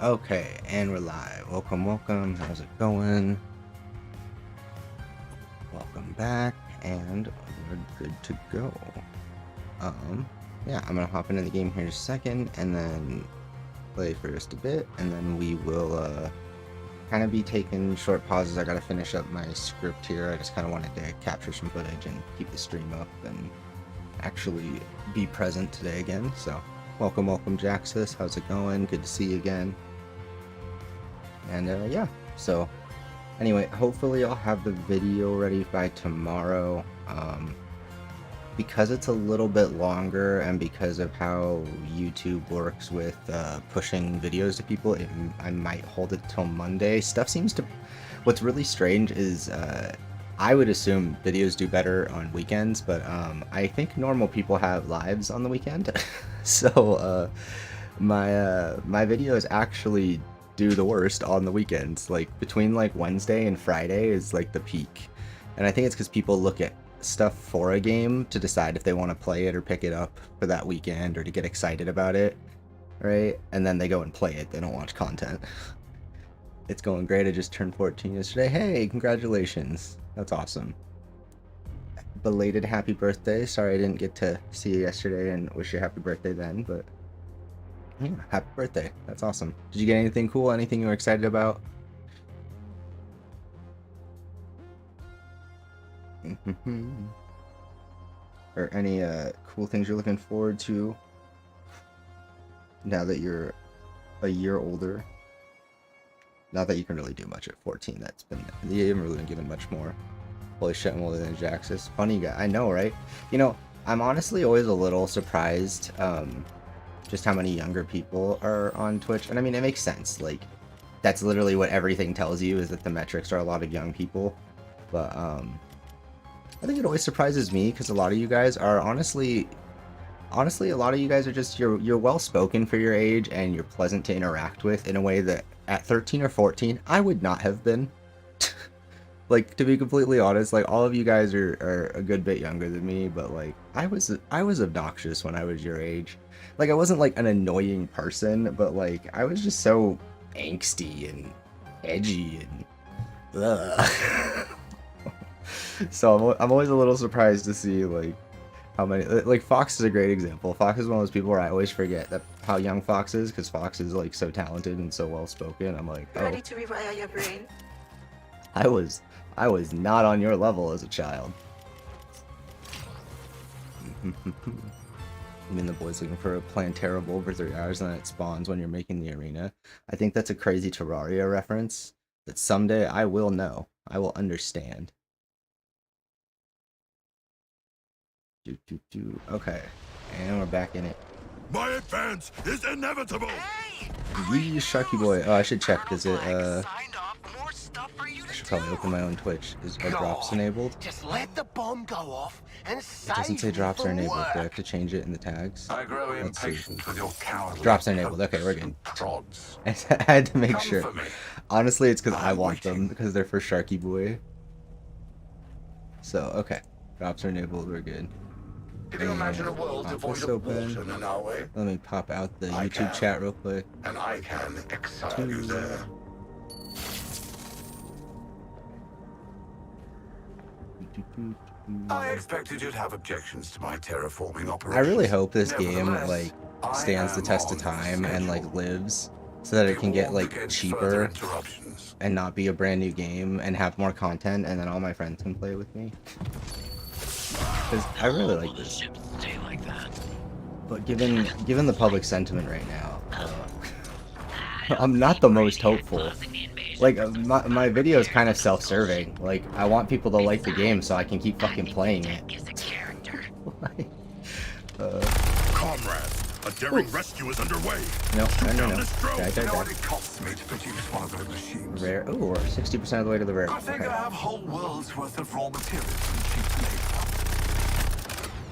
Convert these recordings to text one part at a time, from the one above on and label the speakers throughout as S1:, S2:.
S1: Okay, and we're live. Welcome, welcome. How's it going? Welcome back, and we're good to go. Yeah, I'm gonna hop into the game here in a second, and then play for just a bit, and then we will kind of be taking short pauses. I gotta finish up my script here. I just kind of wanted to capture some footage and keep the stream up and actually be present today again. So, welcome, welcome, Jaxus. How's it going? Good to see you again. And yeah, so anyway, hopefully I'll have the video ready by tomorrow. Because it's a little bit longer and because of how YouTube works with pushing videos to people, I might hold it till Monday. Stuff seems to... What's really strange is I would assume videos do better on weekends, but I think normal people have lives on the weekend. So my videos actually do the worst on the weekends. Like between like Wednesday and Friday is like the peak. And I think it's because people look at stuff for a game to decide if they want to play it or pick it up for that weekend or to get excited about it, right? And then they go and play it. They don't watch content. It's going great. I just turned 14 yesterday. Hey, congratulations. That's awesome. Belated happy birthday. Sorry I didn't get to see you yesterday and wish you happy birthday then, but yeah, happy birthday. That's awesome. Did you get anything cool? Anything you were excited about? Or any cool things you're looking forward to now that you're a year older? Not that you can really do much at 14. You haven't really been given much more. Holy shit, I'm older than Jaxus. Funny guy. I know, right? You know, I'm honestly always a little surprised just how many younger people are on Twitch. And I mean, it makes sense. Like, that's literally what everything tells you, is that the metrics are a lot of young people. But I think it always surprises me because a lot of you guys are honestly a lot of you guys are just, you're well spoken for your age and you're pleasant to interact with in a way that at 13 or 14 I would not have been. Like, to be completely honest, like, all of you guys are a good bit younger than me, but like I was obnoxious when I was your age. Like, I wasn't like an annoying person, but like I was just so angsty and edgy and ugh. So I'm always a little surprised to see like how many, like Fox is a great example. Fox is one of those people where I always forget that how young Fox is, because Fox is like so talented and so well spoken. I'm like, oh,
S2: ready to rewire your brain.
S1: I was not on your level as a child. I mean, the boy's looking for a Plantera Bowl for 3 hours and then it spawns when you're making the arena. I think that's a crazy Terraria reference that someday I will know. I will understand. Okay, and we're back in it.
S3: My advance is inevitable.
S1: Yee, Sharky Boy. Oh, I should check. Does it, I should probably open my own Twitch. Is drops enabled?
S4: Just let the bomb go off and
S1: It doesn't say drops are enabled. Do I have to change it in the tags?
S3: I grow impatient with your cowardly
S1: Drops are enabled. Okay, we're good.
S3: prods.
S1: I had to make
S3: Come
S1: sure.
S3: for me.
S1: Honestly, it's because I
S3: I'm
S1: want them,
S3: waiting.
S1: because they're for Sharky Boy. So, okay. Drops are enabled. We're good.
S3: Can you imagine a world
S1: Pop
S3: devoid
S1: this
S3: of
S1: open.
S3: water in our way?
S1: Let me pop out the
S3: I
S1: YouTube
S3: can.
S1: chat real quick.
S3: And I can exile you there. I expected you'd have objections to my terraforming
S1: I
S3: operation.
S1: really hope this game
S3: Nevertheless,
S1: like stands the
S3: I
S1: test
S3: am
S1: of time
S3: on
S1: and
S3: schedule.
S1: like lives, so that it
S3: Be
S1: can get
S3: warned
S1: like
S3: against
S1: cheaper
S3: further interruptions.
S1: and not be a brand new game and have more content, and then all my friends can play with me. Because I really like this. But given the public sentiment right now, I'm not the most hopeful. Like, my video is kind of self-serving. Like, I want people to like the game so I can keep fucking playing it. Like,
S3: Comrades, a daring rescue is underway.
S1: no.
S3: Die.
S1: Die.
S3: It costs me to produce one of those machines.
S1: Rare. Ooh, we're 60% of the way to the rare.
S3: I think
S1: Okay.
S3: I have whole worlds worth of raw materials from cheap labor.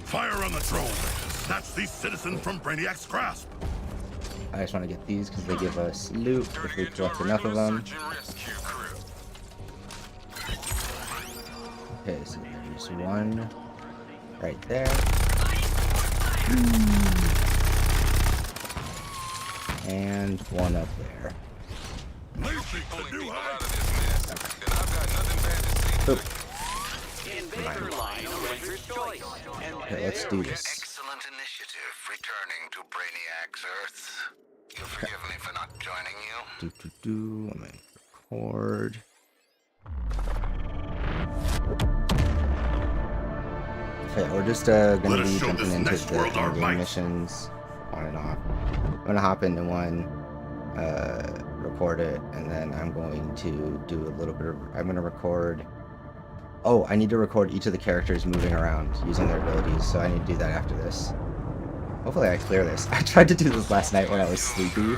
S3: Fire on the drone. Snatch these citizens from Brainiac's grasp.
S1: I just want to get these because they give us loot if we collect enough of them. Okay, so there's one right there. And one up there. Oop. Okay, let's do this.
S3: Excellent initiative returning to Brainiac's Earth. You'll forgive me for not joining you.
S1: Let me record. Okay, we're just gonna be jumping into the game missions on and off. I'm gonna hop into one, record it, and then I'm going to do a little bit of. I'm gonna record. Oh, I need to record each of the characters moving around using their abilities, so I need to do that after this. Hopefully I clear this. I tried to do this last night when I was sleepy,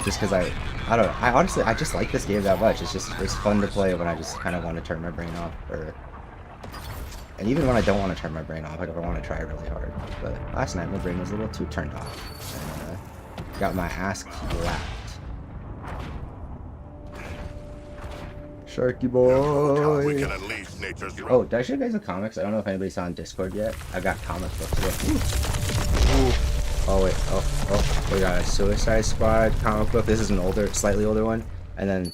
S1: just because I don't know. I honestly, I just like this game that much. It's fun to play when I just kind of want to turn my brain off, and even when I don't want to turn my brain off, I don't want to try really hard. But last night my brain was a little too turned off, and got my ass clapped. Sharky boy.
S3: We can unleash nature's
S1: Oh, did I show you guys the comics? I don't know if anybody's on Discord yet. I got comic books here. Ooh. Oh wait, oh, we got a Suicide Squad comic book. This is an older, slightly older one, and then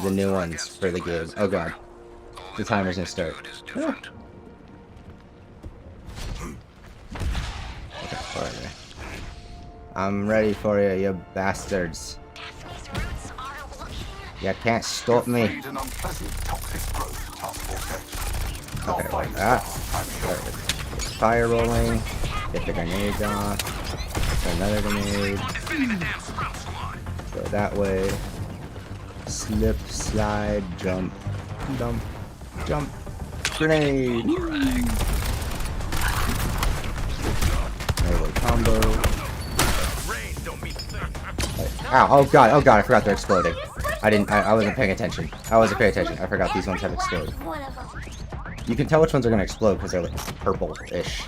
S1: the new ones for the game. Oh god, the timer's gonna start. Ah. Okay, alright. I'm ready for you, you bastards. You can't stop me. Okay, like that. Fire rolling. Get the grenade off. Another grenade. Go that way. Slip, slide, jump. Jump. Jump. Grenade. Melee combo. Ow, oh god, I forgot they're exploding. I wasn't paying attention. I forgot these ones have exploded. You can tell which ones are gonna explode because they're like purple-ish.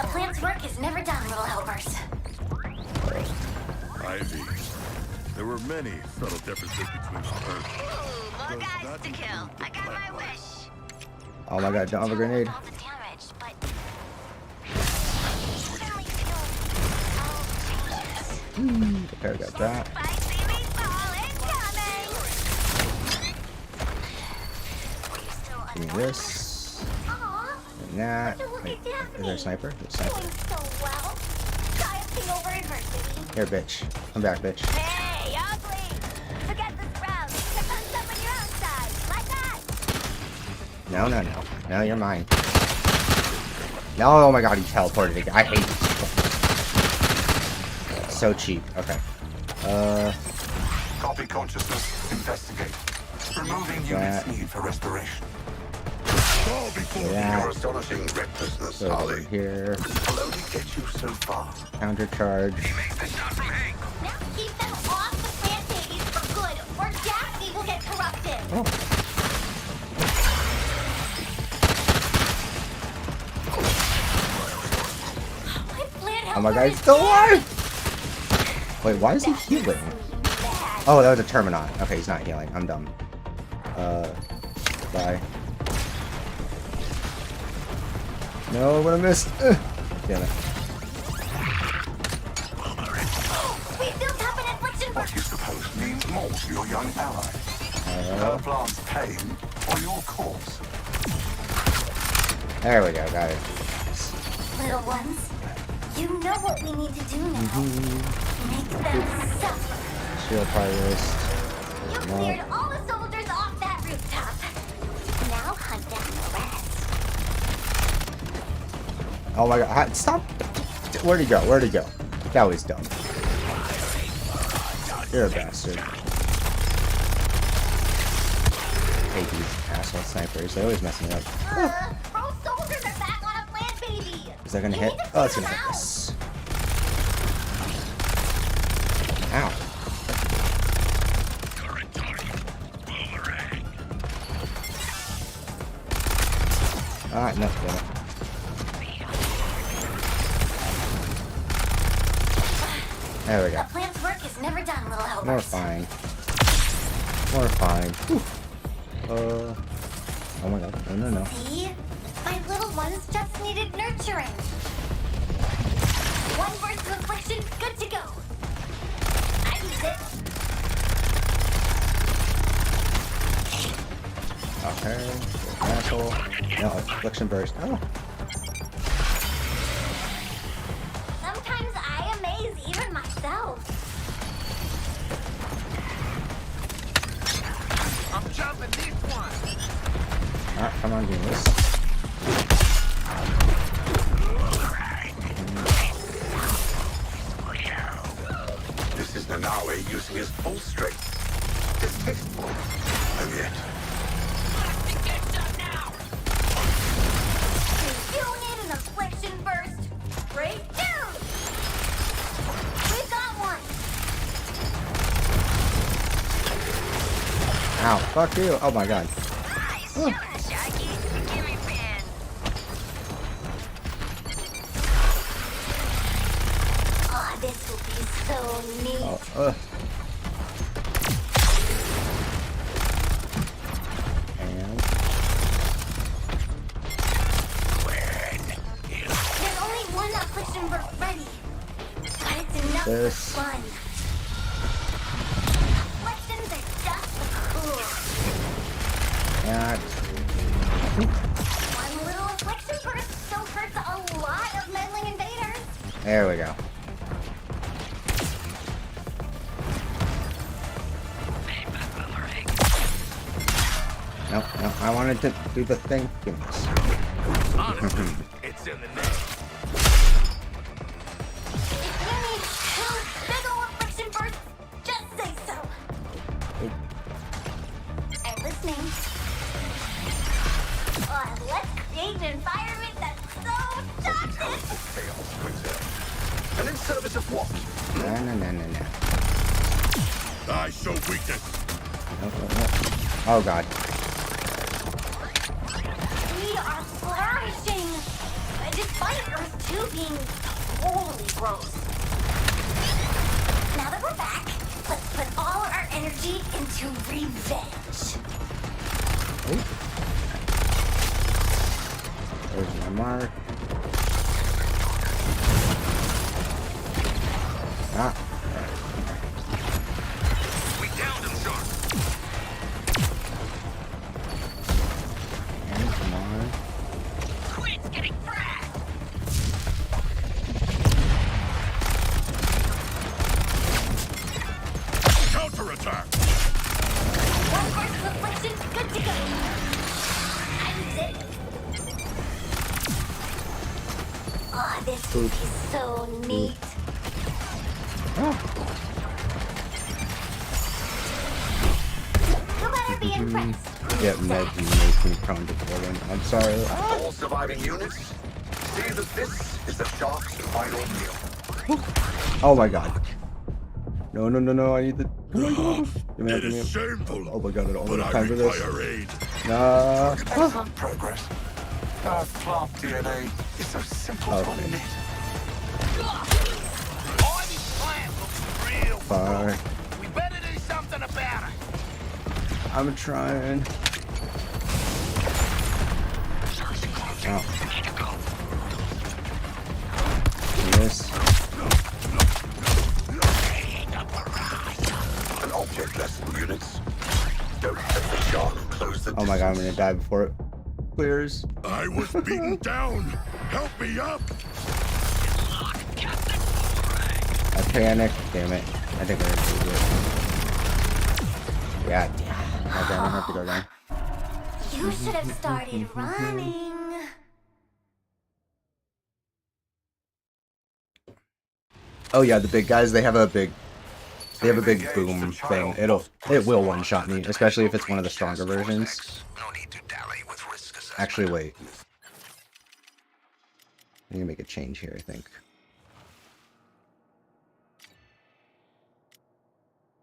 S2: A plan's work is never done, little helpers.
S3: Ivy. There were many subtle differences between Earth.
S2: Ooh, more guys to kill. I got my wish.
S1: Oh my god, don't have a grenade.
S2: All the damage, but
S1: Okay, I got that. Give me this. And that. Wait, is there a sniper? There's a sniper. Here, bitch. I'm back, bitch.
S2: Hey, ugly! Forget the sprouts. Pick on something your own size. Like that.
S1: No, no, no. No, you're mine. No, oh my god, he teleported again. I hate this. So cheap. Okay.
S3: Copy consciousness. Investigate. Removing unit's need for restoration. Fall before your astonishing recklessness,
S1: Go over
S3: Ollie.
S1: here.
S3: Will only get you so far.
S1: Counter charge.
S2: Now keep them off the plant babies for good, or Daphne will get corrupted.
S1: Oh. Oh my god, he's still alive! Wait, why is he healing? Oh, that was a Terminaut. Okay, he's not healing. I'm dumb. Bye. No, what I missed. Damn it.
S3: What you suppose means more to your young ally? Her plant's pain or your corpse?
S1: There we go, got it.
S2: Little ones, you know what we need to do now. Make them suffer.
S1: Shield Pirist.
S2: You cleared all the soldiers off that rooftop. Now hunt down the rest.
S1: Oh my god, stop! Where'd he go? Where'd he go? That was dumb. You're a bastard. I hate these asshole snipers. They always mess me up.
S2: Pro soldiers are back on a plant baby.
S1: Is that gonna hit? Oh, it's gonna hit this. Ow. Ah, no, damn it. There we go.
S2: A plant's work is never done, little helpers.
S1: More fine. More fine. Whew. Oh my god. No, no, no.
S2: See? My little ones just needed nurturing. One burst of affliction, good to go. I use it.
S1: Okay. Asshole. No, affliction burst. Oh.
S2: Sometimes I amaze even myself.
S4: I'm jumping this one.
S1: Alright, come on, do this.
S3: This is Nanawe using his full strength. Distasteful. And yet,
S2: You need an affliction burst. Break down. We've got one.
S1: Ow, fuck you. Oh my god.
S2: Sure, Sharky. Give me pen. Oh, this will be so neat.
S1: Oh, And
S2: There's only one affliction burst ready. But it's enough
S1: This.
S2: for fun. Afflictions are just cool.
S1: and
S2: One little affliction burst still hurts a lot of meddling invaders.
S1: there we go. No, no, I wanted to do the thing. Give me this.
S4: Honestly, it's in the name.
S2: If you need two big ol' affliction bursts, just say so. I'm listening. Oh, let's create an environment that's so toxic.
S3: chaos wins out. And in service of what?
S1: No, no, no, no, no.
S3: I show weakness.
S1: No, no, no. Oh god.
S2: We are flourishing, despite Earth 2 being totally gross. Now that we're back, let's put all our energy into revenge.
S1: Ooh. There's my mark. Ah.
S4: We downed him, Shark.
S1: And come on.
S2: Quit's getting fragged.
S3: Counterattack.
S2: One burst of affliction, good to go. I use it. Oh, this will be so neat. You better be impressed.
S1: Yeah, meds make me prone to boredom. I'm sorry.
S3: All surviving units, see that this is the Shark's final meal.
S1: Oh my god. No, no, no, no, I need the... Give me that,
S3: It
S1: give me
S3: is
S1: that.
S3: shameful,
S1: Oh my god, I don't
S3: but
S1: have
S3: I
S1: time for this.
S3: require aid.
S1: No.
S3: Excellent progress. Our plant DNA is so simple to
S1: Okay.
S3: emit.
S4: All these plants look real.
S1: Fuck.
S4: We better do something about it.
S1: I'm trying. Oh. This.
S3: An object lesson, units. Don't let the Shark close the
S1: Oh my god, I'm
S3: distance.
S1: gonna die before it clears.
S3: I was beaten down. Help me up.
S1: I panicked. Damn it. I think we're gonna do it. Yeah. Oh, damn, I have to go down.
S2: You should have started running.
S1: Oh yeah, the big guys, they have a big boom thing. It will one-shot me, especially if it's one of the stronger versions.
S3: No need to dally with risk assessment.
S1: Actually, wait. I need to make a change here, I think.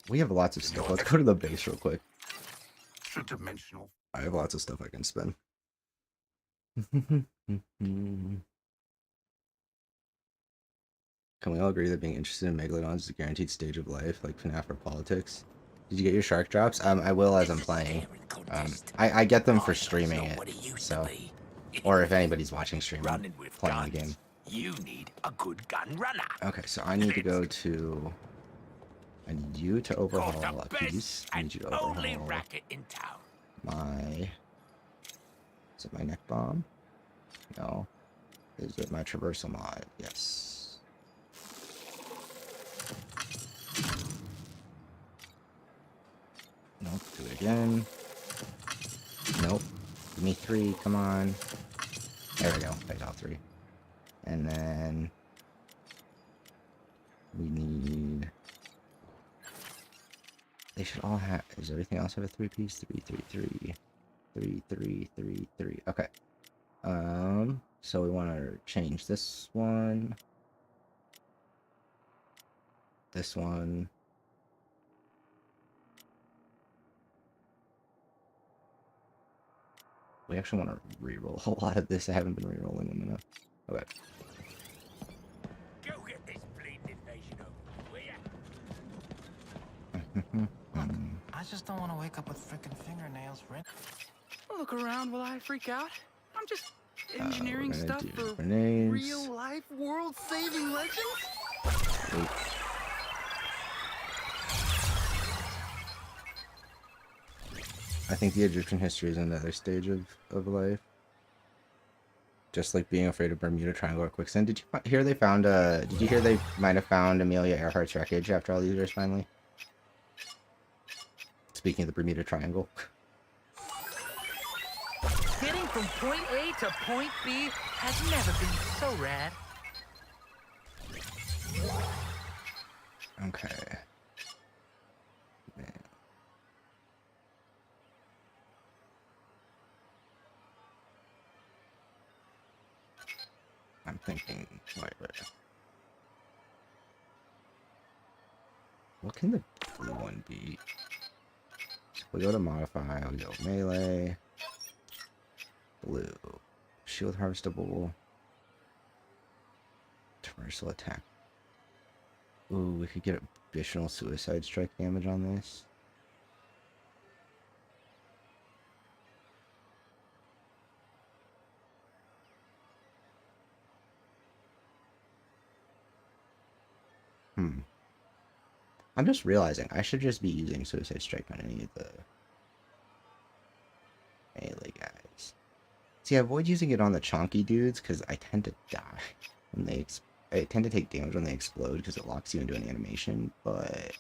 S1: We have lots of stuff. Let's go to the base real quick.
S3: Dimensional.
S1: I have lots of stuff I can spend. Can we all agree that being interested in megalodons is a guaranteed stage of life, like FNAF or politics? Did you get your shark drops? I will as I'm playing. I get them for streaming it, so... Or if anybody's watching stream, playing the game.
S4: You need a good gun runner.
S1: Okay, so I need to go to. I need you to
S4: Called
S1: overhaul
S4: the
S1: a piece.
S4: best
S1: I
S4: and
S1: need you to
S4: only
S1: overhaul
S4: racket in town.
S1: my. Is it my neck bomb? No. Is it my traversal mod? Yes. Nope. Do it again. Nope. Give me 3. Come on. There we go. I got 3. And then we need. They should all have. Does everything else have a 3-piece? 3, 3, 3, 3, 3, 3, 3. Okay. So we want to change this one. This one. We actually want to reroll a lot of this. I haven't been rerolling them enough. Okay.
S4: Go get this bleeding invasion over, will ya?
S5: Look, I just don't want to wake up with frickin' fingernails, Rick.
S6: Look around while I freak out. I'm just engineering
S1: we're gonna
S6: stuff
S1: do
S6: for
S1: grenades.
S6: real-life, world-saving legends.
S1: Wait. I think the Egyptian history is another stage of life. Just like being afraid of Bermuda Triangle or quicksand. Did you hear they found did you hear they might have found Amelia Earhart's wreckage after all these years finally? Speaking of the Bermuda Triangle.
S6: Getting from point A to point B has never been so rad.
S1: Okay. Man. I'm thinking, wait. What can the blue one be? We go to modify, we go melee, blue, shield harvestable, traversal attack. Ooh, we could get additional suicide strike damage on this. I'm just realizing I should just be using suicide strike on any of the melee guys. See, I avoid using it on the chonky dudes because I tend to die when they I tend to take damage when they explode because it locks you into an animation, but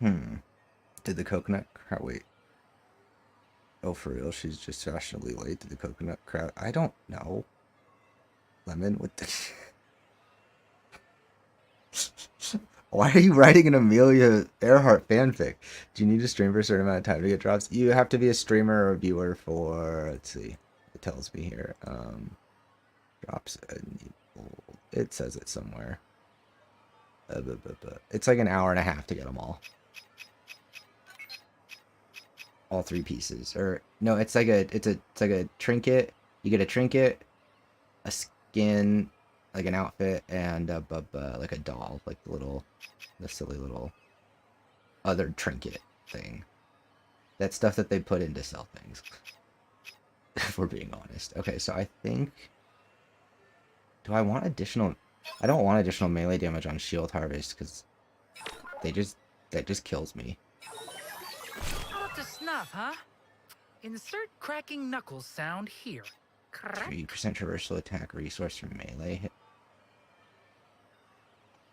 S1: did the coconut crowd wait? Oh, for real? She's just fashionably late. Did the coconut crowd? I don't know. Lemon, what the? Why are you writing an Amelia Earhart fanfic? Do you need to stream for a certain amount of time to get drops? You have to be a streamer or a viewer for, let's see, it tells me here. Drops enabled. It says it somewhere. It's like an hour and a half to get them all. All 3 pieces. Or no, it's like a trinket. You get a trinket, a skin, like an outfit, and like a doll, like the silly little other trinket thing. That stuff that they put in to sell things. If we're being honest. Okay, so I think. Do I want additional? I don't want additional melee damage on shield harvest because that just kills me.
S6: Up to snuff, huh? Insert cracking knuckles sound here. Crack.
S1: 3% traversal attack resource from melee hit.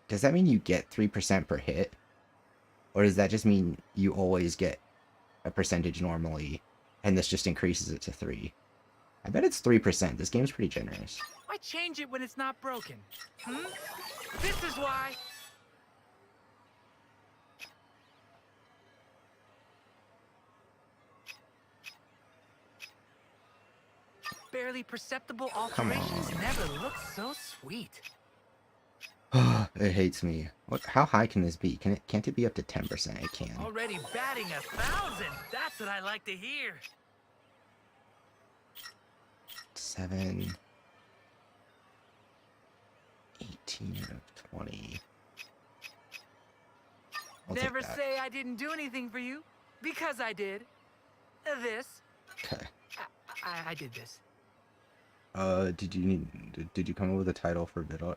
S1: Does that mean you get 3% per hit? Or does that just mean you always get a percentage normally, and this just increases it to 3? I bet it's 3%. This game's pretty generous.
S6: Why change it when it's not broken? This is why. Barely perceptible alterations never look so sweet.
S1: It hates me. How high can this be? Can't it be up to 10%? It can.
S6: Already batting 1,000. That's what I like to hear.
S1: 7, 18 of 20. I'll
S6: Never
S1: take that.
S6: say I didn't do anything for you, because I did. This.
S1: Okay.
S6: I did this.
S1: Did you come up with a title for video?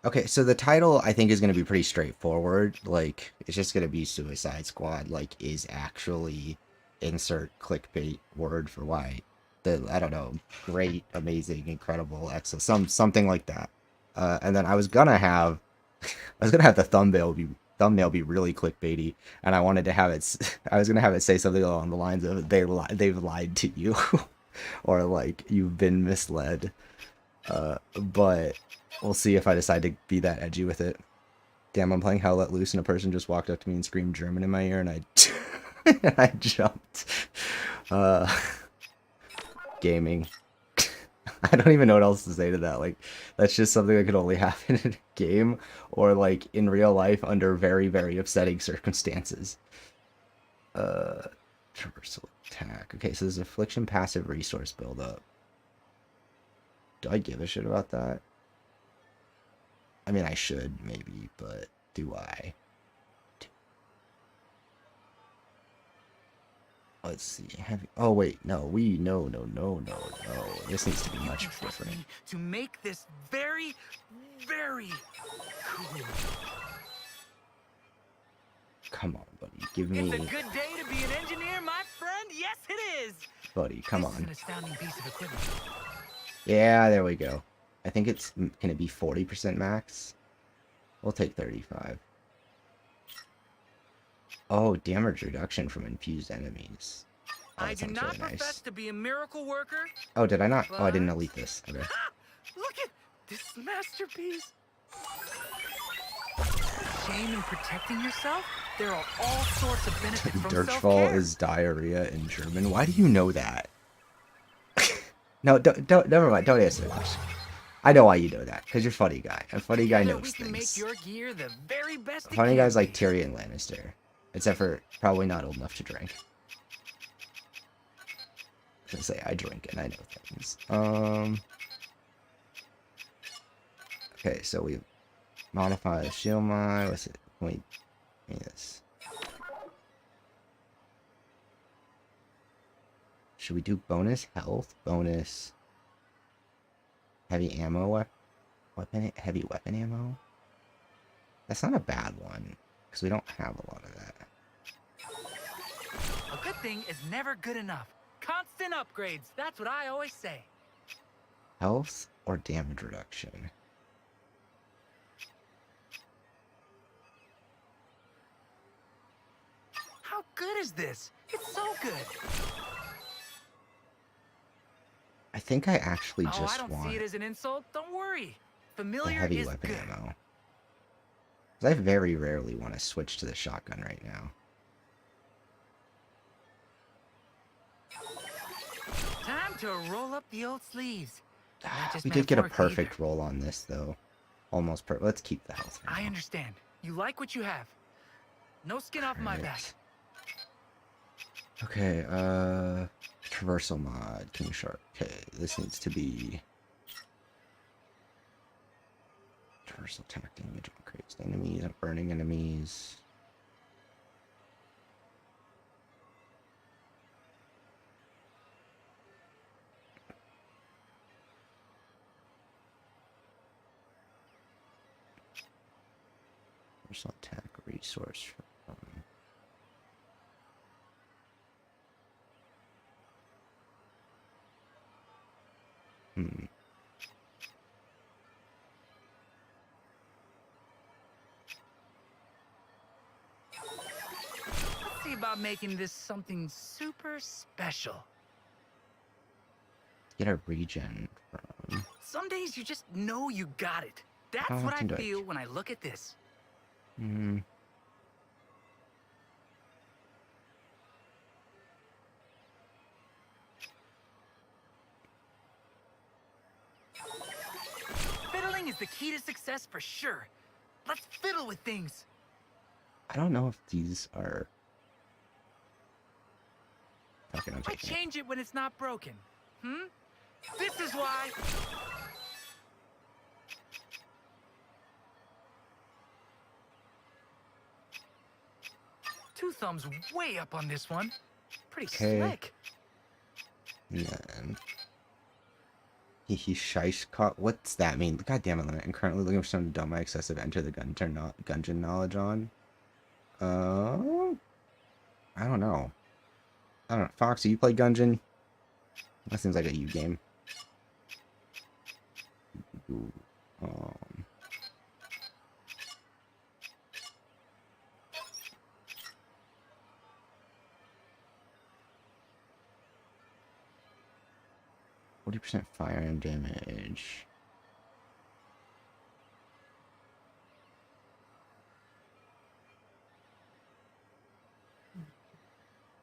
S1: Okay, so the title I think is gonna be pretty straightforward. Like, it's just gonna be Suicide Squad. Like, is actually insert clickbait word for why. I don't know, great, amazing, incredible, excellent, something like that. And then I was gonna have the thumbnail be really clickbaity, and I wanted to have it. I was gonna have it say something along the lines of they've lied to you, or like you've been misled. But we'll see if I decide to be that edgy with it. Damn, I'm playing Hell Let Loose, and a person just walked up to me and screamed German in my ear, and I and I jumped. Gaming. I don't even know what else to say to that. Like, that's just something that could only happen in a game or like in real life under very, very upsetting circumstances. Traversal attack. Okay, so there's affliction passive resource buildup. Do I give a shit about that? I mean, I should maybe, but do I? Let's see. Oh wait, no. No. This needs to be much different.
S6: To make this very, very cool.
S1: Come on, buddy. Give me.
S6: It's a good day to be an engineer, my friend. Yes, it is.
S1: Buddy, come
S6: This is
S1: on.
S6: an astounding piece of equipment.
S1: Yeah, there we go. I think it's. Can it be 40% max? We'll take 35. Oh, damage reduction from infused enemies. Oh,
S6: I do not
S1: really
S6: profess
S1: nice.
S6: to be a miracle worker.
S1: Oh, did I not? Oh, I didn't
S6: but-
S1: elite this. Okay.
S6: Look at this masterpiece. Shame in protecting yourself? There are all sorts of benefits from
S1: Dirtfall
S6: self-care.
S1: is diarrhea in German. Why do you know that? No, don't. Never mind. Don't answer the question. I know why you know that. Because you're a funny guy. A funny guy
S6: Together
S1: knows
S6: we can make
S1: things.
S6: your gear the very best it
S1: Funny
S6: can
S1: guys like
S6: be.
S1: Tyrion Lannister. Except for probably not old enough to drink. I was gonna say I drink and I know things. Okay, so we modify the shield mod. What's it? Wait, yes. Should we do bonus health? Bonus heavy ammo heavy weapon ammo? That's not a bad one, because we don't have a lot of that.
S6: A good thing is never good enough. Constant upgrades. That's what I always say.
S1: Health or damage reduction?
S6: How good is this? It's so good.
S1: I think I actually
S6: Oh, I
S1: just
S6: don't
S1: want
S6: see it as an insult. Don't worry.
S1: the
S6: Familiar
S1: heavy
S6: is
S1: weapon
S6: good.
S1: ammo. Because I very rarely want to switch to the shotgun right now.
S6: Time to roll up the old sleeves. Not just
S1: We did get a
S6: metaphorically
S1: perfect roll on this, though. Almost perfect. Let's keep the health.
S6: either. I understand. You like what you have. No skin off my back.
S1: Okay, traversal mod, King Shark. Okay, this needs to be traversal attack damage on crazed enemies, on burning enemies. Traversal attack resource from
S6: Let's see about making this something super special.
S1: Get a regen from.
S6: Some days you just know you got it. That's
S1: Oh,
S6: what I
S1: can do it.
S6: feel when I look at this. Fiddling is the key to success for sure. Let's fiddle with things.
S1: I don't know if these are. Okay, I'm
S6: Why
S1: taking it.
S6: change it when it's not broken? This is why. Two thumbs way up on this one. Pretty
S1: Okay.
S6: slick.
S1: And then he shish caught. What's that mean? God damn it, Limit. I'm currently looking for some to dump my excessive enter the gungeon knowledge on. I don't know. I don't know. Fox, do you play Gungeon? That seems like a you game. Ooh, 40% firearm damage.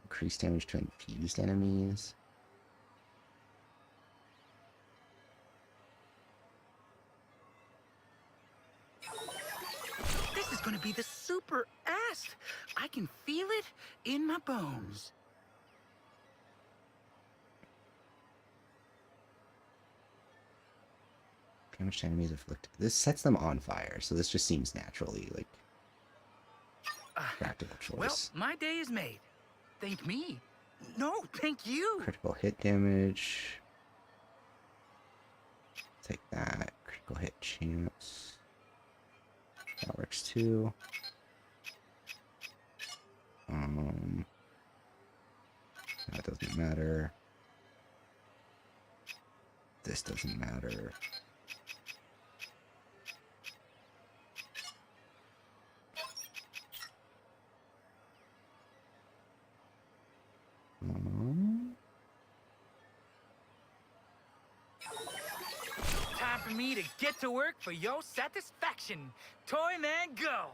S1: Increased damage to infused enemies.
S6: This is gonna be the super ass. I can feel it in my bones.
S1: Damage to enemies afflicted. This sets them on fire, so this just seems naturally like practical choice.
S6: Well, my day is made. Thank me. No, thank you.
S1: Critical hit damage. Take that. Critical hit chance. That works too. That doesn't matter. This doesn't matter.
S6: Time for me to get to work for your satisfaction. Toy man, go.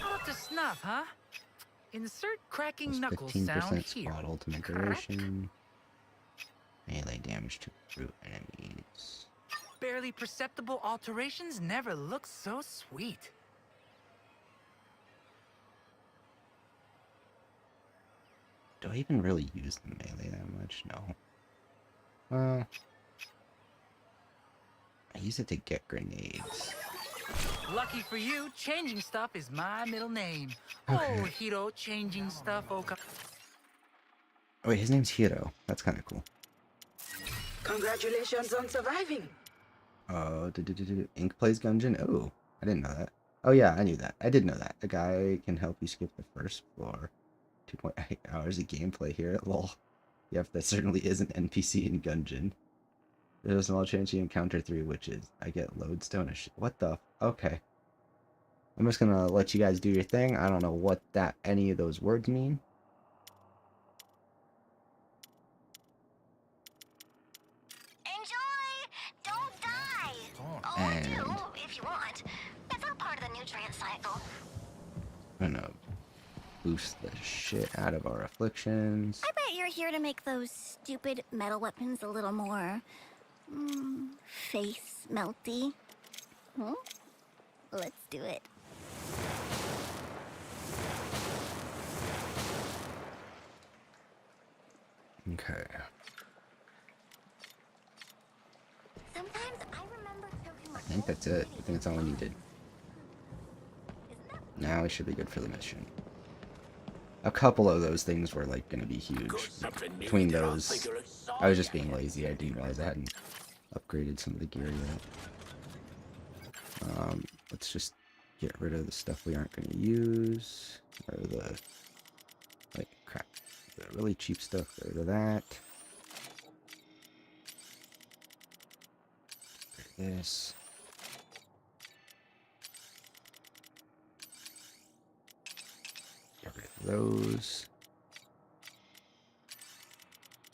S6: Up to snuff, huh? Insert cracking knuckles sound
S1: 15%
S6: here.
S1: spot ultimate duration. Melee damage to brute enemies.
S6: Barely perceptible alterations never look so sweet.
S1: Do I even really use the melee that much? No. Well, I use it to get grenades.
S6: Lucky for you, changing stuff is my middle name.
S1: Okay.
S6: Oh, Hiro, changing stuff,
S1: Oh wait, his name's Hiro. That's kind of cool.
S7: Congratulations on surviving.
S1: Ink plays Gungeon. Oh, I didn't know that. Oh yeah, I knew that. I did know that. A guy can help you skip the first floor. 2.8 hours of gameplay here. Lol. Yep, that certainly is an NPC in Gungeon. There's a small chance you encounter 3 witches. I get lodestone or shit. What the? Okay. I'm just gonna let you guys do your thing. I don't know what any of those words mean.
S2: Enjoy! Don't die! Oh,
S1: And
S2: do, if you want. It's all part of the nutrient cycle.
S1: I'm gonna boost the shit out of our afflictions.
S2: I bet you're here to make those stupid metal weapons a little more... face melty. Let's do it.
S1: Okay.
S2: Sometimes I remember choking my
S1: I think that's it. I think that's all we needed. Now we should be good for the mission. A couple of those things were like gonna be huge. Between those, I was just being lazy. I didn't realize I hadn't upgraded some of the gear yet. Let's just get rid of the stuff we aren't gonna use. Or the crap. The really cheap stuff, get rid of that. Get rid of this. Get rid of those.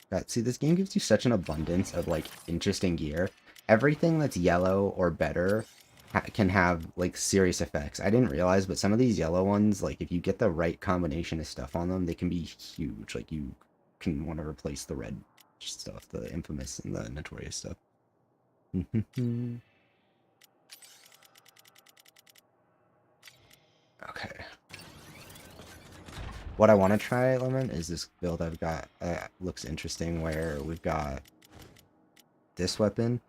S1: God, see, this game gives you such an abundance of like interesting gear. Everything that's yellow or better can have like serious effects. I didn't realize, but some of these yellow ones, like if you get the right combination of stuff on them, they can be huge. Like you can want to replace the red stuff, the infamous and the notorious stuff. Okay. What I want to try, Lemon, is this build I've got. Looks interesting, where we've got this weapon.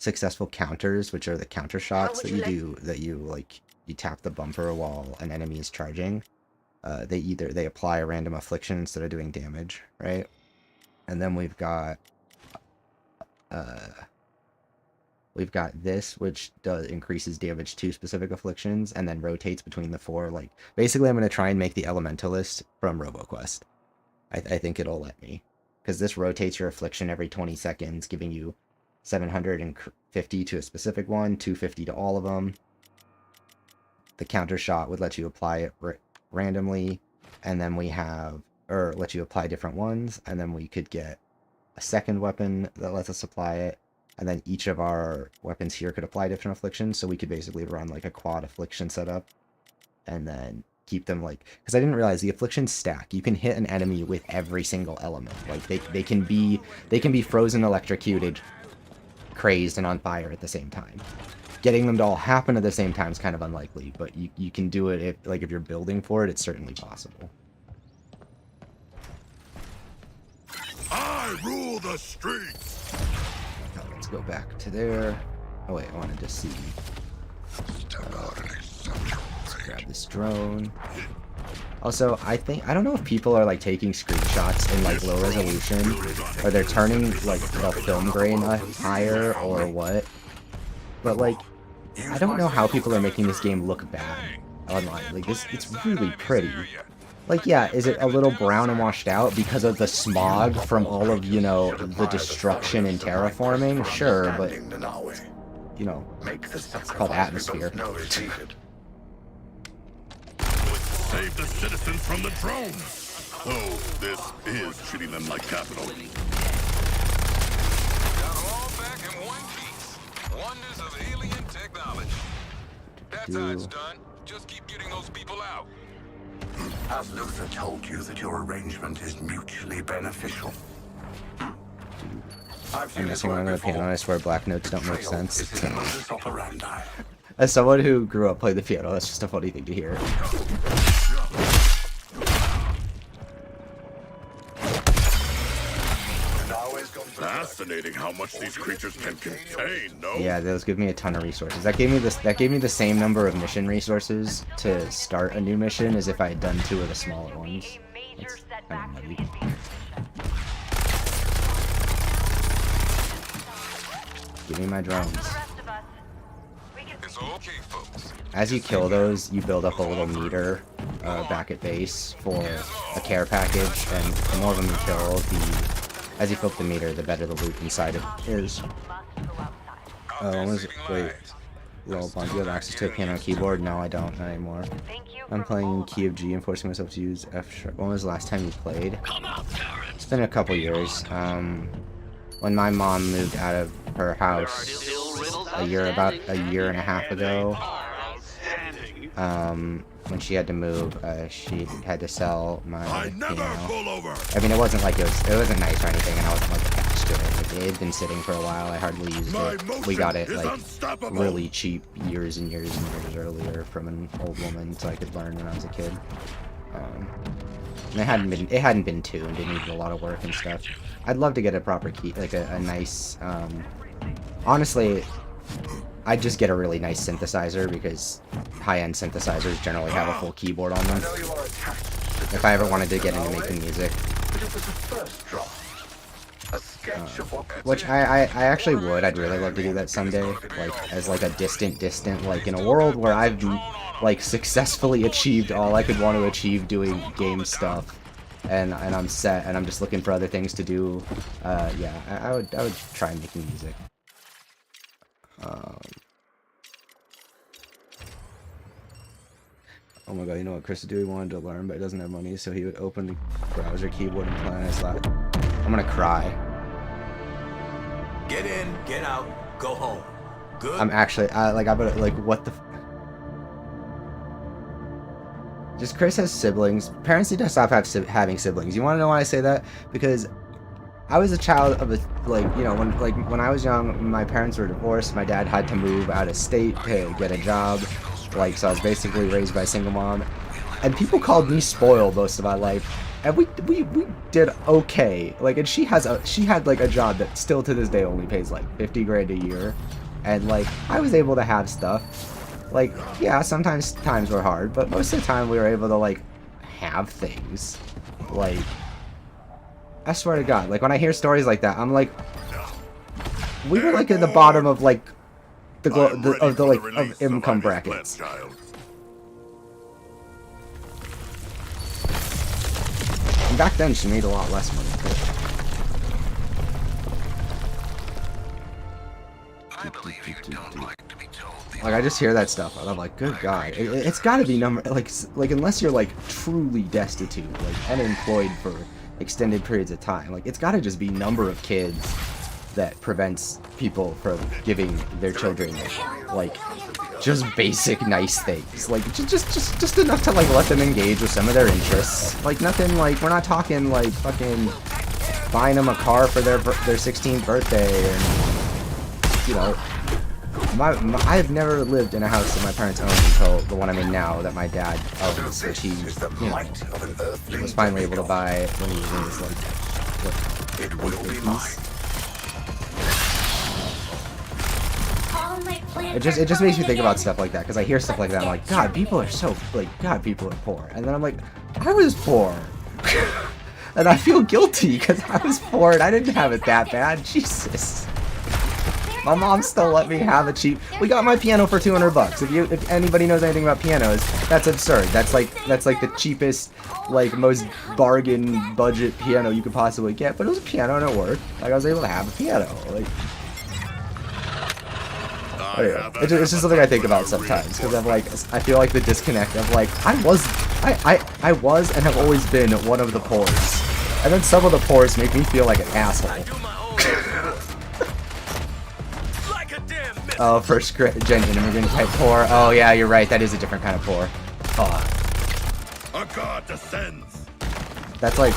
S1: successful counters, which are the counter shots that you do, that you like, you tap the bumper while an enemy is charging. They apply a random affliction instead of doing damage, right? And then we've got this, which increases damage to specific afflictions, and then rotates between the 4. Like, basically, I'm going to try and make the Elementalist from RoboQuest. I think it'll let me. Because this rotates your affliction every 20 seconds, giving you 750 to a specific one, 250 to all of them. The counter shot would let you apply it randomly, and then we have, or let you apply different ones, and then we could get a second weapon that lets us apply it, and then each of our weapons here could apply different afflictions, so we could basically run like a quad affliction setup, and then keep them like, because I didn't realize the afflictions stack. You can hit an enemy with every single element. Like they can be frozen, electrocuted, crazed, and on fire at the same time. Getting them to all happen at the same time is kind of unlikely, but you can do it if you're building for it. It's certainly possible.
S3: I rule the streets.
S1: Now let's go back to there. Oh wait, I wanted to see. Let's grab this drone. Also, I don't know if people are like taking screenshots in like low resolution, or they're turning like the film grain higher, or what. But like, I don't know how people are making this game look bad online. Like, it's really pretty. Like, yeah, is it a little brown and washed out because of the smog from all of, you know, the destruction and terraforming? Sure, but, you know, it's called atmosphere.
S3: Save the citizens from the drones. Oh, this is treating them like capital.
S7: Got them all back in one piece. Wonders of alien technology. That's how it's done. Just keep getting those people out.
S3: Has Luther told you that your arrangement is mutually beneficial?
S1: I'm messing around with the piano, I swear black notes don't make sense.
S3: Operandi.
S1: As someone who grew up playing the piano, that's just a funny thing to hear.
S3: Fascinating how much these creatures can contain, no?
S1: Yeah, those give me a ton of resources. That gave me the same number of mission resources to start a new mission as if I had done 2 of the smaller ones. That's kind of nutty. Give me my drones.
S7: It's okay, folks.
S1: As you kill those, you build up a little meter back at base for a care package, and the more of them you kill, as you fill up the meter, the better the loot inside it is. Wait, Lil Bond, do you have access to a piano and keyboard? No, I don't, not anymore. I'm playing Key of G and forcing myself to use F sharp. When was the last time you played? It's been a couple years. When my mom moved out of her house about a year and a half ago, when she had to move, she had to sell my piano. I mean, it wasn't like it wasn't nice or anything, and I wasn't like attached to it. Like, it had been sitting for a while. I hardly used it. We got it like really cheap years and years and years earlier from an old woman, so I could learn when I was a kid. And it hadn't been tuned. It needed a lot of work and stuff. I'd love to get a proper key, like a nice. Honestly, I'd just get a really nice synthesizer, because high-end synthesizers generally have a full keyboard on them. If I ever wanted to get into making music. Which I actually would. I'd really love to do that someday. Like, as like a distant, like in a world where I've like successfully achieved all I could want to achieve doing game stuff. And I'm set, and I'm just looking for other things to do. Yeah, I would try making music. Oh my god, you know what Chris would do? He wanted to learn, but he doesn't have money, so he would open the browser keyboard and play on his lap. I'm gonna cry.
S4: Get in, get out, go home. Good.
S1: I'm actually, what the Just Chris has siblings. Parents need to stop having siblings. You want to know why I say that? Because I was a child of when I was young, my parents were divorced. My dad had to move out of state to get a job. So I was basically raised by a single mom. And people called me spoiled most of my life. and we did okay. Like, and she had like a job that still to this day only pays like 50 grand a year, and like I was able to have stuff. Like, yeah, sometimes times were hard, but most of the time we were able to like have things. Like, I swear to God, like when I hear stories like that, I'm like, we were like at the bottom of like of income brackets. And back then, she made a lot less money too.
S7: I believe you don't like to be told the
S1: Like, I just hear that stuff and I'm like, good God, it's got to be like unless you're like truly destitute, like unemployed for extended periods of time, like it's got to just be number of kids that prevents people from giving their children like just basic nice things, like just enough to like let them engage with some of their interests. Like nothing, like we're not talking like fucking buying them a car for their 16th birthday, and you know, I've never lived in a house that my parents owned until the one I'm in now that my dad owns, which he, you know, was finally able to buy when he was in his like what,
S3: It will be mine.
S1: It just makes me think about stuff like that, because I hear stuff like that, I'm like, God, people are so, like, God, people are poor. And then I'm like, I was poor. And I feel guilty, because I was poor and I didn't have it that bad. Jesus. My mom still let me have a cheap, we got my piano for 200 bucks. If anybody knows anything about pianos, that's absurd. That's like the cheapest, like, most bargain budget piano you could possibly get. But it was a piano and it worked. Like, I was able to have a piano. Like, anyway, it's just something I think about sometimes, because I'm like, I feel like the disconnect of like, I was and have always been one of the poors, and then some of the poors make me feel like an asshole. Oh, first gen immigrant type poor. Oh yeah, you're right. That is a different kind of poor. Oh.
S3: A god descends.
S1: That's like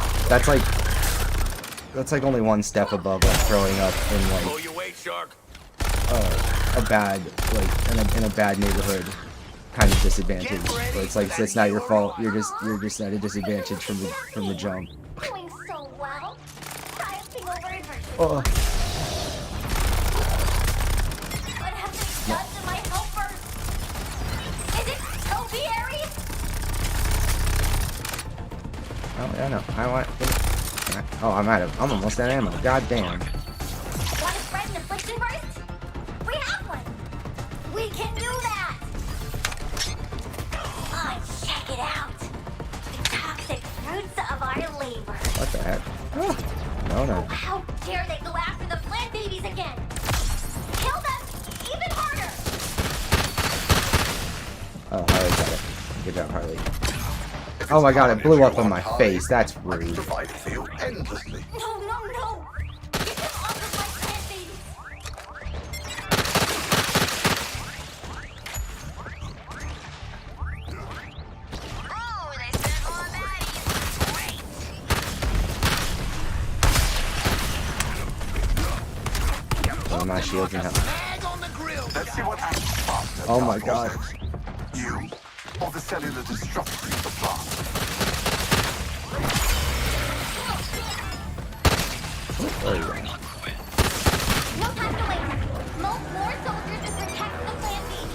S1: only one step above like growing up in like.
S4: Pull your weight, Shark.
S1: A bad, like, in a bad neighborhood kind of disadvantage, where it's like, it's not your fault, you're just at a disadvantage from the jump.
S2: Doing so well. Triumphing over adversity.
S1: Oh.
S2: What have they done to my helpers? Is it topiary?
S1: Oh yeah, no, I want. Oh, I'm almost out of ammo. God damn.
S2: Want to spread an affliction burst? We have one. We can do that. Oh, check it out. The toxic fruits of our labor.
S1: What the heck? Oh, no.
S2: How dare they go after the plant babies again? Kill them even harder.
S1: Oh, Harley got it. Good job, Harley. Oh my God, it blew up in my face. That's rude.
S3: Provide for you endlessly.
S2: No. Get them off of my plant babies. Oh, they sent more baddies. Great.
S1: Oh, my shields and health.
S3: Let's see what happens faster.
S1: Oh my God.
S3: You or the cellular destruction of the plant.
S1: There you go.
S2: No time to wait. More soldiers to protect the plant babies.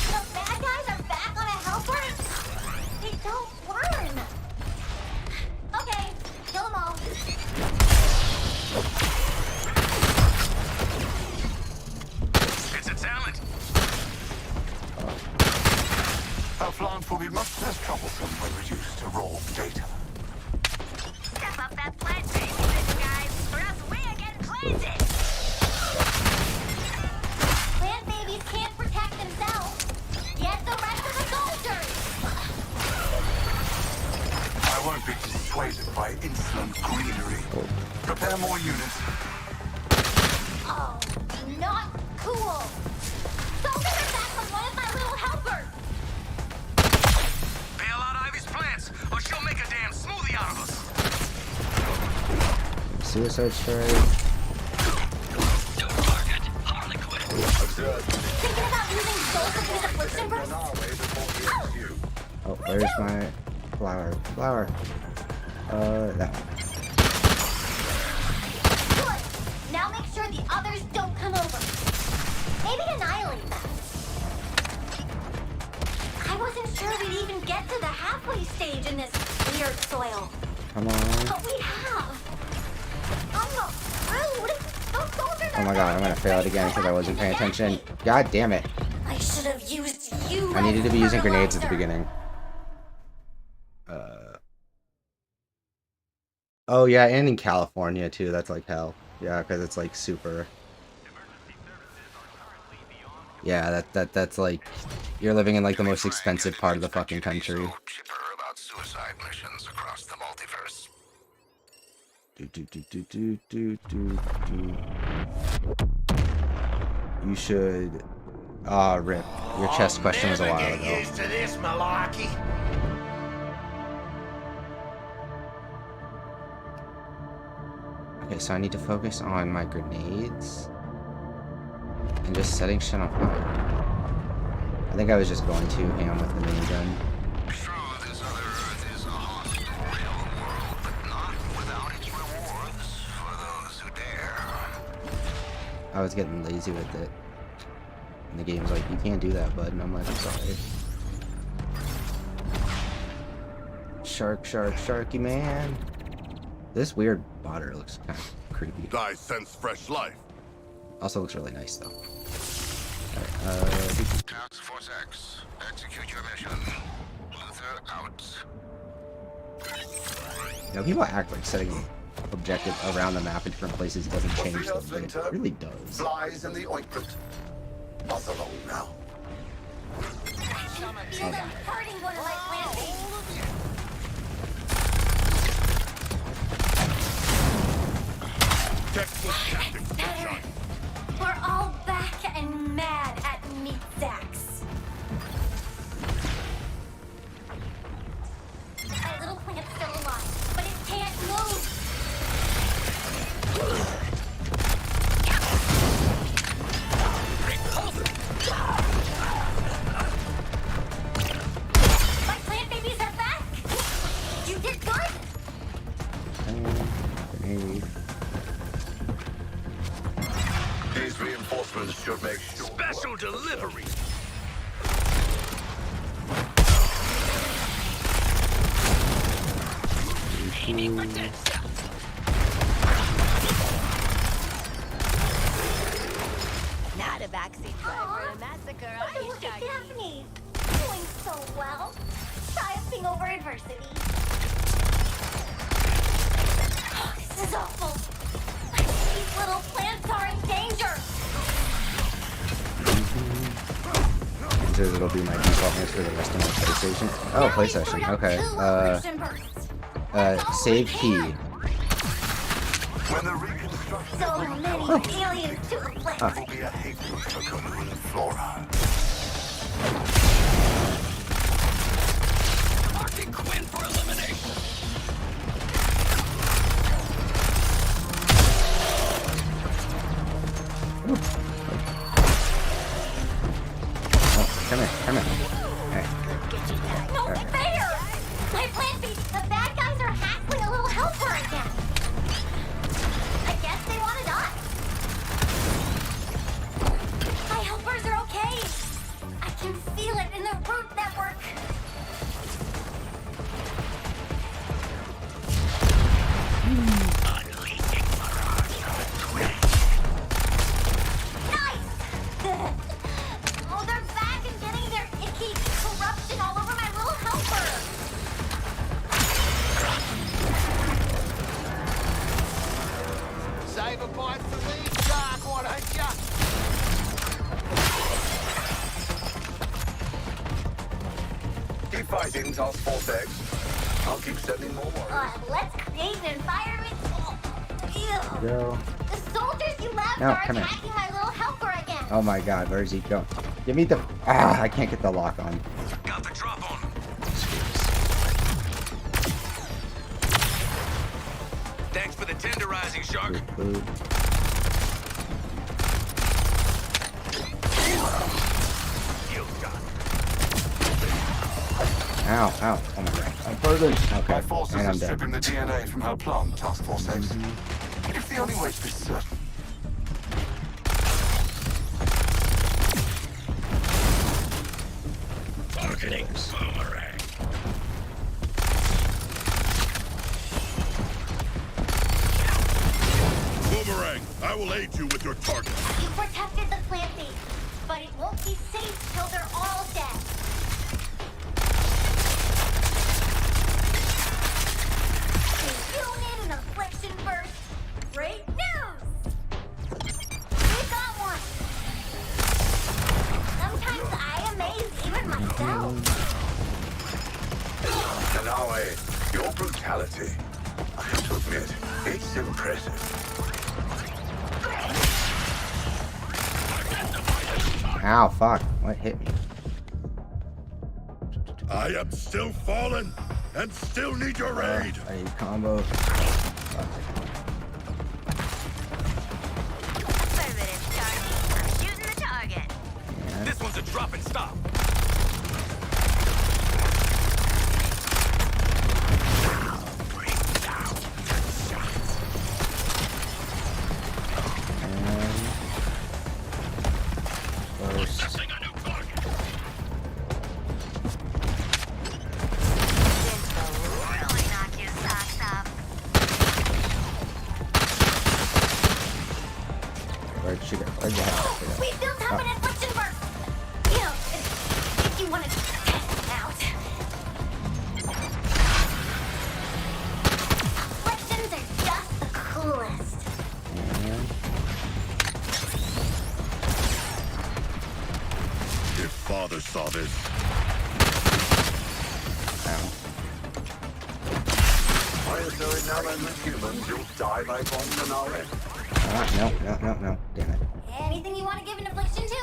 S2: The bad guys are back on a helper? They don't learn. Okay, kill them all.
S4: It's a talent.
S3: Our plant will be much less troublesome when reduced to raw data.
S2: Step up that plant baby, guys, or else we're getting planted. Plant babies can't protect themselves. Get the rest of the soldiers.
S3: I won't be dissuaded by insolent greenery. Prepare more units.
S2: Oh, not cool. Soldiers are back from one of my little helpers.
S4: Bail out Ivy's plants, or she'll make a damn smoothie out of us.
S1: Suicide strike.
S2: Thinking about using both of these affliction bursts?
S1: Oh, where's my? Flower. Flower. That one.
S2: Good. Now make sure the others don't come over. Maybe annihilate them. I wasn't sure we'd even get to the halfway stage in this weird soil.
S1: Come on.
S2: But we have. I'm not rude. Those soldiers
S1: Oh my god, I'm gonna fail it again because I wasn't paying attention. God damn it.
S2: I should have used you.
S1: I needed to be
S2: as
S1: using grenades at the
S2: fertilizer.
S1: beginning. Oh yeah, and in California too. That's like hell. Yeah, because it's like super. Yeah, that's like you're living in like the most expensive part of the fucking country.
S3: Chipper about suicide missions across the multiverse.
S1: You should. Ah, rip. Your chest question was a while
S4: Get
S1: ago.
S4: used to this malarkey.
S1: Okay, so I need to focus on my grenades and just setting shit on fire. I think I was just going too ham with the minigun.
S3: True, this other Earth is a hostile real world, but not without its rewards for those who dare.
S1: I was getting lazy with it. And the game's like, you can't do that, bud. And I'm like, I'm sorry. Shark, shark, sharky man. This weird botter looks kind of creepy.
S3: I sense fresh life.
S1: Also looks really nice, though.
S3: Task Force X, execute your mission. Luther out.
S1: You know, people act like setting objectives around the map in different places doesn't change them, but it really does.
S3: Flies in the ointment. Buzz along now.
S2: Feel them hurting one of my plants.
S3: Textbook tactics, sunshine.
S2: We're all back and mad at meat sacks. Our little plant's still alive, but it can't move. My plant babies are back. You did good.
S1: Grenade.
S3: These reinforcements should make sure.
S4: Special delivery.
S8: Not a backseat driver in a massacre, are you,
S2: Look at
S8: Sharky?
S2: Daphne. Doing so well. Triumphing over adversity. Oh, this is awful. These little plants are in danger.
S1: It'll be my default mix for the rest of my PlayStation. Oh,
S2: Now we
S1: PlayStation.
S2: bring up
S1: Okay.
S2: two evolution bursts. That's all
S1: Save
S2: we
S1: key.
S2: can.
S3: When the reconstruction
S2: So many aliens to the planet.
S3: will be a hateful for Conan and Flora.
S4: Marking Quinn for elimination.
S1: Oh, come here. Come here. Hey.
S2: No fair! My plan beats the bad guys are hassling a little helper again. I guess they want to die. My helpers are okay. I can feel it in the root network. Nice! Oh, they're back and getting their icky corruption all over my little helper.
S4: Save a bite for me, Shark, why don't ya?
S3: Keep fighting, Task Force X. I'll keep sending more warriors.
S2: Let's create an environment. Oh, ew.
S1: Go.
S2: The soldiers you left
S1: No,
S2: are
S1: come here.
S2: attacking my little helper again.
S1: Oh my god, where's he going? Give me the. Ah, I can't get the lock on.
S4: Got the drop on him. Thanks for the tenderizing, Shark.
S1: Good food.
S4: You got it.
S1: Ow, ow. Oh my god. I'm burden. Okay,
S3: My forces
S1: and
S3: are
S1: I'm dead.
S3: stripping the DNA from her plant, Task Force X. But it's the only way to be certain.
S4: Targeting boomerang.
S3: Boomerang, I will aid you with your target.
S2: You protected the plant base, but it won't be safe till they're all dead. You need an affliction burst. Great news! We got one. Sometimes I amaze even myself.
S3: Denali, your brutality, I have to admit, it's impressive.
S1: Ow, fuck. What hit me?
S3: I am still fallen and still need your aid.
S1: I need combo.
S8: Affirmative, Sharky. I'm shooting the target.
S4: This one's a drop and stop.
S8: This will really knock your socks off.
S1: Where'd she go? Where'd you have
S2: We built up an affliction burst. You know, if you want to test it out. Afflictions are just the coolest.
S3: If Father saw this, why is there enamored with humans? You'll die like one Denali.
S1: No. Damn it.
S2: Anything you want to give an affliction to?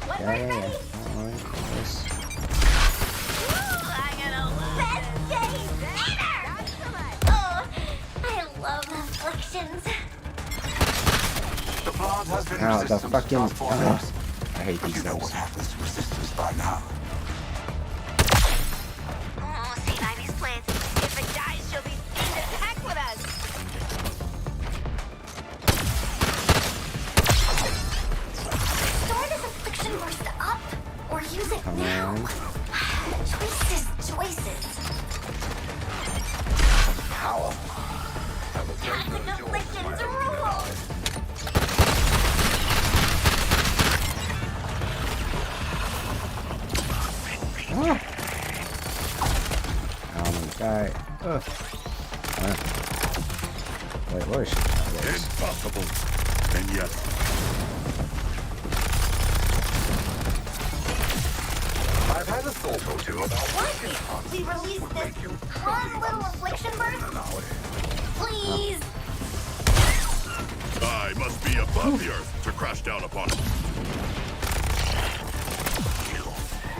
S2: What
S1: Yeah.
S2: ready?
S1: Alright, this.
S8: Ooh, I'm gonna love
S2: Best day ever!
S8: Not so much.
S2: Oh, I love afflictions.
S3: The plant has been
S1: Ow, the
S3: resistant to
S1: fucking.
S3: Task Force X.
S1: I hate
S3: But
S1: these
S3: you know what
S1: guys.
S3: happens to resistance by now.
S8: Oh, see by these plants. If it dies, she'll be skinned to heck with us.
S2: Store this affliction burst up, or use it
S1: Come
S2: now.
S1: on.
S2: Choices.
S3: Power. I will take
S2: Classic
S3: those yours,
S2: afflictions
S3: my
S2: rule.
S1: Oh my god. Ugh. Wait, where is she? Oh, there it is.
S3: Impossible. And yet, I've had a thought or two about
S2: What if we release this fun little affliction burst? Please.
S3: I must be above the earth to crash down upon it.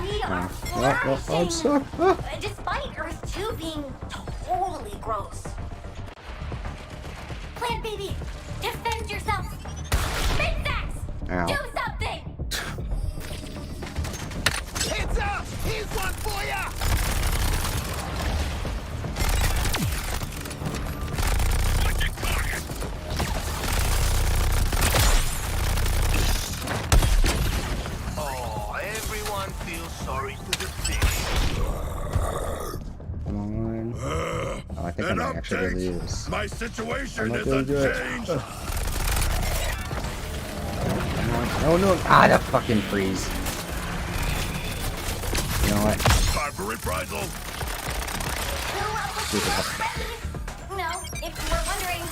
S2: We are
S1: I'm
S2: flourishing.
S1: stuck. Ah.
S2: Despite Earth 2 being totally gross. Plant baby, defend yourself. Minfax,
S1: Ow.
S2: do something.
S4: Heads up! Here's one for ya! Oh, everyone feels sorry for the fish.
S1: Come on. Oh, I think I
S3: An
S1: might actually
S3: update.
S1: do this.
S3: My
S1: I'm
S3: situation
S1: not
S3: is
S1: gonna do it.
S3: unchanged.
S1: Ugh. Come on. Oh no. Ah, that fucking freeze. You know what?
S3: Time for reprisal.
S1: Stupid.
S2: No, if you were wondering.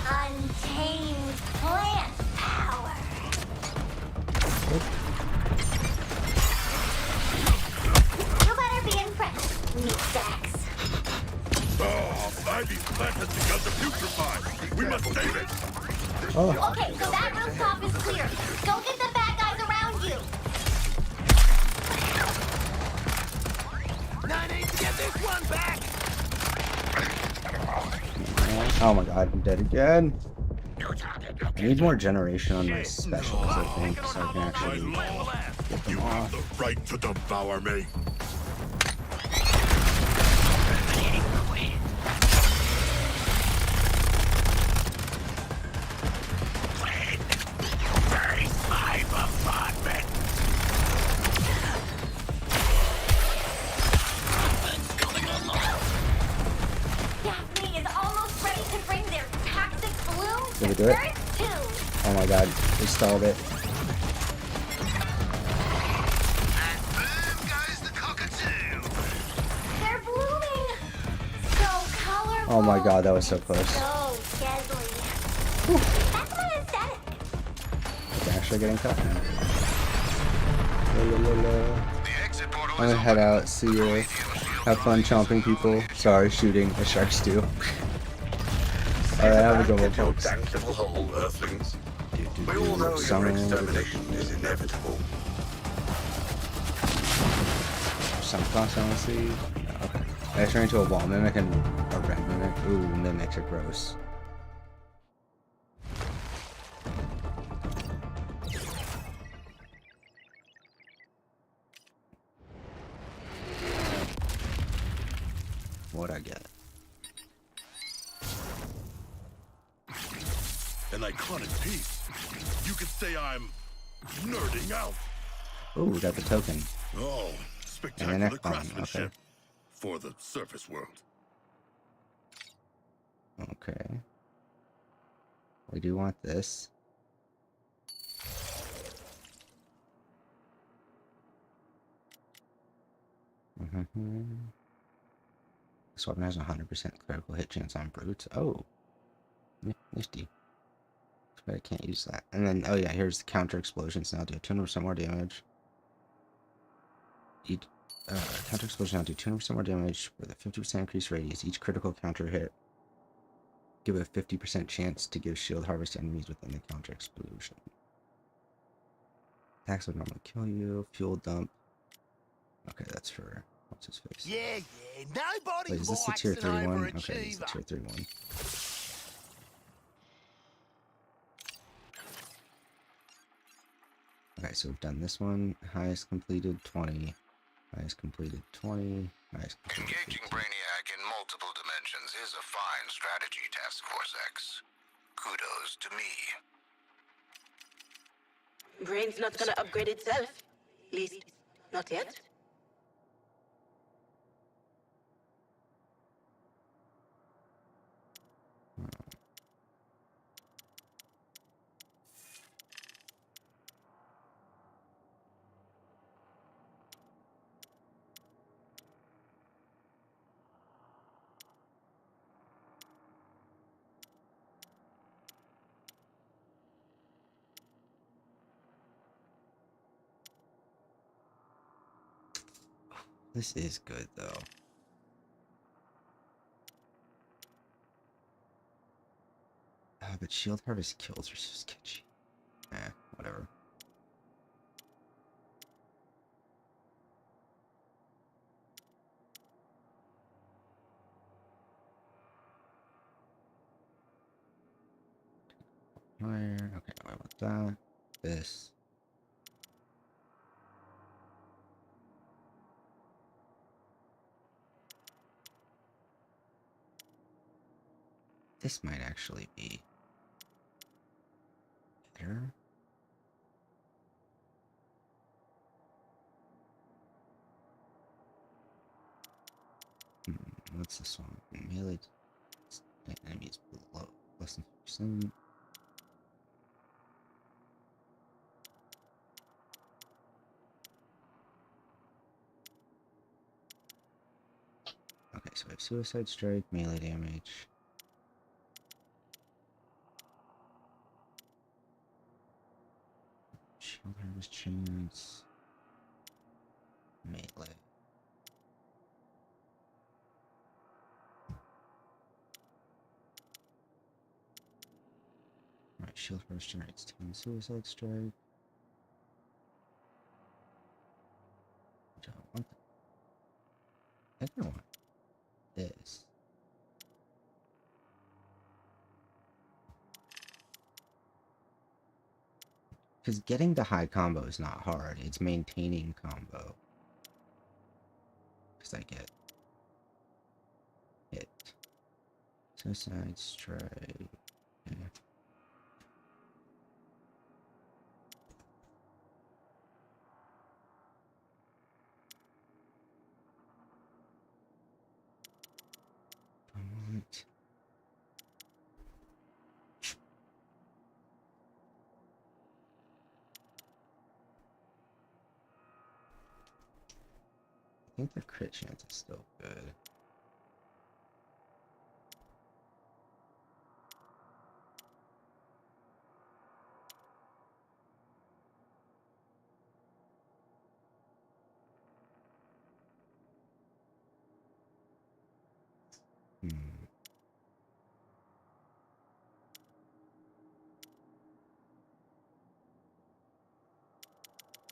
S2: Untamed plant power. You better be impressed, meat sacks.
S3: Oh, Ivy's plant has begun to putrefy. We must save it.
S1: Oh.
S2: Okay, so that rooftop is clear. Go get the bad guys around you.
S4: 9-8 to get this one back!
S1: Oh my god, I'm dead again. I need more generation on my specials, I think, so I can
S3: My
S1: actually
S3: lord,
S1: get
S3: you
S1: them
S3: have
S1: off.
S3: the right to devour me.
S1: Did we do it?
S2: First two.
S1: Oh my god, we stalled it.
S4: And boom goes the cockatoo.
S2: They're blooming. So colorful.
S1: Oh my god, that was so close.
S2: So deadly. That's my aesthetic.
S1: It's actually getting cut now. La, la, la, la.
S7: The exit portal
S1: I'm
S7: is
S1: gonna head
S7: open.
S1: out, see you. Have fun chomping people. Sorry, shooting as sharks do. Alright, have a good one, folks.
S3: Dank little hole, Earthlings.
S1: Do,
S3: We all know your
S1: summer,
S3: extermination is inevitable.
S1: some class, honestly. No, okay. I turn into a wall mimic and a red mimic. Ooh, mimics are gross. What'd I get?
S3: An iconic piece. You could say I'm nerding out.
S1: Ooh, we got the token.
S3: Oh,
S1: And
S3: spectacular
S1: the neck bomb,
S3: craftsmanship for the surface world.
S1: Okay. We do want this. This weapon has a 100% critical hit chance on brutes. Oh, nifty. But I can't use that. And then, oh yeah, here's the counter explosions. Now do 200% more damage. Each counter explosion now do 200% more damage with a 50% increased radius. Each critical counter hit give a 50% chance to give shield harvest to enemies within the counter explosion. Attacks would normally kill you. Fuel dump. Okay, that's for what's his face.
S4: Yeah, nobody
S1: Wait, is this the
S4: likes
S1: tier
S4: an
S1: 31? Okay, this is the
S4: overachiever.
S1: tier 31. Okay, so we've done this one. Highest completed 20. Highest completed 20. Highest completed
S7: Engaging
S1: 15.
S7: Brainiac in multiple dimensions is a fine strategy, Task Force X. Kudos to me.
S9: Brain's not gonna upgrade itself. At least, not yet.
S1: This is good though. But shield harvest kills are so sketchy. Whatever. Fire. Okay, I want that. This. This might actually be better. What's this one? Melee enemies below less than 50%. Okay, so we have Suicide Strike, melee damage. Shield harvest chance. Melee. Alright, shield harvest generates 10 Suicide Strike. I don't want that. I think I want this. Because getting the high combo is not hard. It's maintaining combo. Because I get hit. Suicide Strike. Yeah. think the crit chance is still good.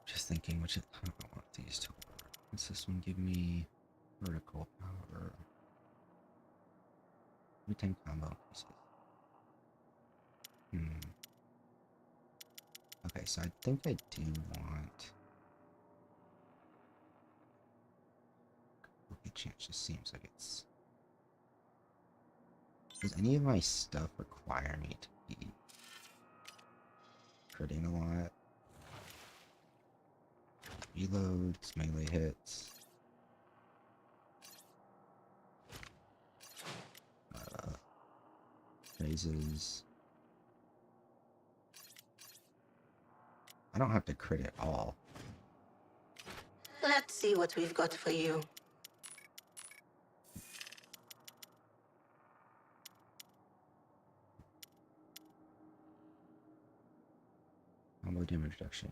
S1: Just thinking which I don't want these to work. Does this one give me vertical power? 10 combo pieces. Okay, so I think I do want. Okay, chance just seems like it's. Does any of my stuff require me to be critting a lot? Reloads, melee hits. Raises. I don't have to crit at all.
S9: Let's see what we've got for you.
S1: Combo damage reduction.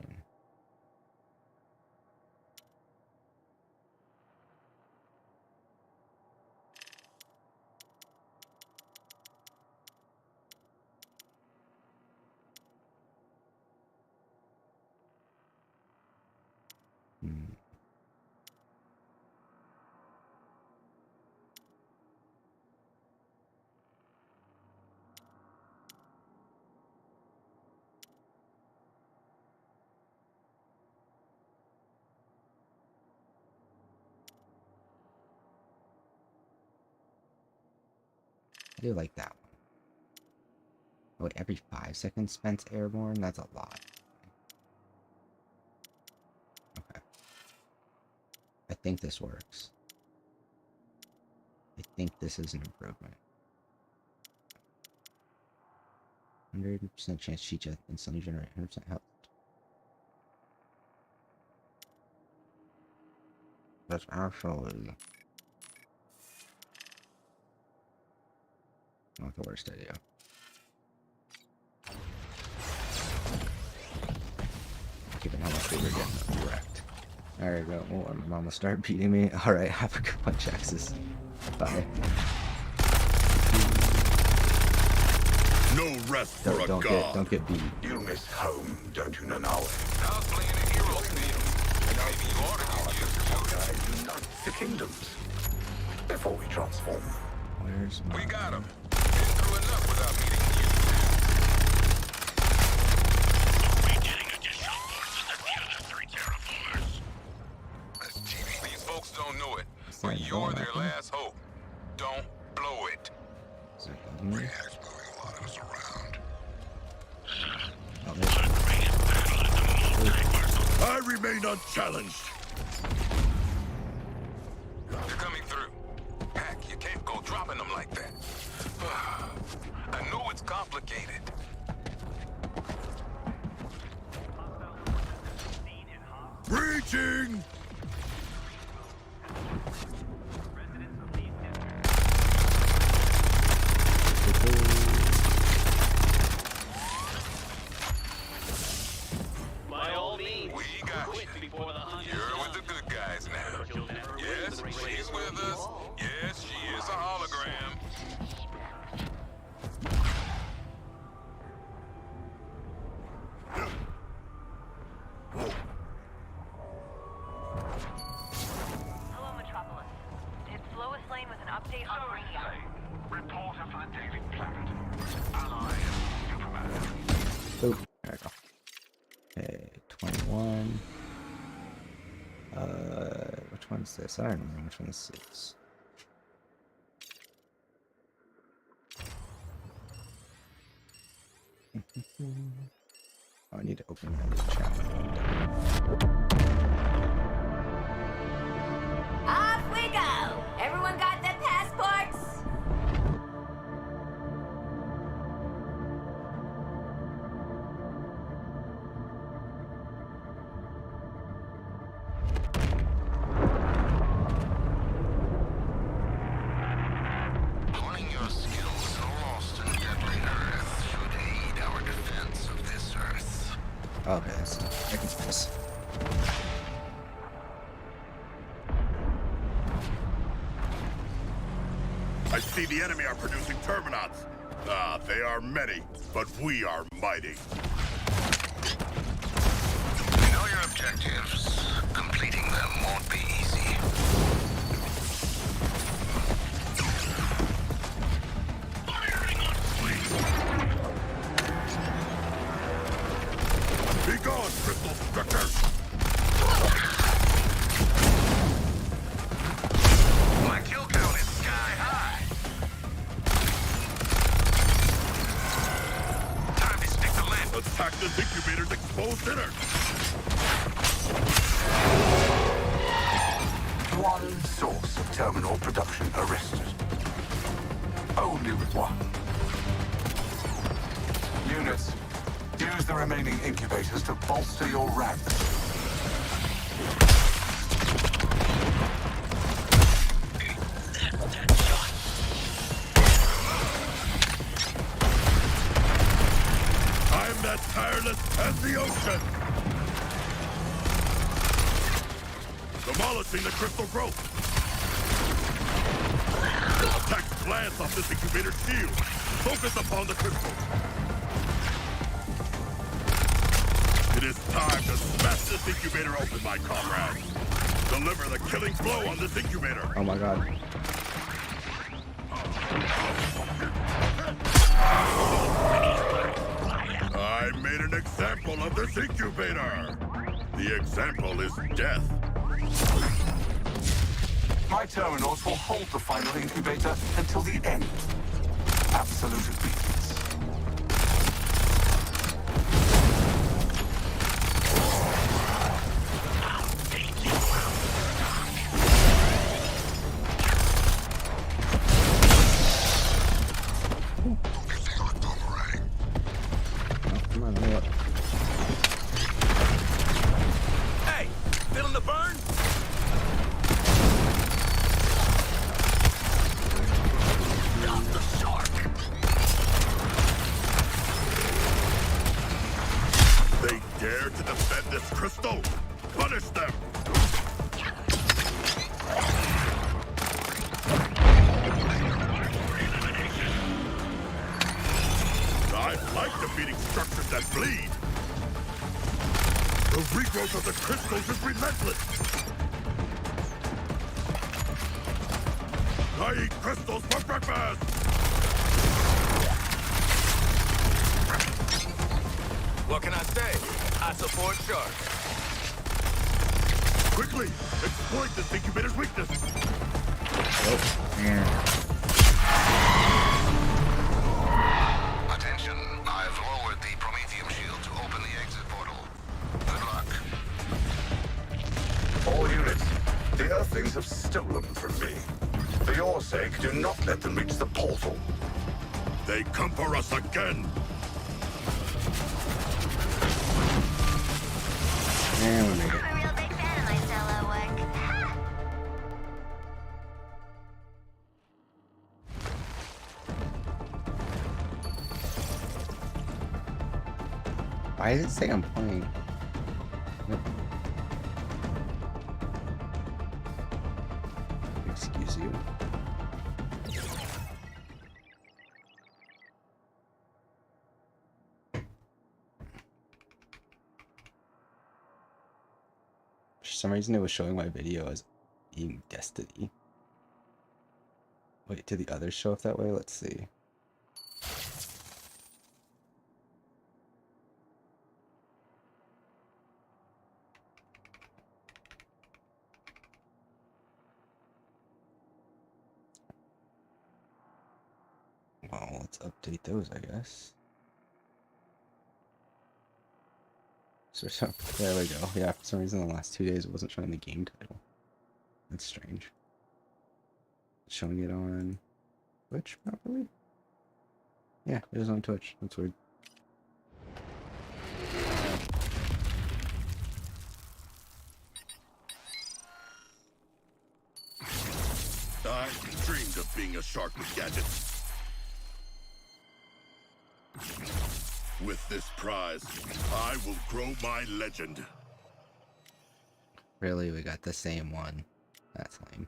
S1: I do like that one. Oh, every 5 seconds spent airborne? That's a lot. Okay. I think this works. I think this is an improvement. 100% chance Chicha instantly generate 100% health. That's actually not the worst idea. Given how much we were getting wrecked. Alright, go. Oh, my mom will start beating me. Alright, have a good one, Jaxus. Bye.
S3: No rest for a god.
S1: Don't get beat.
S3: You miss home, don't you, Nanawe?
S7: I was playing a hero field. Maybe you ought to get used to it.
S3: Unite the kingdoms before we transform.
S1: Where's my...
S7: We got him. Been through enough without meeting you.
S3: We're getting additional forces at the other 3 terraformers.
S7: That's TV. These folks don't know it, but you're their last hope. Don't blow it.
S1: Is it above me?
S3: React's moving a lot of us around.
S1: Oh, there's...
S3: I remain unchallenged.
S7: They're coming through. Heck, you can't go dropping them like that. I know it's complicated.
S3: Breaching!
S10: By all means,
S7: We got you.
S10: before the hunt.
S7: You're with the good guys now. Yes, she's with us. Yes, she is a hologram.
S8: Hello, Metropolis. It's Lois Lane with an update on Brainiac.
S3: Report of the Daily Planet. Ally Superman.
S1: Oop, there we go. Okay, 21. Which one's this? I don't remember which one this is. Oh, I need to open my chat window.
S2: Off we go! Everyone got their passports?
S1: Okay, I can see this.
S3: I see the enemy are producing Terminats. Ah, they are many, but we are mighty.
S4: Know your objectives. Completing them won't be easy. Firing on
S3: Be gone, Crystal Structure!
S4: My kill count is sky high. Time to stick the land.
S3: Attack this incubator's exposed inner!
S10: One source of terminal production arrested. Only one. Units, use the remaining incubators to bolster your ranks.
S3: I'm as tireless as the ocean! Demolishing the crystal growth! Attack glance off this incubator's shield! Focus upon the crystal! It is time to smash this incubator open, my comrades! Deliver the killing blow on this incubator!
S1: Oh my god.
S3: I made an example of this incubator! The example is death.
S10: My terminals will hold the final incubator until the end. Absolute obedience.
S1: Come on, hurry up.
S4: Hey, feeling the burn? The shark.
S3: They dare to defend this crystal? Punish them! I like defeating structures that bleed. The regrowth of the crystals is relentless. I eat crystals for breakfast!
S4: What can I say? I support sharks.
S3: Quickly, exploit this incubator's weakness.
S4: Attention, I've lowered the Prometheum shield to open the exit portal. Good luck.
S10: All units, the Earthlings have stolen from me. For your sake, do not let them reach the portal.
S3: They come for us again.
S1: And we made it.
S2: I'm a real big fan of my solo work.
S1: Why does it say I'm playing? Excuse you. For some reason it was showing my video as being Destiny. Wait, did the others show up that way? Let's see. Well, let's update those, I guess. So, there we go. Yeah, for some reason the last 2 days it wasn't showing the game title. That's strange. Showing it on Twitch properly? Yeah, it is on Twitch. That's weird.
S3: I dreamed of being a shark with gadgets. With this prize, I will grow my legend.
S1: Really, we got the same one. That's lame.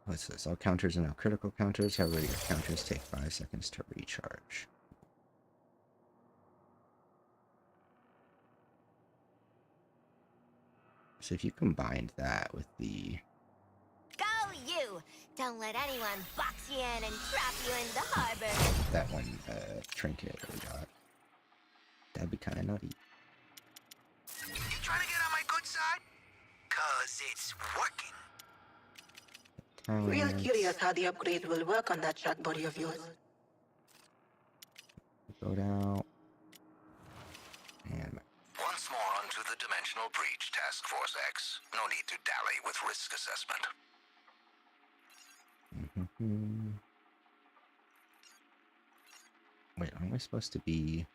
S1: What's this? All counters are now critical counters. However, your counters take 5 seconds to recharge. So if you combined that with the...
S8: Go you! Don't let anyone box you in and drop you in the harbor.
S1: That one trinket that we got. That'd be kind of nutty.
S11: You trying to get on my good side? 'Cause it's working.
S9: Real curious how the upgrade will work on that shark body of yours.
S1: Go down. And
S4: Once more onto the Dimensional Breach, Task Force X. No need to dally with risk assessment.
S1: wait, aren't we supposed to be...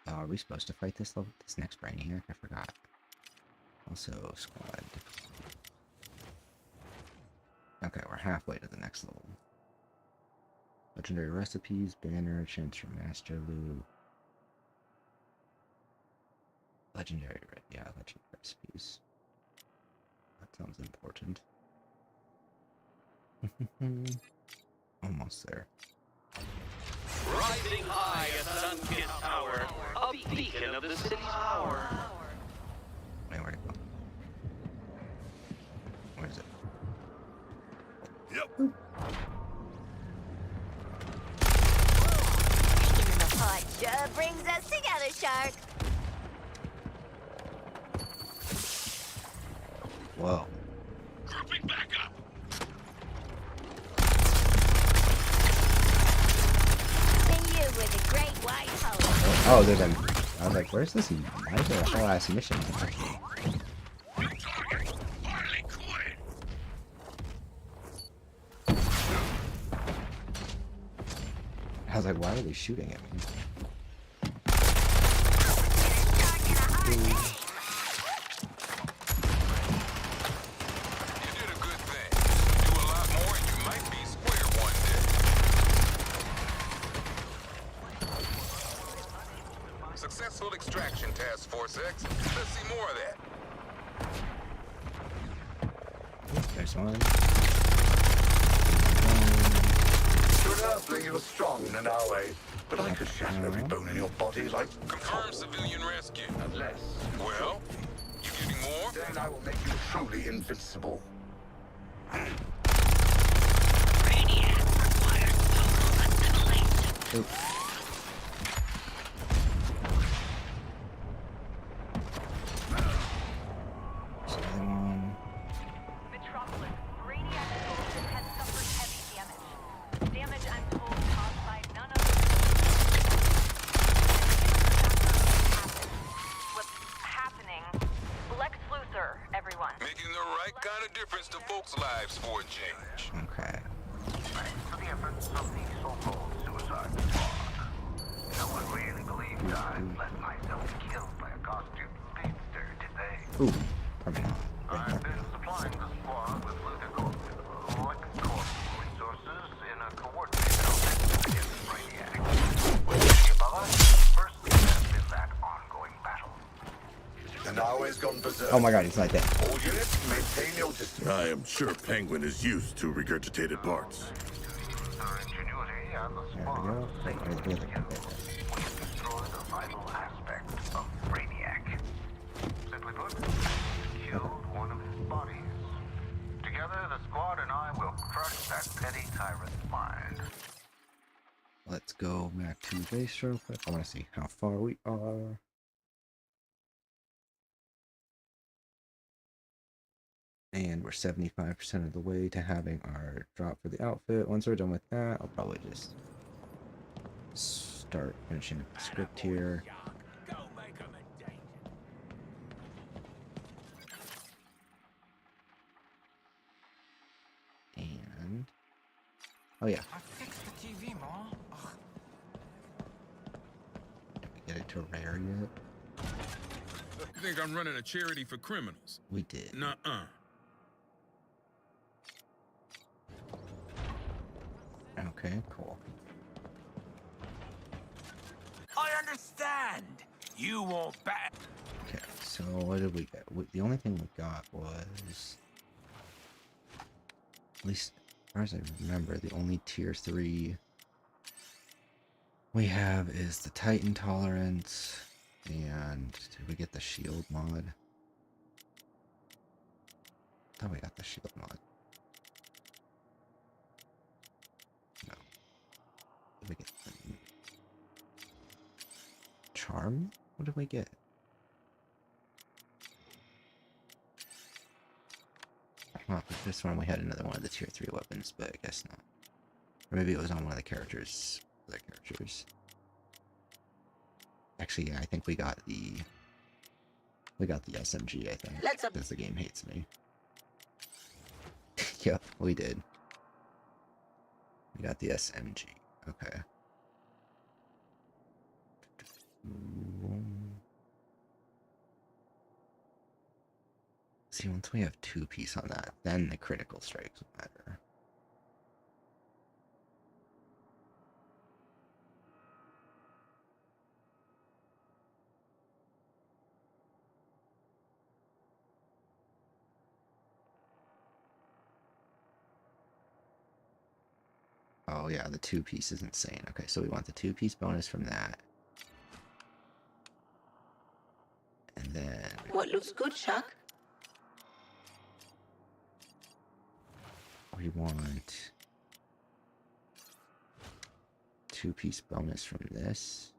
S1: Oh, are we supposed to fight this next Brainiac? I forgot. Also, squad. Okay, we're halfway to the next level. Legendary recipes, banner, chance for master loot. Legendary recipes. That sounds important. Almost there.
S12: Rising high at Sun-Kissed Tower, a beacon of the city's power.
S1: Wait, where'd it go? Where is it?
S3: Yep.
S8: Beacon in the pot sure brings us together, Shark.
S1: Whoa.
S3: Dropping back up.
S8: And you were the great white hope.
S1: Oh, there's a... I was like, where's this? Why is there a whole ass mission? I was like, why are they shooting at me?
S7: You did a good thing. Do a lot more and you might be square one day. Successful extraction, Task Force X. Let's see more of that.
S1: There's one.
S10: To an Earthling, you were strong in an hour, but I could shatter every bone in your body like...
S7: Confirm civilian rescue.
S10: Unless...
S7: Well, you getting more?
S10: Then I will make you truly invincible.
S11: Brainiac requires total assimilation.
S1: Oops.
S2: Metropolis, Brainiac soldier has suffered heavy damage. Damage, I'm told, caused by none other what's happening. Lex Luthor, everyone.
S7: Making the right kind of difference to folks' lives for a change.
S1: Okay.
S4: Thanks to the efforts of the so-called Suicide Squad. No one really believed I'd let myself be killed by a costume speedster, did they?
S1: Ooh, probably not.
S4: I've been supplying the squad with resources in a coordinated offensive against Brainiac. With the above us, first step in that ongoing battle.
S10: The now is gone berserk.
S1: Oh my god, he's right there.
S10: All units, maintain your distance.
S3: I am sure Penguin is used to regurgitated parts.
S4: Our ingenuity and the
S1: There we
S4: squad
S1: go.
S4: saved
S1: Right there.
S4: we destroyed a vital aspect of Brainiac. Simply put, killed one of his bodies. Together, the squad and I will crush that petty tyrant's mind.
S1: Let's go back to base real quick. I want to see how far we are. And we're 75% of the way to having our drop for the outfit. Once we're done with that, I'll probably just start finishing up the script here. And... oh yeah.
S5: I fixed the TV, Ma. Ugh.
S1: Did we get it to rare yet?
S7: You think I'm running a charity for criminals?
S1: We did.
S7: Nuh-uh.
S1: Okay, cool.
S11: I understand. You won't back.
S1: Okay, so what did we get? The only thing we got was, at least as far as I remember, the only tier 3 we have is the Titan tolerance, and did we get the shield mod? I thought we got the shield mod. No. Did we get the charm? What did we get? Huh, this one we had another one of the tier 3 weapons, but I guess not. Or maybe it was on one of the characters. Other characters. Actually, yeah, I think we got the SMG, I think. Because the game hates me. Yep, we did. We got the SMG. Okay. See, once we have 2-piece on that, then the critical strikes will matter. Oh yeah, the 2-piece is insane. Okay, so we want the 2-piece bonus from that. And then...
S9: What looks good, Shark?
S1: We want 2-piece bonus from this.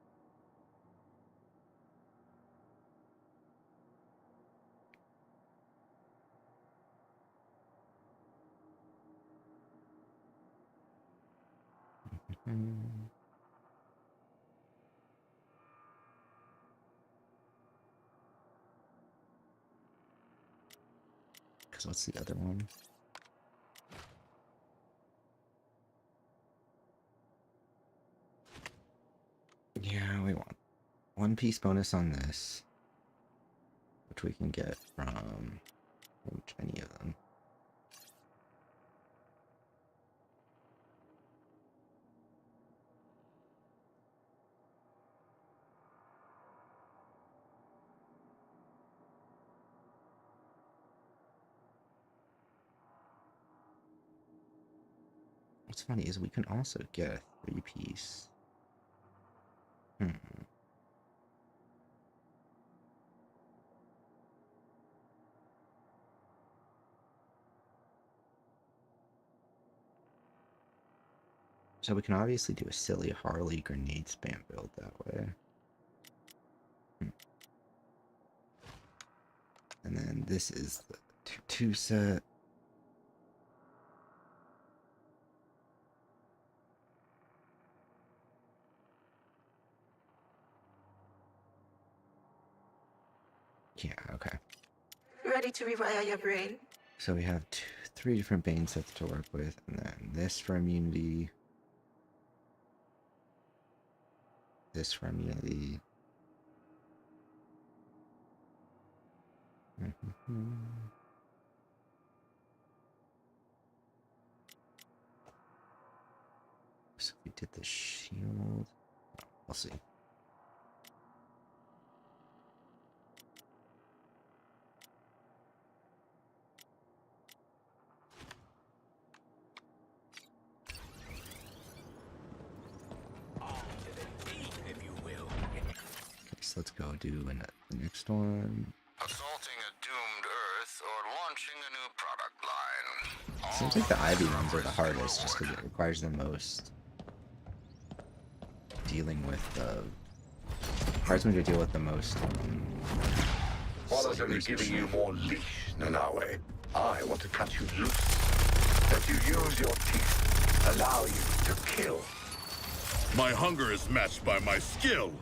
S1: Because what's the other one? Yeah, we want 1-piece bonus on this, which we can get from any of them. What's funny is we can also get a 3-piece. So we can obviously do a silly Harley grenade spam build that way. And then this is the 2 set. Yeah, okay.
S9: Ready to rewire your brain?
S1: So we have 3 different Bane sets to work with, and then this for immunity. This for immunity. So we did the shield. We'll see. So let's go do the next one.
S7: Assaulting a doomed Earth or launching a new product line.
S1: Seems like the Ivy ones are the hardest, just because it requires the most dealing with requires me to deal with the most.
S10: Walla's only giving you more leash, Nanawe. I want to cut you loose. Let you use your teeth. Allow you to kill.
S3: My hunger is matched by my skill.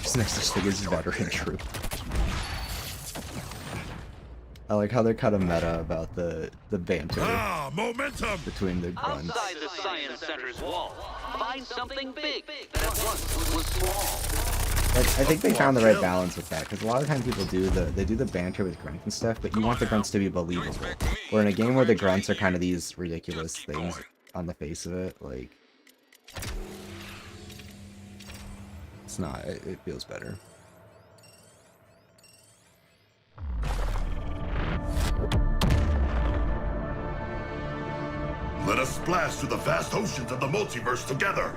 S1: Just next to Stig's veteran troop. I like how they're kind of meta about the banter
S3: Momentum
S1: between the grunts.
S12: Outside the science center's wall, find something big that at once was small.
S1: Like, I think they found the right balance with that, because a lot of times people do the banter with grunts and stuff, but you want the grunts to be believable. Or in a game where the grunts are kind of these ridiculous things on the face of it, like, it's not. It feels better.
S3: Let us splash through the vast oceans of the multiverse together!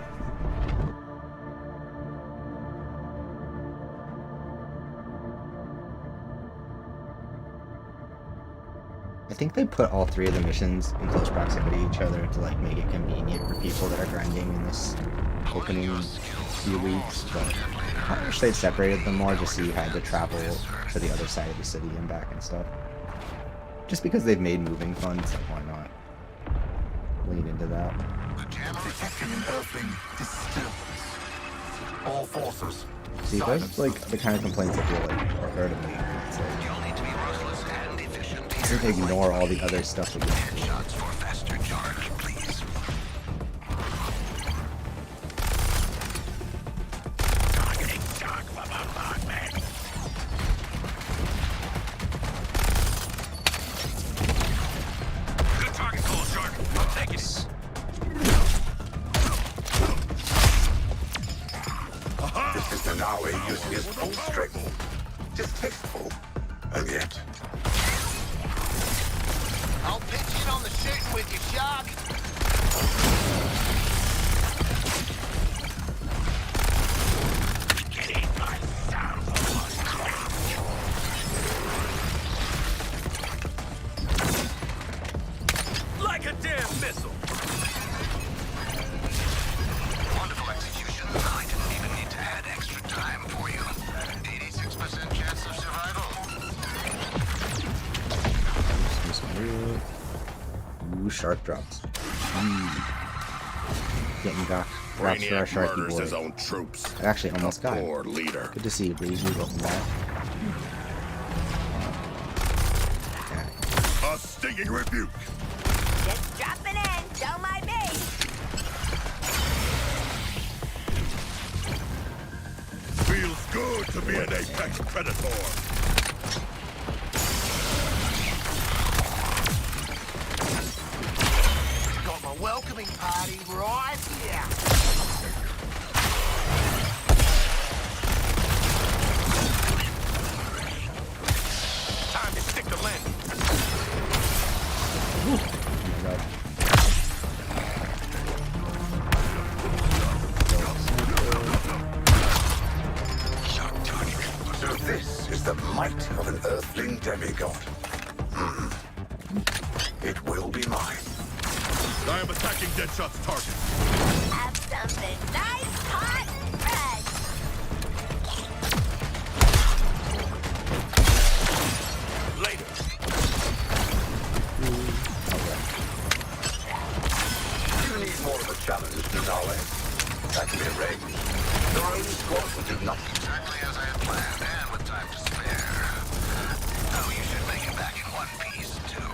S1: I think they put all 3 of the missions in close proximity to each other to like make it convenient for people that are grinding in this opening few weeks, but I wish they'd separated them more just so you had to travel to the other side of the city and back and stuff. Just because they've made moving fun, so why not lean into that?
S10: Detecting an earthling disturbance. All forces.
S1: See, those like the kind of complaints I feel like are heard of me. It's like,
S11: You'll need to be ruthless and efficient.
S1: I think they ignore all the other stuff that you have to do.
S11: Shots for faster charge, please. Targeting Shark BRRRR, man.
S3: Good target call, Shark. I'm taking it.
S10: This is Nanaue using his full strength. Distasteful, and yet
S11: I'll pitch in on the shooting with you, Shark. Getting my samples cracked.
S3: Like a damn missile!
S11: Wonderful execution. I didn't even need to add extra time for you. 86% chance of survival.
S1: Ooh, shark drops. Getting drops for our Sharky
S3: murders his
S1: boy.
S3: own troops.
S1: I actually almost got
S3: Poor
S1: him.
S3: leader.
S1: Good to see you, Breeze. Move up from that.
S3: A stinging rebuke.
S8: Just dropping in, don't mind me.
S3: Feels good to be an apex predator.
S11: Got my welcoming party right here.
S3: Time to stick the landing.
S10: so this is the might of an earthling demigod. It will be mine.
S3: I am attacking Deadshot's target.
S8: Have something nice, hot, and fresh.
S3: Later.
S10: You need more of a challenge, Nanaue. That can be arranged. Your own squad will do nothing.
S11: Exactly as I had planned, and with time to spare. Oh, you should make it back in one piece, too.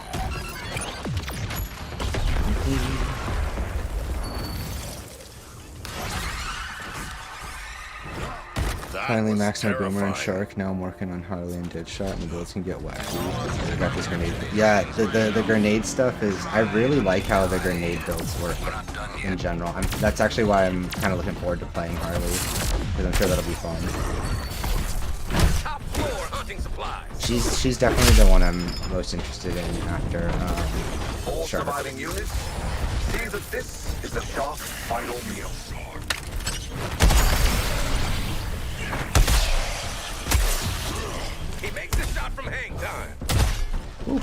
S1: Finally maxed my Boomer and Shark. Now I'm working on Harley and Deadshot, and the builds can get wacky. I got this grenade. Yeah, the grenade stuff is. I really like how the grenade builds work in general. That's actually why I'm kind of looking forward to playing Harley, because I'm sure that'll be fun.
S3: Top floor hunting supplies.
S1: She's definitely the one I'm most interested in after
S10: All
S1: Shark.
S10: surviving units, see that this is the Shark's final meal.
S3: He makes a shot from hang time.
S1: Ooh.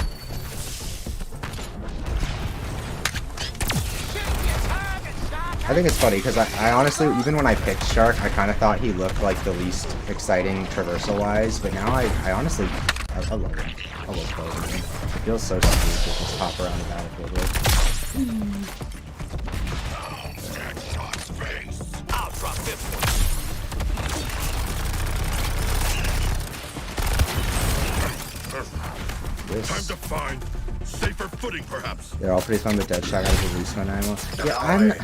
S1: I think it's funny because I honestly, even when I picked Shark, I kind of thought he looked like the least exciting traversal-wise, but now I honestly, I love him. I love playing him. It feels so smooth to just hop around the battlefield with.
S3: I'll drop this one.
S1: This.
S3: fine. Safer footing, perhaps.
S1: They're all pretty fun, but Deadshot has a respawn ammo. Yeah,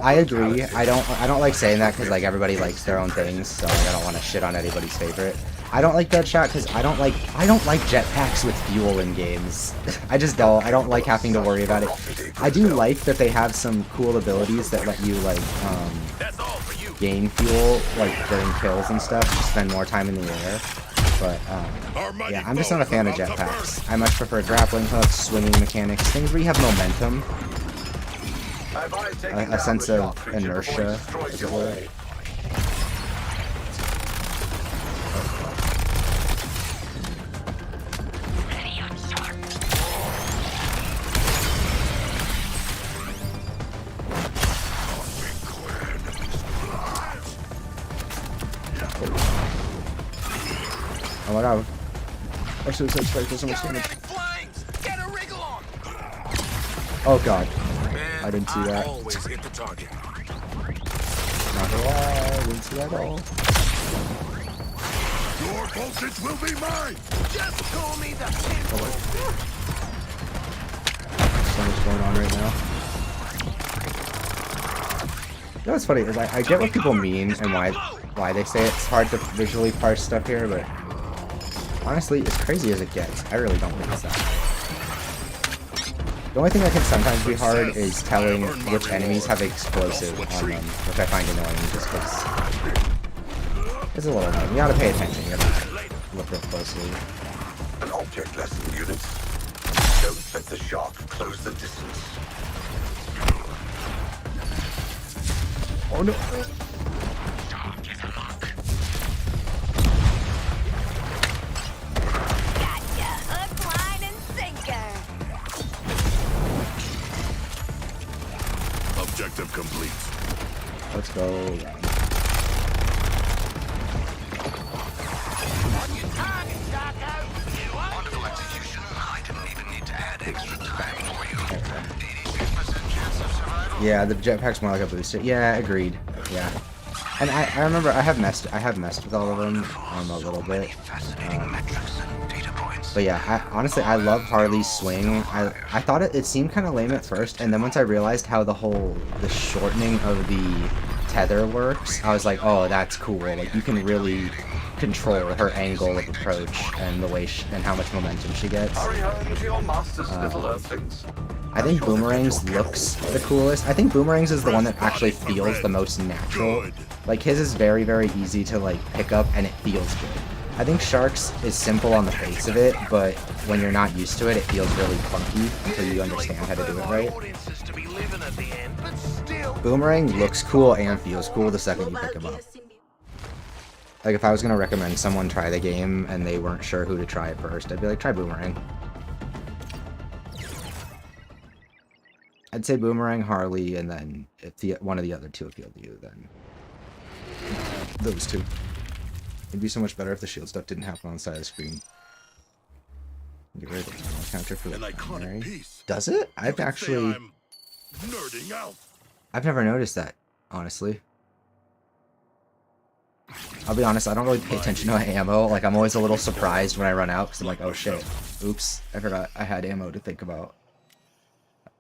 S1: I agree. I don't like saying that because like everybody likes their own things, so like, I don't want to shit on anybody's favorite. I don't like Deadshot because I don't like jetpacks with fuel in games. I just don't. I don't like having to worry about it. I do like that they have some cool abilities that let you like gain fuel like during kills and stuff to spend more time in the air. But yeah, I'm just not a fan of jetpacks. I much prefer grappling hooks, swinging mechanics, things where you have momentum, a sense of inertia, as it were. Oh my god. I should have said so much damage. Oh god. I didn't see that. Not gonna lie, I didn't see that at all.
S3: Your voltage will be mine! Just call me the
S1: So much going on right now. You know what's funny is I get what people mean and why they say it's hard to visually parse stuff here, but honestly, as crazy as it gets, I really don't think it's that. The only thing that can sometimes be hard is telling which enemies have explosive on them, which I find annoying just because it's a little annoying. You gotta pay attention, you gotta look real closely.
S10: An object lesson, units. Don't let the shark close the distance.
S1: Oh no!
S3: Objective complete.
S1: Let's go.
S11: Wonderful execution. I didn't even need to add extra time for you. 86% chance of survival.
S1: Yeah, the jetpack's more like a booster. Yeah, agreed. Yeah. And I remember I have messed with all of them a little bit. But yeah, honestly, I love Harley's swing. I thought it seemed kind of lame at first, and then once I realized how the shortening of the tether works, I was like, oh, that's cool. Like, you can really control her angle of approach and the way and how much momentum she gets. I think Boomerang's looks the coolest. I think Boomerang's is the one that actually feels the most natural. Like, his is very, very easy to, like, pick up, and it feels good. I think Shark's is simple on the face of it, but when you're not used to it, it feels really funky until you understand how to do it right. Boomerang looks cool and feels cool the second you pick him up. Like, if I was going to recommend someone try the game and they weren't sure who to try at first, I'd be like, try Boomerang. I'd say Boomerang, Harley, and then if one of the other two appeal to you, then those two. It'd be so much better if the shield stuff didn't happen on the side of the screen. Get rid of the counter for the primary. Does it? I've actually... I've never noticed that, honestly. I'll be honest, I don't really pay attention to my ammo. Like, I'm always a little surprised when I run out, because I'm like, oh shit. Oops, I forgot I had ammo to think about.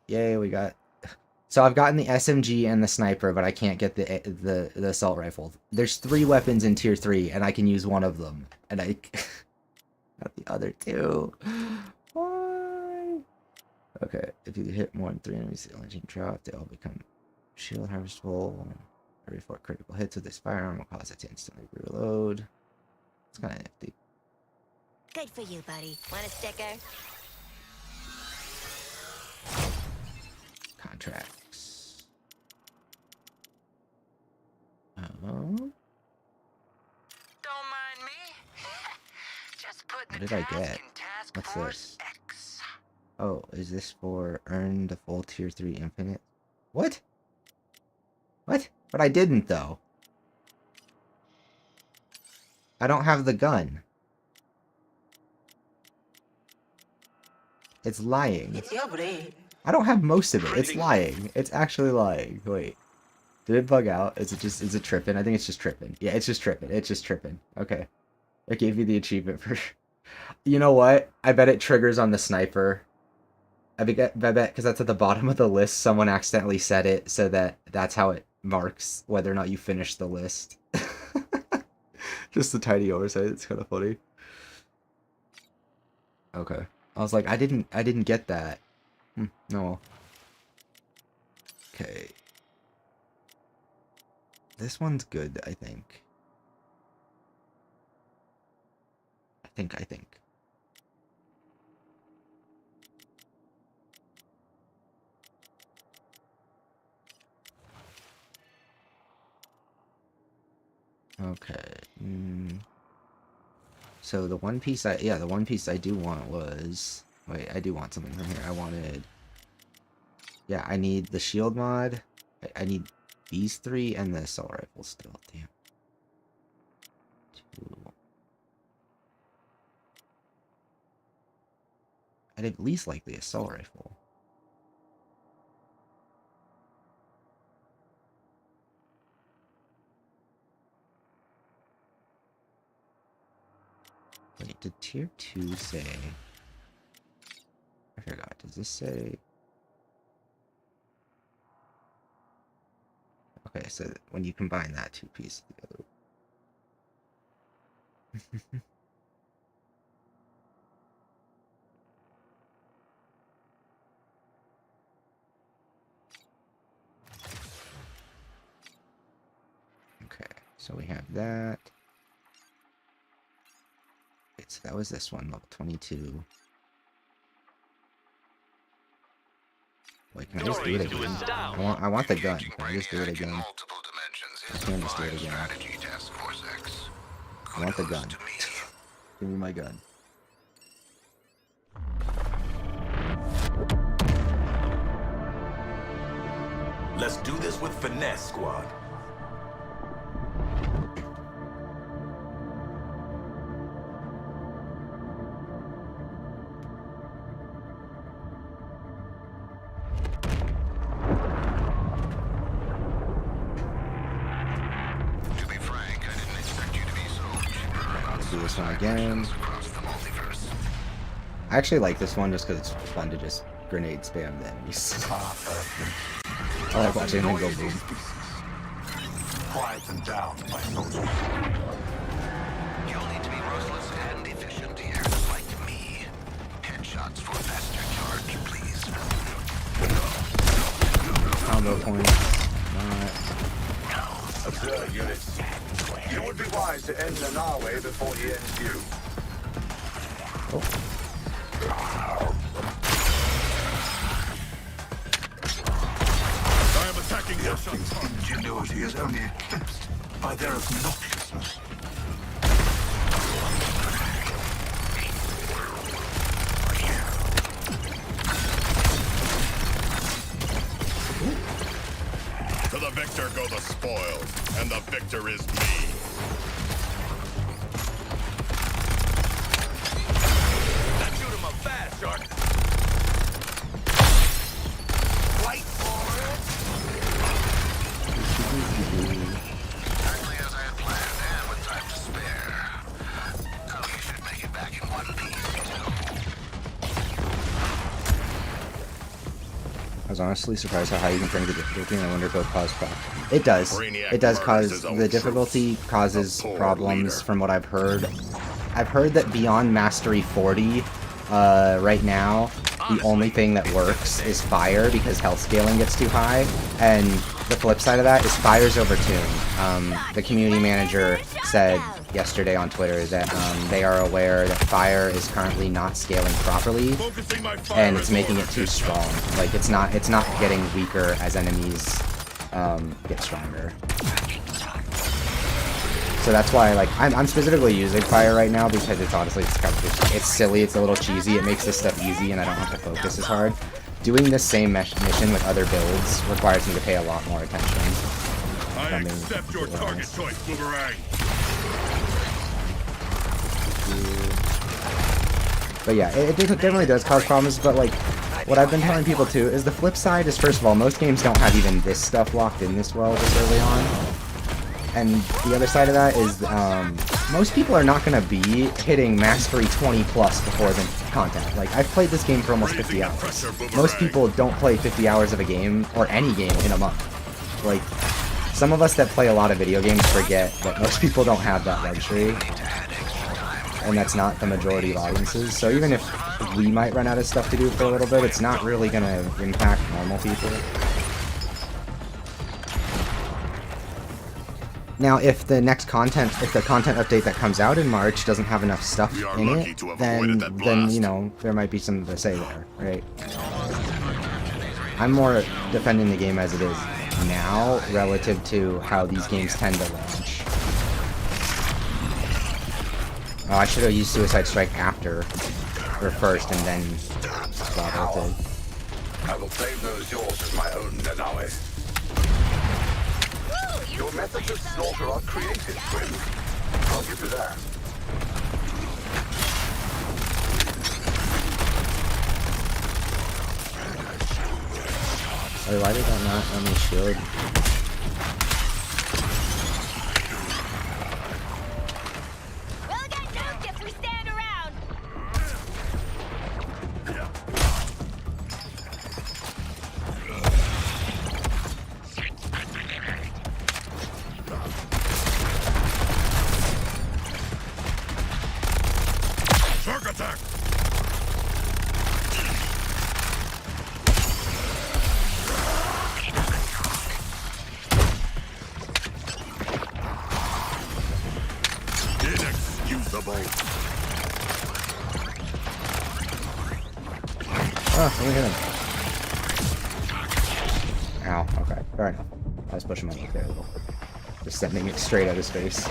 S1: Yay, we got... So I've gotten the SMG and the sniper, but I can't get the assault rifle. There's 3 weapons in tier 3, and I can use one of them. And I not the other 2. Why? Okay, if you hit more than 3 enemies, the engine drop, they all become shield harvestable. Every 4 critical hits with this firearm will cause it to instantly reload. It's kind of nifty.
S8: Good for you, buddy. Want a sticker?
S1: Contracts. Oh.
S6: Don't mind me. Just
S1: What did I get? What's this? Oh, is this for earn the full tier 3 infinite? What? What? But I didn't, though. I don't have the gun. It's lying.
S9: It's your brain.
S1: I don't have most of it. It's lying. It's actually lying. Wait. Did it bug out? Is it tripping? I think it's just tripping. Yeah, it's just tripping. It's just tripping. Okay. It gave me the achievement for You know what? I bet it triggers on the sniper. I bet because that's at the bottom of the list. Someone accidentally said it, so that's how it marks whether or not you finish the list. Just a tiny oversight. It's kind of funny. Okay. I was like, I didn't get that. No. Okay. This one's good, I think. I think. Okay. So the one piece the one piece I do want was, wait, I do want something from here. I wanted, yeah, I need the shield mod. I need these 3 and the assault rifle still. Damn. 2. I'd at least like the assault rifle. Wait, did tier 2 say? I forgot. Does this say? Okay, so when you combine that 2 pieces together. Okay, so we have that. Wait, so that was this one, level 22. Wait, can I just do it again? I want the gun. Can I just do it again? I can just do it again. I want the gun. Give me my gun.
S13: Let's do this with finesse, squad.
S1: Do this one again. I actually like this one just because it's fun to just grenade spam the enemies. I like watching them go boom.
S10: Quiet them down, my soldier.
S11: You'll need to be ruthless and efficient here, like me. Headshots for faster charge, please.
S1: Combo points.
S10: Observe, units. You would be wise to end Nanawe before he ends you.
S3: I am attacking
S10: Their ingenuity is only eclipsed by their obnoxiousness.
S3: To the victor go the spoils, and the victor is me.
S13: Let's shoot him up fast, Shark. Wait for it.
S11: Exactly as I had planned, and with time to spare. Oh, you should make it back in one piece,
S1: I was honestly surprised how high you can turn the difficulty, and I wonder if it'll cause problems. It does. It does cause, the difficulty causes problems from what I've heard. I've heard that beyond Mastery 40, right now, the only thing that works is fire because health scaling gets too high, and the flip side of that is fire's overtuned. The community manager said yesterday on Twitter that they are aware that fire is currently not scaling properly, and it's making it too strong. Like it's not getting weaker as enemies get stronger. So that's why, like, I'm specifically using fire right now because it's honestly it's silly, it's a little cheesy, it makes this stuff easy, and I don't have to focus as hard. Doing this same mission with other builds requires me to pay a lot more attention.
S3: I accept your target choice, Boomerang.
S1: But yeah, it definitely does cause problems, but like, what I've been telling people too is the flip side is, first of all, most games don't have even this stuff locked in this well this early on. And the other side of that is most people are not going to be hitting mastery 20 plus before the content. Like, I've played this game for almost 50 hours. Most people don't play 50 hours of a game, or any game, in a month. Like, some of us that play a lot of video games forget that most people don't have that luxury. And that's not the majority of audiences. So even if we might run out of stuff to do for a little bit, it's not really going to impact normal people. Now, if the content update that comes out in March doesn't have enough stuff in it, then you know, there might be something to say there, right? I'm more defending the game as it is now relative to how these games tend to launch. Oh, I should have used Suicide Strike after, or first, and then got ulted.
S10: I will claim those yours as my own, Nanawe. Your methods of slaughter are creative, friend. I'll give you that.
S1: Oh, why did that not on the shield?
S8: We'll get nuked if we stand around.
S3: Shark attack! Inexcusable.
S1: Oh, let me hit him. Ow, okay, fair enough. I was pushing my luck there a little. Just sending it straight at his face.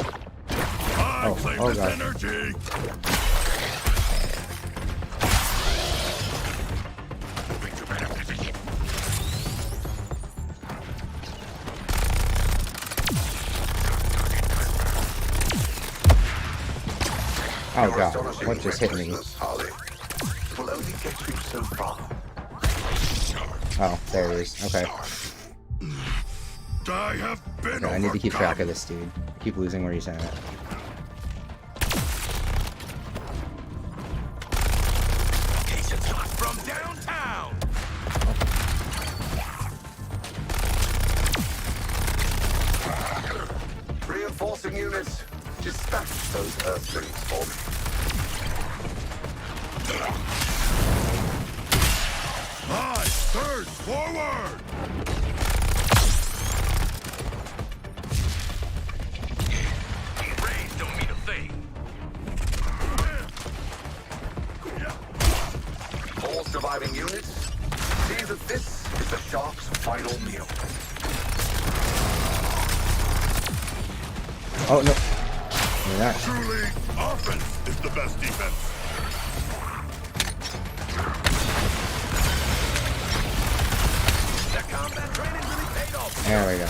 S1: Oh god.
S3: Energy.
S1: Oh god, what just hit me?
S10: Will only get you so far.
S1: Oh, there he is. Okay.
S3: I have been
S1: Okay, I need to keep track of this dude. Keep losing where he's at.
S13: From downtown.
S10: Reinforcing units. Dispatch those earthlings for me.
S3: I surge forward!
S13: Rays don't mean a thing.
S10: All surviving units, see that this is the Shark's final meal.
S1: Oh no. That.
S3: Truly, offense is the best defense.
S13: The combat training really paid off.
S1: There we go.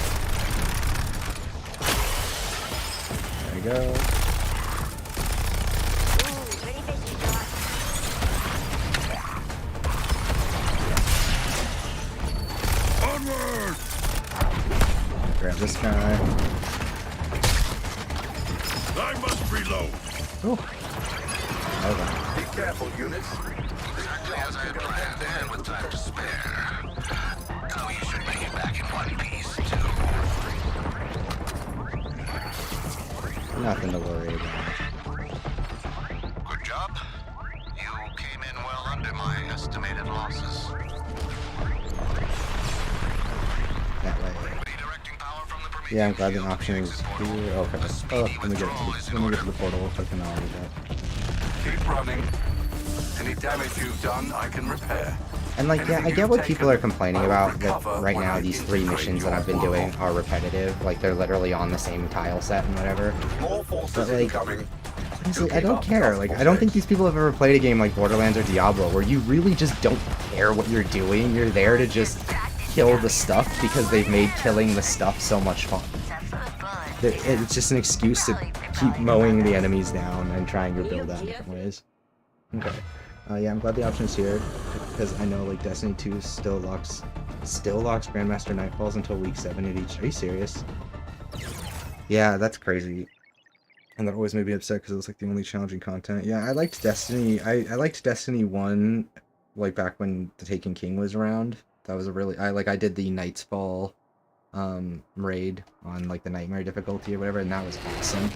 S1: There we go.
S8: Ooh, pretty fishy, Doc.
S3: Onward!
S1: Grab this guy.
S3: I must reload.
S1: Oh. Okay.
S10: Be careful, units.
S11: Exactly as I had planned, and with time to spare. Oh, you should make it back in one piece, too.
S1: Nothing to worry about.
S11: Good job. You came in well under my estimated losses.
S1: That way. Yeah, I'm glad the option is here. Okay. Oh, let me get to the portal if I can already do that.
S10: Keep running. Any damage you've done, I can repair.
S1: And like, yeah, I get what people are complaining about, that right now these 3 missions that I've been doing are repetitive. Like, they're literally on the same tile set and whatever. But like, honestly, I don't care. Like, I don't think these people have ever played a game like Borderlands or Diablo, where you really just don't care what you're doing. You're there to just kill the stuff because they've made killing the stuff so much fun. It's just an excuse to keep mowing the enemies down and trying your build out in different ways. Okay. Yeah, I'm glad the option is here, because I know like Destiny 2 still locks Grandmaster Nightfalls until week 7 at each. Are you serious? Yeah, that's crazy. And that always made me upset because it was like the only challenging content. Yeah, I liked Destiny. I liked Destiny 1, like back when the Taken King was around. That was a really I did the Knight's Fall raid on like the Nightmare difficulty or whatever, and that was awesome.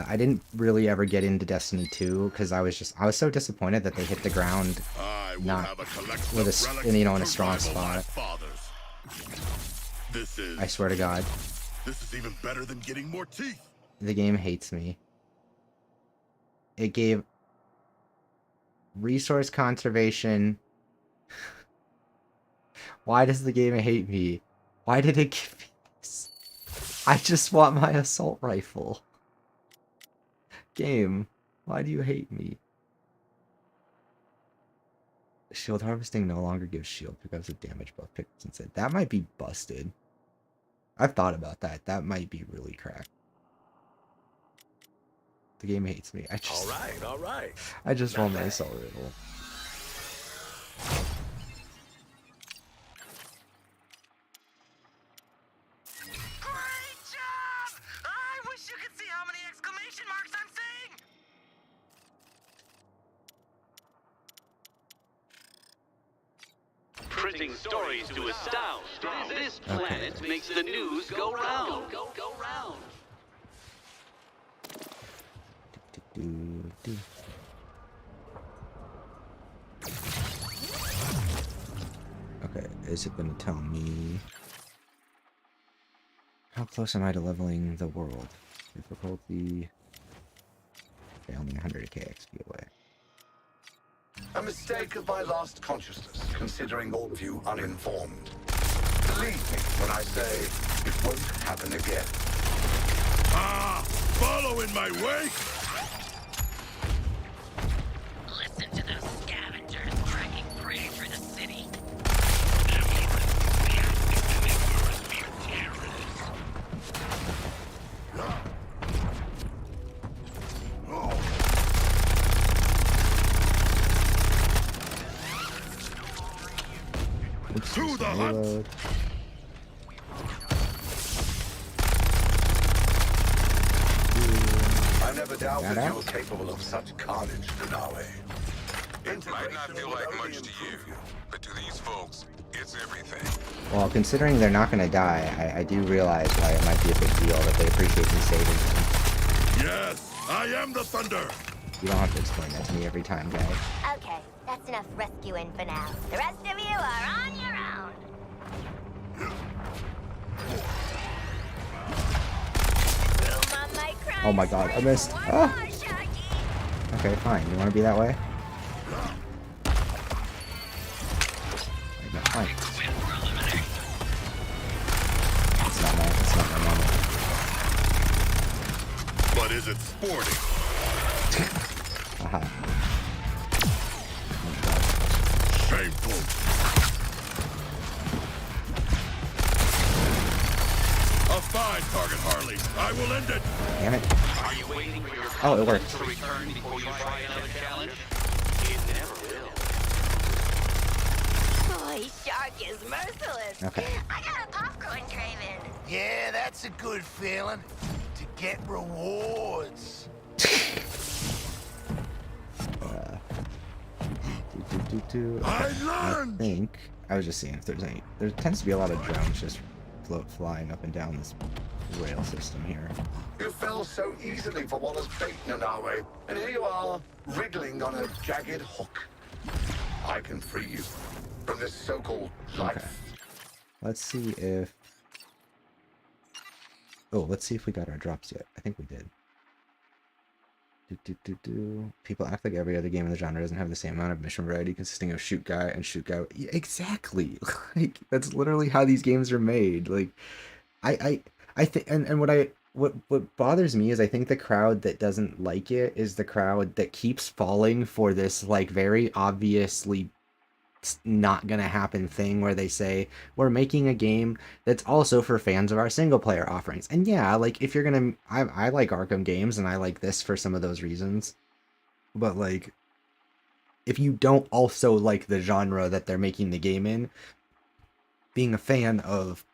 S1: I didn't really ever get into Destiny 2 because I was so disappointed that they hit the ground not with in a strong spot. I swear to God.
S3: This is even better than getting more teeth.
S1: The game hates me. It gave resource conservation. Why does the game hate me? Why did it give me this? I just want my assault rifle. Game, why do you hate me? Shield harvesting no longer gives shield pickups of damage buff pickups instead. That might be busted. I've thought about that. That might be really cracked. The game hates me.
S13: All right.
S1: I just want my assault rifle.
S6: Great job! I wish you could see how many exclamation marks I'm seeing!
S12: Printing stories to astound. This planet makes the news go round. Go round.
S1: Okay, is it gonna tell me how close am I to leveling the world? Difficulty. Okay, only 100k XP away.
S10: A mistake of my lost consciousness, considering all of you uninformed. Believe me when I say it won't happen again.
S3: Follow in my wake!
S6: Listen to those scavengers tracking prey through the city.
S3: To the hunt!
S10: I never doubted you were capable of such carnage, Nanawe.
S7: Might not feel like much to you, but to these folks, it's everything.
S1: Well, considering they're not gonna die, I do realize why it might be a big deal that they appreciate me saving them.
S3: Yes, I am the thunder!
S1: You don't have to explain that to me every time, guys.
S8: Okay, that's enough rescuing for now. The rest of you are on your own.
S1: Oh my god, I missed. Oh. Okay, fine. You want to be that way? No, fine. It's not my moment.
S3: But is it sporting?
S1: Aha.
S3: Shameful! A fine target, Harley. I will end it.
S1: Damn it.
S12: Are you waiting for your
S1: Oh, it worked.
S12: to return before you try another challenge? It never will.
S8: Boy, Shark is merciless.
S1: Okay.
S8: I got a popcorn craving.
S13: Yeah, that's a good feeling. To get rewards.
S1: I think I was just seeing if there's any. There tends to be a lot of drones just flying up and down this rail system here.
S10: You fell so easily for Waller's bait, Nanawe, and here you are, wriggling on a jagged hook. I can free you from this so-called life.
S1: Okay. Let's see if... Oh, let's see if we got our drops yet. I think we did. People act like every other game in the genre doesn't have the same amount of mission variety consisting of shoot guy and shoot guy. Yeah, exactly. Like, that's literally how these games are made. Like, I think, and what bothers me is I think the crowd that doesn't like it is the crowd that keeps falling for this, like, very obviously not gonna happen thing where they say we're making a game that's also for fans of our single player offerings. And yeah, like, if you're gonna, I like Arkham games and I like this for some of those reasons, but like, if you don't also like the genre that they're making the game in, being a fan of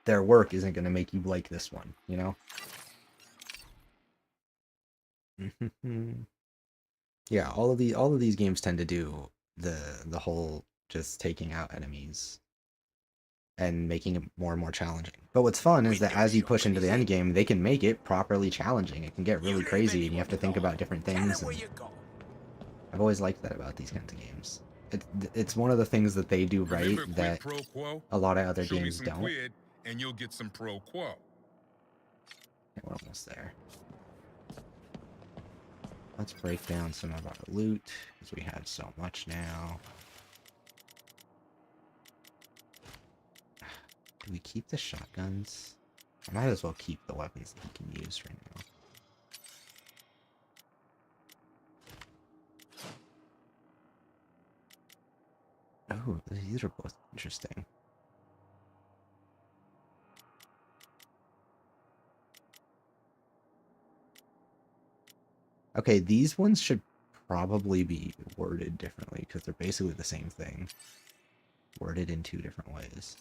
S1: their work isn't going to make you like this one, you know? Yeah, all of these games tend to do the whole just taking out enemies and making it more and more challenging. But what's fun is that as you push into the end game, they can make it properly challenging. It can get really crazy, and you have to think about different things. And I've always liked that about these kinds of games. It's one of the things that they do right that a lot of other games don't.
S7: Quid and you'll get some pro quo.
S1: Okay, we're almost there. Let's break down some of our loot, because we have so much now. Do we keep the shotguns? I might as well keep the weapons that we can use right now. Oh, these are both interesting. Okay, these ones should probably be worded differently, because they're basically the same thing. Worded in 2 different ways.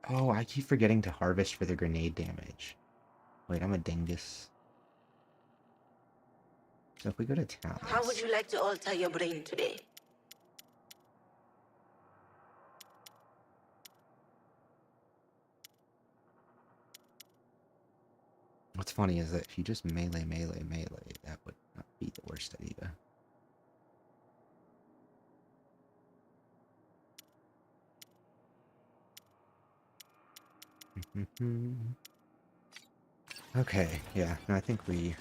S1: Oh, I keep forgetting to harvest for the grenade damage. Wait, I'm a dingus. So if we go to talents...
S9: How would you like to alter your brain today?
S1: What's funny is that if you just melee, that would not be the worst idea. Okay, yeah, I think we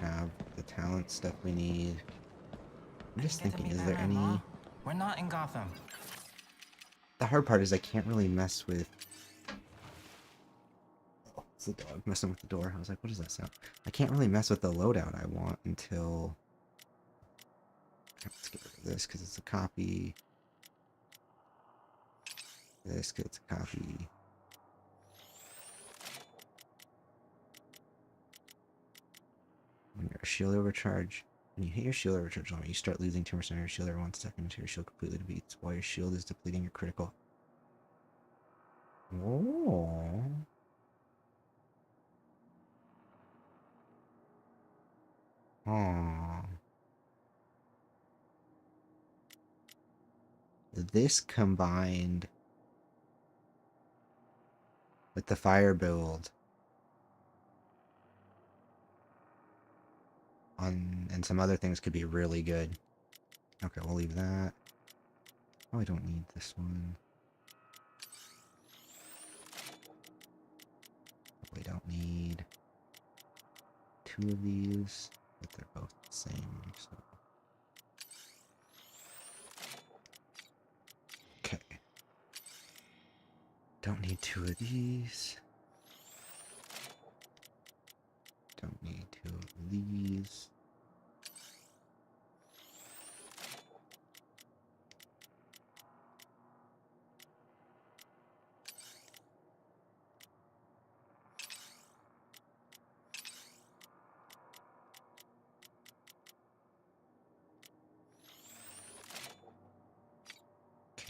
S1: have the talent stuff we need. I'm just thinking, is there any...
S5: We're not in Gotham.
S1: The hard part is I can't really mess with... Oh, it's the dog messing with the door. I was like, what does that sound? I can't really mess with the loadout I want until... Let's get rid of this, because it's a copy. This, because it's a copy. When your shield overcharge... When you hit your shield overcharge limit, you start losing 2% of your shield every 1 second until your shield completely depletes. While your shield is depleting, your critical. Oh. Oh. This combined with the fire build on and some other things could be really good. Okay, we'll leave that. Oh, I don't need this one. We don't need 2 of these, but they're both the same, so. Okay. Don't need 2 of these. Don't need 2 of these.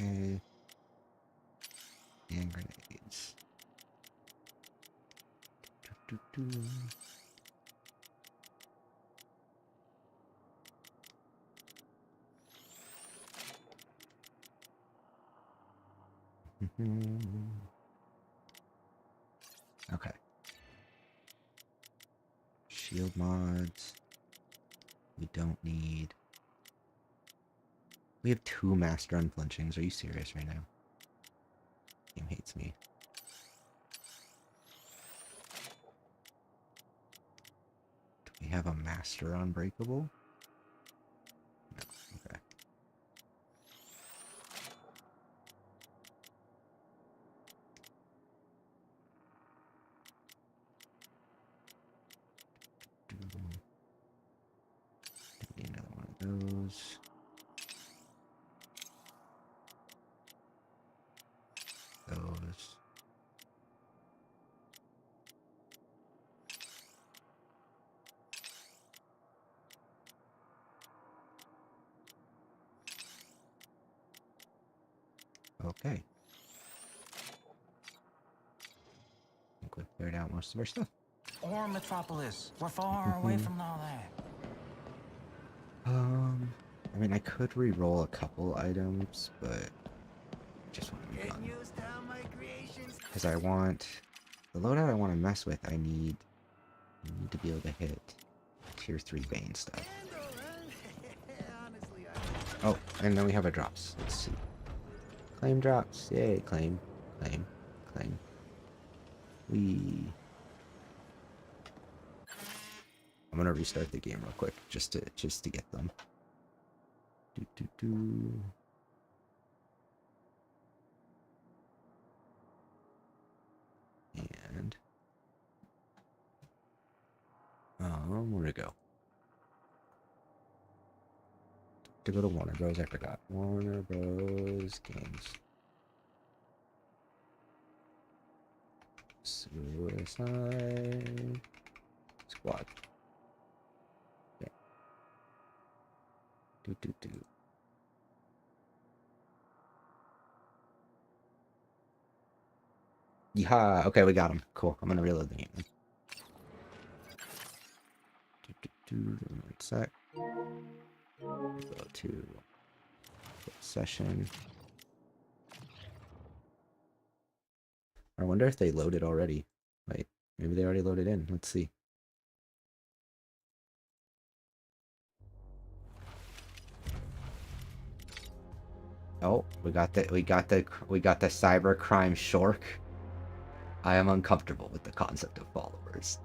S1: Okay. And grenades. Okay. Shield mods. We don't need. We have 2 master unflinchings. Are you serious right now? Game hates me. Do we have a master unbreakable? No. Okay. Don't need another one of those. Those. Okay. I think we've cleared out most of our stuff.
S5: Or Metropolis. We're far away from all that.
S1: I mean, I could re-roll a couple items, but I just want to be done. Because I want the loadout I want to mess with. I need to be able to hit tier 3 Bane stuff. Oh, and then we have our drops. Let's see. Claim drops. Yay, claim. Claim. Claim. I'm gonna restart the game real quick just to get them. And where'd it go? To go to Warner Bros. I forgot. Warner Bros. Games. Suicide Squad. Okay. Yeah, okay, we got him. Cool. I'm gonna reload the game. One sec. Go to session. I wonder if they loaded already. Wait, maybe they already loaded in. Let's see. Oh, we got the cybercrime Shork. I am uncomfortable with the concept of followers.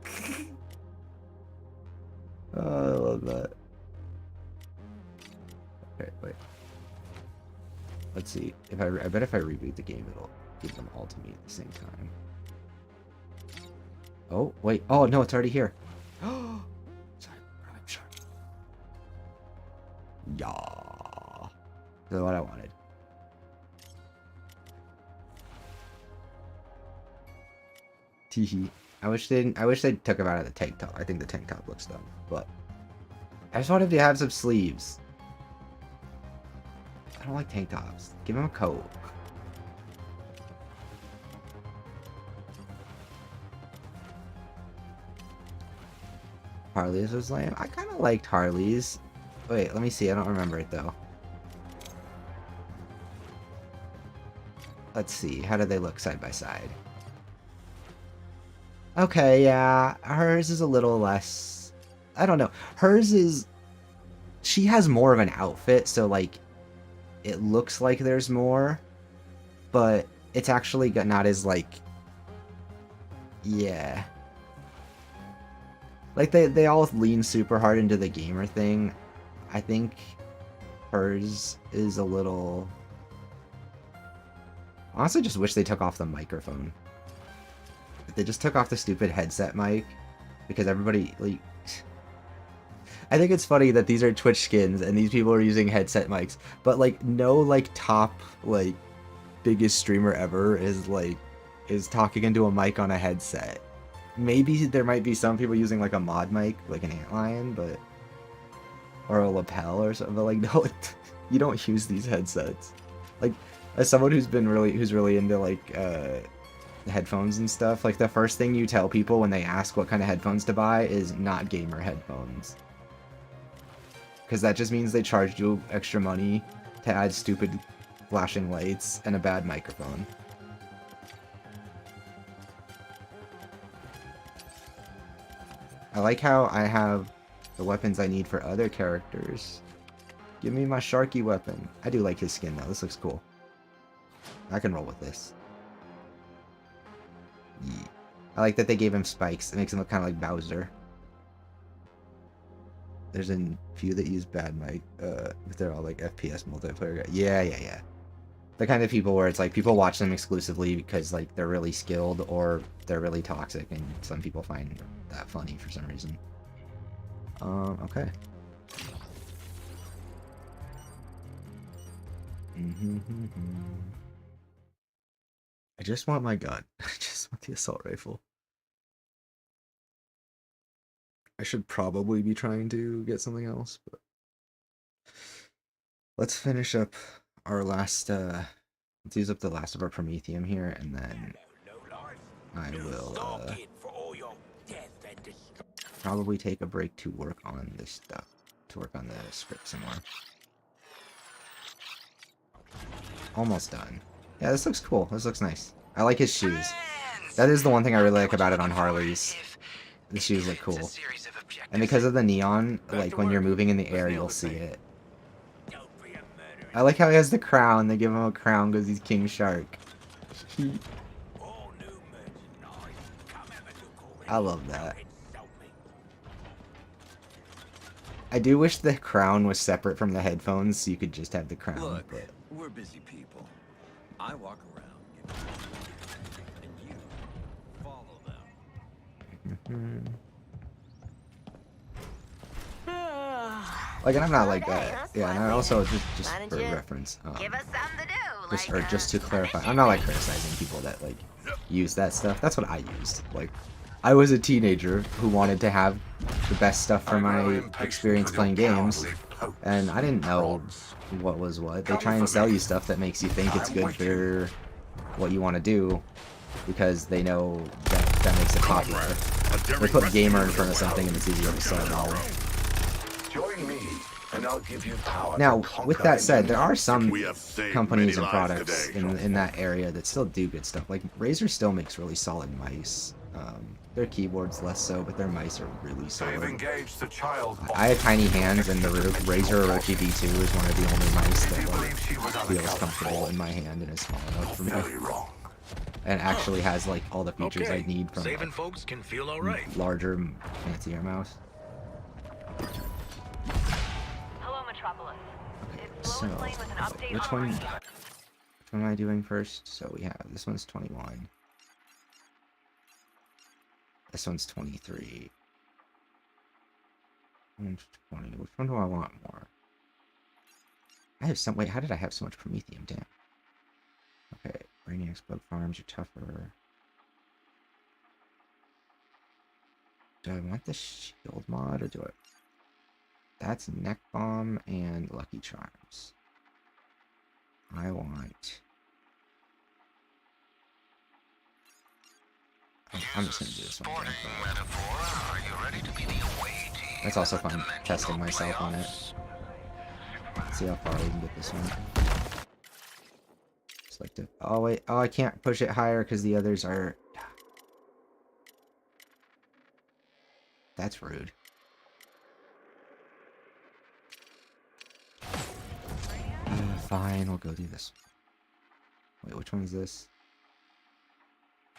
S1: Oh, I love that. Okay, wait. Let's see. If I bet if I reboot the game, it'll give them all to me at the same time. Oh, wait. Oh, no, it's already here. Oh, cybercrime Shark. Yeah. That's what I wanted. Teehee. I wish they took him out of the tank top. I think the tank top looks dumb, but I just wanted to have some sleeves. I don't like tank tops. Give him a coat. Harley's was lame. I kind of liked Harley's. Wait, let me see. I don't remember it though. Let's see. How do they look side by side? Okay, yeah. Hers is a little less... I don't know. Hers is... She has more of an outfit, so, like, it looks like there's more, but it's actually not as, like... Yeah. Like, they all lean super hard into the gamer thing. I think hers is a little... I honestly just wish they took off the microphone. They just took off the stupid headset mic, because everybody, like... I think it's funny that these are Twitch skins, and these people are using headset mics, but, like, no, like, top, like, biggest streamer ever is talking into a mic on a headset. Maybe there might be some people using, like, a mod mic, like an antlion, but... Or a lapel or something, but, like, no, you don't use these headsets. Like, as someone who's really into, like, headphones and stuff, like, the first thing you tell people when they ask what kind of headphones to buy is not gamer headphones. Because that just means they charged you extra money to add stupid flashing lights and a bad microphone. I like how I have the weapons I need for other characters. Give me my Sharky weapon. I do like his skin though, this looks cool. I can roll with this. Yeah. I like that they gave him spikes. It makes him look kind of like Bowser. There's a few that use bad mic, but they're all like FPS multiplayer guys. Yeah. The kind of people where it's like people watch them exclusively because like they're really skilled or they're really toxic, and some people find that funny for some reason. Okay. I just want my gun. I just want the assault rifle. I should probably be trying to get something else, but let's finish up our last Let's use up the last of our Promethium here, and then I will probably take a break to work on this stuff, to work on the script some more. Almost done. Yeah, this looks cool. This looks nice. I like his shoes. That is the one thing I really like about it on Harleys. The shoes look cool. And because of the neon, like when you're moving in the air, you'll see it. I like how he has the crown. They give him a crown because he's King Shark. I love that. I do wish the crown was separate from the headphones so you could just have the crown.
S11: Look,
S1: but...
S11: we're busy people. I walk around, and you follow them.
S1: Like, and I'm not like that. Yeah, and I also just for reference. Just to clarify, I'm not like criticizing people that like use that stuff. That's what I used. Like, I was a teenager who wanted to have the best stuff for my experience playing games, and I didn't know what was what. They try and sell you stuff that makes you think it's good for what you want to do, because they know that makes it popular. They put gamer in front of something and it's easier to sell it all.
S10: Join me, and I'll give you power.
S1: Now, with that said, there are some companies and products in that area that still do good stuff. Like, Razer still makes really solid mice. Their keyboards less so, but their mice are really solid. I have tiny hands, and the Razer Orochi V2 is one of the only mice that like, feels comfortable in my hand and is small enough for me. And actually has like all the features I need from
S11: Saving folks can feel all right.
S1: Larger, fancier mouse.
S14: Hello, Metropolis.
S1: Okay, so which one am I doing first? So we have this one's 21. This one's 23. One's 20. Which one do I want more? I have some. Wait, how did I have so much Promethium? Damn. Okay, Brainiac's bug farms are tougher. Do I want the shield mod or do I? That's Neck Bomb and Lucky Charms. I want. I'm just gonna do this one. That's also fun testing myself on it. Let's see how far we can get this one. Just like to. Oh wait. Oh, I can't push it higher because the others are. That's rude. Fine, we'll go do this. Wait, which one is this?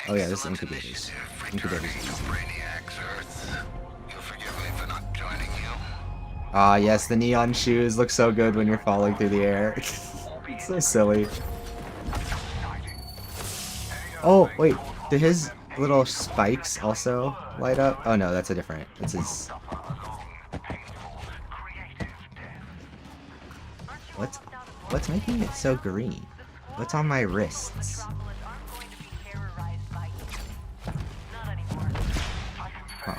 S1: Oh yeah, this is Incubators. Incubators is easy. Ah, yes, the neon shoes look so good when you're falling through the air. It's so silly. Oh, wait, did his little spikes also light up? Oh no, that's a different. It's his... What's making it so green? What's on my wrists? Huh.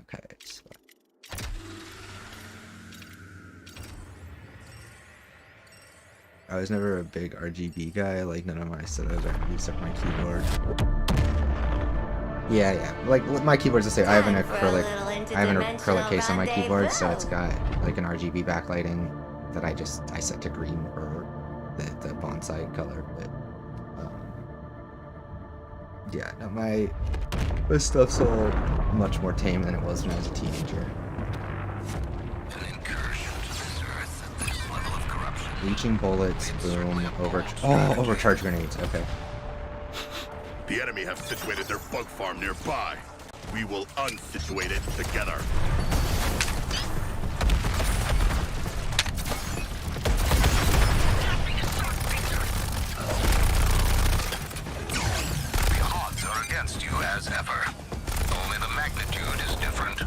S1: Okay. So. I was never a big RGB guy. Like none of my setups are except my keyboard. Yeah. Like my keyboard's the same. I have an acrylic case on my keyboard, so it's got like an RGB backlighting that I set to green for the bonsai color. But yeah, no, this stuff's all much more tame than it was when I was a teenager. Leeching bullets, boom, overcharge grenades. Okay.
S3: The enemy have situated their bug farm nearby. We will unsituate it together.
S11: The odds are against you as ever. Only the magnitude is different.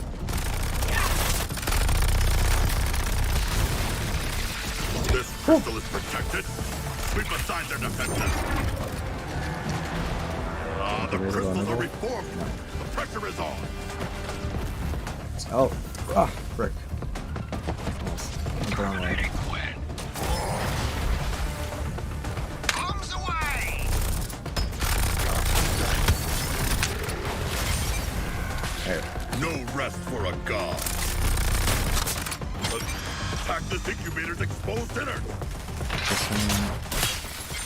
S3: This crystal is protected. We've assigned their defenses. The crystals are reformed. The pressure is on.
S1: Oh, frick. Almost went the wrong way.
S3: rest for a god. Attack this incubator's exposed innards.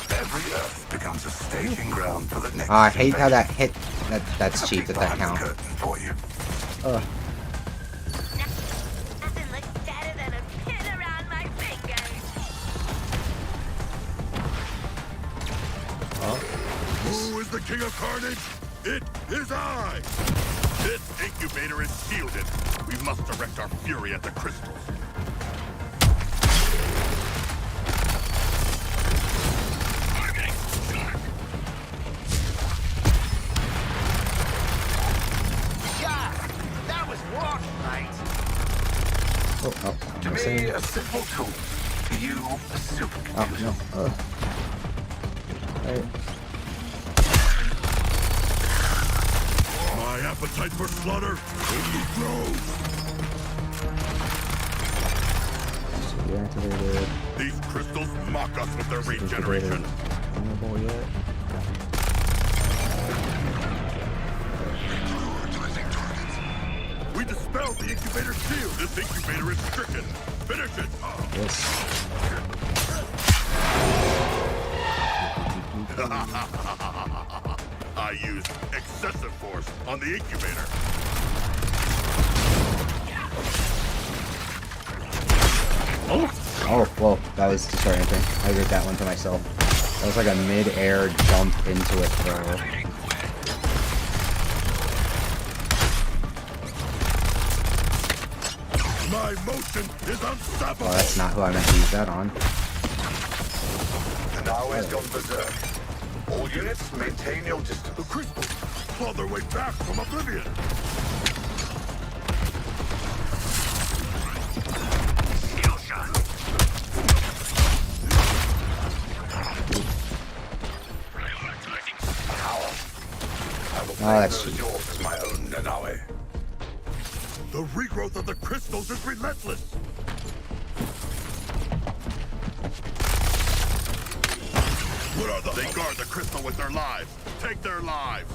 S10: Every Earth becomes a staging ground for the next.
S1: I hate how that hit. That's cheap. That count.
S10: For you.
S8: Nothing looks better than a pin around my finger.
S3: Who is the king of carnage? It is I! This incubator is shielded. We must direct our fury at the crystals.
S13: That was rock, mate.
S10: To me, a simple tool. To you, a supercomputer.
S1: No.
S3: My appetite for slaughter only grows.
S1: Deactivated.
S3: These crystals mock us with their regeneration. We dispelled the incubator shield. This incubator is stricken. Finish it.
S1: Yes.
S3: I used excessive force on the incubator.
S1: Oh, well, that was disorienting. I did that one to myself. That was like a mid-air jump into a throw.
S3: My motion is unstoppable.
S1: Oh, that's not who I meant to use that on.
S10: And now has gone berserk. All units, maintain your distance.
S3: The crystals claw their way back from oblivion.
S10: Skill shot. Power. I will
S1: that's
S10: play yours as my own Nanawe.
S3: The regrowth of the crystals is relentless. What are they guard the crystal with their lives. Take their lives.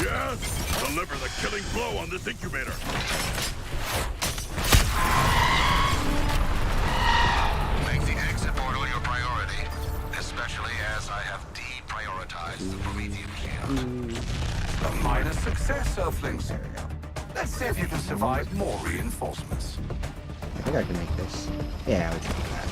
S3: Yes! Deliver the killing blow on this incubator.
S11: Make the exit portal your priority, especially as I have deprioritized the Prometheum shield.
S10: A minor success, Earthlings. Let's see if you can survive more reinforcements.
S1: I think I can make this. Yeah, we can do that.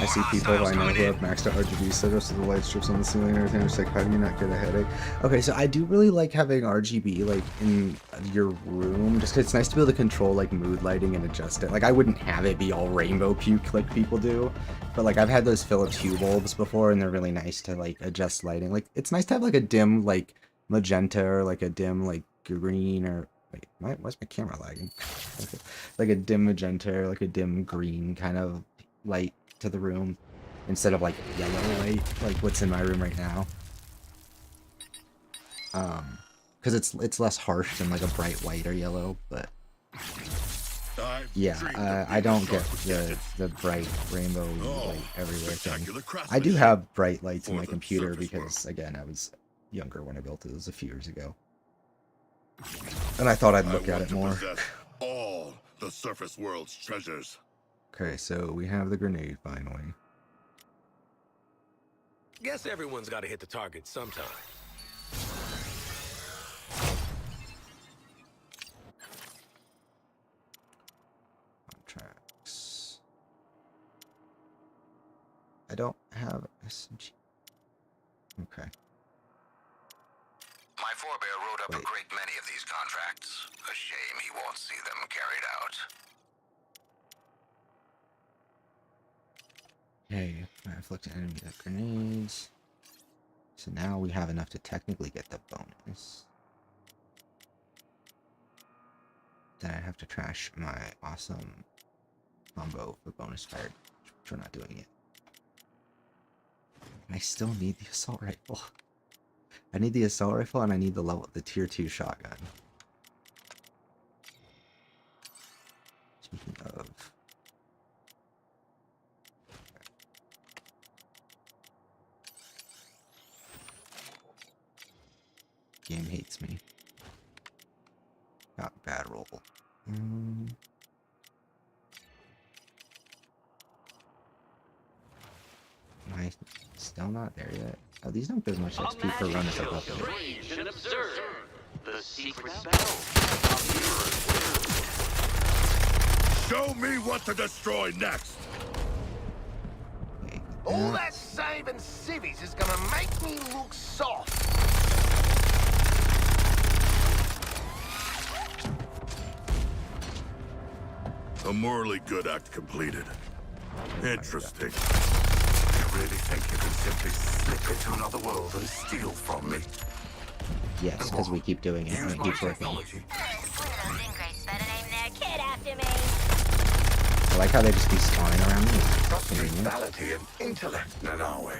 S1: I see people I know who have maxed out RGB setups, so the light strips on the ceiling and everything. It's like, how do you not get a headache? Okay, so I do really like having RGB like in your room, just 'cause it's nice to be able to control like mood lighting and adjust it. Like I wouldn't have it be all rainbow puke like people do, but like I've had those Philips Hue bulbs before, and they're really nice to like adjust lighting. Like it's nice to have like a dim like magenta or like a dim like green or wait, why's my camera lagging? Okay. Like a dim magenta or like a dim green kind of light to the room instead of like yellow light like what's in my room right now, because it's less harsh than like a bright white or yellow. But yeah, I don't get the bright rainbow light everywhere thing. I do have bright lights in my computer because again I was younger when I built it. It was a few years ago and I thought I'd look at it more.
S3: All the surface world's treasures.
S1: Okay, so we have the grenade finally.
S15: Guess everyone's got to hit the target sometime.
S1: Contracts. I don't have SG. Okay.
S11: My forebear wrote up a great many of these contracts. A shame he won't see them carried out.
S1: Okay, I inflict enemy with grenades. So now we have enough to technically get the bonus. Then I have to trash my awesome combo for bonus fire, which we're not doing yet. I still need the assault rifle. I need the assault rifle and I need the tier 2 shotgun. Speaking of, game hates me. Got bad roll. Am I still not there yet? Oh, these don't give much XP per run as I go through.
S12: Range and observe the secret spell of
S3: Show me what to destroy next.
S1: Okay,
S13: All that saving civvies is gonna make me look soft.
S3: A morally good act completed. Interesting.
S10: You really think you can simply slip into another world and steal from me?
S1: yes, because we keep doing it and it keeps working.
S8: One of those ingrates better name their kid after me.
S1: I like how they just keep spawning around me.
S10: Trust brutality and intellect, Nanawe.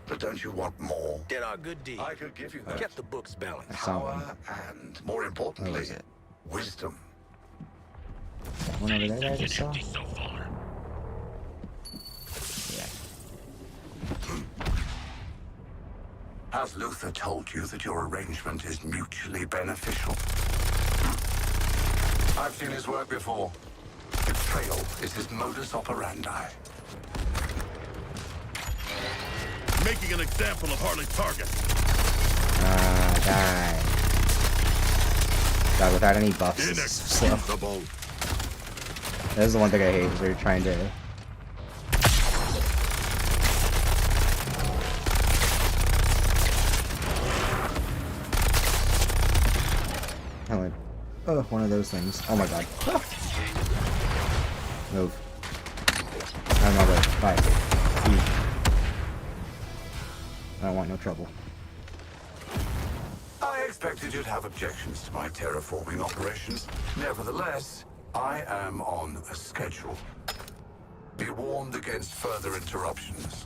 S10: But don't you want more?
S15: Did our good deed.
S10: I could give you that.
S15: Kept the books balanced.
S1: I saw one.
S10: Power and, more importantly,
S1: Where is it?
S10: wisdom.
S1: That one over there that I just saw?
S3: So far.
S1: Yeah.
S10: Has Luther told you that your arrangement is mutually beneficial? I've seen his work before. Betrayal is his modus operandi.
S3: Making an example of Harley's target.
S1: Die. God, without any buffs, it's slow.
S3: Inexcusable.
S1: That is the one thing I hate, is we're trying to... Oh, one of those things. Oh my god. Ah. Move. I'm not good. Bye. I don't want no trouble.
S10: I expected you'd have objections to my terraforming operations. Nevertheless, I am on a schedule. Be warned against further interruptions.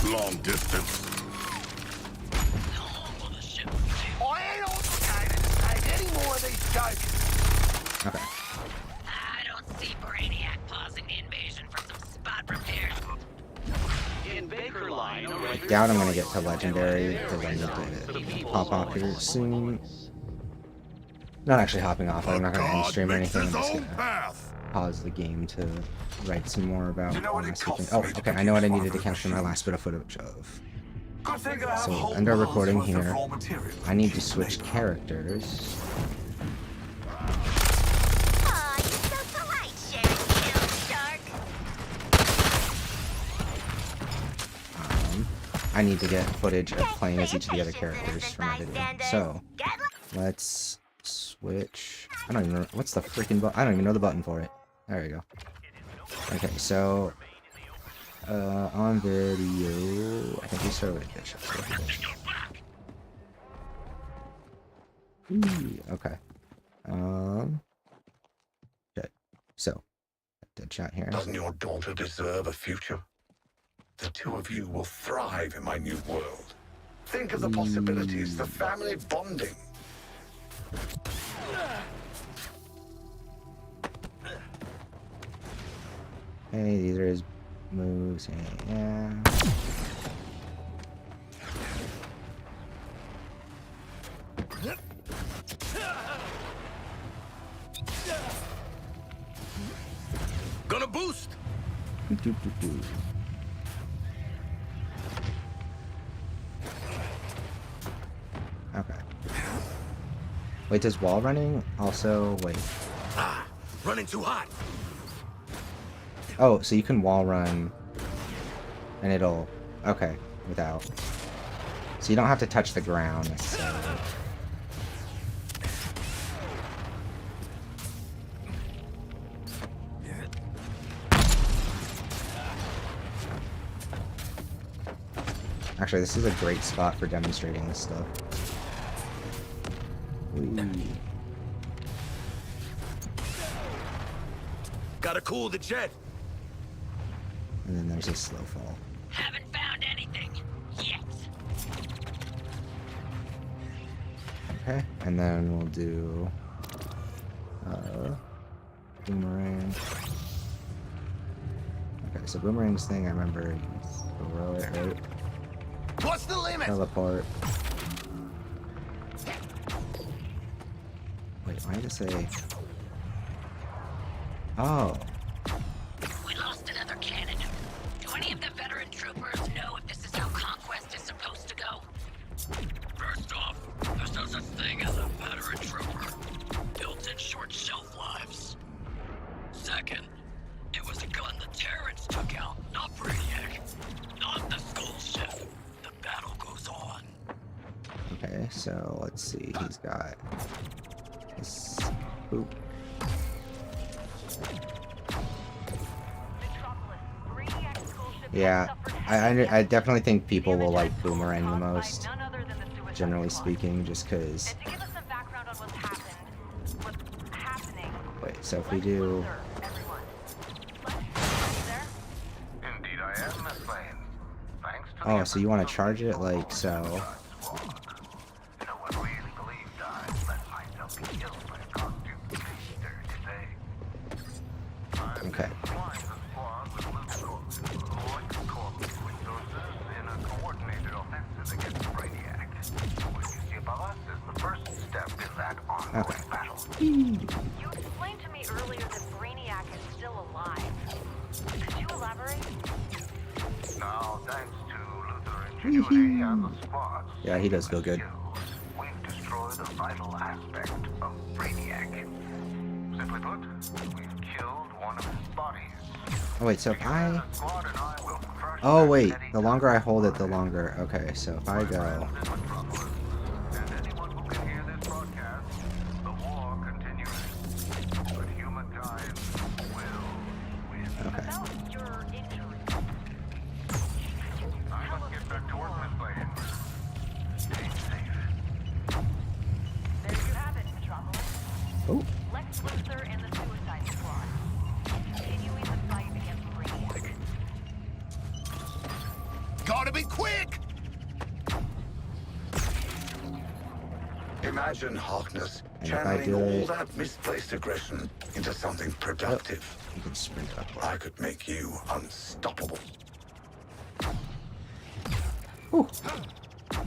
S3: Long distance.
S13: I ain't obligated to take any more of these jokers.
S1: Okay.
S8: I don't see Brainiac pausing the invasion for some spot repairs.
S12: In Baker Line,
S1: I doubt I'm gonna get to legendary because I need to hop off here soon. Not actually hopping off. I'm not gonna end stream or anything. I'm just gonna pause the game to write some more about. Oh, okay. I know what I needed to capture my last bit of footage of. So end our recording here. I need to switch characters.
S8: Aw, you're so polite, Sharon Kill Shark.
S1: I need to get footage of playing as each of the other characters for my video. So let's switch. I don't even know what's the freaking button. I don't even know the button for it. There we go. Okay, so on video, I think we started with Bishop. Okay. Okay. So, dead shot here.
S10: Doesn't your daughter deserve a future? The two of you will thrive in my new world. Think of the possibilities, the family bonding.
S1: Hey, these are his moves. Yeah.
S15: Gonna boost.
S1: Okay. Wait, does wall running also wait?
S15: Ah, running too hot.
S1: Oh, so you can wall run and it'll okay without. So you don't have to touch the ground necessarily. Actually, this is a great spot for demonstrating this stuff.
S15: Gotta cool the jet.
S1: And then there's a slow fall.
S8: Haven't found anything yet.
S1: Okay, and then we'll do boomerang. Okay, so boomerang's thing I remember is throw it right.
S13: What's the limit?
S1: Teleport. Wait, why did it say? Oh.
S16: We lost another cannon. Do any of the veteran troopers know if this is how conquest is supposed to go?
S11: First off, there's no such thing as a veteran trooper. Built-in short shelf lives. Second, it was a gun the Terrans took out, not Brainiac. Not the Skull Ship. The battle goes on.
S1: Okay, so let's see. He's got this. Oop. Yeah, I definitely think people will like Boomerang the most, generally speaking, just because. Wait, so if we do.
S4: Indeed I am, Miss Lane. Thanks to
S1: Oh, so you want to charge it like so?
S4: no one really believed I'd let myself be killed by a costume gangster today.
S1: Okay.
S4: Supplying the squad with resources in a coordinated offensive against Brainiac. What you see above us is the first step in that ongoing battle.
S14: You explained to me earlier that Brainiac is still alive. Could you elaborate?
S4: Now, thanks to Luther Ingenuity and the squad,
S1: Yeah, he does feel good.
S4: we've destroyed a vital aspect of Brainiac. Simply put, we've killed one of his bodies.
S1: Oh wait, so if I. Oh wait, the longer I hold it, the longer. Okay, so if I go. Okay.
S14: There you have it, Metropolis.
S1: Oh.
S14: Lex Luthor and the Suicide Squad. Continuing the fight against Brainiac.
S13: Gotta be quick!
S10: Imagine Harkness
S1: And if I
S10: channeling
S1: do
S10: all
S1: it-
S10: that misplaced aggression into something productive.
S1: You can sprint up.
S10: I could make you unstoppable.
S1: Whew.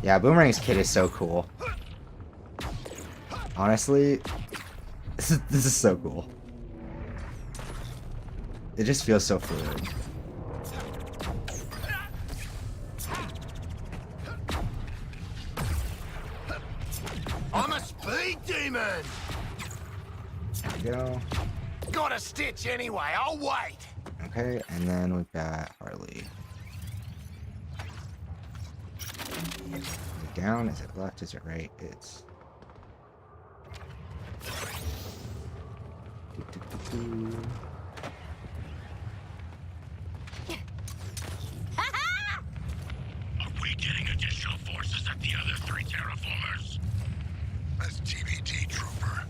S1: Yeah, Boomerang's kit is so cool. Honestly, this is so cool. It just feels so fluid.
S13: I'm a speed demon!
S1: There we go.
S13: Got a stitch anyway, I'll wait!
S1: Okay, and then we've got Harley. Is it down? Is it left? Is it right? It's.
S11: Are we getting additional forces at the other 3 terraformers? As TBT trooper,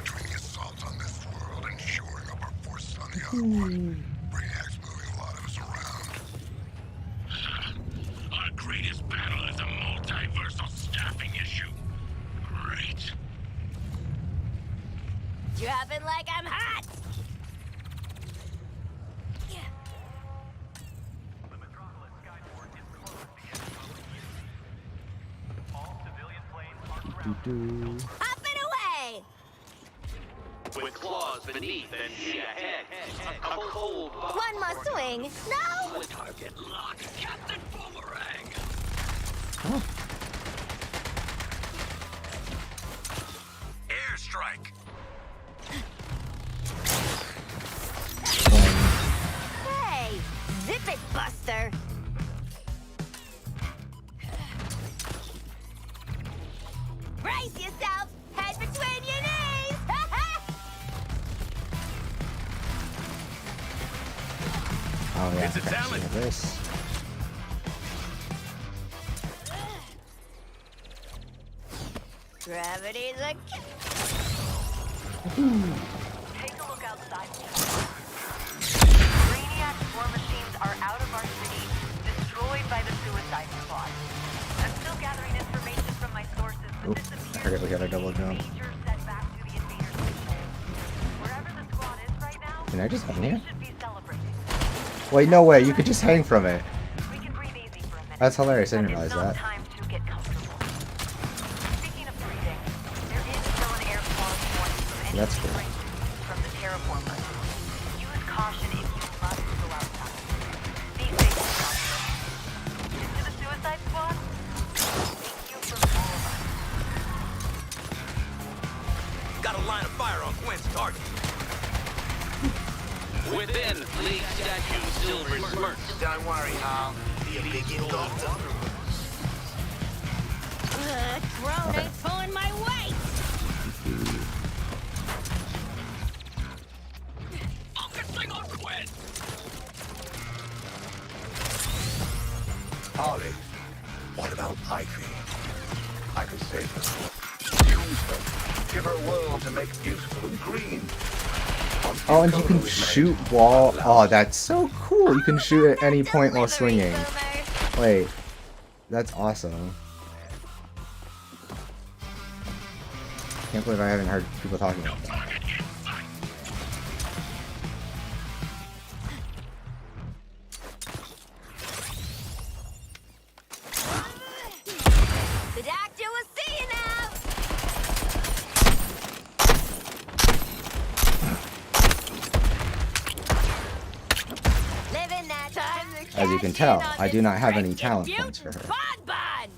S11: between the assault on this world and shoring up our forces on the other one, Brainiac's moving a lot of us around. Our greatest battle is a multiversal staffing issue. Great.
S8: Dropping like I'm hot! Up and away!
S12: With claws beneath and feet ahead. A cold
S8: One more swing. No!
S11: Target locked. Captain Boomerang. Airstrike.
S8: Hey! Zip it, Buster! Brace yourself! Head between your knees!
S1: Oh yeah.
S15: It's a
S1: okay,
S15: talent.
S1: so this.
S8: Gravity's a...
S14: Take a look outside. Brainiac war machines are out of our city, destroyed by the Suicide Squad. I'm still gathering information from my sources, but
S1: Oop, I forget we got a double jump.
S14: major setback to the invaders' mission. Wherever the squad is right now,
S1: Can I just hang here?
S14: should be celebrating.
S1: Wait, no way. You could just hang from it.
S14: We can breathe easy for a
S1: That's hilarious. I
S14: But
S1: didn't
S14: it's
S1: realize
S14: not
S1: that.
S14: time to get comfortable. Speaking of breathing, there is still an air quality warning from any
S1: That's cool.
S14: from the terraformers. Use caution if you must go outside. Be safe, Joshua. Into the suicide squad? Thank you from all of us.
S15: Got a line of fire on Gwen's target.
S12: Within, League statue silver smirks.
S13: Don't worry, Hal. The big doctor.
S8: Drone ain't pulling my weight!
S11: Focusing on Gwen.
S10: Harley, what about Ivy? I could save her. Use her. Give her a world to make beautiful and green.
S1: Oh, and you can shoot wall. Oh, that's so cool. You can shoot at any point while swinging. Wait, that's awesome. Can't believe I haven't heard people talking about that.
S8: The doctor will see you now! Living that time to
S1: As you can
S8: cash
S1: tell,
S8: in on
S1: I do
S8: this
S1: not have any
S8: freaking
S1: talent points for her.
S8: mutant bonbon!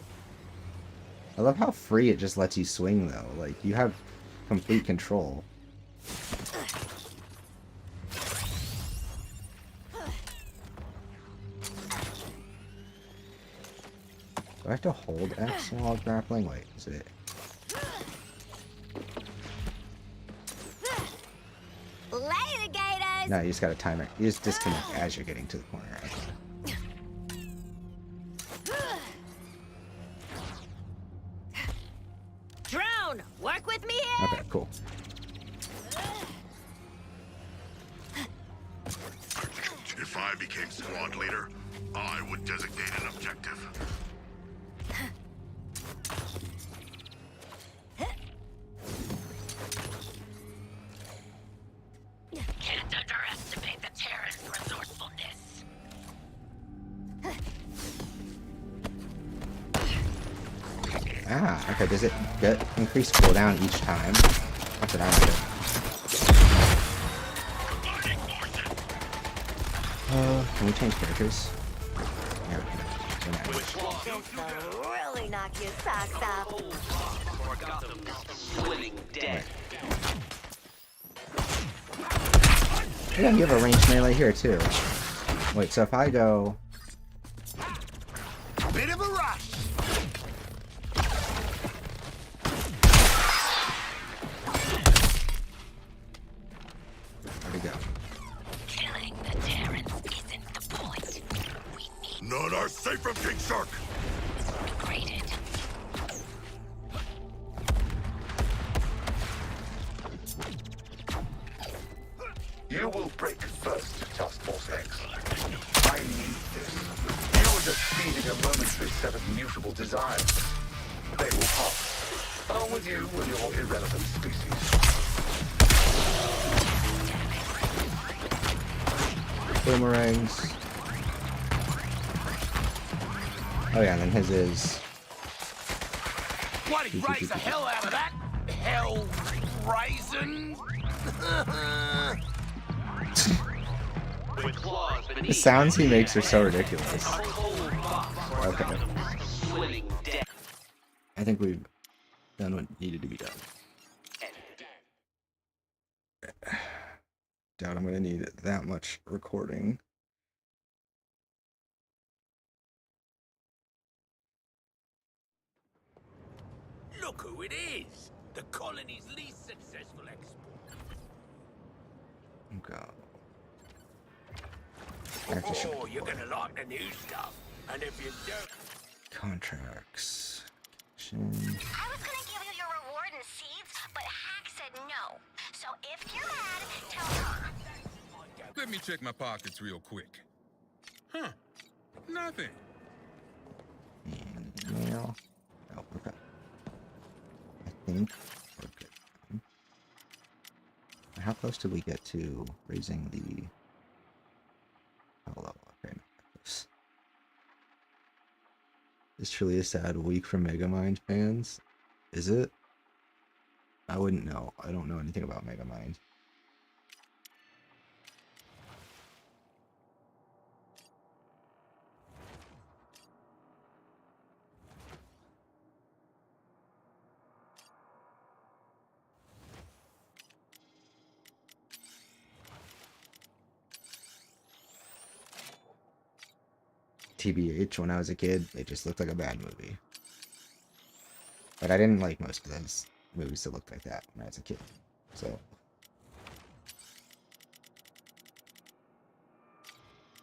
S1: I love how free it just lets you swing though. Like, you have complete control. Do I have to hold X while grappling? Wait, is it?
S8: Later, Gators!
S1: No, you just gotta time it. You just disconnect as you're getting to the corner. Okay.
S8: Drone, work with me here!
S1: Okay, cool.
S3: If I became squad leader, I would designate an objective.
S16: Can't underestimate the Terran's resourcefulness.
S1: Ah, okay, does it get increased cooldown each time? That's what I'm doing. Can we change characters? Yeah, we can.
S8: This will really knock your socks off.
S12: Swimming dead.
S1: Yeah, you have a ranged melee here too. Wait, so if I go...
S13: Bit of a rush.
S1: Where'd it go?
S16: Killing the Terrans isn't the point.
S3: None are safe from King Shark.
S16: Graded.
S10: You will break first, Task Force X. I need this. You are just feeding a momentary set of mutable desires. They will pass. Along with you and your irrelevant species.
S1: Boomerangs. Oh yeah, and then his is...
S13: Bloody raise the hell out of that! Hell raisin!
S1: The sounds he makes are so ridiculous. Okay. I think we've done what needed to be done. Doubt I'm gonna need that much recording.
S15: Look who it is! The colony's least successful export.
S1: Go.
S15: Oh, you're gonna like the new stuff. And if you don't...
S1: Contracts.
S2: I was gonna give you your reward and seeds, but Hack said no. So if you're mad, tell her.
S7: Let me check my pockets real quick. Huh. Nothing.
S1: Mail. Oh, okay. I think we're good. How close did we get to raising the... Oh, level? Okay, no, close. It's truly a sad week for Megamind fans. Is it? I wouldn't know. I don't know anything about Megamind. TBH, when I was a kid, it just looked like a bad movie. But I didn't like most of those movies that looked like that when I was a kid. So.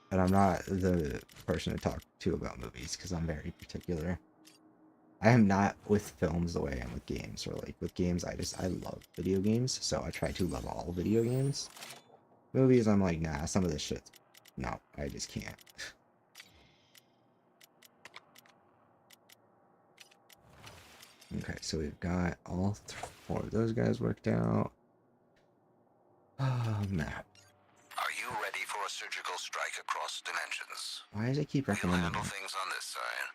S1: But I'm not the person to talk to about movies because I'm very particular. I am not with films the way I am with games, or like with games, I love video games, so I try to love all video games. Movies, I'm like, nah, some of this shit, no, I just can't. Okay, so we've got all four of those guys worked out. Oh, map.
S7: Are you ready for a surgical strike across dimensions?
S1: Why does it keep recommending
S7: We'll handle
S1: that?
S7: things on this side.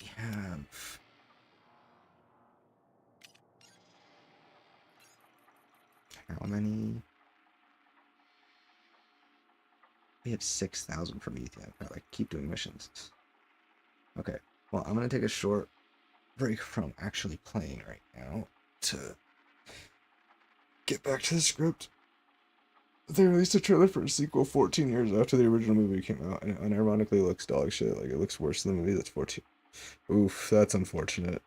S1: We have... How many? We have 6,000 from ETH. I keep doing missions. Okay, well, I'm going to take a short break from actually playing right now to get back to the script. They released a trailer for a sequel 14 years after the original movie came out, and it unironically looks dog shit. Like, it looks worse than the movie that's 14. Oof, that's unfortunate.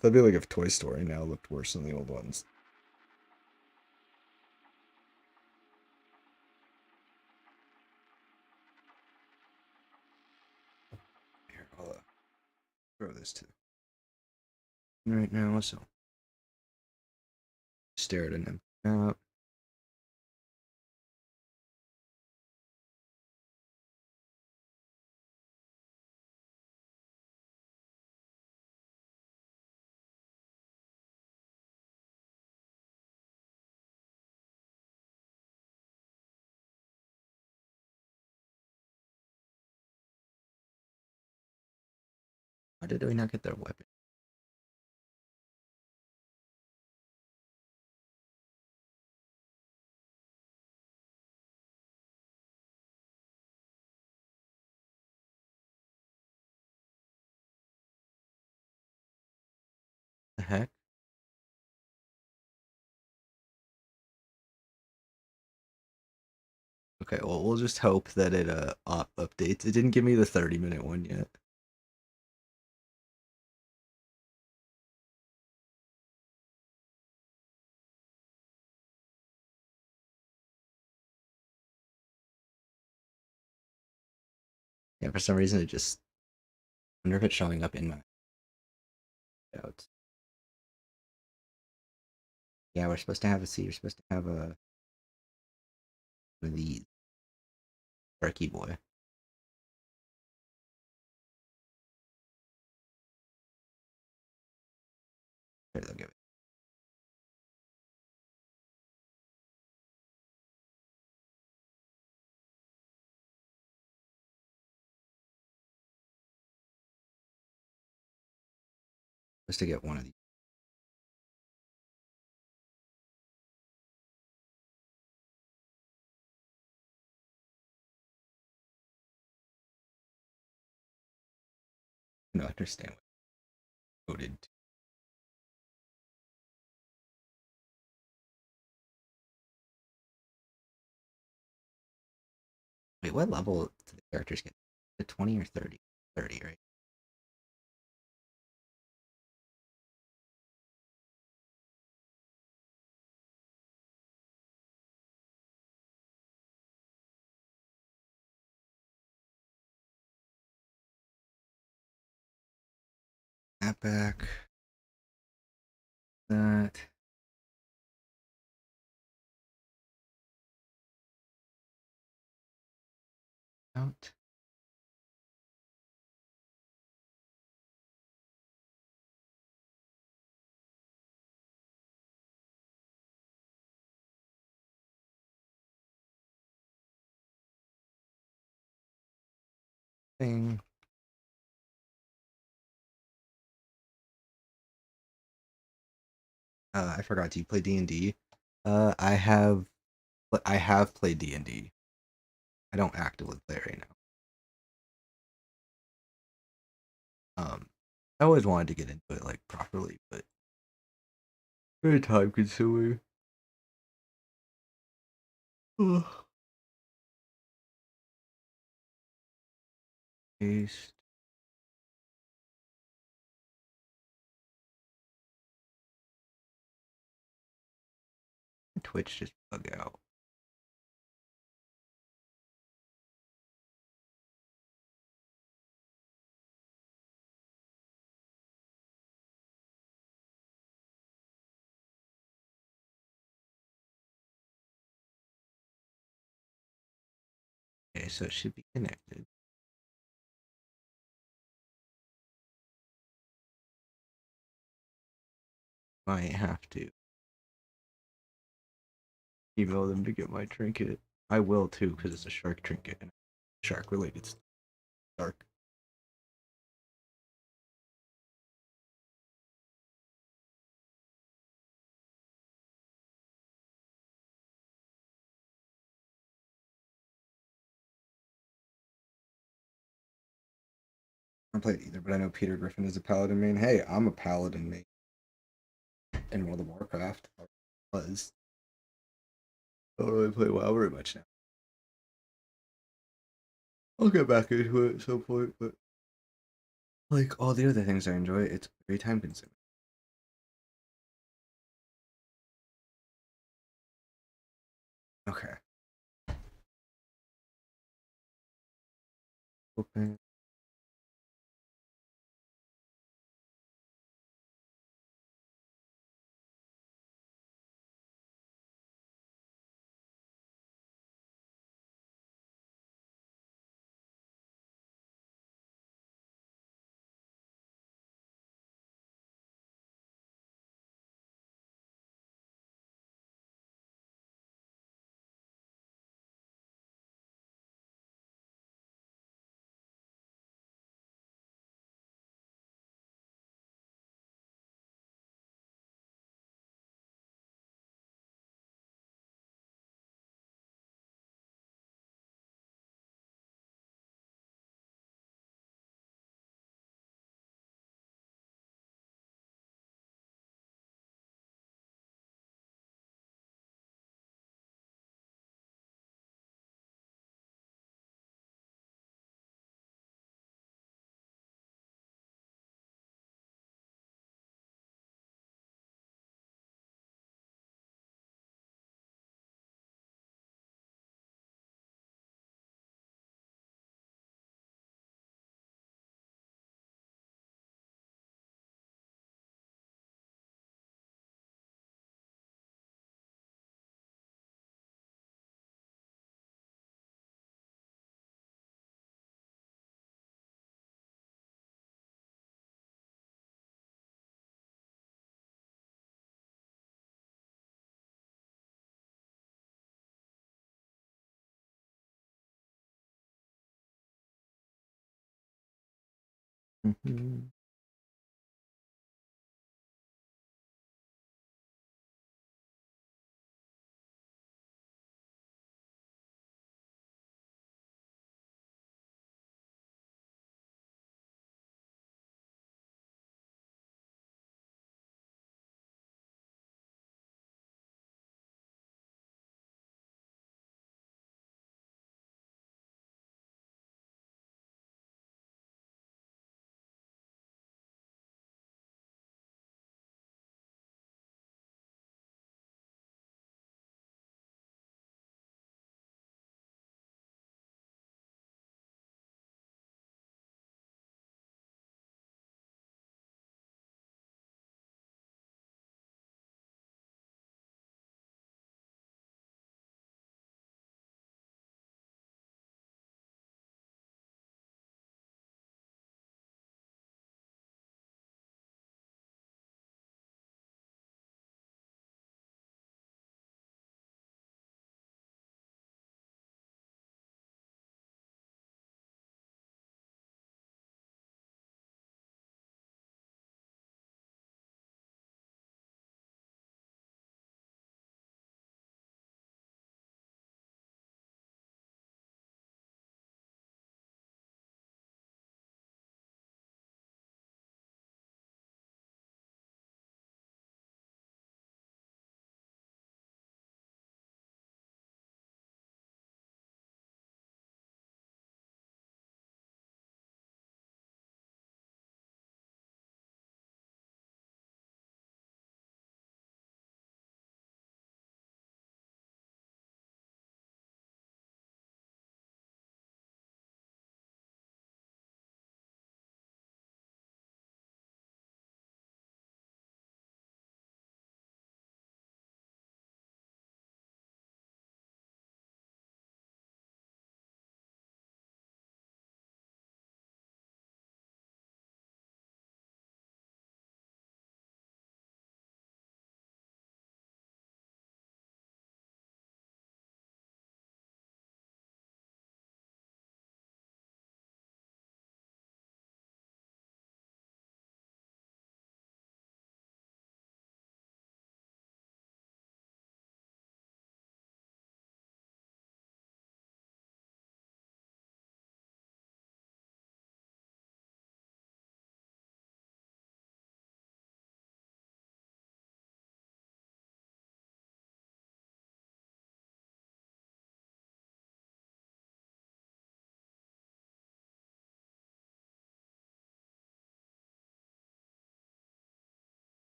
S1: That'd be like if Toy Story now looked worse than the old ones. Here, I'll throw this too. Right now, so stare at an empty map. Why did we not get their weapon? The heck? Okay, well, we'll just hope that it updates. It didn't give me the 30-minute one yet. Yeah, for some reason it just... I wonder if it's showing up in my notes. Yeah, we're supposed to have you're supposed to have one of these. Turkey boy. Here, they'll give it. Supposed to get one of these. I don't understand what coded. Wait, what level do the characters get? The 20 or 30? 30, right? That back. That. Out. Thing. I forgot. Do you play D&D? I have, but I have played D&D. I don't actively play right now. I always wanted to get into it like properly, but very time consuming. Paste. Twitch just bug out. Okay, so it should be connected. Might have to email them to get my trinket. I will too, because it's a shark trinket and shark related stuff. Shark. I don't play it either, but I know Peter Griffin is a paladin main. Hey, I'm a paladin main in World of Warcraft. Or was. I don't really play WoW very much now. I'll get back into it at some point, but like all the other things I enjoy, it's very time consuming. Okay. Open. Mm-hmm.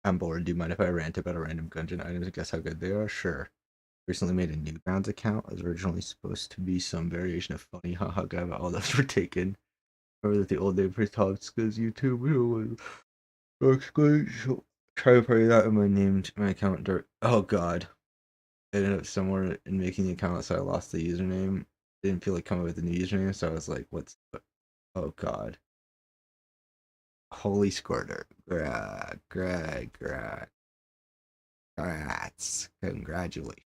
S1: I'm bored. Do you mind if I rant about a random Gungeon items and guess how good they are? Sure. Recently made a Newgrounds account. It was originally supposed to be some variation of funny haha guy, but all those were taken. Remember that the old name for Toxka's YouTube was exclamation. Try to play that in my account. Oh god. I ended up somewhere in making the account, so I lost the username. Didn't feel like coming up with a new username, so I was like, oh god. Holy squirter. Grats. Congratulations.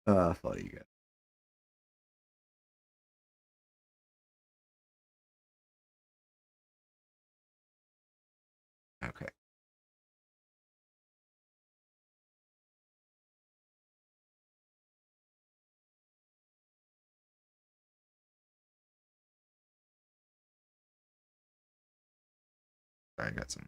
S1: Funny guy. Okay. I got some.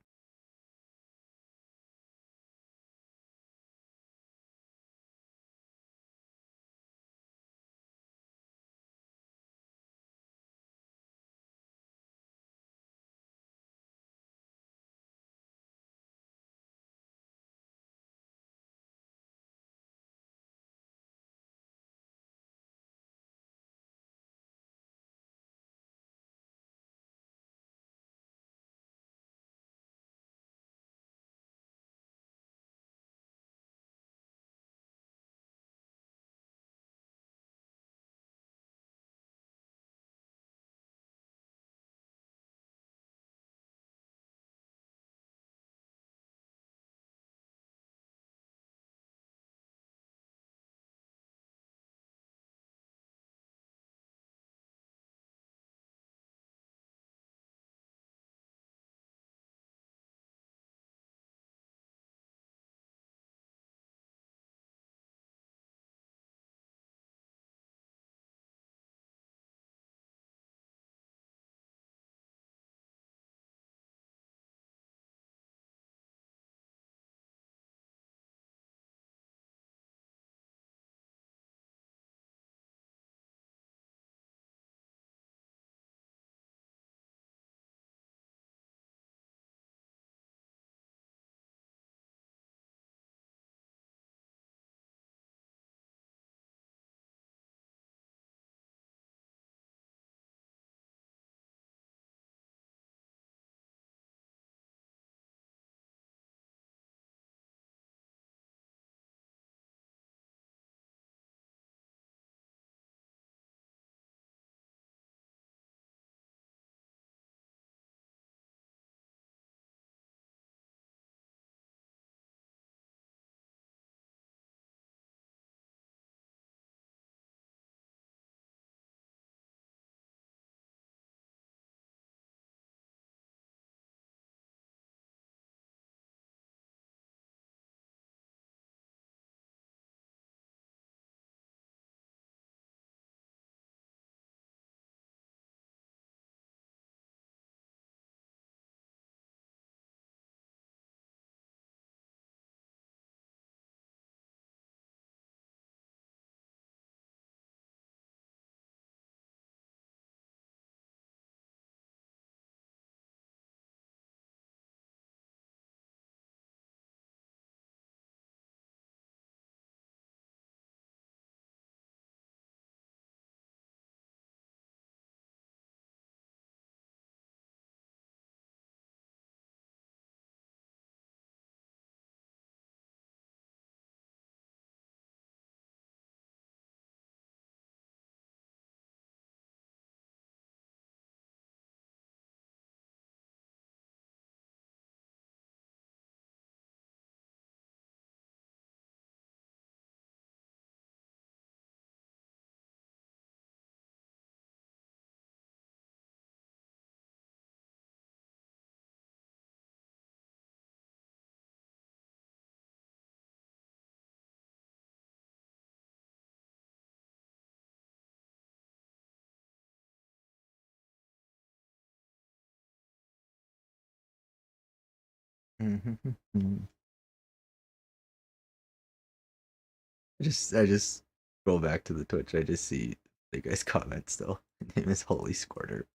S1: I just scroll back to the Twitch. I just see the guy's comment still. His name is Holy Squirter.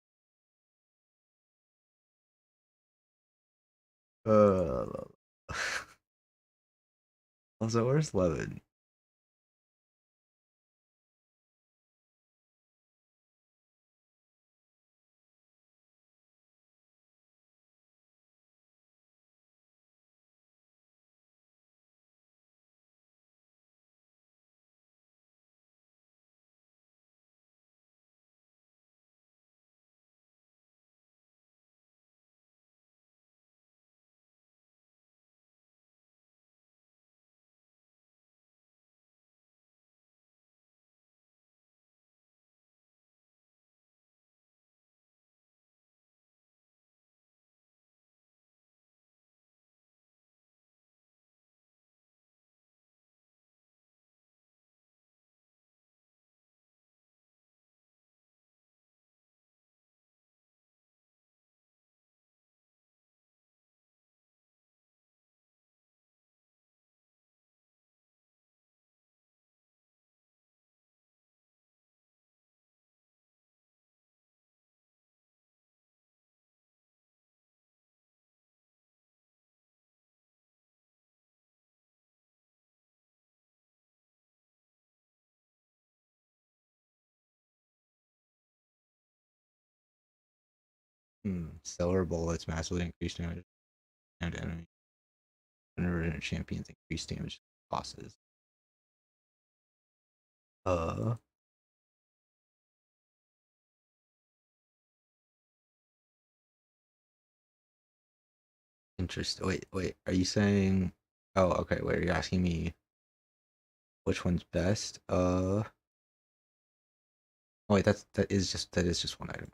S1: Uh, also, where's Levin? Stellar bullets massively increase damage and enemy. Whenever champions increase damage bosses. Interesting. Wait. Are you saying? Oh, okay. Wait. Are you asking me which one's best? Oh, wait. That is just one item.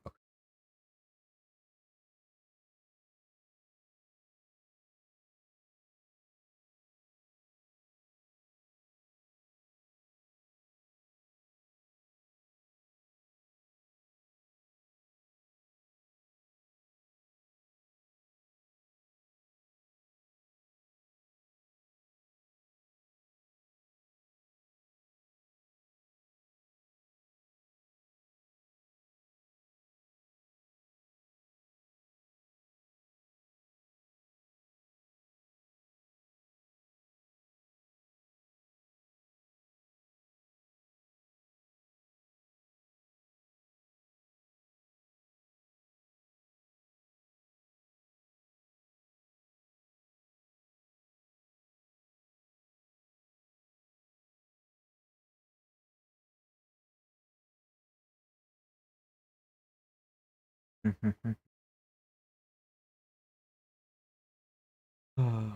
S1: Okay. Oh.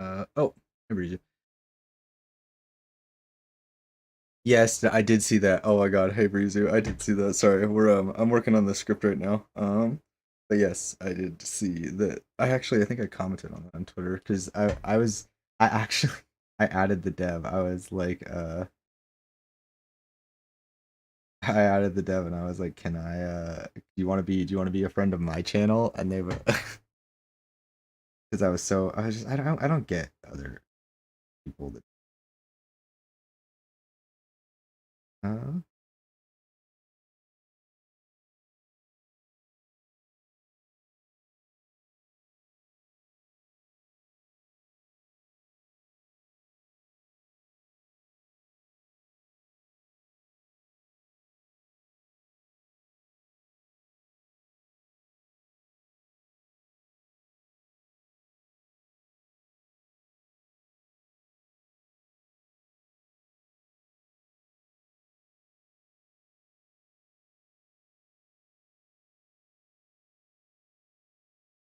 S1: Oh, I read you. Yes, I did see that. Oh my God, hey Brizu, I did see that. Sorry, I'm working on the script right now. But yes, I did see that. I think I commented on that on Twitter because I actually I added the dev. I was like, I added the dev and I was like, can I do you want to be a friend of my channel? And they were because I was just I don't get other people that uh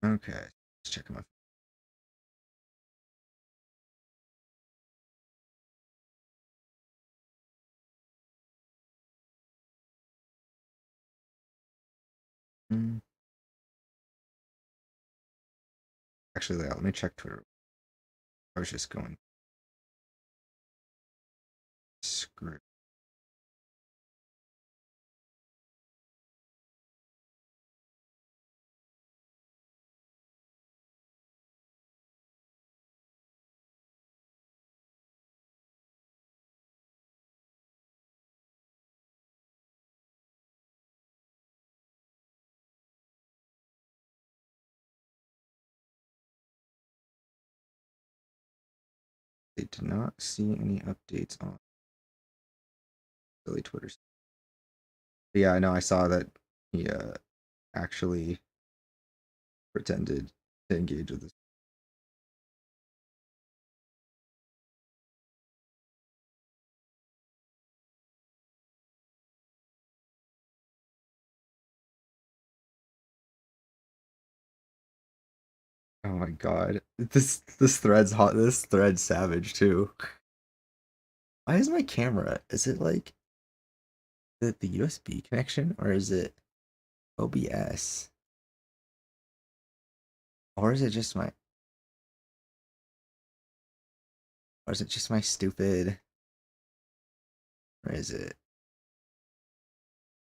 S1: okay. Let's check my phone. Actually, let me check Twitter. I was just going screw. They did not see any updates on Billy Twitter's. But yeah, I know I saw that he actually pretended to engage with this. Oh my God, this thread's hot. This thread's savage too. Why is my camera? Is it like the USB connection or is it OBS or is it just my or is it just my stupid or is it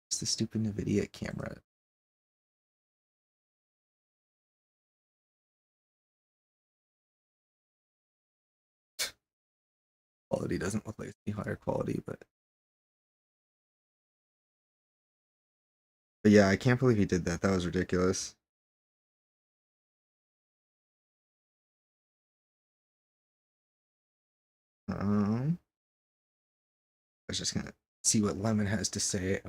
S1: it's the stupid NVIDIA camera? Quality doesn't look like it's any higher quality, but yeah, I can't believe he did that. That was ridiculous. I was just gonna see what Lemon has to say.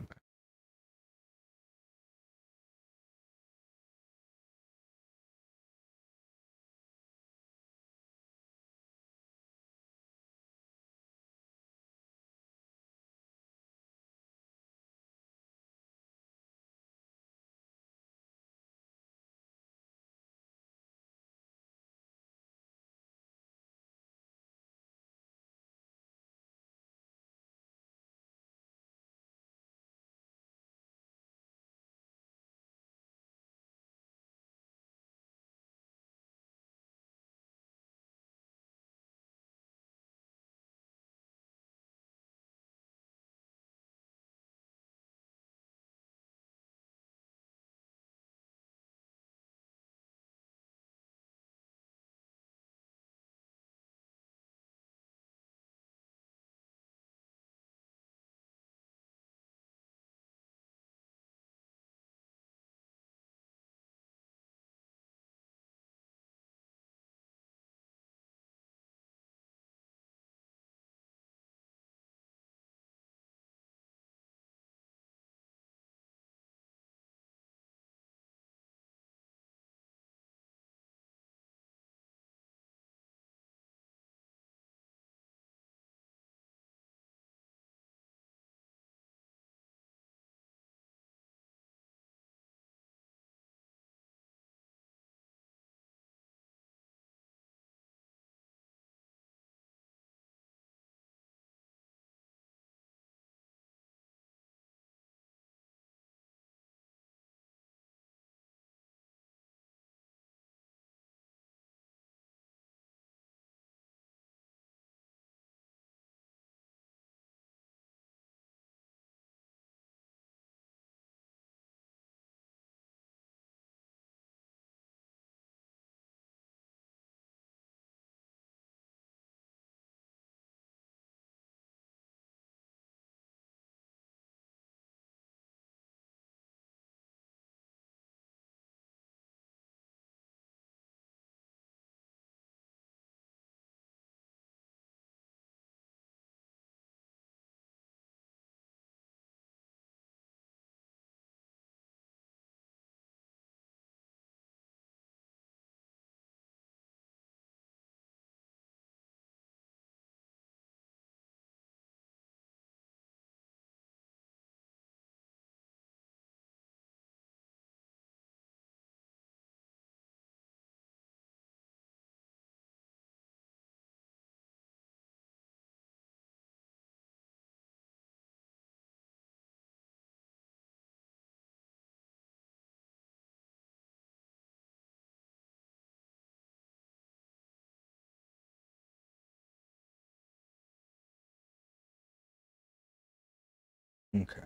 S1: Okay.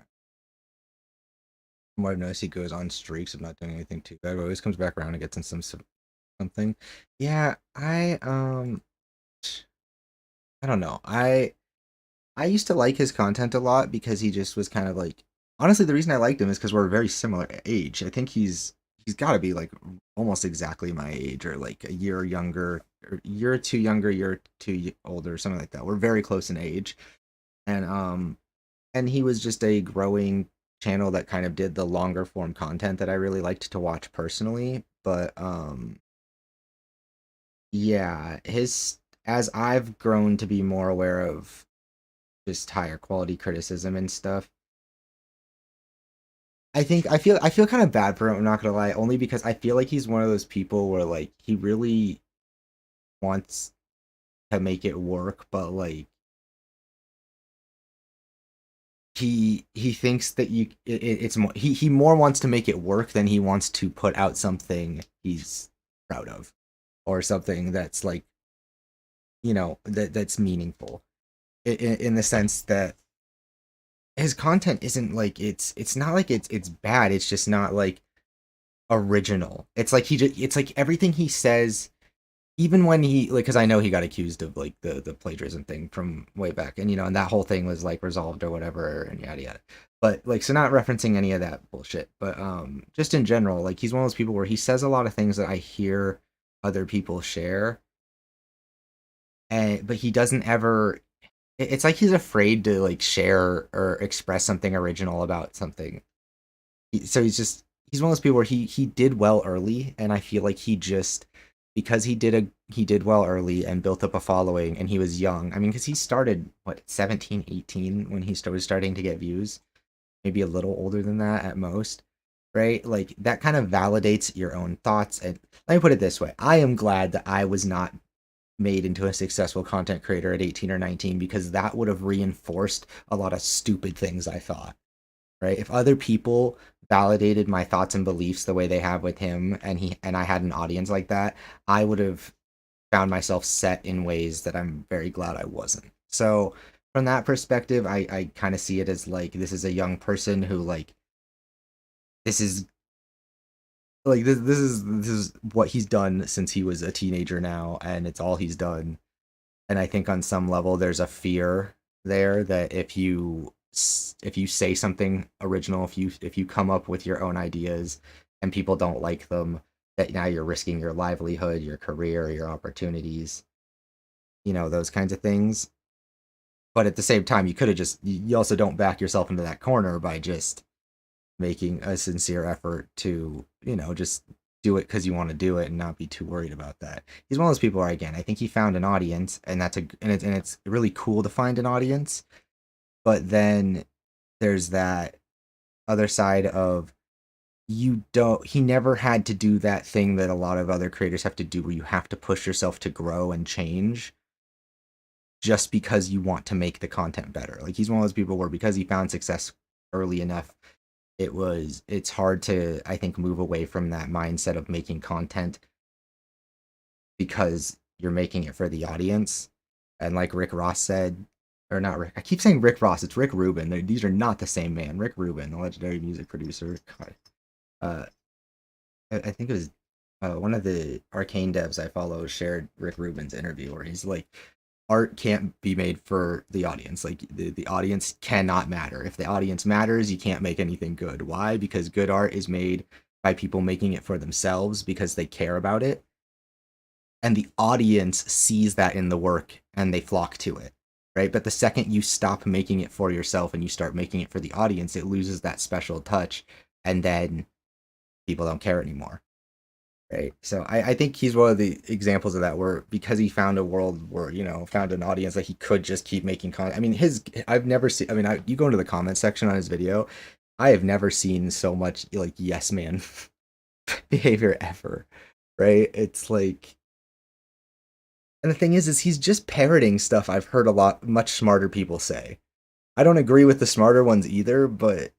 S1: From what I've noticed, he goes on streaks of not doing anything too bad, but always comes back around and gets in something. Yeah, I don't know. I used to like his content a lot because he just was kind of like, honestly, the reason I liked him is because we're a very similar age. I think he's got to be like almost exactly my age, or like a year younger, or a year or two younger, year or two older, something like that. We're very close in age, and he was just a growing channel that kind of did the longer form content that I really liked to watch personally. But yeah, his as I've grown to be more aware of just higher quality criticism and stuff, I feel kind of bad for him, I'm not gonna lie, only because I feel like he's one of those people where like he really wants to make it work, but like he thinks that it's more, he more wants to make it work than he wants to put out something he's proud of, or something that's like, that's meaningful, in the sense that his content isn't like, it's not like it's bad, it's just not like original. It's like it's like everything he says, even when he, like, because I know he got accused of like the plagiarism thing from way back, and and that whole thing was like resolved or whatever, and yada yada. But like, so not referencing any of that bullshit, but just in general, like, he's one of those people where he says a lot of things that I hear other people share, and but he doesn't ever. It's like he's afraid to like share or express something original about something. So he's one of those people where he did well early, and I feel like he just, because he did well early and built up a following, and he was young. I mean, because he started what, 17, 18 when he was starting to get views, maybe a little older than that at most, right? Like, that kind of validates your own thoughts. And let me put it this way: I am glad that I was not made into a successful content creator at 18 or 19, because that would have reinforced a lot of stupid things I thought, right? If other people validated my thoughts and beliefs the way they have with him, and I had an audience like that, I would have found myself set in ways that I'm very glad I wasn't. So from that perspective, I kind of see it as like, this is a young person who, like, this is like this is what he's done since he was a teenager now, and it's all he's done. And I think on some level there's a fear there that if you say something original, if you come up with your own ideas and people don't like them, that now you're risking your livelihood, your career, your opportunities, those kinds of things. But at the same time, you could have just, you also don't back yourself into that corner by just making a sincere effort to, just do it because you want to do it and not be too worried about that. He's one of those people where, again, I think he found an audience, and it's really cool to find an audience. But then there's that other side of, he never had to do that thing that a lot of other creators have to do, where you have to push yourself to grow and change just because you want to make the content better. Like, he's one of those people where, because he found success early enough, it's hard to, I think, move away from that mindset of making content because you're making it for the audience. And like Rick Ross said, or not Rick, I keep saying Rick Ross, it's Rick Rubin. These are not the same man. Rick Rubin, the legendary music producer. God. I think it was one of the Arcane devs I follow shared Rick Rubin's interview where he's like, art can't be made for the audience. Like, the audience cannot matter. If the audience matters, you can't make anything good. Why? Because good art is made by people making it for themselves because they care about it. And the audience sees that in the work and they flock to it, right? But the second you stop making it for yourself and you start making it for the audience, it loses that special touch, and then people don't care anymore, right? So I think he's one of the examples of that, where because he found a world where, found an audience that he could just keep making content. I mean, I've never seen, I mean, you go into the comment section on his video, I have never seen so much like yes man behavior ever, right? It's like, and the thing is he's just parroting stuff I've heard much smarter people say. I don't agree with the smarter ones either, but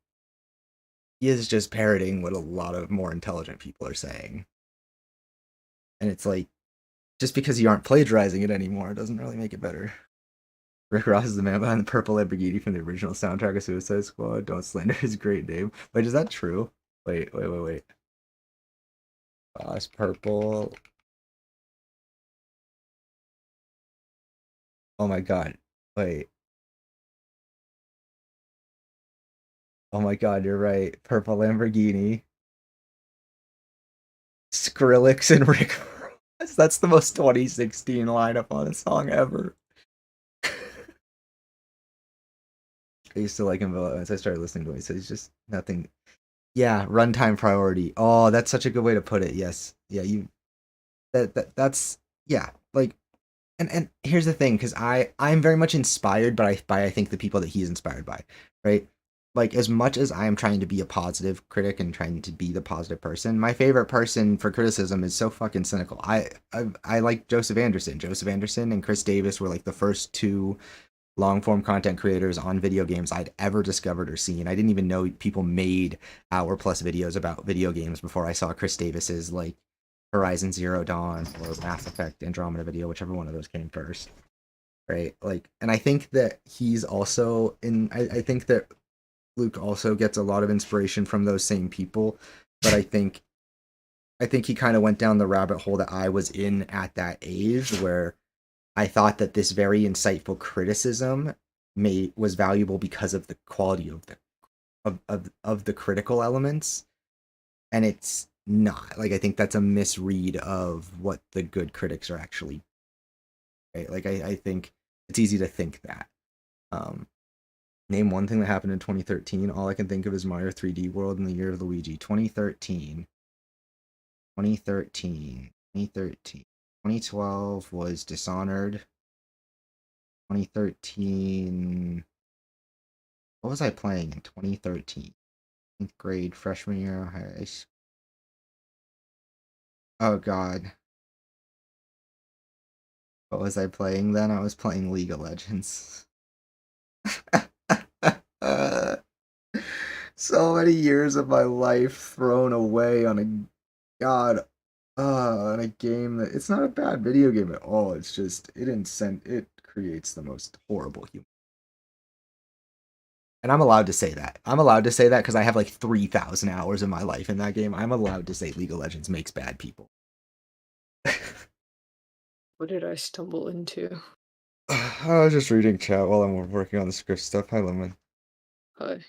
S1: he is just parroting what a lot of more intelligent people are saying. And it's like, just because you aren't plagiarizing it anymore doesn't really make it better. Rick Ross is the man behind the purple Lamborghini from the original soundtrack of Suicide Squad. Don't slander his great name. Wait, is that true? Wait. It's purple. Oh my god. Wait. Oh my god, you're right. Purple Lamborghini. Skrillex and Rick Ross. That's the most 2016 lineup on a song ever. I used to like him, but once I started listening to him, he said he's just nothing. Yeah, runtime priority. Oh, that's such a good way to put it. Yes. Yeah, that's yeah, like and here's the thing, because I'm very much inspired by I think the people that he's inspired by, right? Like, as much as I am trying to be a positive critic and trying to be the positive person, my favorite person for criticism is so fucking cynical. I like Joseph Anderson. Joseph Anderson and Chris Davis were like the first two long form content creators on video games I'd ever discovered or seen. I didn't even know people made hour plus videos about video games before I saw Chris Davis's like Horizon Zero Dawn or Mass Effect Andromeda video, whichever one of those came first. Right? Like, and I think that he's also in I think that Luke also gets a lot of inspiration from those same people, but I think he kind of went down the rabbit hole that I was in at that age, where I thought that this very insightful criticism was valuable because of the quality of the critical elements, and it's not. Like, I think that's a misread of what the good critics are actually, right? Like, I think it's easy to think that. Name one thing that happened in 2013. All I can think of is Mario 3D World and the Year of Luigi. 2013. 2012 was Dishonored. 2013. What was I playing in 2013? 10th grade, freshman year of high school. Oh god. What was I playing then? I was playing League of Legends. So many years of my life thrown away on on a game that it's not a bad video game at all. It's just it creates the most horrible human. And I'm allowed to say that. I'm allowed to say that because I have like 3,000 hours of my life in that game. I'm allowed to say League of Legends makes bad people.
S17: What did I stumble into?
S1: I was just reading chat while I'm working on the script stuff. Hi, Lemon.
S17: Hi.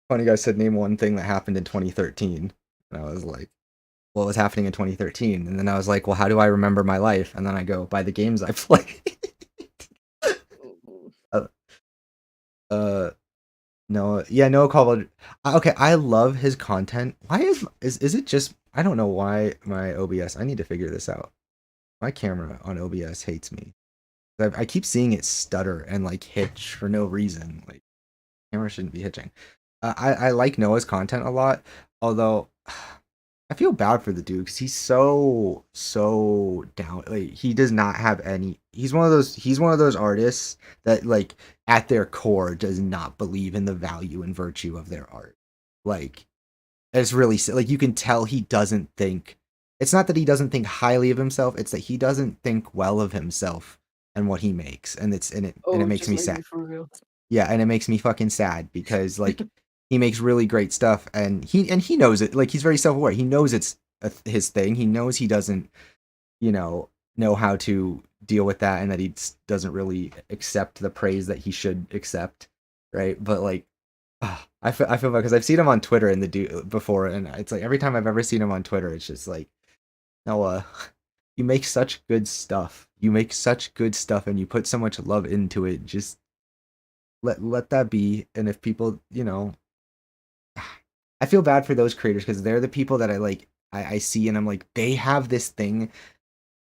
S1: Funny guy said name one thing that happened in 2013. And I was like, what was happening in 2013? And then I was like, well, how do I remember my life? And then I go, by the games I played. Noah Caldwell. Okay, I love his content. Why is it just, I don't know why my OBS, I need to figure this out. My camera on OBS hates me. I keep seeing it stutter and like hitch for no reason. Like, camera shouldn't be hitching. I like Noah's content a lot, although I feel bad for the dude because he's so down. Like, he does not have any. He's one of those artists that, like, at their core does not believe in the value and virtue of their art. Like, it's really like, you can tell he doesn't think. It's not that he doesn't think highly of himself. It's that he doesn't think well of himself and what he makes, and it makes me sad.
S17: For real.
S1: Yeah, and it makes me fucking sad because, like, he makes really great stuff, and he knows it. Like, he's very self-aware. He knows it's his thing. He knows he doesn't, know how to deal with that, and that he doesn't really accept the praise that he should accept, right? But like, I feel bad because I've seen him on Twitter and the dude before, and it's like every time I've ever seen him on Twitter, it's just like, Noah, you make such good stuff. You make such good stuff, and you put so much love into it. Just let that be. And if people, I feel bad for those creators because they're the people that I see, and I'm like, they have this thing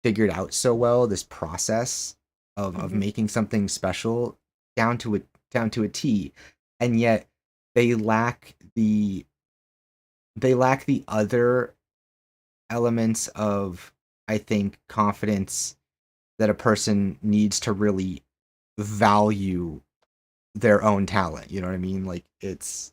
S1: figured out so well, this process of making something special down to a T, and yet they lack the other elements of, I think, confidence that a person needs to really value their own talent. You know what I mean? Like, it's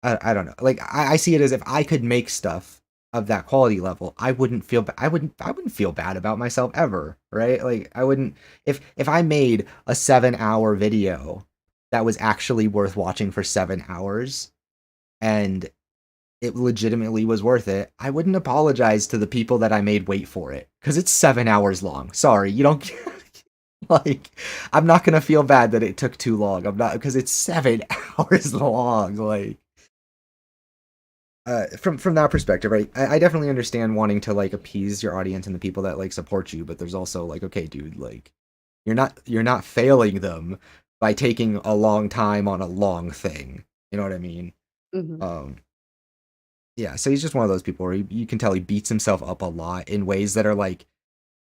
S1: I don't know. Like, I see it as, if I could make stuff, of that quality level, I wouldn't feel I wouldn't feel bad about myself ever, right? Like I wouldn't if I made a 7-hour video that was actually worth watching for 7 hours and it legitimately was worth it, I wouldn't apologize to the people that I made wait for it because it's 7 hours long. Sorry, you don't like. I'm not gonna feel bad that it took too long. I'm not because it's 7 hours long. Like, from that perspective, right? I definitely understand wanting to like appease your audience and the people that like support you, but there's also like, okay, dude, like, you're not failing them by taking a long time on a long thing. You know what I mean?
S17: Mhm.
S1: Yeah, so he's just one of those people where you can tell he beats himself up a lot in ways that are like,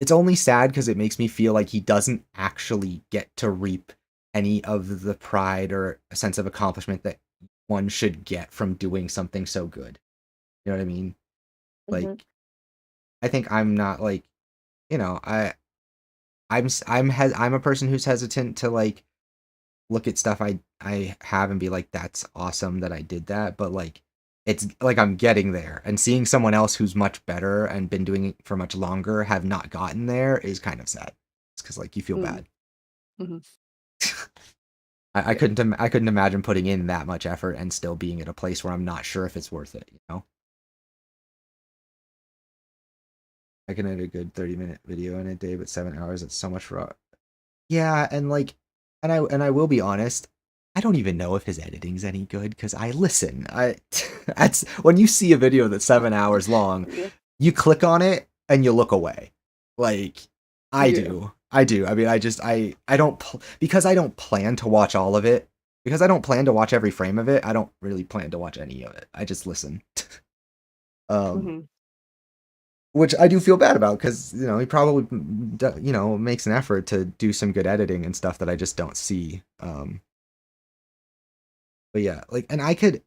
S1: it's only sad because it makes me feel like he doesn't actually get to reap any of the pride or a sense of accomplishment that one should get from doing something so good. You know what I mean? Like,
S17: Mhm.
S1: I think I'm not like, you know, I'm a person who's hesitant to like look at stuff I have and be like, that's awesome that I did that, but like it's like I'm getting there and seeing someone else who's much better and been doing it for much longer have not gotten there is kind of sad. It's because like you feel
S17: Mm.
S1: bad.
S17: Mhm.
S1: I couldn't imagine putting in that much effort and still being at a place where I'm not sure if it's worth it, you know? I can edit a good 30-minute video in a day, but 7 hours, it's so much raw. Yeah, and like, and I will be honest, I don't even know if his editing's any good because I listen. That's when you see a video that's 7 hours long,
S17: Yeah.
S1: you click on it and you look away. Like I
S17: Yeah.
S1: do, I do. I mean, I don't because I don't plan to watch all of it because I don't plan to watch every frame of it. I don't really plan to watch any of it. I just listen. um,
S17: Mhm.
S1: which I do feel bad about because you know he probably makes an effort to do some good editing and stuff that I just don't see. But yeah, like, and I could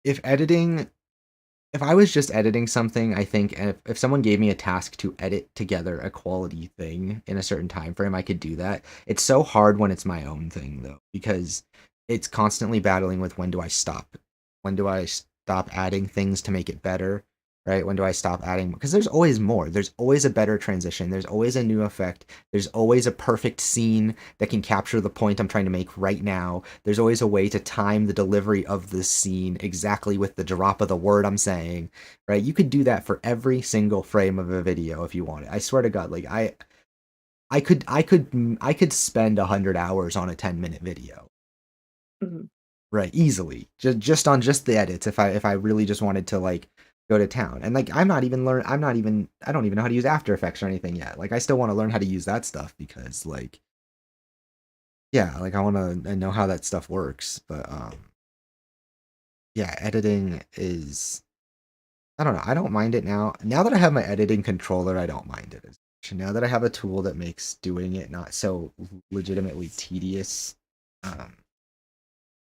S1: if editing if I was just editing something, I think if someone gave me a task to edit together a quality thing in a certain time frame, I could do that. It's so hard when it's my own thing though, because it's constantly battling with when do I stop? When do I stop adding things to make it better? Right? When do I stop adding? Because there's always more. There's always a better transition. There's always a new effect. There's always a perfect scene that can capture the point I'm trying to make right now. There's always a way to time the delivery of this scene exactly with the drop of the word I'm saying, right? You could do that for every single frame of a video if you wanted. I swear to God, like I could spend 100 hours on a 10-minute video,
S17: Mhm.
S1: right? Easily, just on just the edits. If I really just wanted to like go to town and like I don't even know how to use After Effects or anything yet. Like I still want to learn how to use that stuff because like yeah, like I want to know how that stuff works. But yeah, editing is I don't know. I don't mind it now. Now that I have my editing controller, I don't mind it as much. Now that I have a tool that makes doing it not so legitimately tedious, um,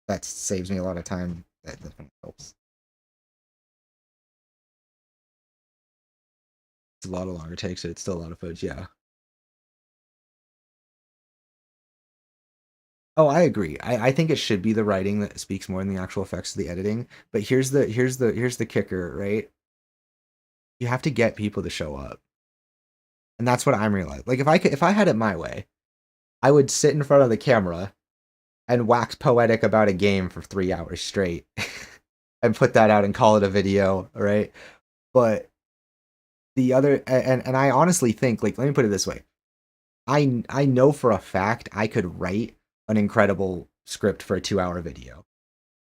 S1: that saves me a lot of time. That definitely helps. It's a lot of longer takes, but it's still a lot of footage. Yeah. Oh, I agree. I think it should be the writing that speaks more than the actual effects of the editing. But here's the kicker, right? You have to get people to show up. And that's what I'm realizing. Like if I had it my way, I would sit in front of the camera and wax poetic about a game for 3 hours straight and put that out and call it a video, right? But the other and I honestly think like let me put it this way. I know for a fact I could write an incredible script for a 2-hour video.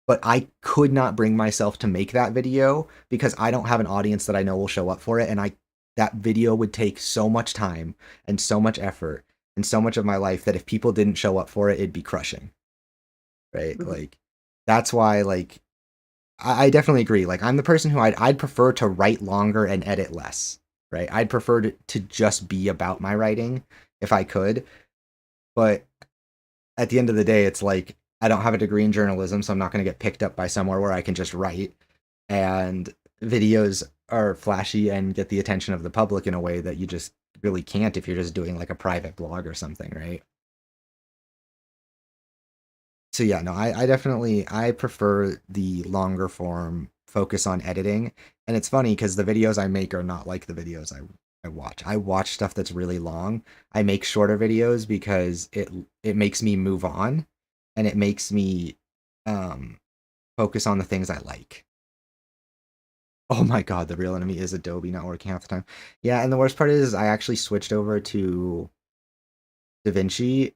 S1: But I could not bring myself to make that video because I don't have an audience that I know will show up for it and I that video would take so much time and so much effort and so much of my life that if people didn't show up for it it'd be crushing. Right?
S17: Mhm.
S1: Like that's why like I definitely agree. Like I'm the person who I'd prefer to write longer and edit less. Right? I'd prefer to just be about my writing if I could. But at the end of the day, it's like I don't have a degree in journalism, so I'm not going to get picked up by somewhere where I can just write. And videos are flashy and get the attention of the public in a way that you just really can't if you're just doing like a private blog or something, right? So yeah, no, I definitely I prefer the longer form focus on editing. And it's funny because the videos I make are not like the videos I watch. I watch stuff that's really long. I make shorter videos because it makes me move on, and it makes me focus on the things I like. Oh my god, the real enemy is Adobe not working half the time. Yeah, and the worst part is I actually switched over to DaVinci,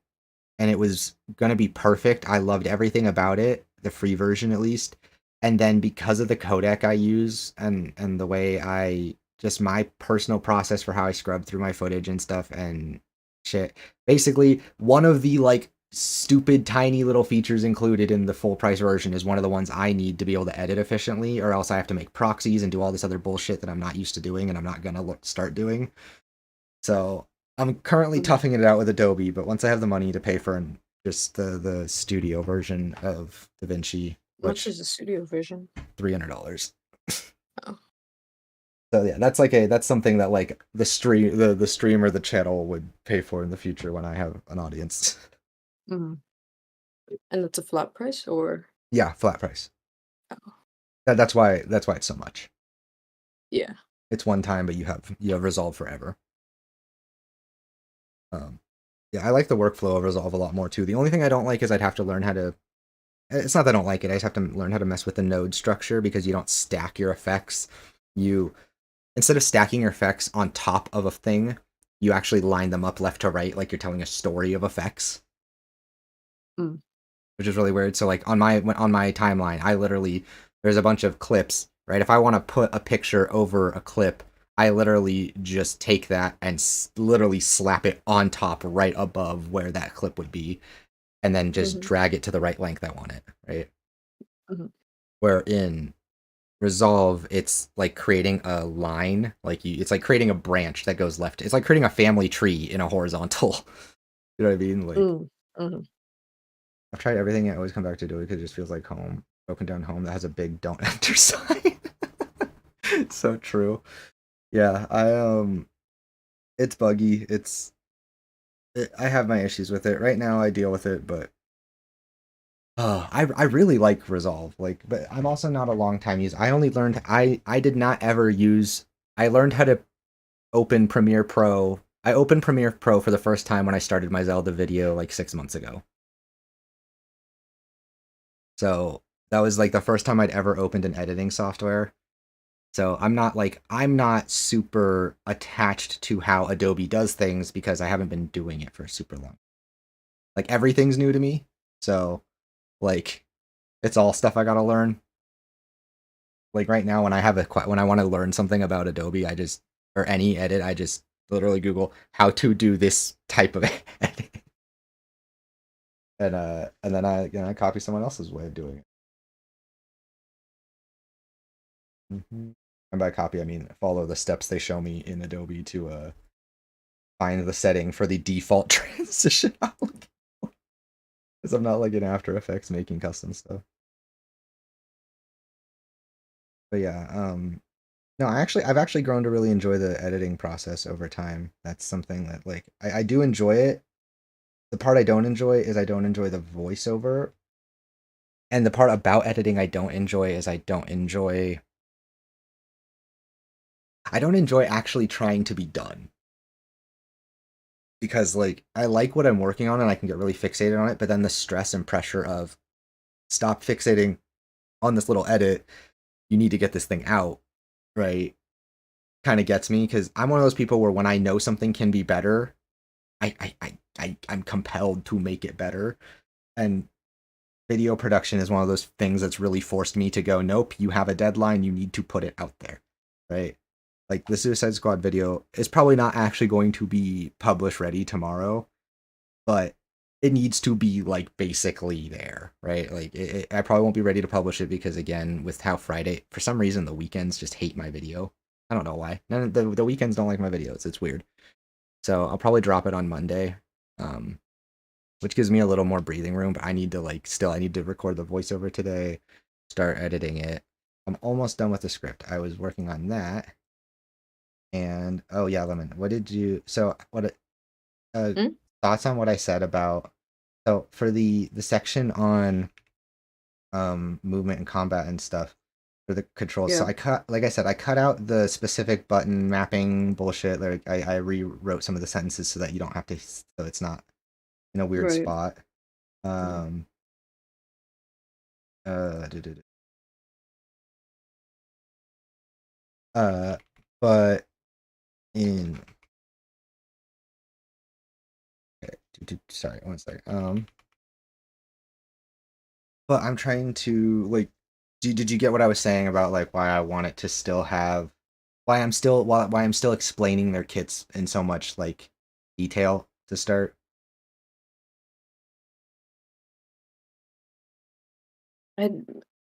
S1: and it was gonna be perfect. I loved everything about it, the free version at least. And then because of the codec I use and the way I just my personal process for how I scrub through my footage and stuff and shit. Basically, one of the like stupid tiny little features included in the full price version is one of the ones I need to be able to edit efficiently, or else I have to make proxies and do all this other bullshit that I'm not used to doing and I'm not gonna start doing. So I'm currently toughing it out with Adobe, but once I have the money to pay for just the studio version of DaVinci,
S17: Much
S1: which
S17: is the studio version?
S1: $300.
S17: Oh.
S1: So yeah, that's something that like the stream or the channel would pay for in the future when I have an audience.
S17: Mm. And it's a flat price, or?
S1: Yeah, flat price.
S17: Oh.
S1: That's why it's so much.
S17: Yeah.
S1: It's one time, but you have Resolve forever. Yeah, I like the workflow of Resolve a lot more too. The only thing I don't like is I'd have to learn how to. It's not that I don't like it. I just have to learn how to mess with the node structure because you don't stack your effects. You instead of stacking your effects on top of a thing, you actually line them up left to right, like you're telling a story of effects. Which is really weird. So like on my timeline, I literally there's a bunch of clips, right? If I want to put a picture over a clip, I literally just take that and literally slap it on top right above where that clip would be, and then just drag it to the right length I want it, right? Where in Resolve, it's like creating a line, it's like creating a branch that goes left. It's like creating a family tree in a horizontal. You know what I mean? Like, I've tried everything. I always come back to do it because it just feels like home. Broken down home that has a big "don't enter" sign. It's so true. Yeah, it's buggy. I have my issues with it right now. I deal with it, but I really like Resolve. Like, but I'm also not a long time user. I only learned I did not ever use. I learned how to open Premiere Pro. I opened Premiere Pro for the first time when I started my Zelda video like 6 months ago. So that was like the first time I'd ever opened an editing software. So I'm not super attached to how Adobe does things because I haven't been doing it for super long. Like everything's new to me. So like it's all stuff I got to learn. Like right now when I want to learn something about Adobe, or any edit, I just literally Google how to do this type of edit. And then I copy someone else's way of doing it. And by copy, I mean follow the steps they show me in Adobe to find the setting for the default transition. Because I'm not like in After Effects making custom stuff. But yeah, no, I've actually grown to really enjoy the editing process over time. That's something that like I do enjoy it. The part I don't enjoy is I don't enjoy the voiceover. And the part about editing I don't enjoy is I don't enjoy actually trying to be done. Because like I like what I'm working on and I can get really fixated on it, but then the stress and pressure of stop fixating on this little edit, you need to get this thing out, right? Kind of gets me because I'm one of those people where when I know something can be better, I'm compelled to make it better. And video production is one of those things that's really forced me to go, nope, you have a deadline, you need to put it out there, right? Like the Suicide Squad video is probably not actually going to be publish ready tomorrow, but it needs to be like basically there, right? Like I probably won't be ready to publish it because again, with how Friday, for some reason, the weekends just hate my video. I don't know why. The weekends don't like my videos. It's weird. So I'll probably drop it on Monday, which gives me a little more breathing room. But I need to record the voiceover today, start editing it. I'm almost done with the script. I was working on that. And oh yeah, Lemon, thoughts on what I said about for the section on movement and combat and stuff. for the controls. So
S17: Yeah.
S1: like I said, I cut out the specific button mapping bullshit. Like I rewrote some of the sentences so that you don't have to, so it's not in a weird
S17: Right.
S1: spot. Um, uh, duh, duh, duh. But in okay, sorry, one second. But I'm trying to like, did you get what I was saying about like why I want it to still have, why I'm still explaining their kits in so much like detail to start?
S17: I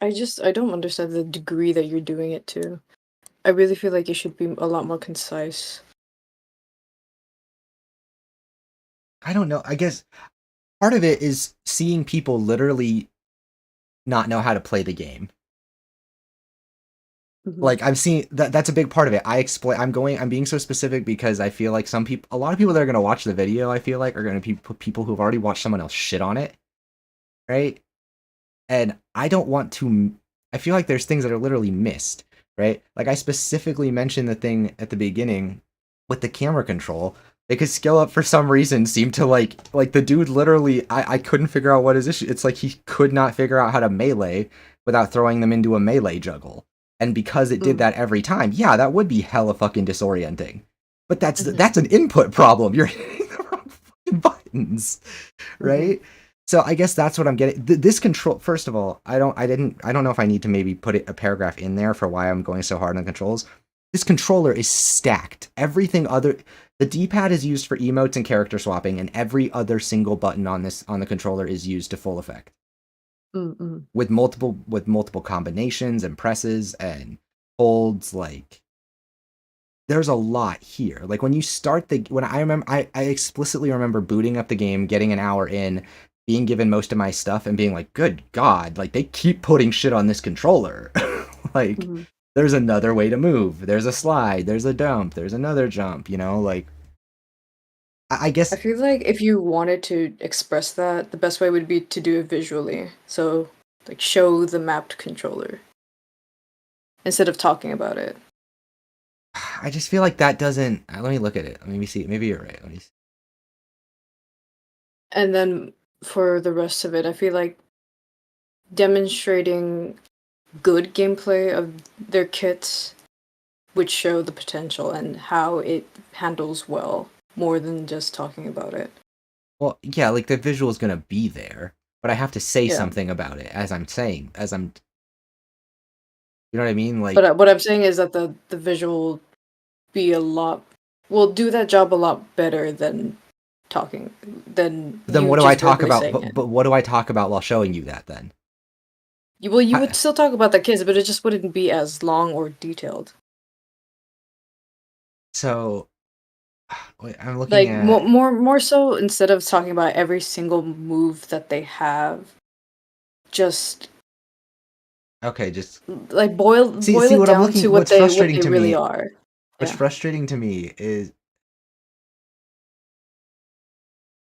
S17: I don't understand the degree that you're doing it to. I really feel like it should be a lot more concise.
S1: I don't know. I guess part of it is seeing people literally not know how to play the game. Like I've seen that's a big part of it. I'm being so specific because I feel like a lot of people that are going to watch the video, I feel like are going to be people who've already watched someone else shit on it, right? And I don't want to I feel like there's things that are literally missed, right? Like I specifically mentioned the thing at the beginning with the camera control because Skill Up for some reason seemed to like the dude literally I couldn't figure out what his issue. It's like he could not figure out how to melee without throwing them into a melee juggle. And because it did that every time, yeah, that would be hella fucking disorienting. But that's an input problem. You're hitting the wrong fucking buttons, right? So I guess that's what I'm getting. This control, first of all, I don't know if I need to maybe put a paragraph in there for why I'm going so hard on controls. This controller is stacked. The D-pad is used for emotes and character swapping, and every other single button on the controller is used to full effect. With multiple combinations and presses and holds, like there's a lot here. Like when you start I explicitly remember booting up the game, getting an hour in, being given most of my stuff and being like, good God, like they keep putting shit on this controller. Like there's another way to move. There's a slide, there's a dump, there's another jump, like I guess
S17: I feel like if you wanted to express that, the best way would be to do it visually. So, like, show the mapped controller instead of talking about it.
S1: I just feel like that doesn't. Let me look at it. Let me see. Maybe you're right. Let me see.
S17: And then for the rest of it, I feel like demonstrating good gameplay of their kits would show the potential and how it handles well, more than just talking about it.
S1: Well, yeah, like the visual is gonna be there, but I have to say
S17: Yeah.
S1: something about it as I'm. You know what I mean? Like,
S17: But what I'm saying is that the visual will do that job a lot better than talking than
S1: then
S17: you
S1: what do I
S17: just
S1: talk
S17: verbally
S1: about?
S17: saying it.
S1: But what do I talk about while showing you that then?
S17: You would still talk about the kids, but it just wouldn't be as long or detailed.
S1: So, wait, I'm looking
S17: Like
S1: at.
S17: more so, instead of talking about every single move that they have, just
S1: Okay, just
S17: like boil
S1: see
S17: it
S1: what I'm
S17: down to
S1: looking.
S17: what
S1: What's
S17: they
S1: frustrating to
S17: really
S1: me.
S17: are.
S1: What's
S17: Yeah.
S1: frustrating to me is,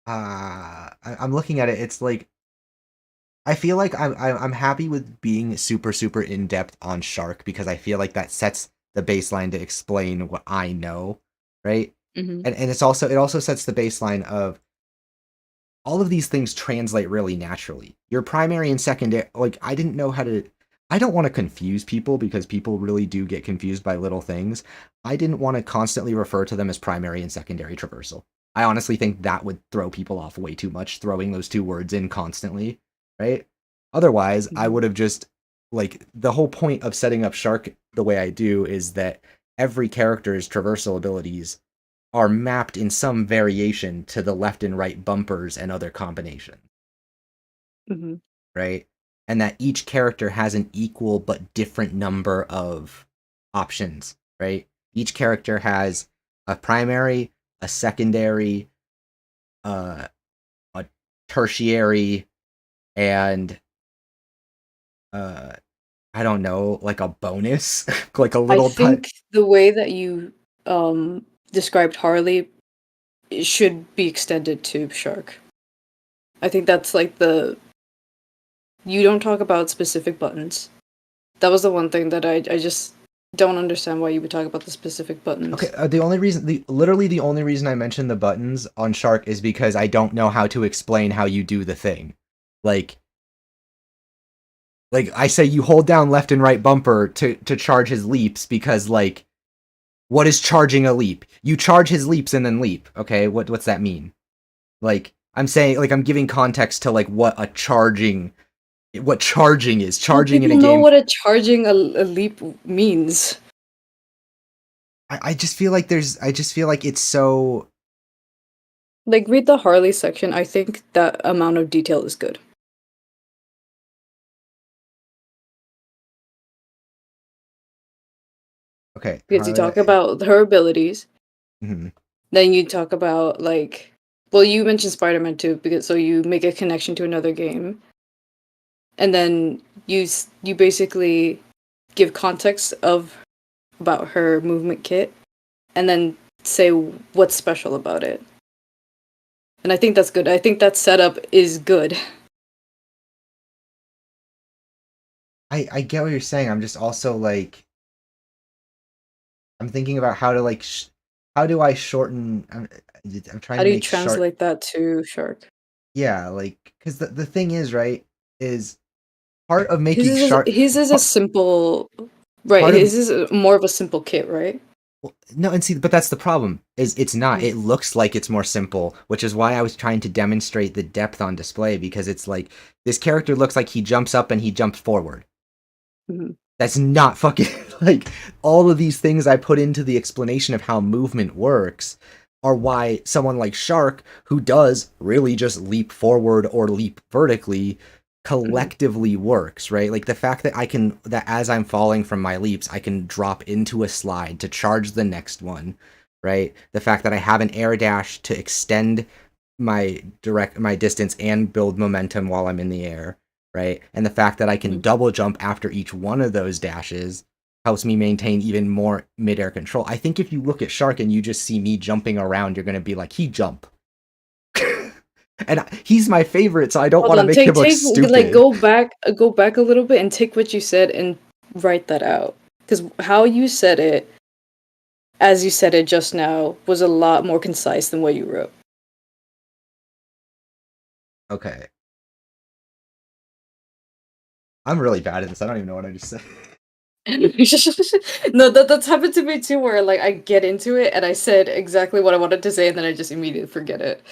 S1: I'm looking at it. It's like I feel like I'm happy with being super in depth on Shark because I feel like that sets the baseline to explain what I know, right? And it also sets the baseline of all of these things translate really naturally. Your primary and secondary, like I didn't know how to. I don't want to confuse people because people really do get confused by little things. I didn't want to constantly refer to them as primary and secondary traversal. I honestly think that would throw people off way too much, throwing those two words in constantly, right? Otherwise, I would have just, like, the whole point of setting up Shark the way I do is that every character's traversal abilities are mapped in some variation to the left and right bumpers and other combinations, right? And that each character has an equal but different number of options, right? Each character has a primary, a secondary, a tertiary, and I don't know, like a bonus, like a
S17: I
S1: little
S17: think the way that you described Harley should be extended to Shark. I think that's like you don't talk about specific buttons. That was the one thing that I just don't understand why you would talk about the specific buttons.
S1: Okay, the only reason, literally the only reason I mentioned the buttons on Shark is because I don't know how to explain how you do the thing. Like I say you hold down left and right bumper to charge his leaps because, like, what is charging a leap? You charge his leaps and then leap, okay? What's that mean? Like, I'm saying, like, I'm giving context to, like, what charging is. Charging in a
S17: People know
S1: game.
S17: what a charging a leap means.
S1: I just feel like it's so...
S17: Like, read the Harley section. I think that amount of detail is good.
S1: Okay.
S17: Because you talk about her abilities.
S1: Mm-hmm.
S17: Then you talk about, like... Well, you mentioned Spider-Man too, because so you make a connection to another game. And then you basically give context about her movement kit. And then say what's special about it. And I think that's good. I think that setup is good.
S1: I get what you're saying. I'm just also, like... I'm thinking about how to, like... how do I shorten... I'm trying
S17: How
S1: to
S17: do you
S1: make
S17: translate that to Shark?
S1: Yeah, like... Because the thing is, right, is... Part of making Shark...
S17: His is a simple... Right, his is more of a simple kit, right?
S1: Well, no, and see, but that's the problem, is it's not. It looks like it's more simple, which is why I was trying to demonstrate the depth on display, because it's like, this character looks like he jumps up and he jumps forward.
S17: Mm-hmm.
S1: That's not fucking, like, all of these things I put into the explanation of how movement works are why someone like Shark, who does really just leap forward or leap vertically, collectively works, right? Like the fact that that as I'm falling from my leaps, I can drop into a slide to charge the next one, right? The fact that I have an air dash to extend my distance and build momentum while I'm in the air, right? And the fact that I can double jump after each one of those dashes helps me maintain even more midair control. I think if you look at Shark and you just see me jumping around, you're going to be like, he jump. And he's my favorite, so I don't want to make him look stupid.
S17: Like, go back a little bit and take what you said and write that out. Because how you said it, as you said it just now, was a lot more concise than what you wrote.
S1: Okay. I'm really bad at this. I don't even know what I just said.
S17: No, that's happened to me too, where like I get into it and I said exactly what I wanted to say and then I just immediately forget it.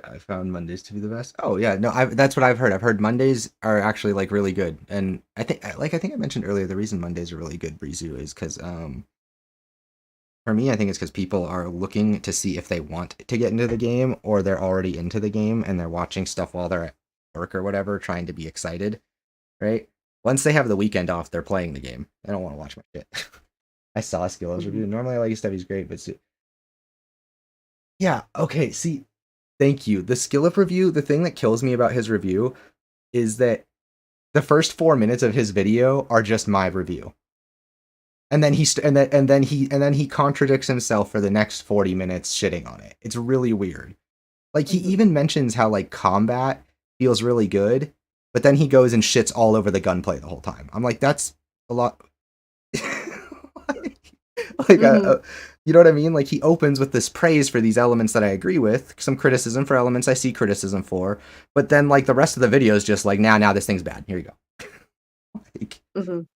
S1: I found Mondays to be the best. Oh yeah, no, that's what I've heard. I've heard Mondays are actually like really good, and I think I mentioned earlier, the reason Mondays are really good, Brizu, is because for me, I think it's because people are looking to see if they want to get into the game or they're already into the game and they're watching stuff while they're at work or whatever, trying to be excited, right? Once they have the weekend off, they're playing the game. They don't want to watch my shit. I saw Skillo's review. Normally I like his stuff, he's great, but yeah, okay, see, thank you. The Skill Up review, the thing that kills me about his review is that the first 4 minutes of his video are just my review. And then he contradicts himself for the next 40 minutes shitting on it. It's really weird. Like he even mentions how like combat feels really good, but then he goes and shits all over the gunplay the whole time. I'm like, that's a lot. You know what I mean? Like he opens with this praise for these elements that I agree with, some criticism for elements I see criticism for, but then like the rest of the video is just like, now this thing's bad. Here you go. Like,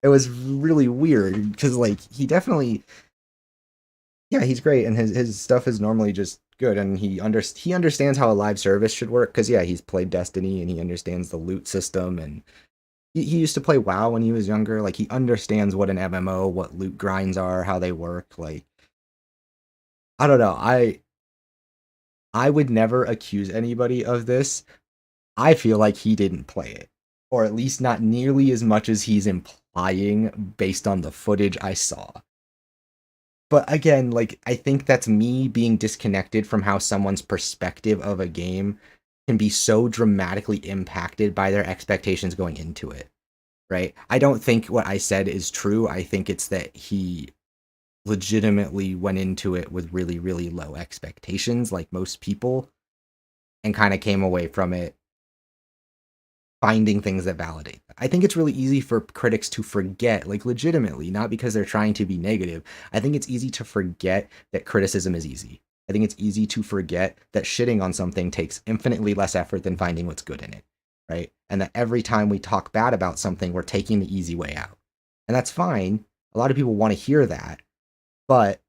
S1: it was really weird because like he definitely, yeah, he's great and his stuff is normally just good, and he understands how a live service should work because yeah, he's played Destiny and he understands the loot system, and he used to play WoW when he was younger. Like he understands what an MMO, what loot grinds are, how they work. Like I don't know, I would never accuse anybody of this. I feel like he didn't play it, or at least not nearly as much as he's implying based on the footage I saw. But again, like, I think that's me being disconnected from how someone's perspective of a game can be so dramatically impacted by their expectations going into it, right? I don't think what I said is true. I think it's that he legitimately went into it with really, really low expectations, like most people, and kind of came away from it finding things that validate that. I think it's really easy for critics to forget, like legitimately, not because they're trying to be negative. I think it's easy to forget that criticism is easy. I think it's easy to forget that shitting on something takes infinitely less effort than finding what's good in it, right? And that every time we talk bad about something, we're taking the easy way out. And that's fine. A lot of people want to hear that. But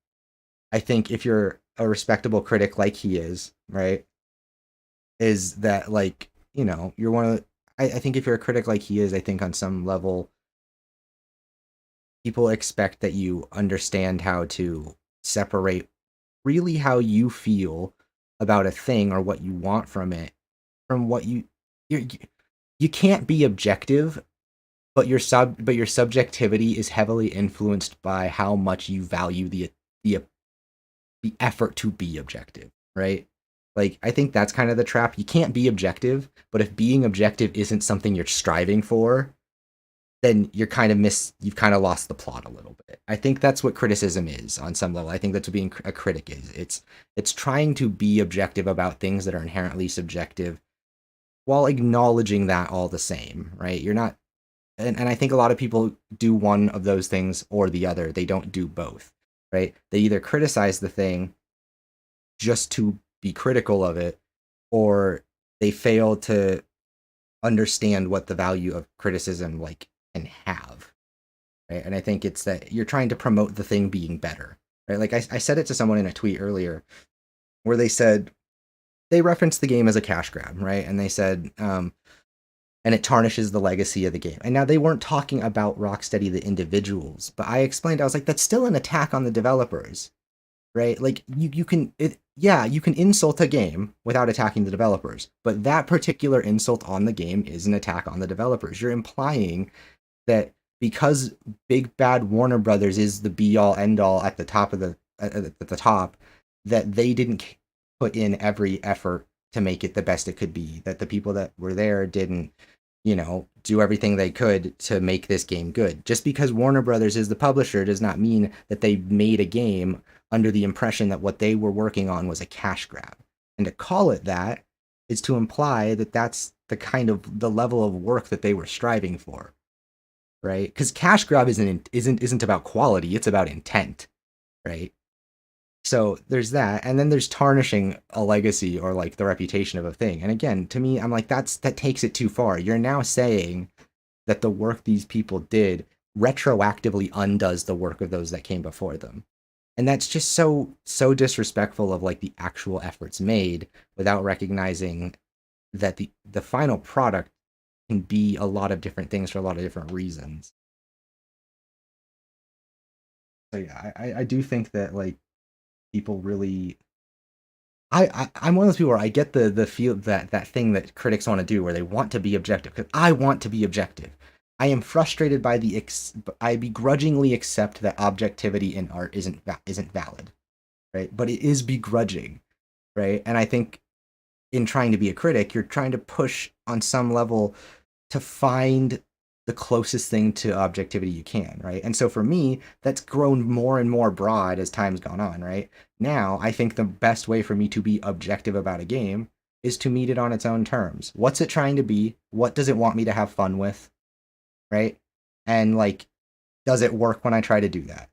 S1: I think if you're a respectable critic like he is, right, is that like, you know, you're one of the, I think if you're a critic like he is, I think on some level, people expect that you understand how to separate really how you feel about a thing or what you want from it from what you can't be objective, but your subjectivity is heavily influenced by how much you value the effort to be objective, right? Like, I think that's kind of the trap. You can't be objective, but if being objective isn't something you're striving for, then you've kind of lost the plot a little bit. I think that's what criticism is on some level. I think that's what being a critic is. It's trying to be objective about things that are inherently subjective while acknowledging that all the same, right? You're not, and I think a lot of people do one of those things or the other. They don't do both, right? They either criticize the thing just to be critical of it, or they fail to understand what the value of criticism like can have, right? And I think it's that you're trying to promote the thing being better, right? Like I said it to someone in a tweet earlier where they said they referenced the game as a cash grab, right? And they said and it tarnishes the legacy of the game. And now they weren't talking about Rocksteady the individuals, but I explained, I was like, that's still an attack on the developers, right? Like you can insult a game without attacking the developers, but that particular insult on the game is an attack on the developers. You're implying that because Big Bad Warner Brothers is the be all end all at the top of at the top, that they didn't put in every effort to make it the best it could be, that the people that were there didn't, you know, do everything they could to make this game good. Just because Warner Brothers is the publisher does not mean that they made a game under the impression that what they were working on was a cash grab. And to call it that is to imply that that's the kind of the level of work that they were striving for, right? Because cash grab isn't about quality, it's about intent, right? So there's that, and then there's tarnishing a legacy or like the reputation of a thing. And again, to me, I'm like, that takes it too far. You're now saying that the work these people did retroactively undoes the work of those that came before them. And that's just so disrespectful of like the actual efforts made without recognizing that the final product can be a lot of different things for a lot of different reasons. So yeah, I do think that like people really I'm one of those people where I get the feel that thing that critics want to do where they want to be objective, because I want to be objective. I am frustrated by I begrudgingly accept that objectivity in art isn't valid, right? But it is begrudging, right? And I think in trying to be a critic, you're trying to push on some level to find the closest thing to objectivity you can, right? And so for me, that's grown more and more broad as time's gone on, right? Now, I think the best way for me to be objective about a game is to meet it on its own terms. What's it trying to be? What does it want me to have fun with? Right? And like, does it work when I try to do that?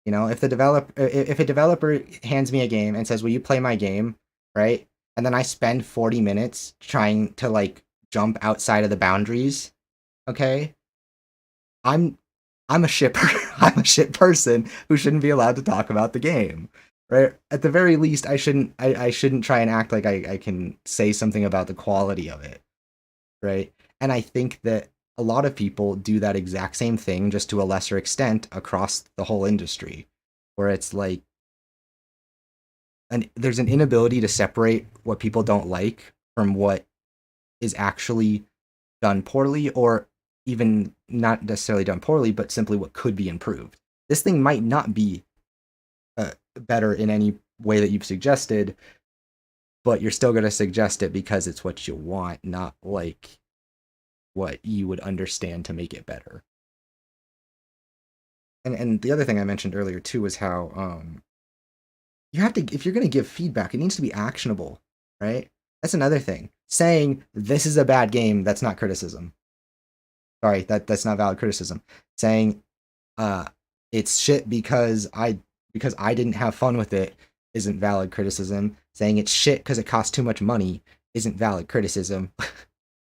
S1: You know, if a developer hands me a game and says, "Will you play my game?" right? And then I spend 40 minutes trying to like jump outside of the boundaries, okay? I'm a I'm a shit person who shouldn't be allowed to talk about the game. Right? At the very least, I shouldn't try and act like I can say something about the quality of it. Right? And I think that a lot of people do that exact same thing, just to a lesser extent, across the whole industry, where it's like there's an inability to separate what people don't like from what is actually done poorly, or even not necessarily done poorly, but simply what could be improved. This thing might not be better in any way that you've suggested, but you're still going to suggest it because it's what you want, not like what you would understand to make it better. And the other thing I mentioned earlier too was how you have to, if you're going to give feedback, it needs to be actionable, right? That's another thing. saying this is a bad game, that's not criticism. Sorry, that's not valid criticism. Saying it's shit because I didn't have fun with it isn't valid criticism. Saying it's shit because it costs too much money isn't valid criticism,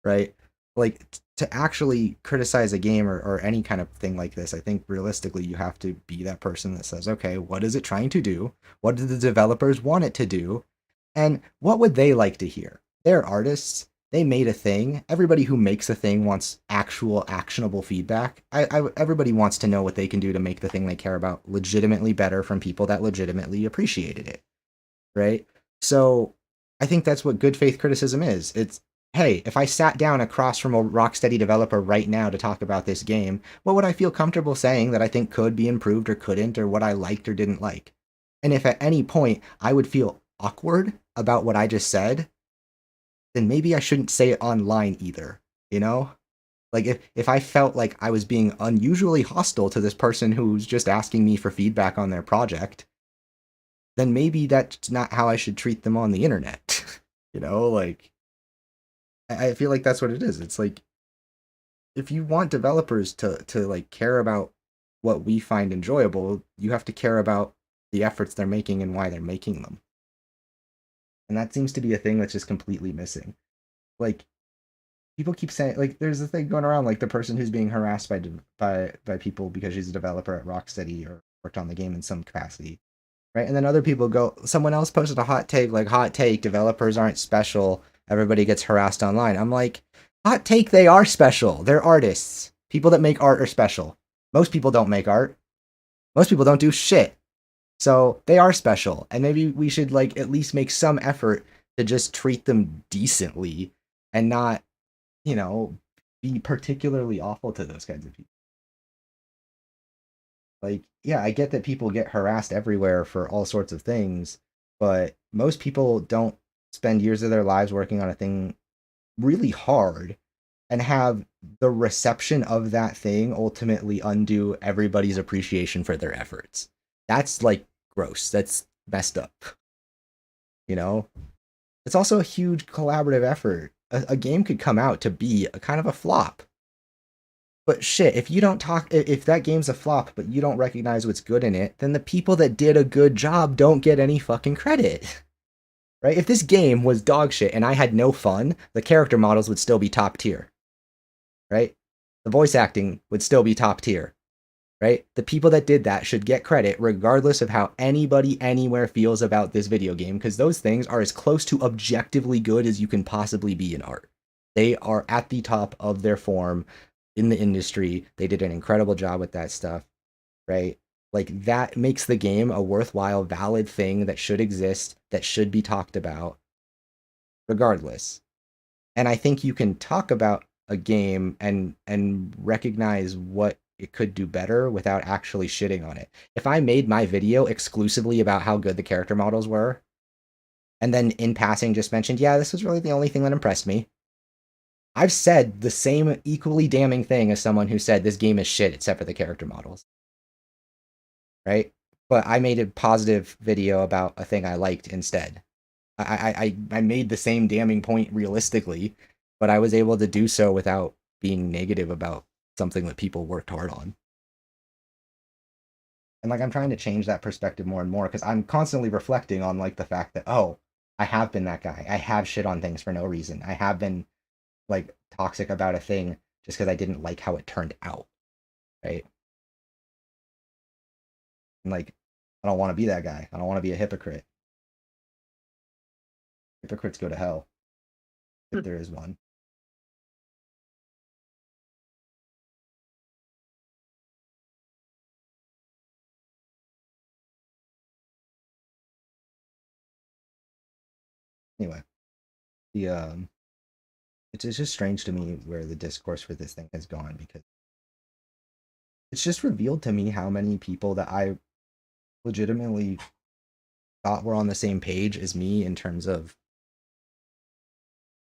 S1: right? Like to actually criticize a game or any kind of thing like this, I think realistically you have to be that person that says, okay, what is it trying to do? What do the developers want it to do? And what would they like to hear? They're artists. They made a thing. Everybody who makes a thing wants actual actionable feedback. Everybody wants to know what they can do to make the thing they care about legitimately better from people that legitimately appreciated it, right? So I think that's what good faith criticism is. It's, hey, if I sat down across from a Rocksteady developer right now to talk about this game, what would I feel comfortable saying that I think could be improved or couldn't, or what I liked or didn't like? And if at any point I would feel awkward about what I just said, then maybe I shouldn't say it online either, you know? Like if I felt like I was being unusually hostile to this person who's just asking me for feedback on their project, then maybe that's not how I should treat them on the internet. You know, like I feel like that's what it is. It's like if you want developers to like care about what we find enjoyable, you have to care about the efforts they're making and why they're making them. And that seems to be a thing that's just completely missing. Like people keep saying, like, there's a thing going around, like the person who's being harassed by people because she's a developer at Rocksteady or worked on the game in some capacity, right? And then other people go, someone else posted a hot take, like, hot take, developers aren't special, everybody gets harassed online. I'm like, hot take, they are special. They're artists. People that make art are special. Most people don't make art. Most people don't do shit. So they are special, and maybe we should like at least make some effort to just treat them decently and not, you know, be particularly awful to those kinds of people. Like, yeah, I get that people get harassed everywhere for all sorts of things, but most people don't spend years of their lives working on a thing really hard and have the reception of that thing ultimately undo everybody's appreciation for their efforts. That's like gross. That's messed up. You know? It's also a huge collaborative effort. A game could come out to be a kind of a flop. But shit, if you don't talk, if that game's a flop, but you don't recognize what's good in it, then the people that did a good job don't get any fucking credit. Right? If this game was dog shit and I had no fun, the character models would still be top tier. Right? The voice acting would still be top tier. Right? The people that did that should get credit regardless of how anybody anywhere feels about this video game, because those things are as close to objectively good as you can possibly be in art. They are at the top of their form in the industry. They did an incredible job with that stuff, right? Like that makes the game a worthwhile, valid thing that should exist, that should be talked about regardless. And I think you can talk about a game and recognize what it could do better without actually shitting on it. If I made my video exclusively about how good the character models were, and then in passing just mentioned, yeah, this was really the only thing that impressed me, I've said the same equally damning thing as someone who said this game is shit except for the character models. Right? But I made a positive video about a thing I liked instead. I made the same damning point realistically, but I was able to do so without being negative about something that people worked hard on. And like I'm trying to change that perspective more and more because I'm constantly reflecting on like the fact that, oh, I have been that guy. I have shit on things for no reason. I have been like toxic about a thing just because I didn't like how it turned out. Right? And like I don't want to be that guy. I don't want to be a hypocrite. Hypocrites go to hell. If there is one. Anyway, the it's just strange to me where the discourse for this thing has gone, because it's just revealed to me how many people that I legitimately thought were on the same page as me in terms of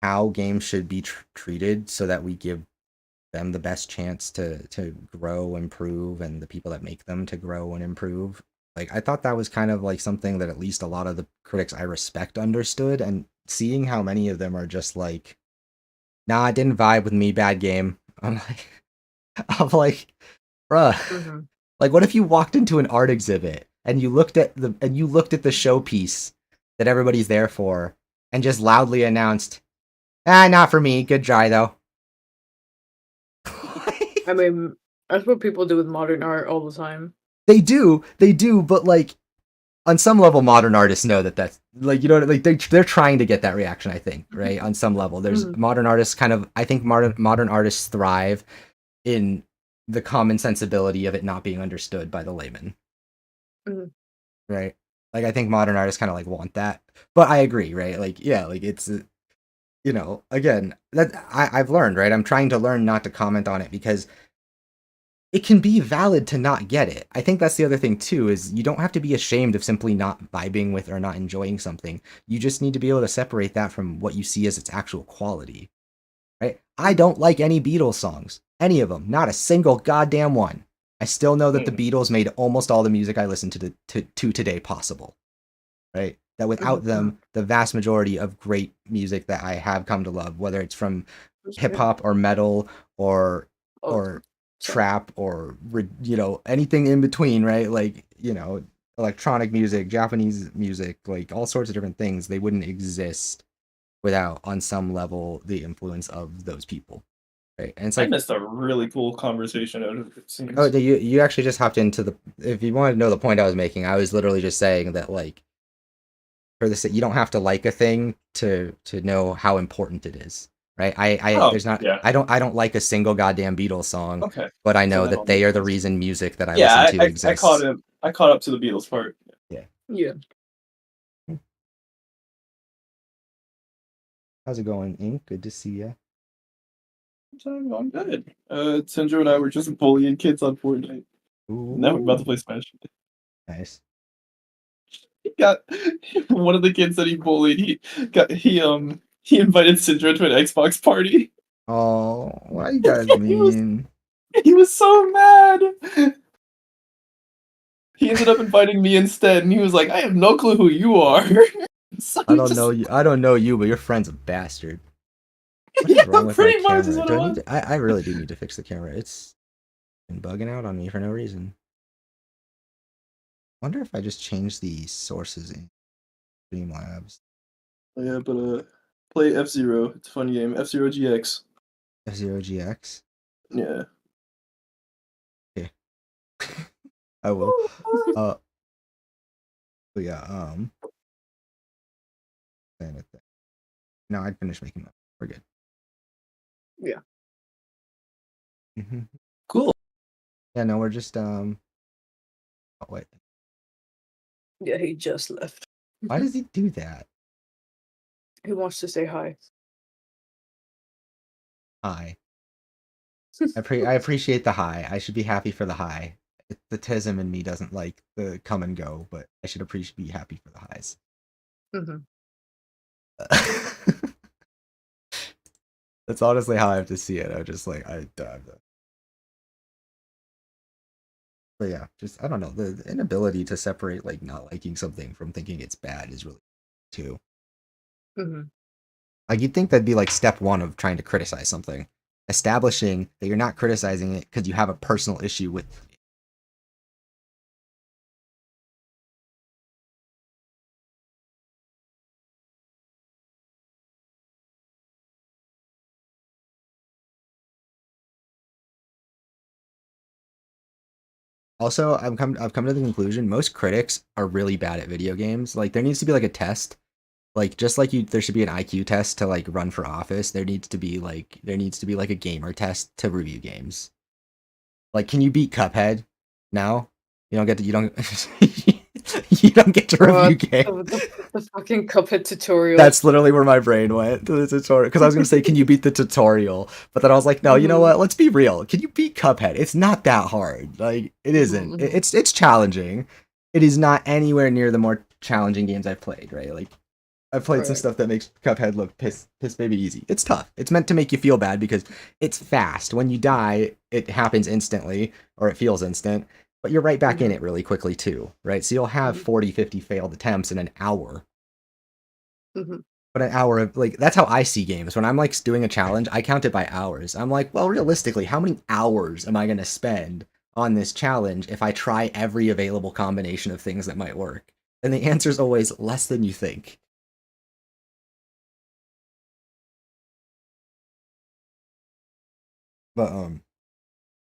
S1: how games should be treated so that we give them the best chance to grow, improve, and the people that make them to grow and improve. Like I thought that was kind of like something that at least a lot of the critics I respect understood, and seeing how many of them are just like, nah, it didn't vibe with me, bad game. I'm like, bruh. Like, what if you walked into an art exhibit and you looked at the showpiece that everybody's there for and just loudly announced, not for me, good try though.
S17: I mean, that's what people do with modern art all the time.
S1: They do, but like on some level, modern artists know that that's like, you know, like they're trying to get that reaction. I think, right? On some level, there's modern artists kind of. I think modern artists thrive in the common sensibility of it not being understood by the layman. Right? Like, I think modern artists kind of like want that, but I agree, right? Like, yeah, like it's, you know, again, that I've learned, right? I'm trying to learn not to comment on it because it can be valid to not get it. I think that's the other thing too, is you don't have to be ashamed of simply not vibing with or not enjoying something. You just need to be able to separate that from what you see as its actual quality. Right? I don't like any Beatles songs. Any of them. Not a single goddamn one. I still know that the Beatles made almost all the music I listen to today possible. Right? That without them, the vast majority of great music that I have come to love, whether it's from hip hop or metal or trap or, you know, anything in between, right? Like, you know, electronic music, Japanese music, like all sorts of different things, they wouldn't exist without, on some level, the influence of those people, right? And it's
S18: I
S1: like,
S18: missed a really cool conversation out of it. Seems.
S1: oh, you actually just hopped into the. If you want to know the point I was making, I was literally just saying that, like, for this, you don't have to like a thing to know how important it is, right? There's not.
S18: Yeah.
S1: I don't like a single goddamn Beatles song,
S18: Okay.
S1: but I know
S18: So
S1: that they are the reason music that I
S18: yeah,
S1: listen to exists.
S18: I caught up to the Beatles part.
S1: Yeah.
S17: Yeah.
S1: How's it going, Ink? Good to see you.
S18: I'm good. Sindra and I were just bullying kids on Fortnite. Now we're about to play Smash.
S1: Nice.
S18: He got one of the kids that he bullied. He invited Sindra to an Xbox party.
S1: Oh, why you guys mean?
S18: He was so mad. He ended up inviting me instead, and he was like, "I have no clue who you are." So
S1: I don't know you. I don't know you, but your friend's a bastard. What is
S18: Yeah,
S1: wrong with my
S18: pretty much is
S1: camera?
S18: what
S1: Do
S18: it
S1: I need
S18: was.
S1: to, I really do need to fix the camera. It's been bugging out on me for no reason. Wonder if I just change the sources in Streamlabs.
S18: Yeah, but play F-Zero. It's a fun game. F-Zero GX.
S1: F-Zero GX?
S18: Yeah.
S1: Okay. I will. But yeah, no, I'd finish making that. We're good.
S17: Yeah.
S18: Cool.
S1: Yeah, no, we're just oh wait.
S17: Yeah, he just left.
S1: Why does he do that?
S17: He wants to say hi.
S1: Hi. I appreciate the high. I should be happy for the high. The tism in me doesn't like the come and go, but I should be happy for the highs. That's honestly how I have to see it. I'm just like, I don't. But yeah, just I don't know. The inability to separate like not liking something from thinking it's bad is really too. Like, you'd think that'd be like step one of trying to criticize something, establishing that you're not criticizing it because you have a personal issue with. Also, I've come to the conclusion most critics are really bad at video games. Like, there needs to be like a test, like just like there should be an IQ test to like run for office. There needs to be like a gamer test to review games. Like, can you beat Cuphead? No, you don't get to. You don't. You don't get to review games.
S17: The fucking Cuphead tutorial.
S1: That's literally where my brain went to the tutorial. Because I was going to say, can you beat the tutorial? But then I was like, no, you know what? Let's be real. Can you beat Cuphead? It's not that hard. Like, it isn't. It's challenging. It is not anywhere near the more challenging games I've played, right? Like, I've played some stuff that makes Cuphead look piss baby easy. It's tough. It's meant to make you feel bad because it's fast. When you die, it happens instantly, or it feels instant. But you're right back in it really quickly too, right? So you'll have 40, 50 failed attempts in an hour. But an hour of like that's how I see games. When I'm like doing a challenge, I count it by hours. I'm like, well, realistically, how many hours am I gonna spend on this challenge if I try every available combination of things that might work? And the answer is always less than you think. But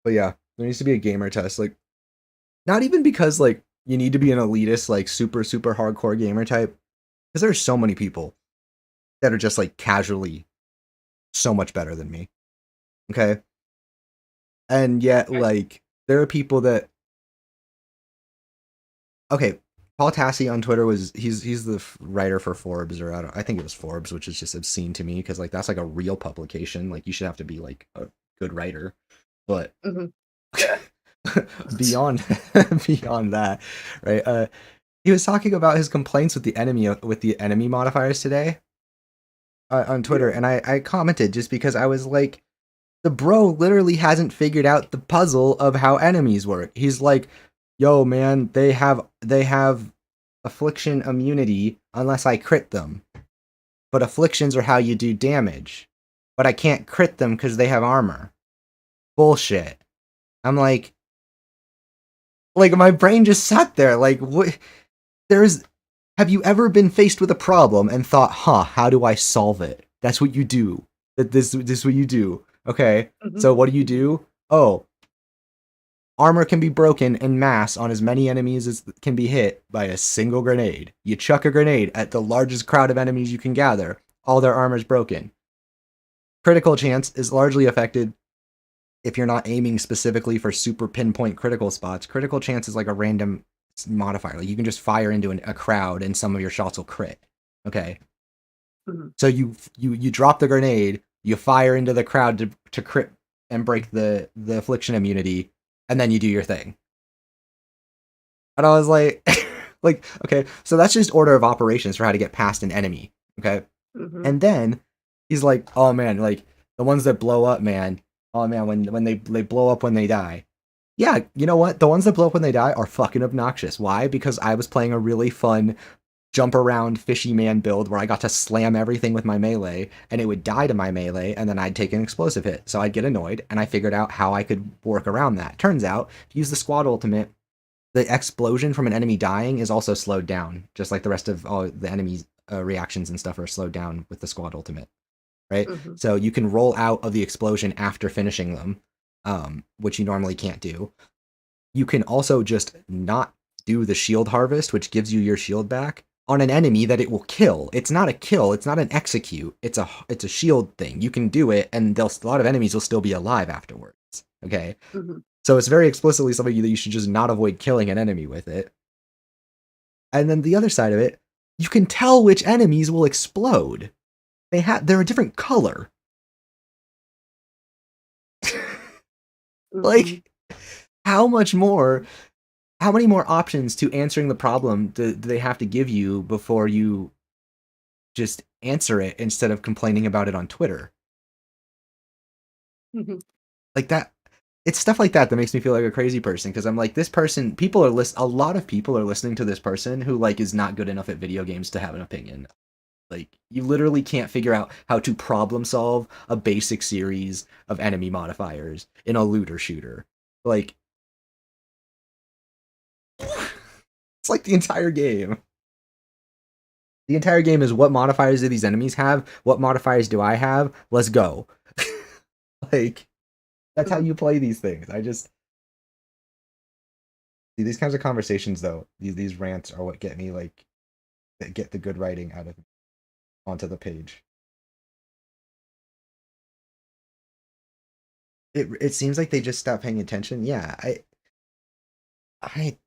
S1: yeah, there needs to be a gamer test. Like, not even because like you need to be an elitist, like super hardcore gamer type, because there's so many people that are just like casually so much better than me. Okay, and yet like there are people that okay. Paul Tassi on Twitter he's the writer for Forbes, or I think it was Forbes, which is just obscene to me because like that's like a real publication. Like you should have to be like a good writer, but beyond beyond that, right? He was talking about his complaints with the enemy modifiers today on Twitter, and I commented just because I was like, the bro literally hasn't figured out the puzzle of how enemies work. He's like, yo man, they have affliction immunity unless I crit them, but afflictions are how you do damage, but I can't crit them because they have armor. Bullshit. I'm like my brain just sat there like what. Have you ever been faced with a problem and thought, how do I solve it? That's what you do. This is what you do. Okay, so what do? Oh, armor can be broken en masse on as many enemies as can be hit by a single grenade. You chuck a grenade at the largest crowd of enemies you can gather. All their armor's broken. Critical chance is largely affected if you're not aiming specifically for super pinpoint critical spots. Critical chance is like a random modifier. Like you can just fire into a crowd and some of your shots will crit. Okay. So you drop the grenade, you fire into the crowd to crit and break the affliction immunity, and then you do your thing. And I was like, okay, so that's just order of operations for how to get past an enemy. Okay. And then he's like, oh man, like the ones that blow up, man. Oh man, when they blow up when they die. Yeah, you know what? The ones that blow up when they die are fucking obnoxious. Why? Because I was playing a really fun jump around fishy man build where I got to slam everything with my melee and it would die to my melee and then I'd take an explosive hit. So I'd get annoyed and I figured out how I could work around that. Turns out, if you use the squad ultimate, the explosion from an enemy dying is also slowed down, just like the rest of all the enemy's reactions and stuff are slowed down with the squad ultimate, right? So you can roll out of the explosion after finishing them, which you normally can't do. You can also just not do the shield harvest, which gives you your shield back on an enemy that it will kill. It's not a kill, it's not an execute, it's a shield thing. You can do it, and a lot of enemies will still be alive afterwards. Okay? So it's very explicitly something that you should just not avoid killing an enemy with it. And then the other side of it, you can tell which enemies will explode. They're a different color. Like, how many more options to answering the problem do they have to give you before you just answer it instead of complaining about it on Twitter? Like that, it's stuff like that that makes me feel like a crazy person, because I'm like, this person, a lot of people are listening to this person who like is not good enough at video games to have an opinion. Like, you literally can't figure out how to problem solve a basic series of enemy modifiers in a looter shooter. Like, it's like the entire game. The entire game is, what modifiers do these enemies have? What modifiers do I have? Let's go. Like, that's how you play these things. I just... See, these kinds of conversations, though, these rants are what get me, like, that get the good writing out of onto the page. It seems like they just stopped paying attention. Yeah, I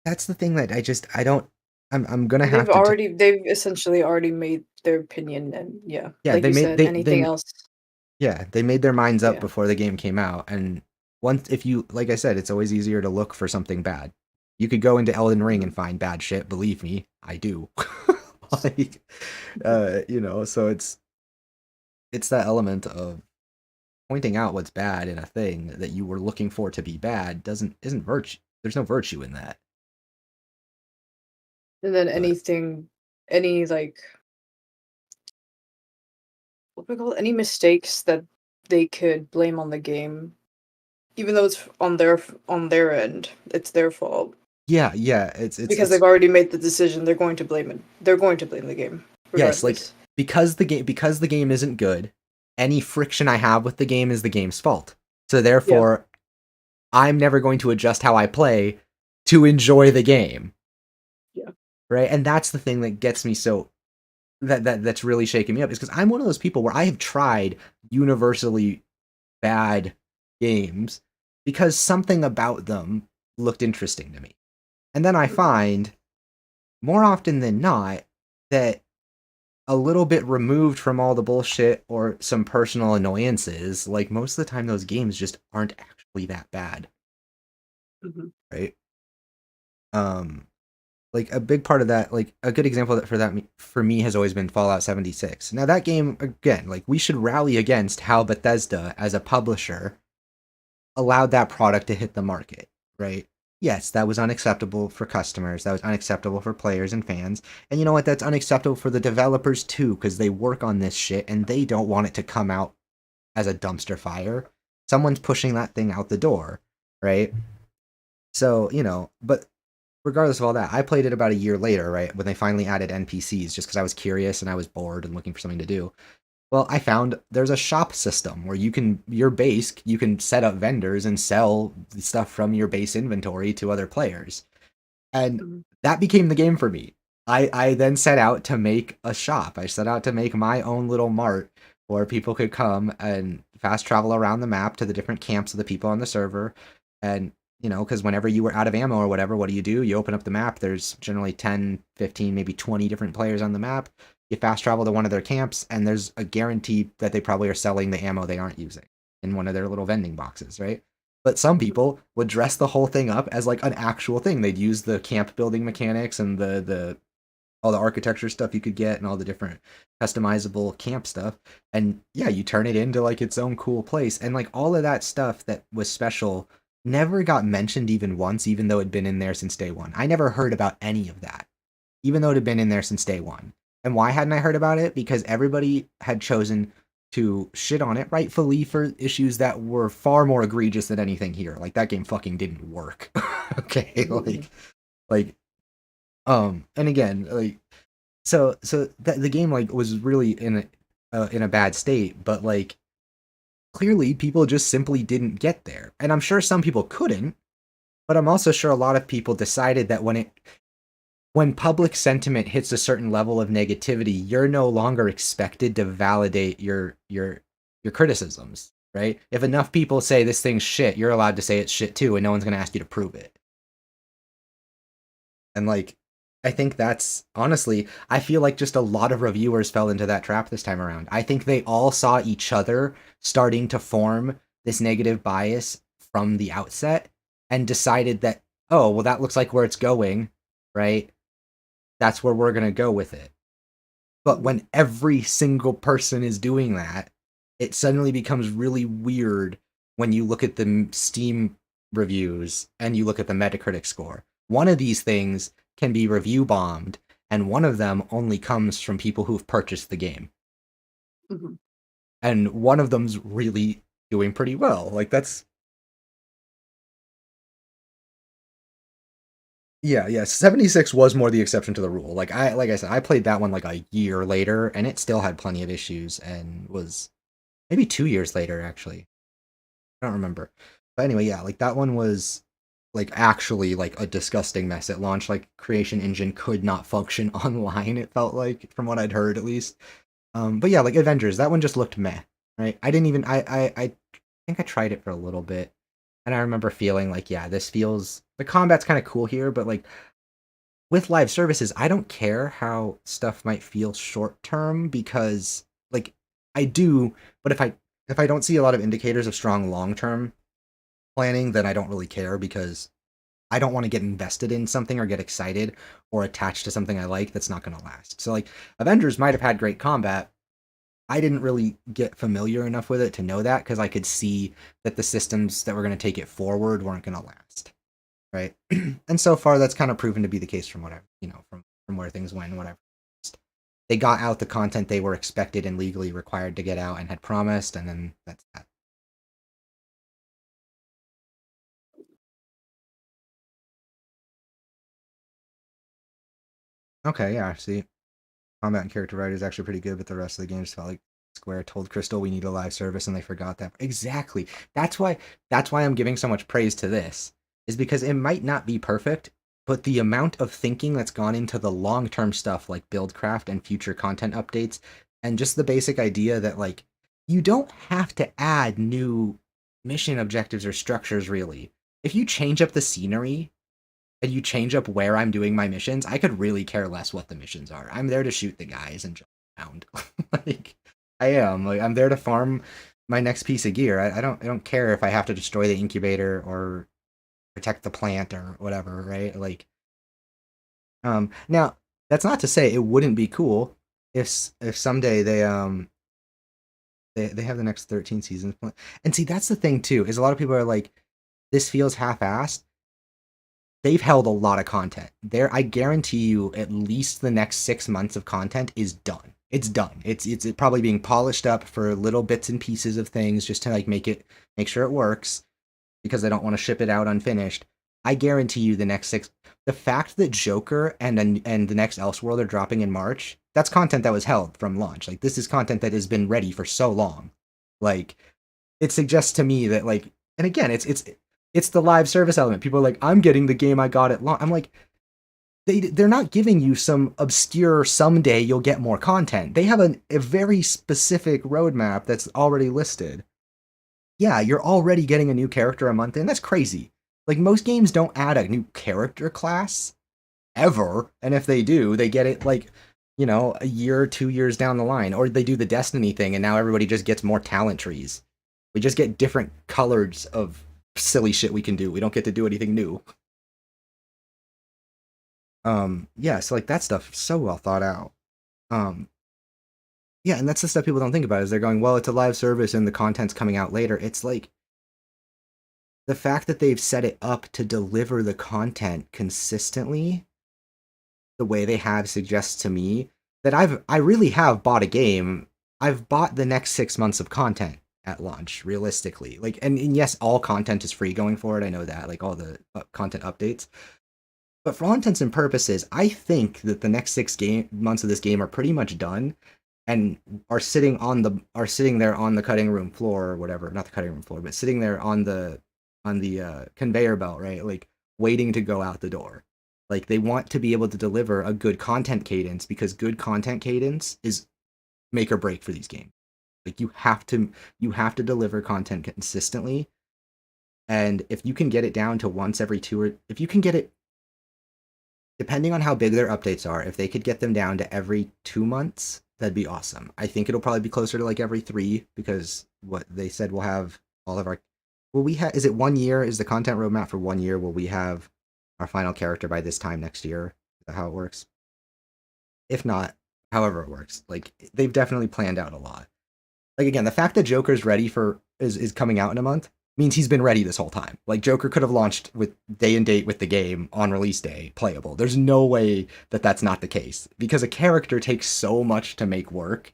S1: that's the thing that I don't... I'm gonna have to...
S17: They've essentially already made their opinion, and yeah,
S1: Yeah,
S17: like
S1: they
S17: you
S1: made
S17: said, anything else.
S1: Yeah, they made their minds up
S17: Yeah.
S1: before the game came out, and if you, like I said, it's always easier to look for something bad. You could go into Elden Ring and find bad shit, believe me, I do. Like, so it's that element of pointing out what's bad in a thing that you were looking for to be bad isn't virtue. There's no virtue in that.
S17: And then any like what we call it, any mistakes that they could blame on the game, even though it's on their end, it's their fault.
S1: Yeah,
S17: Because they've already made the decision, they're going to blame it. They're going to blame the game,
S1: yes, like
S17: regardless.
S1: because the game isn't good, any friction I have with the game is the game's fault. So therefore, I'm never going to adjust how I play to enjoy the game.
S17: Yeah.
S1: Right? And that's the thing that gets me so that's really shaking me up, is because I'm one of those people where I have tried universally bad games because something about them looked interesting to me. And then I find, more often than not, that a little bit removed from all the bullshit or some personal annoyances, like most of the time those games just aren't actually that bad. Right? Like a big part of that, like a good example of that for me has always been Fallout 76. Now that game, again, like we should rally against how Bethesda as a publisher allowed that product to hit the market, right? Yes, that was unacceptable for customers, that was unacceptable for players and fans, and you know what, that's unacceptable for the developers too, because they work on this shit and they don't want it to come out as a dumpster fire. Someone's pushing that thing out the door, right? So, you know, but regardless of all that, I played it about a year later, right, when they finally added NPCs, just because I was curious and I was bored and looking for something to do. Well, I found there's a shop system where you can set up vendors and sell stuff from your base inventory to other players. And that became the game for me. I then set out to make a shop. I set out to make my own little mart where people could come and fast travel around the map to the different camps of the people on the server. And, you know, because whenever you were out of ammo or whatever, what do? You open up the map. There's generally 10, 15, maybe 20 different players on the map. You fast travel to one of their camps, and there's a guarantee that they probably are selling the ammo they aren't using in one of their little vending boxes, right? But some people would dress the whole thing up as like an actual thing. They'd use the camp building mechanics and the all the architecture stuff you could get and all the different customizable camp stuff. And yeah, you turn it into like its own cool place. And like all of that stuff that was special never got mentioned even once, even though it'd been in there since day one. I never heard about any of that, even though it had been in there since day one. And why hadn't I heard about it? Because everybody had chosen to shit on it, rightfully, for issues that were far more egregious than anything here. Like, that game fucking didn't work. Okay, and again, like, so the game, like, was really in a bad state, but, like, clearly people just simply didn't get there. And I'm sure some people couldn't, but I'm also sure a lot of people decided that when public sentiment hits a certain level of negativity, you're no longer expected to validate your criticisms, right? If enough people say this thing's shit, you're allowed to say it's shit too, and no one's going to ask you to prove it. And like, I think that's, honestly, I feel like just a lot of reviewers fell into that trap this time around. I think they all saw each other starting to form this negative bias from the outset and decided that, oh, well, that looks like where it's going, right? That's where we're going to go with it. But when every single person is doing that, it suddenly becomes really weird when you look at the Steam reviews and you look at the Metacritic score. One of these things can be review bombed, and one of them only comes from people who've purchased the game.
S17: Mm-hmm.
S1: And one of them's really doing pretty well. Like, that's... Yeah, 76 was more the exception to the rule. Like I said, I played that one like a year later, and it still had plenty of issues, and was maybe 2 years later, actually. I don't remember. But anyway, yeah, like that one was like actually like a disgusting mess at launch. Like, Creation Engine could not function online, it felt like, from what I'd heard at least. But yeah, like Avengers, that one just looked meh, right? I didn't even I think I tried it for a little bit, and I remember feeling like, yeah, this feels, the combat's kind of cool here, but like with live services, I don't care how stuff might feel short term, because like I do, but if I don't see a lot of indicators of strong long term planning, then I don't really care, because I don't want to get invested in something or get excited or attached to something I like that's not going to last. So like Avengers might have had great combat. I didn't really get familiar enough with it to know that, because I could see that the systems that were going to take it forward weren't going to last. Right? And so far that's kind of proven to be the case from whatever, from where things went, whatever. they got out the content they were expected and legally required to get out and had promised, and then that's that. Okay, yeah, see. Combat and character writing is actually pretty good, but the rest of the game just felt like Square told Crystal we need a live service and they forgot that. Exactly. That's why I'm giving so much praise to this. Is because it might not be perfect, but the amount of thinking that's gone into the long-term stuff like buildcraft and future content updates, and just the basic idea that like you don't have to add new mission objectives or structures really. If you change up the scenery and you change up where I'm doing my missions, I could really care less what the missions are. I'm there to shoot the guys and jump around. Like I am. Like I'm there to farm my next piece of gear. I don't care if I have to destroy the incubator or protect the plant or whatever, right? Like now that's not to say it wouldn't be cool if someday they have the next 13 seasons. And see that's the thing too, is a lot of people are like, this feels half-assed. They've held a lot of content. There, I guarantee you at least the next 6 months of content is done. It's done. It's probably being polished up for little bits and pieces of things just to like make sure it works, because they don't want to ship it out unfinished. I guarantee you the next 6, the fact that Joker and the next Elseworld are dropping in March, that's content that was held from launch. Like this is content that has been ready for so long. Like it suggests to me that like, and again, it's the live service element. People are like, I'm getting the game I got at launch. I'm like, they're not giving you some obscure someday you'll get more content. They have a very specific roadmap that's already listed. Yeah, you're already getting a new character a month in. That's crazy. Like most games don't add a new character class ever, and if they do, they get it like, a year, 2 years down the line, or they do the Destiny thing, and now everybody just gets more talent trees. We just get different colors of silly shit we can do. We don't get to do anything new. Yeah, so like that stuff so well thought out. Yeah, and that's the stuff people don't think about, is they're going, well, it's a live service and the content's coming out later. It's like the fact that they've set it up to deliver the content consistently the way they have suggests to me that I really have bought a game. I've bought the next 6 months of content at launch, realistically. Like, and yes, all content is free going forward. I know that, like all the content updates. But for all intents and purposes, I think that the next 6 months of this game are pretty much done, and are sitting there on the cutting room floor or whatever. Not the cutting room floor, but sitting there on the conveyor belt, right? Like waiting to go out the door. Like they want to be able to deliver a good content cadence, because good content cadence is make or break for these games. Like you have to deliver content consistently, and if you can get it down to once every 2, or if you can get it, depending on how big their updates are, if they could get them down to every 2 months, that'd be awesome. I think it'll probably be closer to like every 3, because what they said, we'll have all of our, is it 1 year? Is the content roadmap for 1 year? Will we have our final character by this time next year? Is that how it works? If not, however it works, like they've definitely planned out a lot. Like again, the fact that Joker's ready is coming out in a month means he's been ready this whole time. Like Joker could have launched with day and date with the game on release day, playable. There's no way that that's not the case, because a character takes so much to make work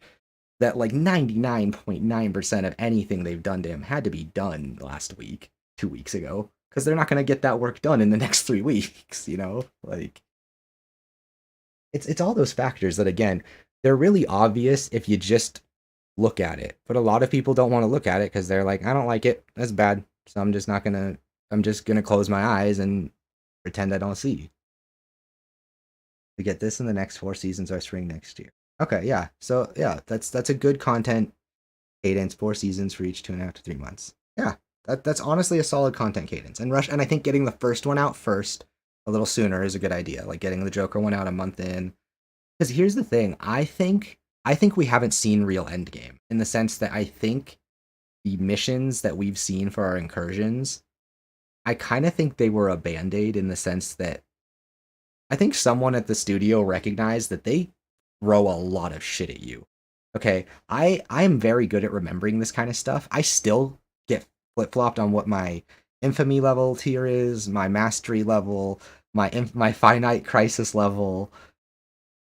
S1: that like 99.9% of anything they've done to him had to be done last week, 2 weeks ago, because they're not going to get that work done in the next 3 weeks, like it's all those factors that, again, they're really obvious if you just look at it, but a lot of people don't want to look at it because they're like, I don't like it, that's bad, so I'm just gonna close my eyes and pretend I don't see. We get this in the next 4 seasons or spring next year. Okay, yeah, so yeah, that's a good content cadence, 4 seasons for each 2.5 to 3 months. Yeah, that's honestly a solid content cadence. And I think getting the first one out first a little sooner is a good idea, like getting the Joker one out a month in. Because here's the thing, I think we haven't seen real Endgame, in the sense that I think the missions that we've seen for our incursions, I kind of think they were a band-aid, in the sense that I think someone at the studio recognized that they throw a lot of shit at you. Okay, I'm very good at remembering this kind of stuff. I still get flip-flopped on what my infamy level tier is, my mastery level, my finite crisis level.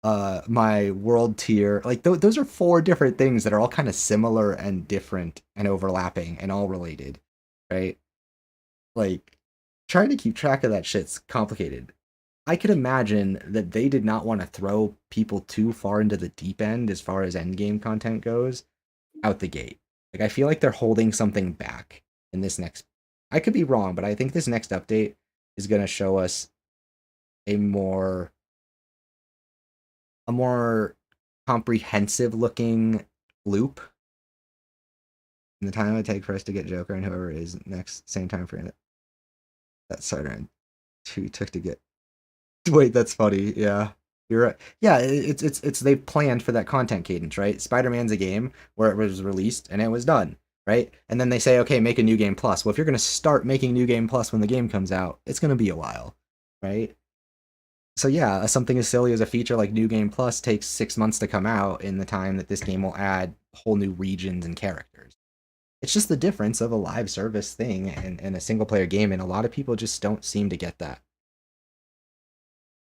S1: my world tier. Like those are 4 different things that are all kind of similar and different and overlapping and all related, right? Like trying to keep track of that shit's complicated. I could imagine that they did not want to throw people too far into the deep end as far as endgame content goes out the gate. Like I feel like they're holding something back in this next. I could be wrong, but I think this next update is going to show us a more comprehensive looking loop in the time it would take for us to get Joker and whoever it is next same time frame that Spider-Man 2 took to get. Wait, that's funny. Yeah. You're right. Yeah, it's they planned for that content cadence, right? Spider-Man's a game where it was released and it was done, right? And then they say, okay, make a new game plus. Well, if you're gonna start making new game plus when the game comes out, it's gonna be a while, right? So yeah, something as silly as a feature like New Game Plus takes 6 months to come out in the time that this game will add whole new regions and characters. It's just the difference of a live service thing and a single player game, and a lot of people just don't seem to get that.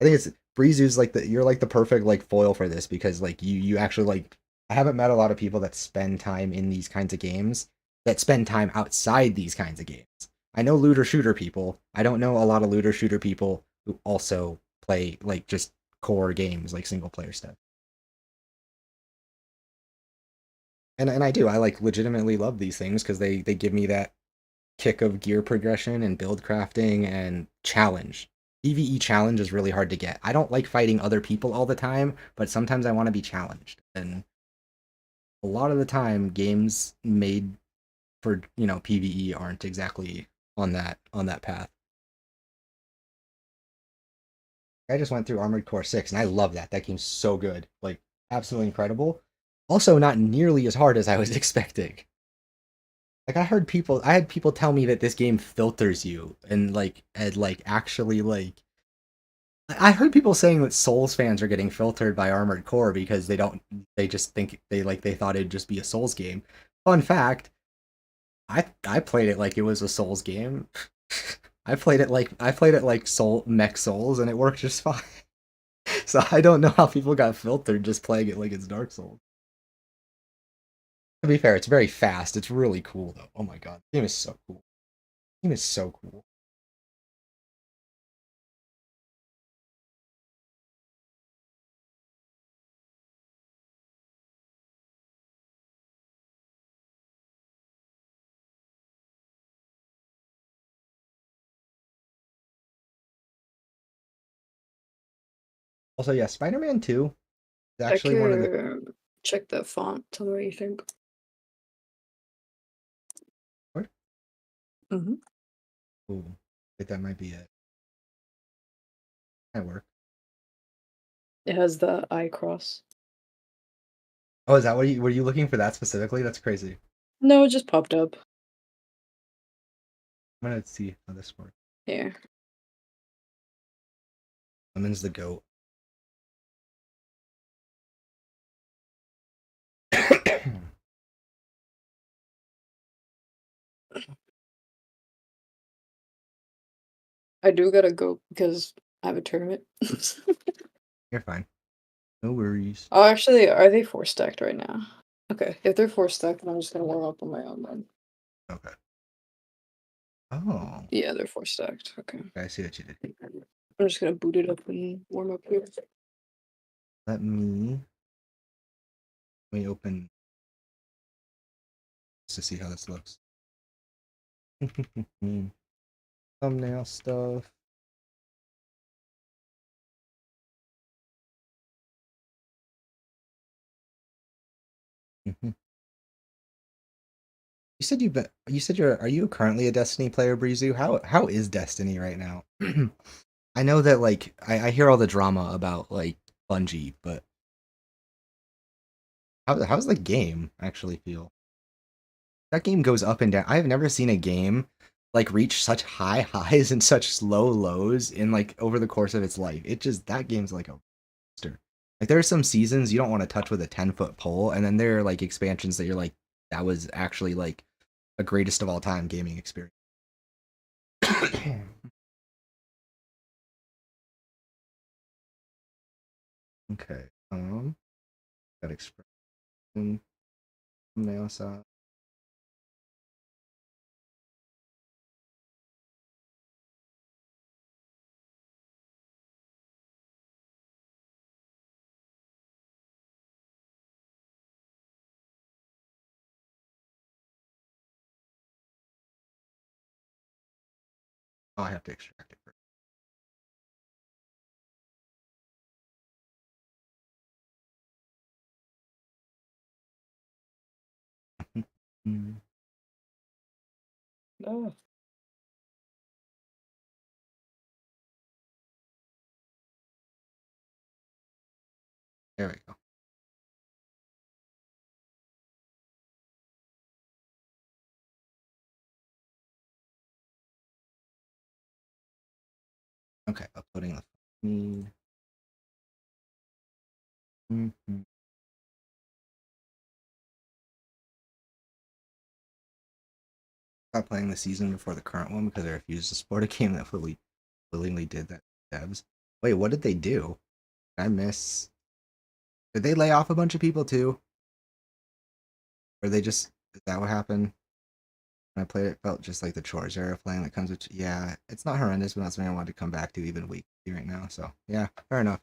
S1: I think it's Breezu's like you're like the perfect like foil for this because like you actually like I haven't met a lot of people that spend time in these kinds of games that spend time outside these kinds of games. I know looter shooter people. I don't know a lot of looter shooter people who also play like just core games like single player stuff. And I do. I like legitimately love these things because they give me that kick of gear progression and build crafting and challenge. PvE challenge is really hard to get. I don't like fighting other people all the time, but sometimes I want to be challenged. And a lot of the time games made for, PvE aren't exactly on that path. I just went through Armored Core 6 and I love that. That game's so good. Like absolutely incredible. Also not nearly as hard as I was expecting. Like I had people tell me that this game filters you and actually like I heard people saying that Souls fans are getting filtered by Armored Core because they just think they thought it'd just be a Souls game. Fun fact, I played it like it was a Souls game. I played it like Soul Mech Souls and it worked just fine. So I don't know how people got filtered just playing it like it's Dark Souls. To be fair, it's very fast. It's really cool though. Oh my god, the game is so cool. The game is so cool. Also, yeah, Spider-Man 2 is
S17: Check
S1: actually one of the
S17: check the font. Tell me what you think.
S1: what?
S17: Mm-hmm.
S1: Ooh, wait, that might be it. Might work.
S17: It has the eye cross.
S1: Oh, is that what were you looking for that specifically? That's crazy.
S17: No, it just popped up.
S1: I'm gonna see how this works.
S17: Here.
S1: Lemon's the goat.
S17: I do gotta go because I have a tournament.
S1: You're fine. No worries.
S17: Oh, actually, are they 4 stacked right now? Okay, if they're 4 stacked, then I'm just gonna warm up on my own then.
S1: Okay. Oh.
S17: Yeah, they're 4 stacked. Okay.
S1: I see what you did.
S17: I'm just gonna boot it up and warm up here.
S1: Let me open just to see how this looks. Thumbnail stuff. Are you currently a Destiny player, Breezu? How is Destiny right now? I know that like I hear all the drama about like Bungie, but how's the game actually feel? That game goes up and down. I've never seen a game like reach such high highs and such low lows in like over the course of its life. That game's like a monster. Like there are some seasons you don't want to touch with a 10-foot pole, and then there are like expansions that you're like, that was actually like a greatest of all time gaming experience. Okay. Got expression. Thumbnail size. Oh, I have to extract it first.
S17: Oh.
S1: There we go. Okay, uploading the feed. Stopped playing the season before the current one because I refused to support a game that willingly did that. Devs. Wait, what did they do? Did I miss? Did they lay off a bunch of people too? Or they just is that what happened? When I played it, felt just like the chores era playing that comes with. Yeah, it's not horrendous, but not something I want to come back to even weekly right now. So yeah, fair enough.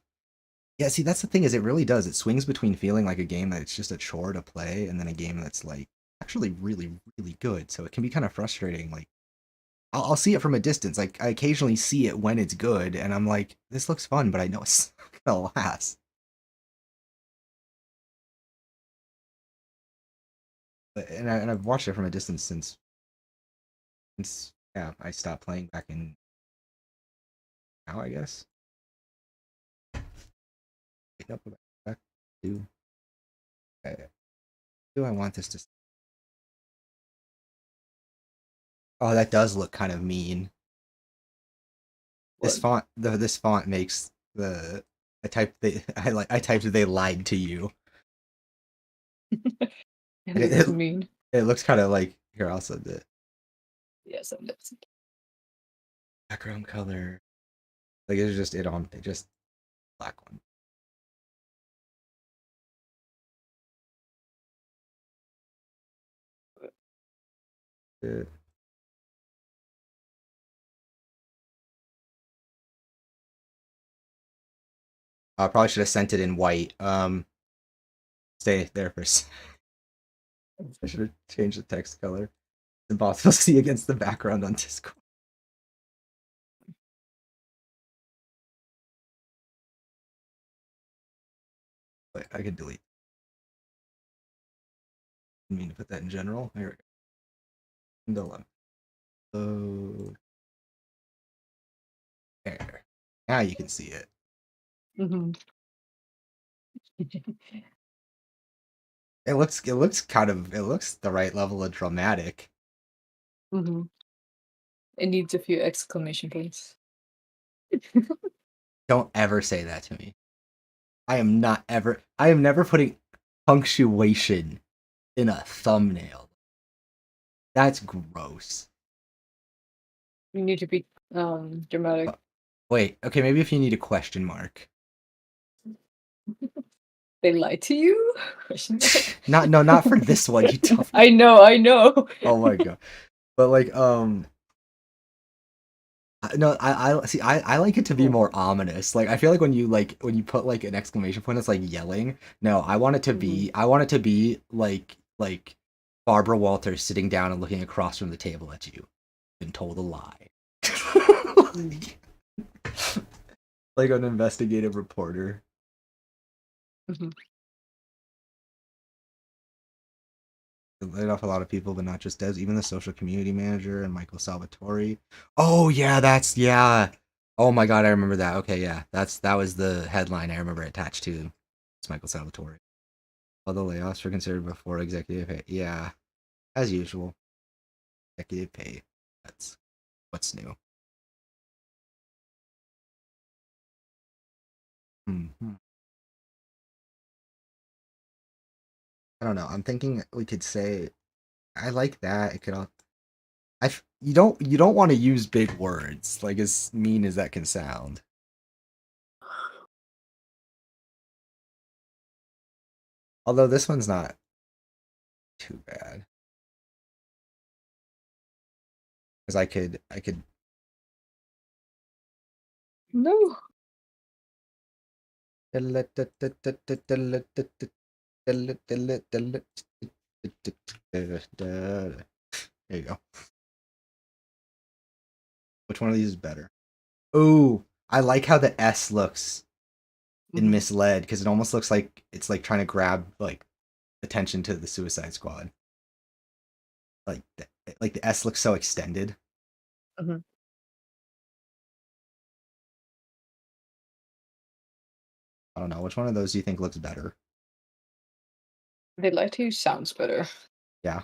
S1: Yeah, see, that's the thing is it really does. It swings between feeling like a game that it's just a chore to play, and then a game that's like actually really, really good. So it can be kind of frustrating. Like I'll see it from a distance. Like I occasionally see it when it's good, and I'm like, this looks fun, but I know it's not gonna last. And I've watched it from a distance since yeah I stopped playing back in now I guess. Nope, back to do I want this to? Oh, that does look kind of mean. This font, this font makes the I typed I typed they lied to you.
S17: It looks mean.
S1: It looks kind of like here. I'll send it.
S17: Yes, I'm listening.
S1: Background color, like it's just just black one. I probably should have sent it in white. Stay there for a second. I should have changed the text color. It's impossible to see against the background on Discord. Wait, I could delete. I mean to put that in general. Here we go. So there. Now you can see it.
S17: Mm-hmm.
S1: It looks it looks the right level of dramatic.
S17: Mm-hmm. It needs a few exclamation points.
S1: Don't ever say that to me. I am never putting punctuation in a thumbnail. That's gross.
S17: You need to be dramatic.
S1: Wait, okay, maybe if you need a question mark.
S17: They lied to you?
S1: Not for this one, you tough.
S17: I know.
S1: Oh my god. But like no, I see. I like it to be more ominous. Like I feel like when you put like an exclamation point, it's like yelling. No, I want it to be. I want it to be like Barbara Walters sitting down and looking across from the table at you, and told a lie. Like an investigative reporter.
S17: Mm-hmm.
S1: Laid off a lot of people, but not just devs, even the social community manager and Michael Salvatore. Oh yeah. Oh my god, I remember that. Okay, yeah, that was the headline I remember attached to. It's Michael Salvatore. All the layoffs were considered before executive pay. Yeah, as usual. Executive pay. That's what's new. Mm-hmm. I don't know. I'm thinking we could say, I like that. It could all. You don't want to use big words, like as mean as that can sound. Although this one's not too bad. Because I could
S17: No.
S1: There you go. Which one of these is better? Oh, I like how the S looks in Misled, because it almost looks like it's like trying to grab like attention to the Suicide Squad. Like the S looks so extended.
S17: Mm-hmm.
S1: I don't know. Which one of those do you think looks better?
S17: They'd like to sounds better.
S1: Yeah.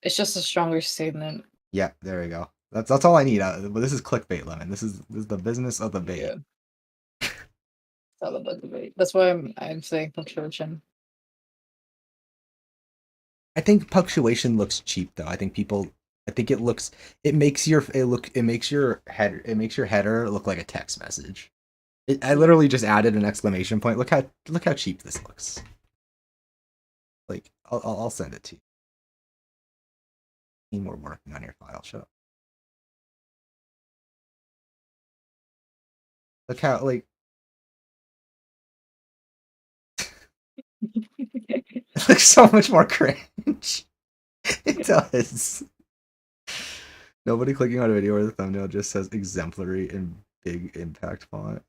S17: It's just a stronger statement.
S1: Yeah, there we go. That's all I need. But this is clickbait, Lemon. This is the business of the bait.
S17: Yeah. It's all about the bait. That's why I'm saying punctuation.
S1: I think punctuation looks cheap though. I think it makes your header look like a text message. I literally just added an exclamation point. Look how cheap this looks. Like I'll send it to you. Need more working on your file. Shut up. Look how like it looks so much more cringe. It does. Nobody clicking on a video where the thumbnail just says exemplary in big impact font.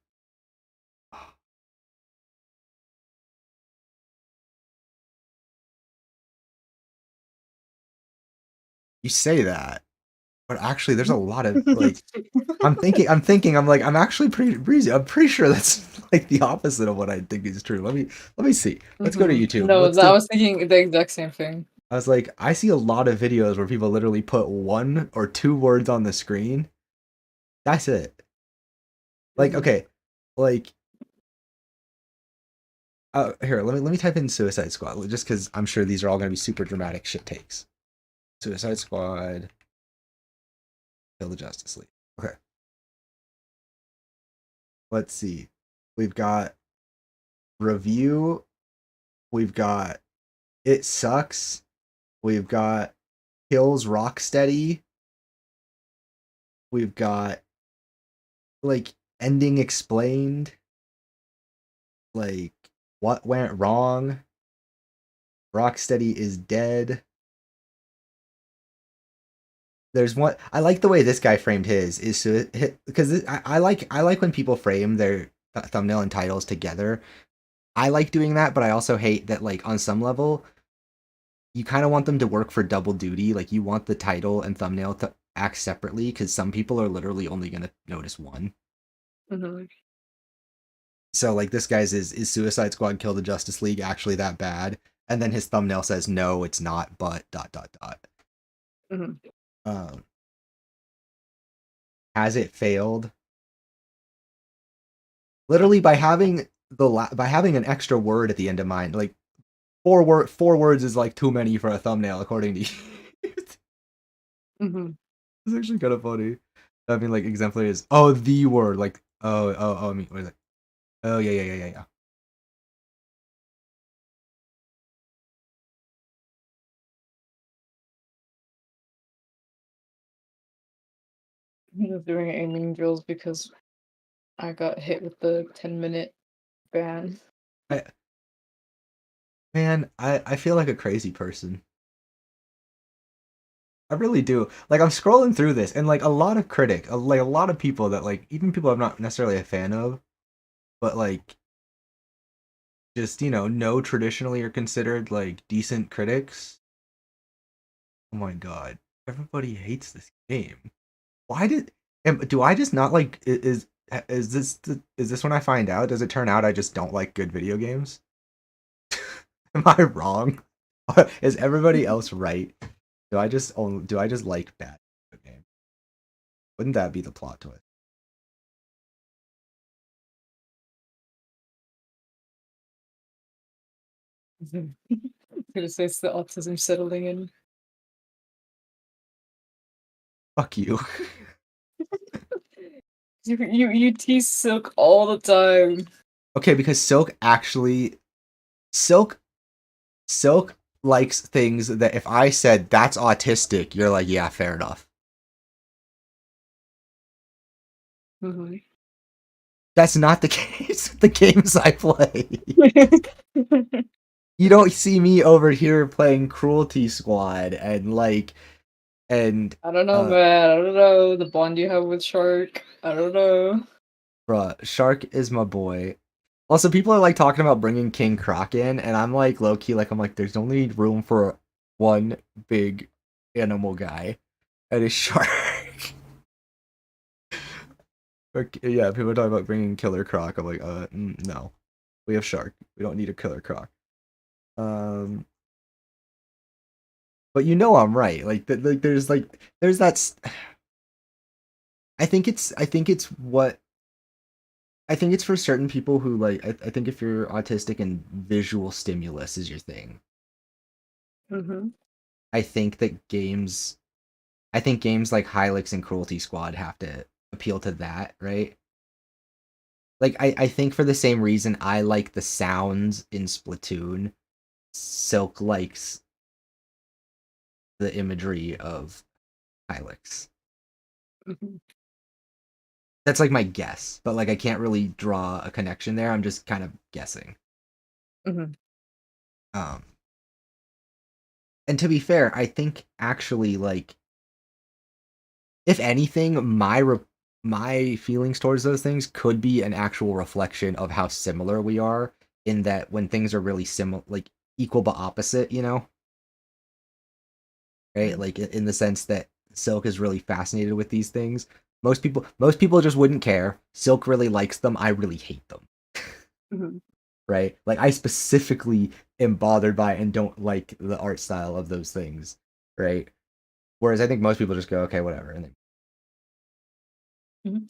S1: You say that, but actually there's a lot of like I'm actually pretty breezy. I'm pretty sure that's like the opposite of what I think is true. Let me see. Let's go to YouTube.
S17: No, I was thinking the exact same thing.
S1: I was like, I see a lot of videos where people literally put 1 or 2 words on the screen. That's it. Like, okay, like here, let me type in Suicide Squad just because I'm sure these are all gonna be super dramatic shit takes. Suicide Squad, Kill the Justice League. Okay. Let's see. We've got review. We've got it sucks. We've got kills Rocksteady. We've got like ending explained. Like what went wrong. Rocksteady is dead. There's one I like the way this guy framed his is because I like when people frame their thumbnail and titles together. I like doing that, but I also hate that like on some level you kind of want them to work for double duty. Like you want the title and thumbnail to act separately because some people are literally only going to notice one.
S17: Mm-hmm.
S1: So like this guy's is Suicide Squad Kill the Justice League actually that bad? And then his thumbnail says no, it's not, but ...
S17: Mm-hmm.
S1: Has it failed? Literally by having an extra word at the end of mine, like four words is like too many for a thumbnail according to you.
S17: Mm-hmm.
S1: It's actually kind of funny. I mean, like exemplary is the word like I mean what is it? Oh yeah.
S17: I was doing aiming drills because I got hit with the 10-minute ban.
S1: I feel like a crazy person. I really do. Like I'm scrolling through this and like a lot of like a lot of people that like even people I'm not necessarily a fan of, but like just, know traditionally are considered like decent critics. Oh my god. Everybody hates this game. Why do I just not like is this when I find out? Does it turn out I just don't like good video games? Am I wrong? Is everybody else right? Do I just like bad video games? Wouldn't that be the plot twist?
S17: Gonna say it's the autism settling in.
S1: Fuck you.
S17: You tease Silk all the time.
S1: Okay, because Silk Silk likes things that if I said that's autistic, you're like, yeah, fair enough.
S17: Mhm.
S1: That's not the case with the games I play. You don't see me over here playing Cruelty Squad and like and
S17: I don't know, man. I don't know. The bond you have with Shark. I don't know.
S1: bruh, Shark is my boy. Also, people are like talking about bringing King Croc in, and I'm like low key, like I'm like, there's only room for one big animal guy, and it's Shark. Yeah, people are talking about bringing Killer Croc. I'm like, no, we have Shark. We don't need a Killer Croc. But you know I'm right. Like there's that. I think it's for certain people who like. I think if you're autistic and visual stimulus is your thing,
S17: Mhm.
S1: I think that games. I think games like Hylix and Cruelty Squad have to appeal to that, right? Like I think for the same reason I like the sounds in Splatoon, Silk likes the imagery of Hylix.
S17: Mhm.
S1: That's like my guess, but like I can't really draw a connection there. I'm just kind of guessing.
S17: Mhm.
S1: Um, and to be fair, I think actually like if anything, my feelings towards those things could be an actual reflection of how similar we are in that when things are really similar, like equal but opposite, you know, right?
S17: Mhm.
S1: Like in the sense that Silk is really fascinated with these things. Most people just wouldn't care. Silk really likes them. I really hate them.
S17: Mhm.
S1: Right? Like I specifically am bothered by and don't like the art style of those things, right? Whereas I think most people just go, okay, whatever, and
S17: Mhm.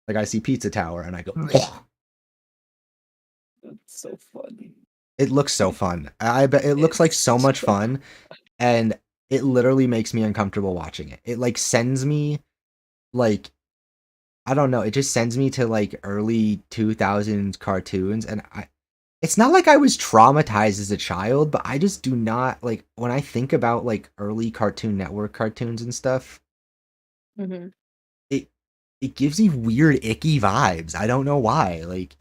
S1: like I see Pizza Tower and I go,
S17: That's so funny.
S1: it looks so fun. I bet it looks like
S17: It's
S1: so much fun, and it literally makes me uncomfortable watching it. It like sends me like I don't know, it just sends me to like early 2000s cartoons and it's not like I was traumatized as a child, but I just do not like when I think about like early Cartoon Network cartoons and stuff,
S17: Mhm.
S1: it it gives me weird icky vibes. I don't know why. Like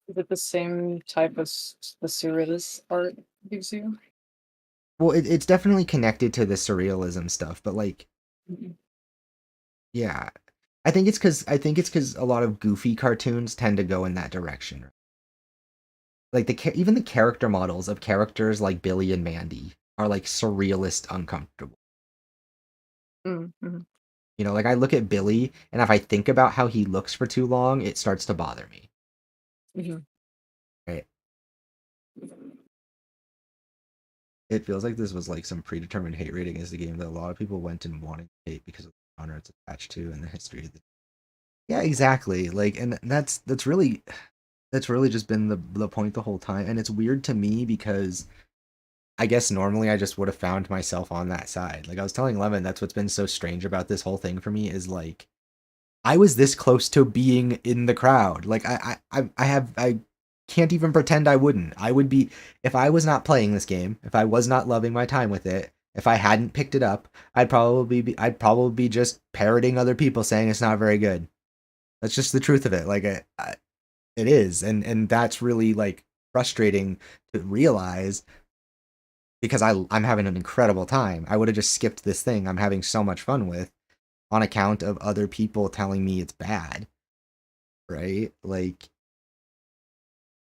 S17: Is it the same type as the surrealist art gives you?
S1: well, it's definitely connected to the surrealism stuff, but like
S17: Mhm.
S1: yeah. I think it's cuz a lot of goofy cartoons tend to go in that direction. Like even the character models of characters like Billy and Mandy are like surrealist uncomfortable.
S17: Mhm.
S1: You know, like I look at Billy and if I think about how he looks for too long, it starts to bother me.
S17: Mhm.
S1: Right? It feels like this was like some predetermined hate rating as the game that a lot of people went and wanted to hate because of the genre it's attached to and the history of the. Yeah, exactly. Like and that's really just been the point the whole time. And it's weird to me because I guess normally I just would have found myself on that side. Like I was telling Lemon, that's what's been so strange about this whole thing for me is like I was this close to being in the crowd. Like I can't even pretend I wouldn't. I would be if I was not playing this game, if I was not loving my time with it, if I hadn't picked it up, I'd probably be just parroting other people saying it's not very good. That's just the truth of it. Like it is, and that's really like frustrating to realize because I'm having an incredible time. I would have just skipped this thing I'm having so much fun with on account of other people telling me it's bad, right? Like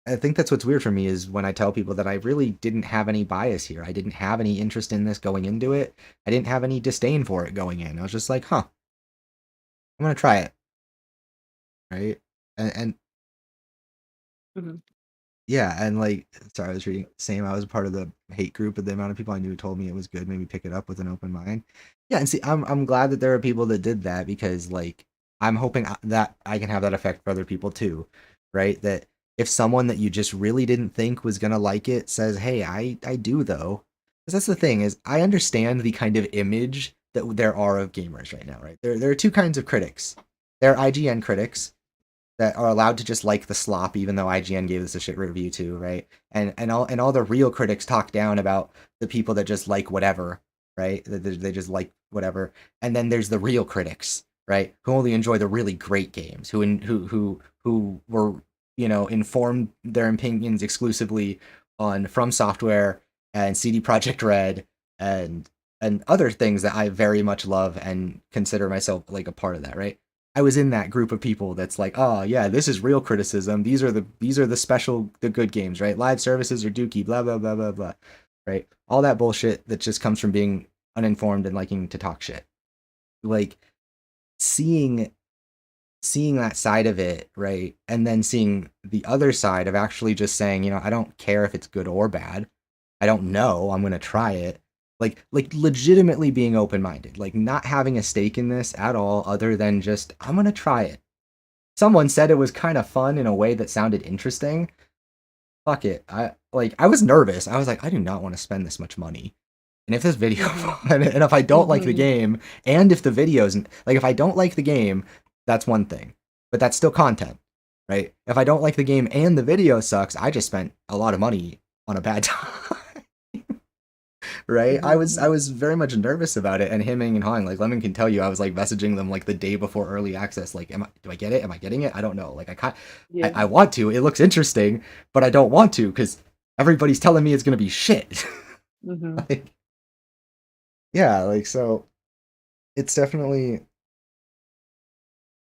S1: I think that's what's weird for me is when I tell people that I really didn't have any bias here. I didn't have any interest in this going into it. I didn't have any disdain for it going in. I was just like, "Huh, I'm going to try it." Right? And
S17: Mhm.
S1: yeah, and like sorry, I was reading same I was a part of the hate group, but the amount of people I knew told me it was good made me pick it up with an open mind. Yeah, and see I'm glad that there are people that did that because like I'm hoping that I can have that effect for other people too, right? That if someone that you just really didn't think was going to like it says, "Hey, I do though." Cuz that's the thing is I understand the kind of image that there are of gamers right now, right? There are two kinds of critics. There are IGN critics that are allowed to just like the slop, even though IGN gave this a shit review too, right? And all the real critics talk down about the people that just like whatever, right? They just like whatever. And then there's the real critics, right? Who only enjoy the really great games, who were, you know, informed their opinions exclusively on From Software and CD Projekt Red and other things that I very much love and consider myself like a part of that, right? I was in that group of people that's like, oh yeah, this is real criticism. These are the good games, right? Live services are dookie, blah blah blah blah blah, right? All that bullshit that just comes from being uninformed and liking to talk shit. Like seeing that side of it, right? And then seeing the other side of actually just saying, you know, I don't care if it's good or bad. I don't know. I'm gonna try it. Like legitimately being open-minded, like not having a stake in this at all other than just I'm gonna try it. Someone said it was kind of fun in a way that sounded interesting. Fuck it. I was nervous. I was like, I do not want to spend this much money. And if this video and if I don't like the game, and if the videos like if I don't like the game, that's one thing. But that's still content, right? If I don't like the game and the video sucks, I just spent a lot of money on a bad time. Right? I was very much nervous about it, and hemming and hawing. Like Lemon can tell you, I was like messaging them like the day before early access. Like, do I get it? Am I getting it? I don't know. Like, I want to. It looks interesting, but I don't want to because everybody's telling me it's gonna be shit. Like, yeah, like so, it's definitely.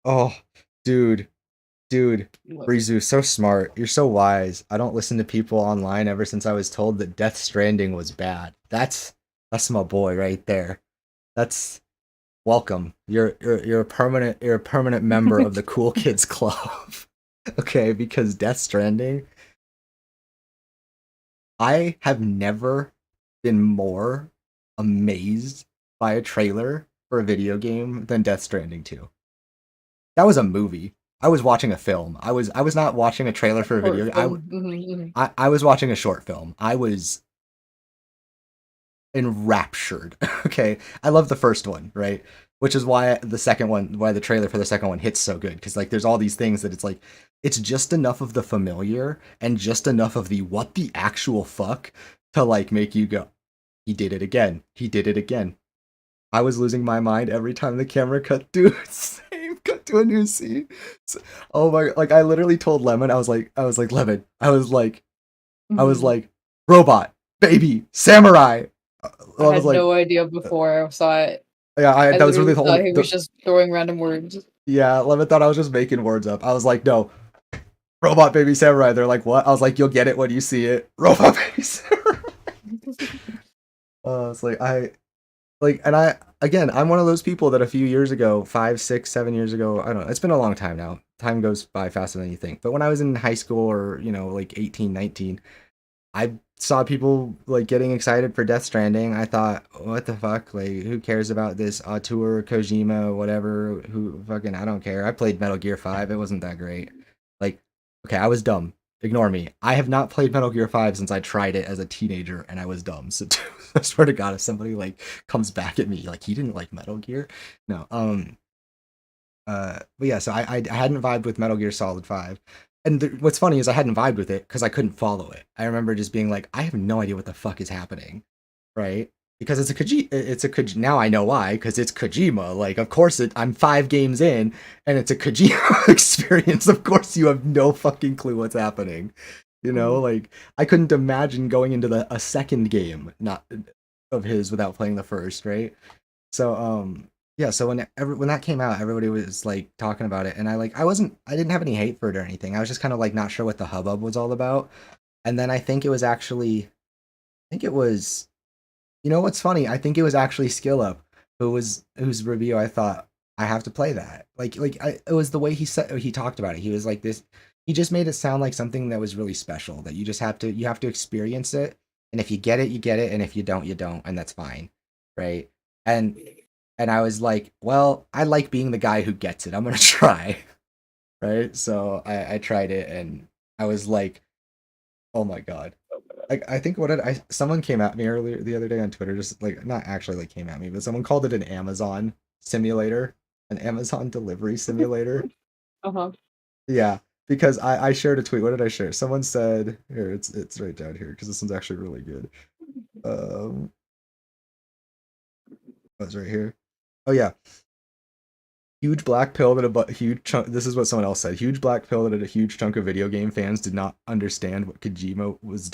S1: Oh, dude, Rizu, so smart. You're so wise. I don't listen to people online ever since I was told that Death Stranding was bad. That's my boy right there. That's welcome. You're a permanent member of the cool kids club. Okay, because Death Stranding, I have never been more amazed by a trailer for a video game than Death Stranding 2. That was a movie. I was watching a film. I was not watching a trailer for a video. I was watching a short film. I was enraptured. Okay, I love the first one, right? Which is why the trailer for the second one hits so good, because like there's all these things that it's like it's just enough of the familiar and just enough of the what the actual fuck to like make you go, he did it again. He did it again. I was losing my mind every time the camera cut to cut to a new scene. So, oh my! Like I literally told Lemon, I was like Lemon, I was like, robot, baby, samurai.
S17: I had no idea before I saw it.
S1: Yeah, that was really the
S17: thought
S1: whole.
S17: he was just throwing random words.
S1: Yeah, Lemon thought I was just making words up. I was like, no, robot, baby, samurai. They're like, what? I was like, you'll get it when you see it. Robot, baby, samurai. It's like and I'm one of those people that a few years ago, 5, 6, 7 years ago, I don't know, it's been a long time now. Time goes by faster than you think. But when I was in high school or, you know, like 18, 19, I saw people like getting excited for Death Stranding. I thought, what the fuck? Like, who cares about this auteur, Kojima, whatever? Who fucking, I don't care. I played Metal Gear 5. It wasn't that great. Like, okay, I was dumb. Ignore me. I have not played Metal Gear 5 since I tried it as a teenager and I was dumb. So I swear to God, if somebody like comes back at me like he didn't like Metal Gear, no. But yeah, so I hadn't vibed with Metal Gear Solid 5. And what's funny is I hadn't vibed with it because I couldn't follow it. I remember just being like, I have no idea what the fuck is happening, right? Because it's a Kojima. Now I know why, because it's Kojima. Like, of course, I'm 5 games in, and it's a Kojima experience. Of course, you have no fucking clue what's happening. You know, like I couldn't imagine going into a second game not of his without playing the first, right? So yeah, so when that came out, everybody was like talking about it, and I didn't have any hate for it or anything. I was just kind of like not sure what the hubbub was all about. And then I think it was you know what's funny? I think it was actually Skill Up whose review I thought I have to play that. It was the way he talked about it. He was like this. He just made it sound like something that was really special. That you have to experience it, and if you get it, you get it, and if you don't, you don't, and that's fine, right? And I was like, well, I like being the guy who gets it. I'm gonna try, right? So I tried it, and I was like, oh my god. I think someone came at me earlier the other day on Twitter, just like not actually like came at me, but someone called it an Amazon simulator, an Amazon delivery simulator. Yeah, because I shared a tweet. What did I share? Someone said here. It's right down here because this one's actually really good. Um, oh, it's right here. Oh yeah, huge black pill that huge chunk. This is what someone else said. Huge black pill that a huge chunk of video game fans did not understand what Kojima was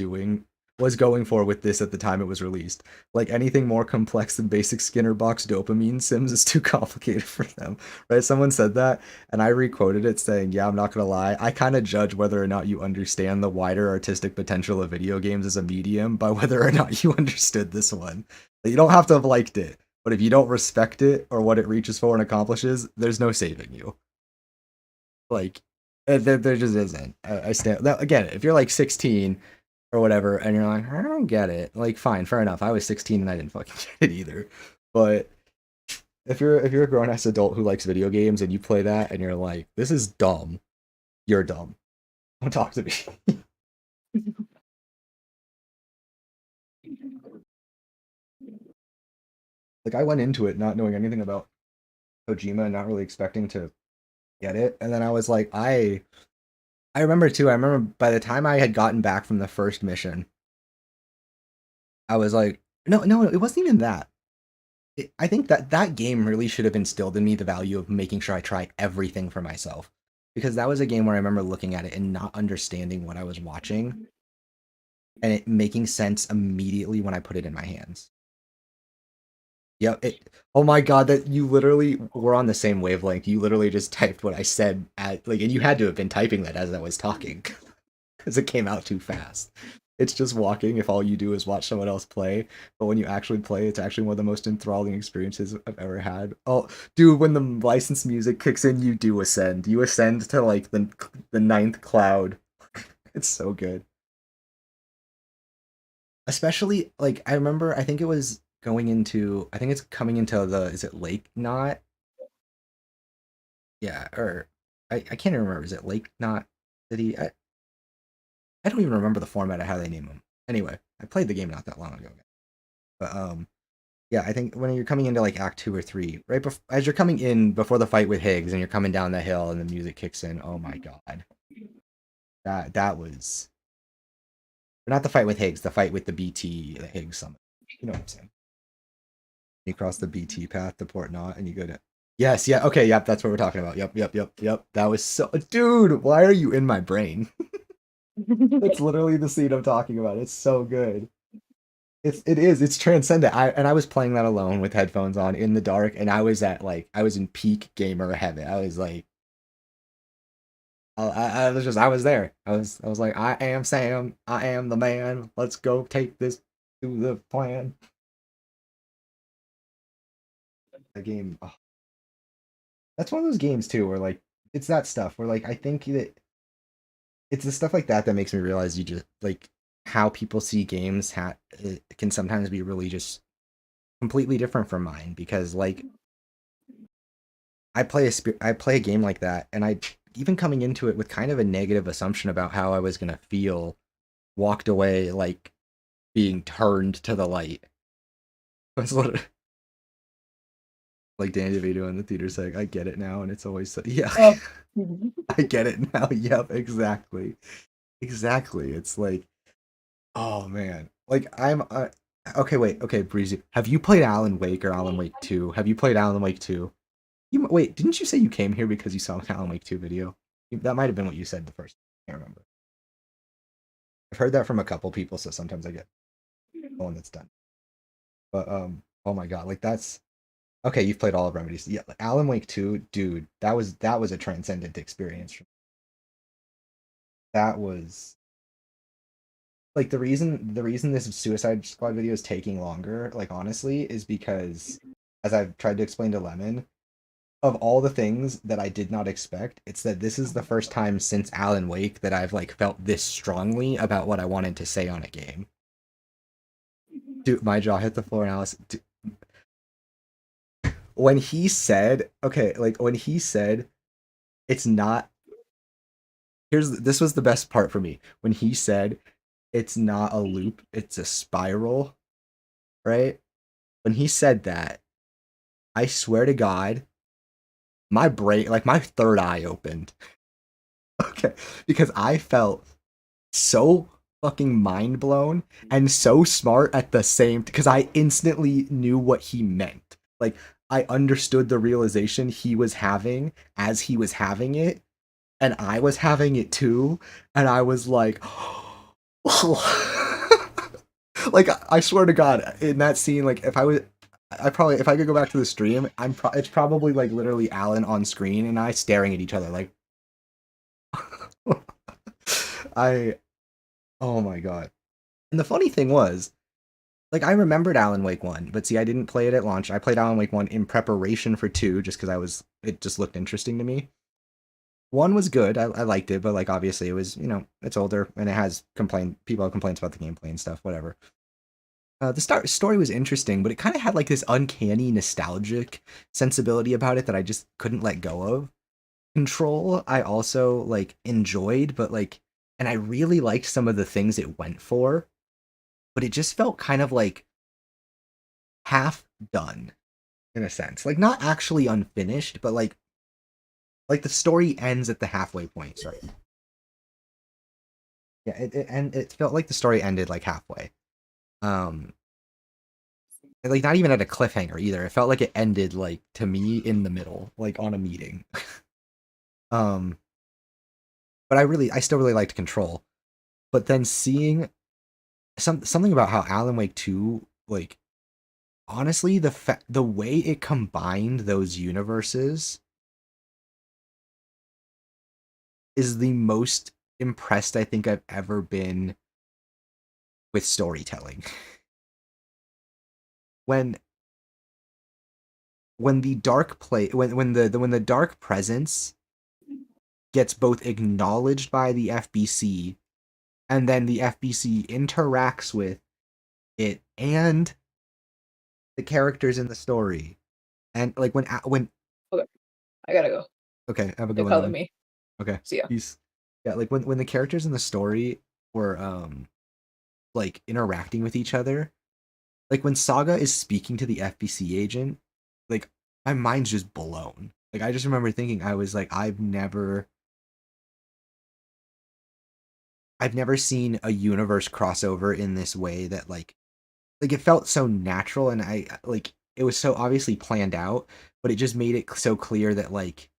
S1: going for with this at the time it was released. Like anything more complex than basic Skinner box dopamine sims is too complicated for them. Right? Someone said that, and I requoted it saying, "Yeah, I'm not gonna lie. I kind of judge whether or not you understand the wider artistic potential of video games as a medium by whether or not you understood this one. You don't have to have liked it." But if you don't respect it or what it reaches for and accomplishes, there's no saving you. Like, there just isn't. I stand that again. If you're like 16 or whatever, and you're like, I don't get it. Like, fine, fair enough. I was 16 and I didn't fucking get it either. But if you're a grown ass adult who likes video games and you play that and you're like, this is dumb, you're dumb. Don't talk to me. Like, I went into it not knowing anything about Kojima and not really expecting to get it, and then I was like, I remember too. I remember by the time I had gotten back from the first mission, I was like, no, no, it wasn't even that. I think that game really should have instilled in me the value of making sure I try everything for myself, because that was a game where I remember looking at it and not understanding what I was watching, and it making sense immediately when I put it in my hands. Yeah, oh my god, that you literally were on the same wavelength. You literally just typed what I said at like, and you had to have been typing that as I was talking. Because it came out too fast. It's just walking if all you do is watch someone else play, but when you actually play, it's actually one of the most enthralling experiences I've ever had. Oh, dude, when the licensed music kicks in, you do ascend. You ascend to like the ninth cloud. It's so good. Especially like I remember, I think it was going into, I think it's coming into the, is it Lake Knot? Yeah, or I can't even remember. Is it Lake Knot City? I don't even remember the format of how they name them. Anyway, I played the game not that long ago. But yeah, I think when you're coming into like Act 2 or 3, right as you're coming in before the fight with Higgs and you're coming down the hill and the music kicks in, oh my god. That was not the fight with Higgs, the fight with the BT, the Higgs summit. You know what I'm saying? You cross the BT path to Port Knot and you go to Yes, yeah, okay, yep, that's what we're talking about. Yep. That was so dude, why are you in my brain? That's literally the scene I'm talking about. It's so good. It's transcendent. I was playing that alone with headphones on in the dark, and I was in peak gamer heaven. I was like, I was there. I was like, I am Sam. I am the man. Let's go take this to the plan. The game. Oh, that's one of those games too, where like it's that stuff where like I think that it's the stuff like that that makes me realize you just like how people see games it can sometimes be really just completely different from mine because like I play a game like that, and I even coming into it with kind of a negative assumption about how I was gonna feel, walked away like being turned to the light. That's what like Danny DeVito in the theater saying, "I get it now," and it's always so, yeah, I get it now. Yep, exactly, exactly. It's like, oh man, like I'm. Okay, wait, okay, Breezy. Have you played Alan Wake or Alan Wake 2? Have you played Alan Wake 2? Wait, didn't you say you came here because you saw an Alan Wake 2 video? That might have been what you said the first time. I can't remember. I've heard that from a couple people, so sometimes I get the one that's done. But oh my god, like that's okay. You've played all of Remedy's. Yeah, Alan Wake 2, dude. That was a transcendent experience. That was like the reason this Suicide Squad video is taking longer. Like honestly, is because as I've tried to explain to Lemon, of all the things that I did not expect, it's that this is the first time since Alan Wake that I've like felt this strongly about what I wanted to say on a game. Dude, my jaw hit the floor, Alice. When he said, okay, like when he said, it's not. This was the best part for me when he said, it's not a loop, it's a spiral, right? When he said that, I swear to God, my brain, like my third eye opened. Okay, because I felt so fucking mind blown and so smart at the same because I instantly knew what he meant. Like I understood the realization he was having as he was having it, and I was having it too, and I was like, like I swear to God, in that scene, like if I was, I probably if I could go back to the stream, it's probably like literally Alan on screen and I staring at each other like, I, oh my God. And the funny thing was, like I remembered Alan Wake 1, but see I didn't play it at launch. I played Alan Wake 1 in preparation for 2 just because it just looked interesting to me. 1 was good. I liked it, but like obviously it was, it's older and it has people have complaints about the gameplay and stuff, whatever. The story was interesting, but it kind of had like this uncanny nostalgic sensibility about it that I just couldn't let go of. Control, I also like enjoyed, but like, and I really liked some of the things it went for, but it just felt kind of like half done in a sense. Like not actually unfinished, but like the story ends at the halfway point. Sorry. Yeah, it felt like the story ended like halfway. Um, like not even at a cliffhanger either. It felt like it ended like to me in the middle, like on a meeting. um, but I still really liked Control. But then seeing something about how Alan Wake 2, like honestly, the way it combined those universes is the most impressed I think I've ever been with storytelling. when when the dark play when the dark presence gets both acknowledged by the FBC and then the FBC interacts with it and the characters in the story. And like when
S17: Okay, I gotta go.
S1: okay, have a good
S17: They're
S1: one,
S17: calling
S1: Ellen.
S17: me.
S1: Okay.
S17: See ya.
S1: Peace. Yeah, like when the characters in the story were like interacting with each other, like when Saga is speaking to the FBC agent, like my mind's just blown. Like I just remember thinking I was like I've never seen a universe crossover in this way that like it felt so natural and I like it was so obviously planned out, but it just made it so clear that like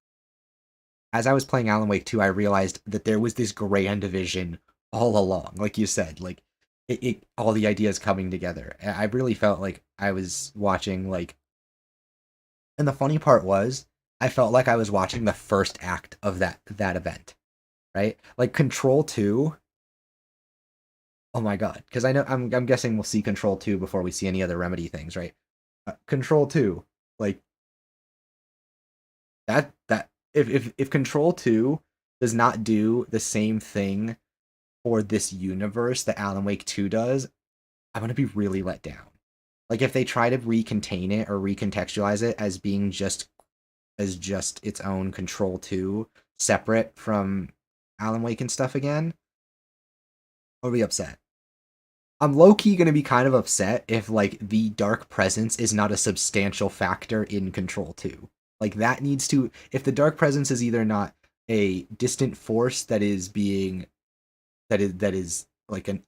S1: as I was playing Alan Wake 2, I realized that there was this grand vision all along. Like you said, like it all the ideas coming together. I really felt like I was watching like, and the funny part was I felt like I was watching the first act of that event, right? Like Control 2. Oh my God, because I know I'm guessing we'll see Control 2 before we see any other Remedy things, right? Control 2, like that if Control 2 does not do the same thing for this universe that Alan Wake 2 does, I'm gonna be really let down. Like if they try to recontain it or recontextualize it as being just its own Control 2, separate from Alan Wake and stuff again, I'll be upset. I'm low-key gonna be kind of upset if like the dark presence is not a substantial factor in Control 2. Like that needs to, if the dark presence is either not a distant force that is being that is like a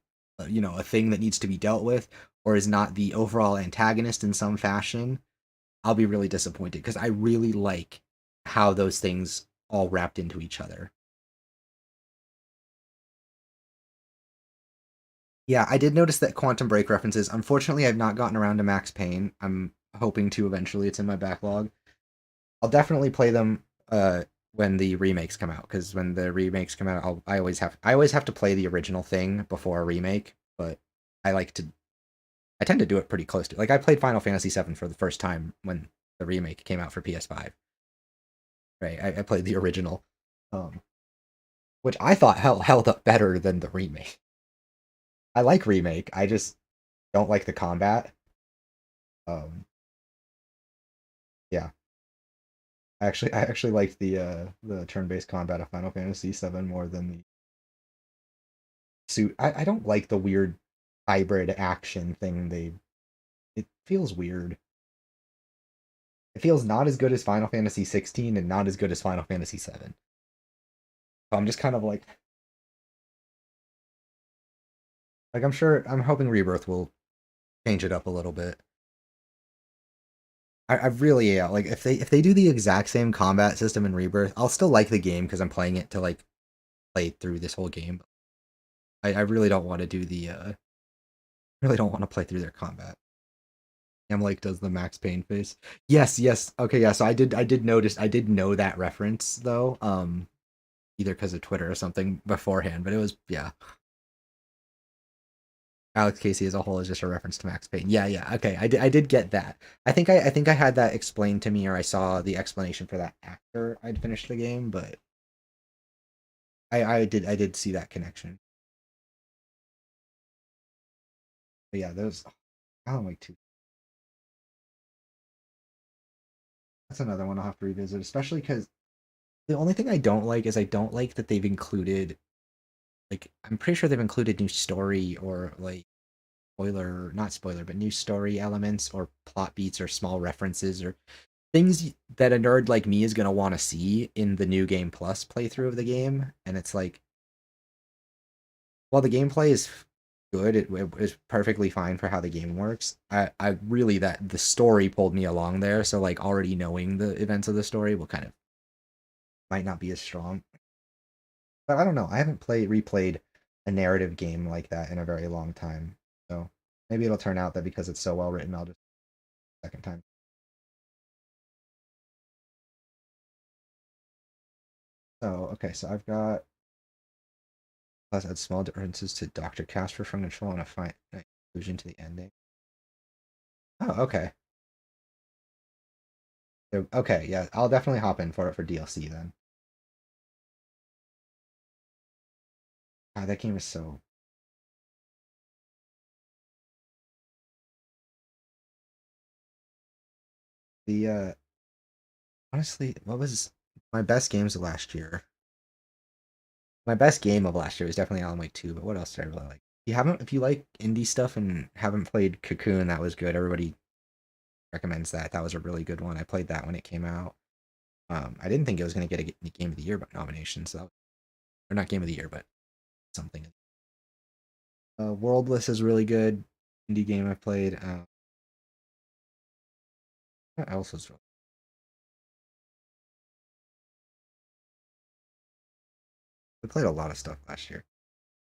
S1: thing that needs to be dealt with, or is not the overall antagonist in some fashion, I'll be really disappointed because I really like how those things all wrapped into each other. Yeah, I did notice that Quantum Break references. Unfortunately, I've not gotten around to Max Payne. I'm hoping to eventually. It's in my backlog. I'll definitely play them when the remakes come out, because when the remakes come out, I always have to play the original thing before a remake, but I tend to do it pretty close to. Like I played Final Fantasy VII for the first time when the remake came out for PS5. Right, I played the original, um, which I thought held up better than the remake. I like remake. I just don't like the combat. Um, yeah, I actually liked the turn-based combat of Final Fantasy VII more than the suit. I don't like the weird hybrid action thing. It feels weird. It feels not as good as Final Fantasy 16 and not as good as Final Fantasy 7. I'm just kind of like I'm hoping Rebirth will change it up a little bit. I really, yeah, like if they do the exact same combat system in Rebirth, I'll still like the game because I'm playing it to like play through this whole game. I really don't want to do the really don't want to play through their combat. I'm like does the Max Payne face. Yes, yes. Okay, yeah, so I did know that reference though. Either because of Twitter or something beforehand, but it was yeah. Alex Casey as a whole is just a reference to Max Payne. Yeah, yeah. Okay, I did get that. I think I had that explained to me, or I saw the explanation for that after I'd finished the game, but I did see that connection. But yeah, those Alan Wake 2. That's another one I'll have to revisit, especially because the only thing I don't like is I don't like that they've included like I'm pretty sure they've included new story or like spoiler, not spoiler, but new story elements or plot beats or small references or things that a nerd like me is going to want to see in the new game plus playthrough of the game. And it's like, while the gameplay is good, it is perfectly fine for how the game works. I really, that the story pulled me along there. So like already knowing the events of the story will kind of might not be as strong. But I don't know. I haven't replayed a narrative game like that in a very long time. So maybe it'll turn out that because it's so well written, I'll just second time. Oh, okay. So I've got plus add small differences to Dr. Casper from Control and a finite conclusion to the ending. Oh, okay. Okay, yeah, I'll definitely hop in for it for DLC then. God, that game is so. The honestly, what was my best games of last year? My best game of last year was definitely Alan Wake 2, but what else did I really like? If you like indie stuff and haven't played Cocoon, that was good. Everybody recommends that. That was a really good one. I played that when it came out. I didn't think it was going to get a Game of the Year nomination, so or not Game of the Year, but something. Worldless is really good indie game I played. What else was really? We played a lot of stuff last year.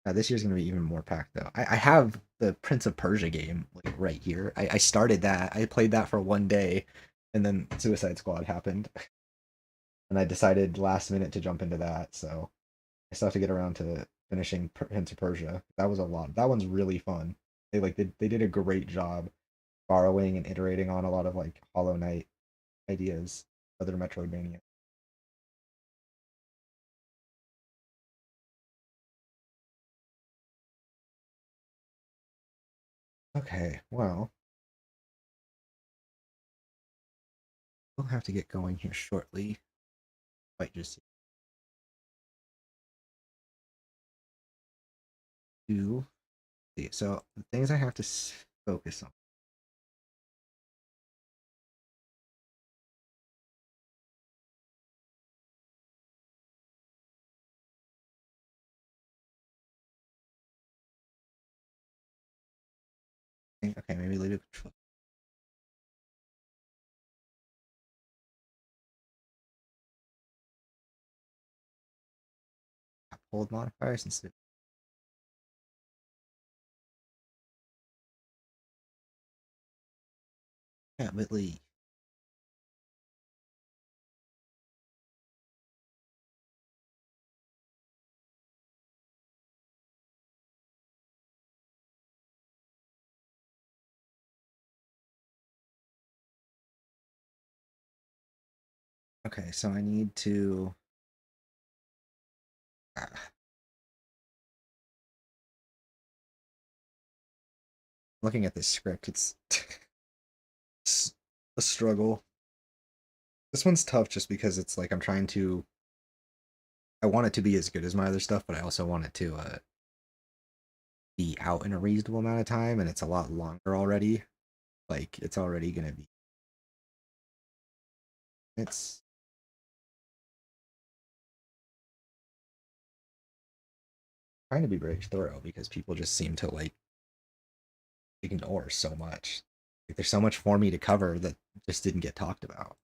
S1: This year's gonna be even more packed though. I have the Prince of Persia game like right here. I started that. I played that for one day, and then Suicide Squad happened, and I decided last minute to jump into that. So I still have to get around to finishing Prince of Persia. That was a lot. That one's really fun. They did a great job borrowing and iterating on a lot of like Hollow Knight ideas, other Metroidvania. Okay, well, we'll have to get going here shortly. Might just do. So the things I have to focus on. Okay, maybe leave it control. Hold modifiers instead. Yeah, Whitley. Okay, so I need to. Looking at this script, it's a struggle. This one's tough just because it's like I'm trying to. I want it to be as good as my other stuff, but I also want it to be out in a reasonable amount of time, and it's a lot longer already. Like it's already gonna be. It's trying to be very thorough because people just seem to like ignore so much. Like, there's so much for me to cover that just didn't get talked about.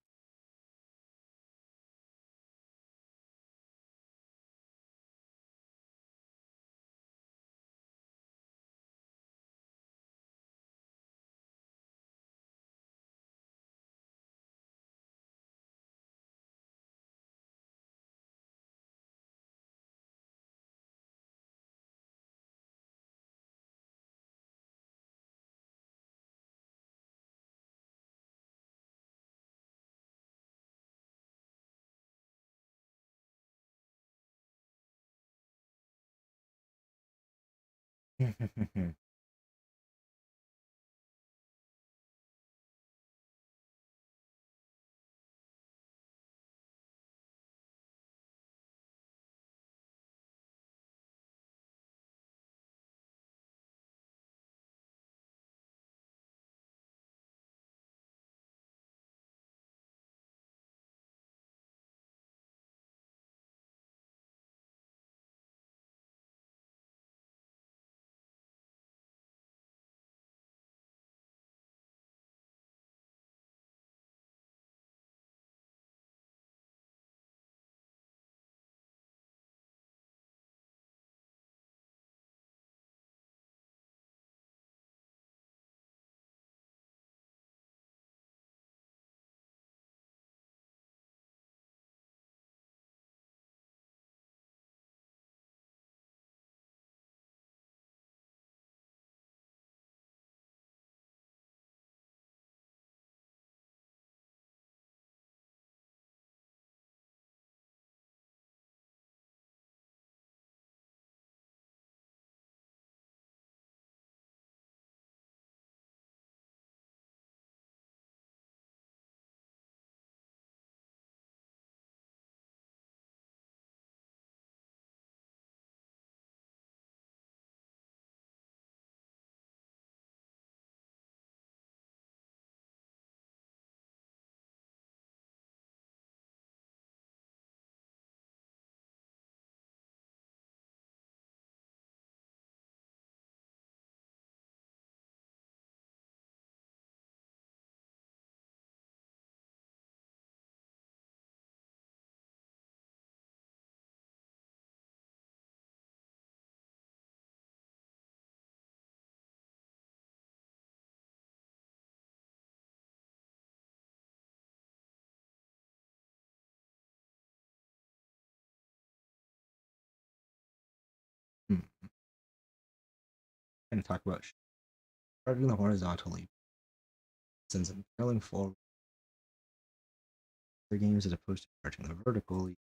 S1: And talk about starting the horizontally, since I'm barreling forward the games as opposed to charging the vertically.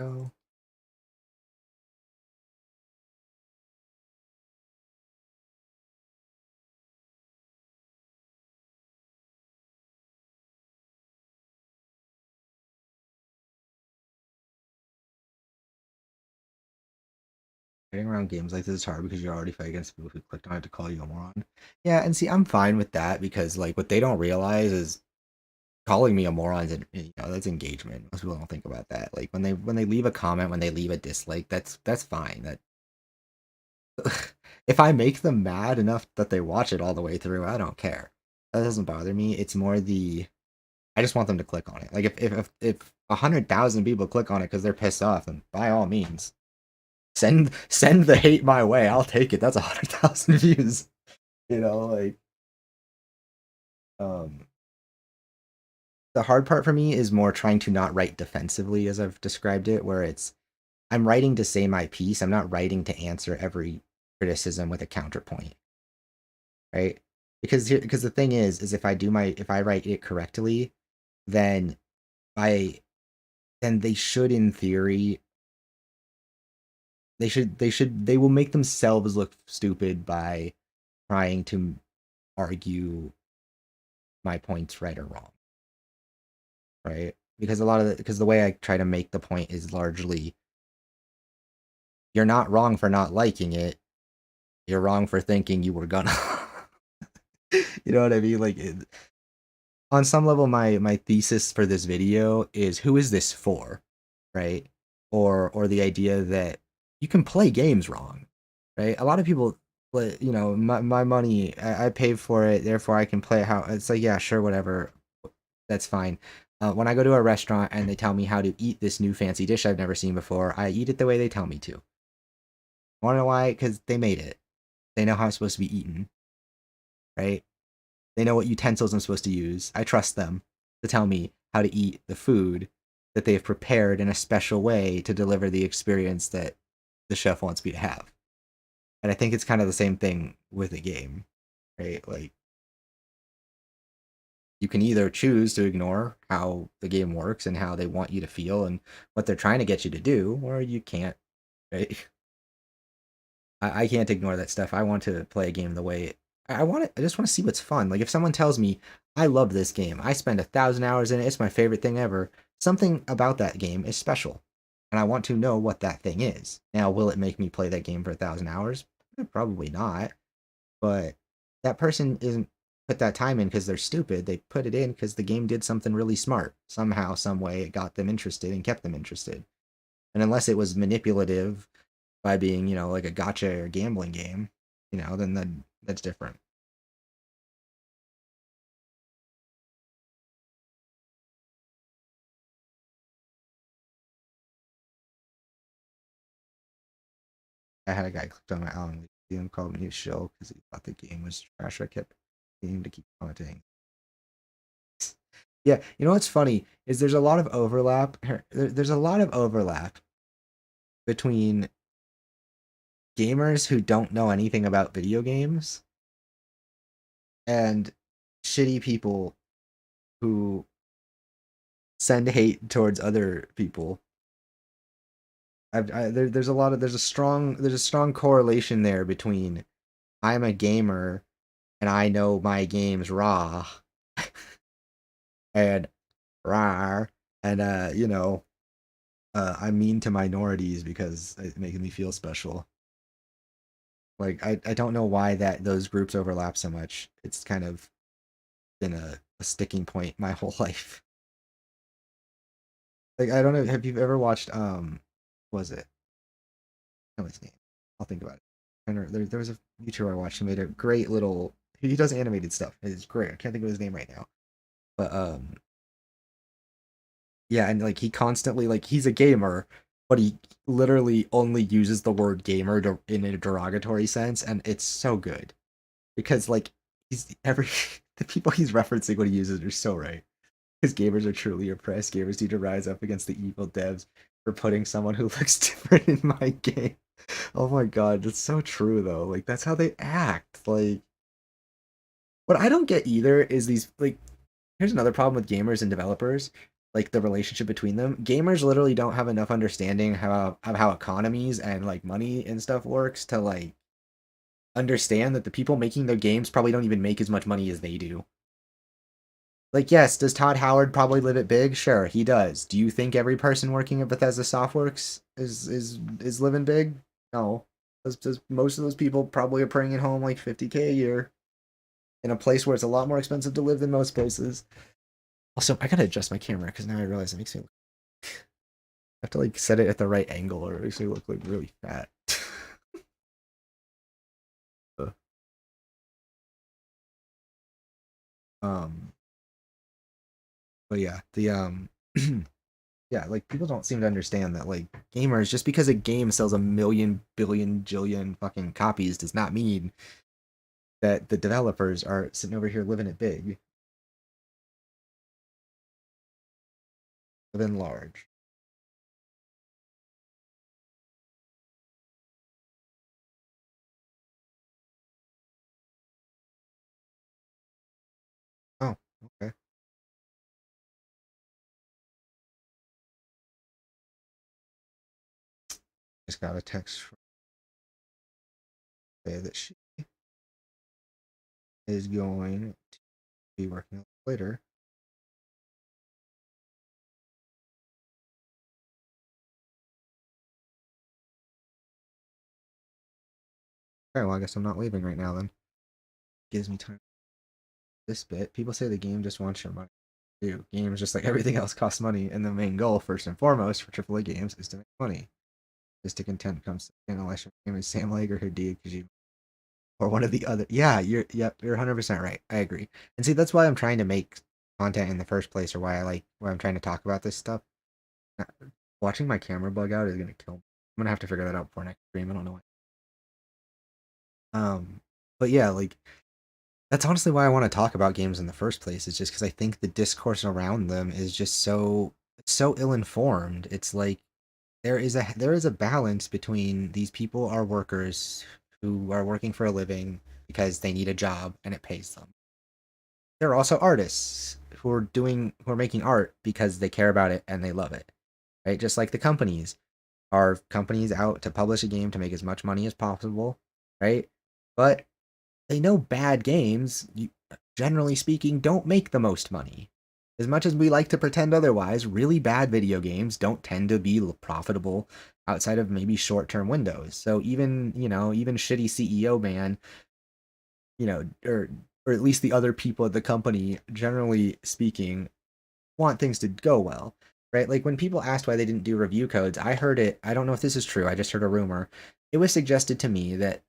S1: go. Getting around games like this is hard because you're already fighting against people who clicked on it to call you a moron. Yeah, and see, I'm fine with that because like what they don't realize is calling me a moron is, that's engagement. Most people don't think about that. Like when they leave a comment, when they leave a dislike, that's fine. That if I make them mad enough that they watch it all the way through, I don't care. That doesn't bother me. It's more I just want them to click on it. Like if 100,000 people click on it because they're pissed off, then by all means, send the hate my way. I'll take it. That's 100,000 views. Like the hard part for me is more trying to not write defensively, as I've described it, where I'm writing to say my piece. I'm not writing to answer every criticism with a counterpoint, right? Because the thing is if I write it correctly, then they should, in theory, they will make themselves look stupid by trying to argue my points right or wrong, right? Because the way I try to make the point is largely, you're not wrong for not liking it. You're wrong for thinking you were gonna. You know what I mean? Like, on some level, my thesis for this video is, who is this for, right? Or the idea that you can play games wrong, right? A lot of people, my money, I paid for it, therefore I can play it how. It's like, yeah, sure, whatever, that's fine. When I go to a restaurant and they tell me how to eat this new fancy dish I've never seen before, I eat it the way they tell me to. Wanna know why? Because they made it. They know how it's supposed to be eaten, right? They know what utensils I'm supposed to use. I trust them to tell me how to eat the food that they've prepared in a special way to deliver the experience that the chef wants me to have. And I think it's kind of the same thing with a game, right? Like, you can either choose to ignore how the game works and how they want you to feel and what they're trying to get you to do, or you can't, right? I can't ignore that stuff. I want to play a game the way I want it. I just want to see what's fun. Like, if someone tells me, I love this game, I spend 1,000 hours in it, it's my favorite thing ever, something about that game is special. And I want to know what that thing is. Now, will it make me play that game for 1,000 hours? Probably not. But that person isn't put that time in because they're stupid. They put it in because the game did something really smart. Somehow, some way, it got them interested and kept them interested. And unless it was manipulative by being, like a gotcha or gambling game, then that's different. I had a guy clicked on my Alan Lee and called me a shill because he thought the game was trash. I kept needing to keep commenting. Yeah, you know what's funny is there's a lot of overlap. There's a lot of overlap between gamers who don't know anything about video games and shitty people who send hate towards other people. There's a strong correlation there between, I'm a gamer and I know my game's raw and rar, and I'm mean to minorities because it makes me feel special. Like, I don't know why those groups overlap so much. It's kind of been a sticking point my whole life. Like, I don't know, have you ever watched what was it? I know his name. I'll think about it. There was a YouTuber I watched who made a great little. He does animated stuff. It's great. I can't think of his name right now, but yeah, and like he constantly, like, he's a gamer, but he literally only uses the word gamer in a derogatory sense, and it's so good because, like, the people he's referencing when he uses are so right. Because gamers are truly oppressed. Gamers need to rise up against the evil devs for putting someone who looks different in my game. Oh my god, that's so true though. Like, that's how they act. Like, what I don't get either is these, like, here's another problem with gamers and developers. like the relationship between them. Gamers literally don't have enough understanding of how economies and like money and stuff works to like understand that the people making their games probably don't even make as much money as they do. Like, yes, does Todd Howard probably live it big? Sure, he does. Do you think every person working at Bethesda Softworks is living big? No. Most of those people probably are bringing home like 50K a year in a place where it's a lot more expensive to live than most places. Also, I gotta adjust my camera because now I realize it makes me look. I have to like set it at the right angle or it makes me look like really fat. um, but yeah, the yeah, like people don't seem to understand that like gamers, just because a game sells a million, billion, jillion fucking copies does not mean that the developers are sitting over here living it big. Living large. Oh, okay. Just got a text from say that she is going to be working later. Okay, well I guess I'm not leaving right now then. Gives me time. This bit, people say the game just wants your money. Dude, games just like everything else costs money, and the main goal, first and foremost, for AAA games is to make money. Just content comes second, unless your name is Sam Leg or Hideo Kojima or one of the other. Yeah, you're 100% right. I agree. And see, that's why I'm trying to make content in the first place, or why I'm trying to talk about this stuff. Watching my camera bug out is gonna kill me. I'm gonna have to figure that out before next stream. I don't know why. But yeah, like that's honestly why I want to talk about games in the first place. It's just because I think the discourse around them is just so ill informed. It's like there is a balance between these people are workers who are working for a living because they need a job and it pays them. There are also artists who are making art because they care about it and they love it. Right? Just like the companies. Are companies out to publish a game to make as much money as possible, right? But they know bad games, generally speaking, don't make the most money. As much as we like to pretend otherwise, really bad video games don't tend to be profitable outside of maybe short-term windows. So even shitty CEO man, or at least the other people at the company, generally speaking, want things to go well, right? Like when people asked why they didn't do review codes, I heard it. I don't know if this is true. I just heard a rumor. It was suggested to me that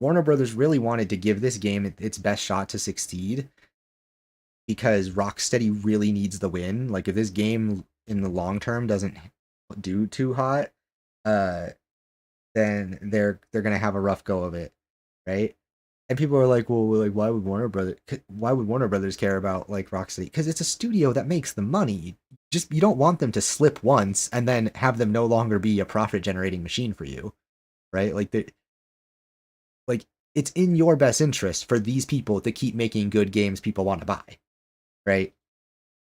S1: Warner Brothers really wanted to give this game its best shot to succeed because Rocksteady really needs the win. Like if this game in the long term doesn't do too hot, uh, then they're gonna have a rough go of it, right? And people are like, well, like why would Warner Brothers care about like Rocksteady? Because it's a studio that makes the money. Just you don't want them to slip once and then have them no longer be a profit generating machine for you, right? Like it's in your best interest for these people to keep making good games people want to buy, right?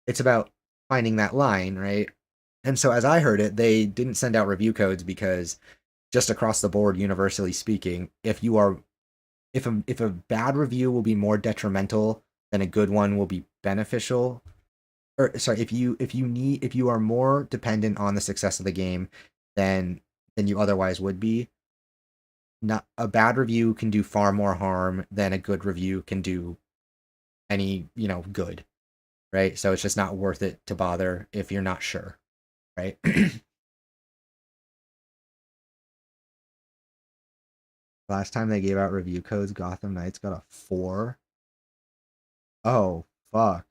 S1: It's about finding that line, right? And so as I heard it, they didn't send out review codes because just across the board, universally speaking, if a bad review will be more detrimental than a good one will be beneficial, or sorry, if you are more dependent on the success of the game than you otherwise would be, not a bad review can do far more harm than a good review can do any good, right? So it's just not worth it to bother if you're not sure, right? Last time they gave out review codes, Gotham Knights got a 4. Oh, fuck.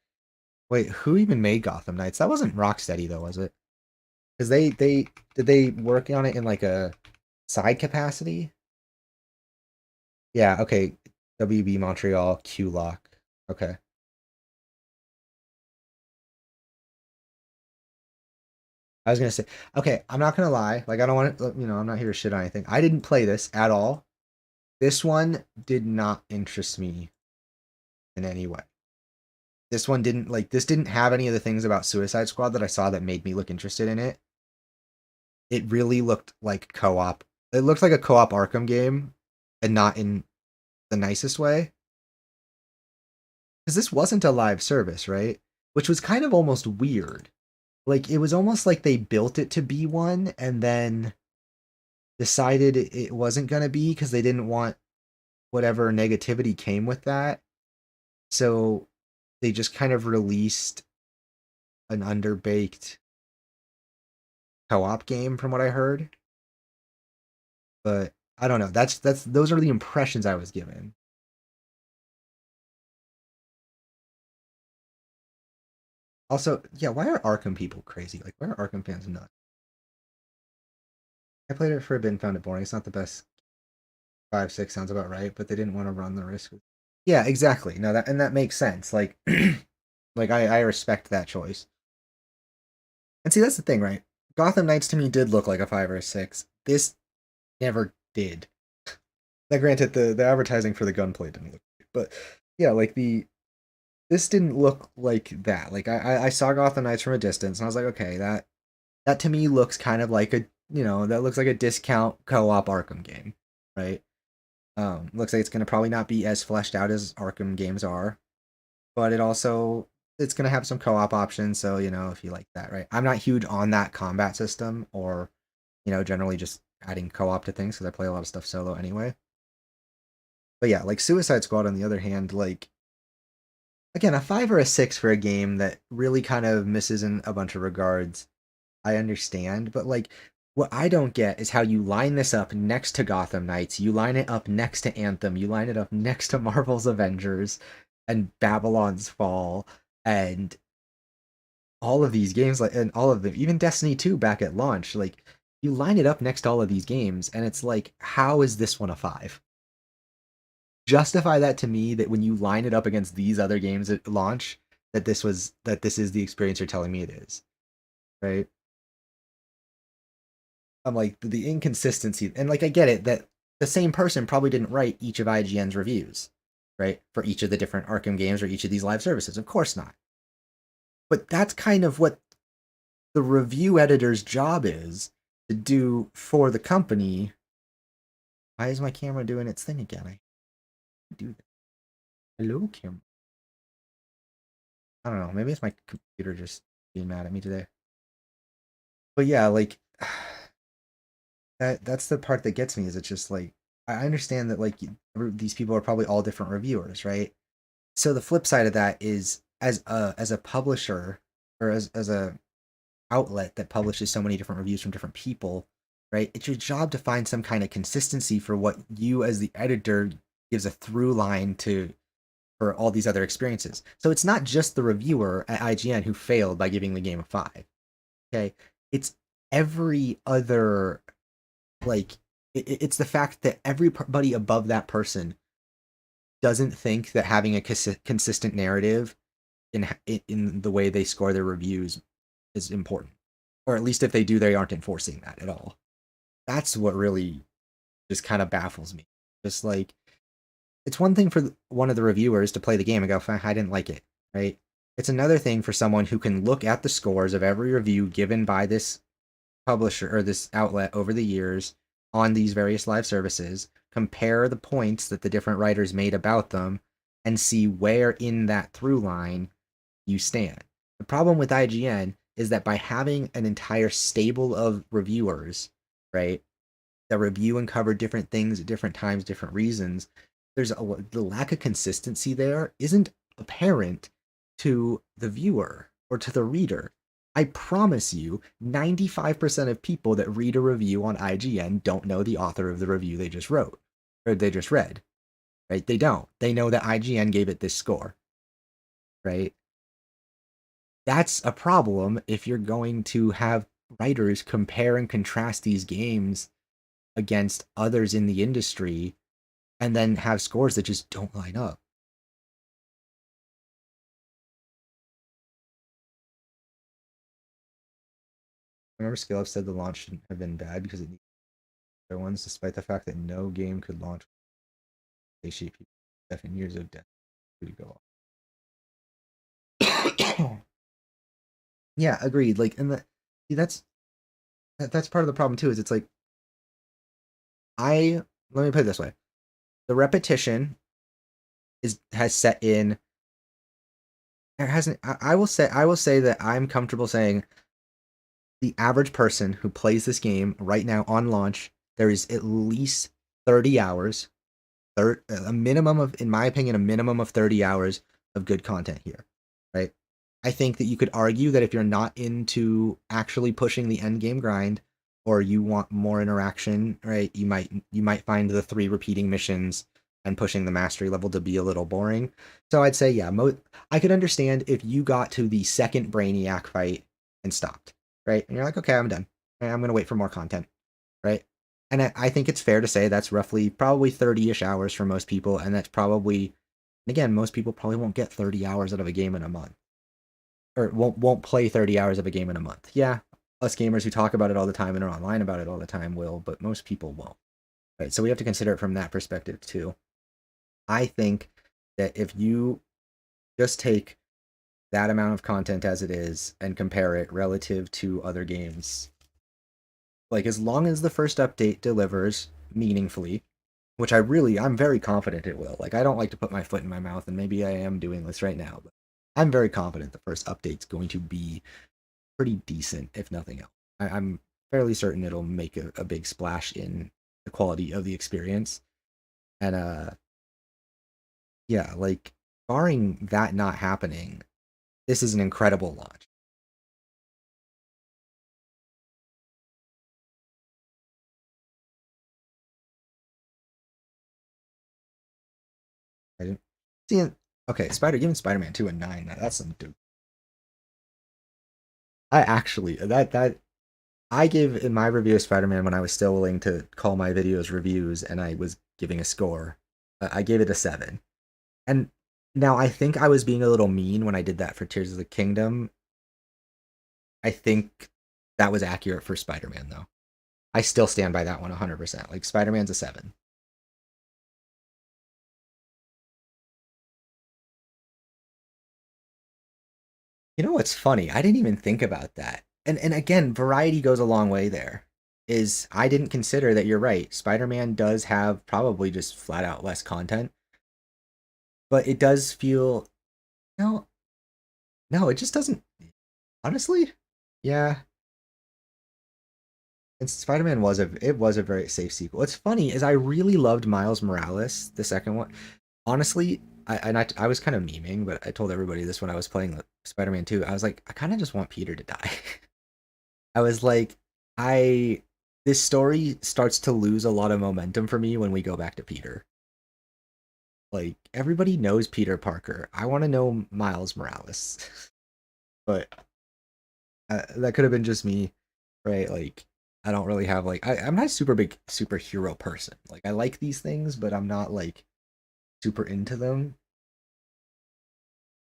S1: Wait, who even made Gotham Knights? That wasn't Rocksteady though, was it? Because they did they work on it in like a side capacity? Yeah, okay. WB Montreal, Q Lock. Okay. I was gonna say, okay, I'm not gonna lie. Like, I don't want to, I'm not here to shit on anything. I didn't play this at all. This one did not interest me in any way. this one didn't like this didn't have any of the things about Suicide Squad that I saw that made me look interested in it. It really looked like co-op. It looked like a co-op Arkham game, and not in the nicest way. Because this wasn't a live service, right? Which was kind of almost weird. Like, it was almost like they built it to be one, and then decided it wasn't going to be because they didn't want whatever negativity came with that. So they just kind of released an underbaked co-op game from what I heard. But I don't know. That's those are the impressions I was given. Also, yeah, why are Arkham people crazy? Like, why are Arkham fans nuts? I played it for a bit and found it boring. It's not the best. 5, 6 sounds about right, but they didn't want to run the risk. Yeah, exactly. No, that makes sense. Like, like I respect that choice. And see, that's the thing, right? Gotham Knights to me did look like a 5 or a 6. This never did. Now, granted, the advertising for the gunplay didn't look, but yeah, like this didn't look like that. Like I saw Gotham Knights from a distance, and I was like, okay, that to me looks kind of like that looks like a discount co-op Arkham game, right? Looks like it's gonna probably not be as fleshed out as Arkham games are, but it's gonna have some co-op options. So if you like that, right? I'm not huge on that combat system, or generally just adding co-op to things because I play a lot of stuff solo anyway. But yeah, like Suicide Squad on the other hand, like again, a 5 or a 6 for a game that really kind of misses in a bunch of regards. I understand, but like what I don't get is how you line this up next to Gotham Knights, you line it up next to Anthem, you line it up next to Marvel's Avengers and Babylon's Fall and all of these games, like, and all of them, even Destiny 2 back at launch, like you line it up next to all of these games and it's like, how is this one a 5? Justify that to me, that when you line it up against these other games at launch, that this is the experience you're telling me it is, right? I'm like the inconsistency, and like I get it that the same person probably didn't write each of IGN's reviews, right? For each of the different Arkham games or each of these live services. Of course not. But that's kind of what the review editor's job is to do for the company. Why is my camera doing its thing again? I do that. Hello, camera. I don't know. Maybe it's my computer just being mad at me today. But yeah, like that's the part that gets me, is it's just like I understand that like these people are probably all different reviewers, right? So the flip side of that is, as a publisher, or as a outlet that publishes so many different reviews from different people, right? It's your job to find some kind of consistency for what you as the editor gives a through line to for all these other experiences. So it's not just the reviewer at IGN who failed by giving the game a 5. Okay? It's every other, like it's the fact that everybody above that person doesn't think that having a consistent narrative in the way they score their reviews is important, or at least if they do, they aren't enforcing that at all. That's what really just kind of baffles me. Just like, it's one thing for one of the reviewers to play the game and go, "Fine, I didn't like it," right? It's another thing for someone who can look at the scores of every review given by this publisher or this outlet over the years on these various live services, compare the points that the different writers made about them, and see where in that through line you stand. The problem with IGN is that by having an entire stable of reviewers, right, that review and cover different things at different times, different reasons, the lack of consistency there isn't apparent to the viewer or to the reader. I promise you, 95% of people that read a review on IGN don't know the author of the review they just wrote, or they just read, right? They don't. They know that IGN gave it this score, right? That's a problem if you're going to have writers compare and contrast these games against others in the industry and then have scores that just don't line up. Remember, Scale said the launch shouldn't have been bad because it needed other ones, despite the fact that no game could launch. They shape people 7 years of death to go off. Yeah, agreed. Like, and that's that's part of the problem too. Is it's like let me put it this way: the repetition has set in. It hasn't. I will say that I'm comfortable saying the average person who plays this game right now on launch, there is at least 30 hours, a minimum of, in my opinion, a minimum of 30 hours of good content here, right? I think that you could argue that if you're not into actually pushing the end game grind, or you want more interaction, right, you might find the 3 repeating missions and pushing the mastery level to be a little boring. So I'd say, yeah, I could understand if you got to the second Brainiac fight and stopped, right? And you're like, okay, I'm done. I'm going to wait for more content, right? And I think it's fair to say that's roughly probably 30-ish hours for most people, and that's probably, again, most people probably won't get 30 hours out of a game in a month. Or won't play 30 hours of a game in a month. Yeah, us gamers who talk about it all the time and are online about it all the time will, but most people won't. Right? So we have to consider it from that perspective too. I think that if you just take that amount of content as it is and compare it relative to other games, like as long as the first update delivers meaningfully, which I'm very confident it will. Like, I don't like to put my foot in my mouth, and maybe I am doing this right now, but I'm very confident the first update's going to be pretty decent, if nothing else. I'm fairly certain it'll make a big splash in the quality of the experience. And yeah, like, barring that not happening, this is an incredible launch. I didn't see. Okay, giving Spider-Man 2 a 9. That's some dude. I actually that I gave in my review of Spider-Man when I was still willing to call my videos reviews and I was giving a score. I gave it a 7. And now I think I was being a little mean when I did that for Tears of the Kingdom. I think that was accurate for Spider-Man though. I still stand by that one 100%. Like, Spider-Man's a 7. You know what's funny? I didn't even think about that. And again, variety goes a long way there. Is I didn't consider that you're right. Spider-Man does have probably just flat out less content. But it does feel no, no, it just doesn't, honestly. Yeah. And Spider-Man was a very safe sequel. What's funny is I really loved Miles Morales, the second one. Honestly, I was kind of memeing, but I told everybody this when I was playing Spider-Man 2. I was like, I kind of just want Peter to die. I was like, this story starts to lose a lot of momentum for me when we go back to Peter. Like, everybody knows Peter Parker. I want to know Miles Morales. But that could have been just me, right? Like, I don't really have like I'm not a super big superhero person. Like, I like these things, but I'm not like super into them.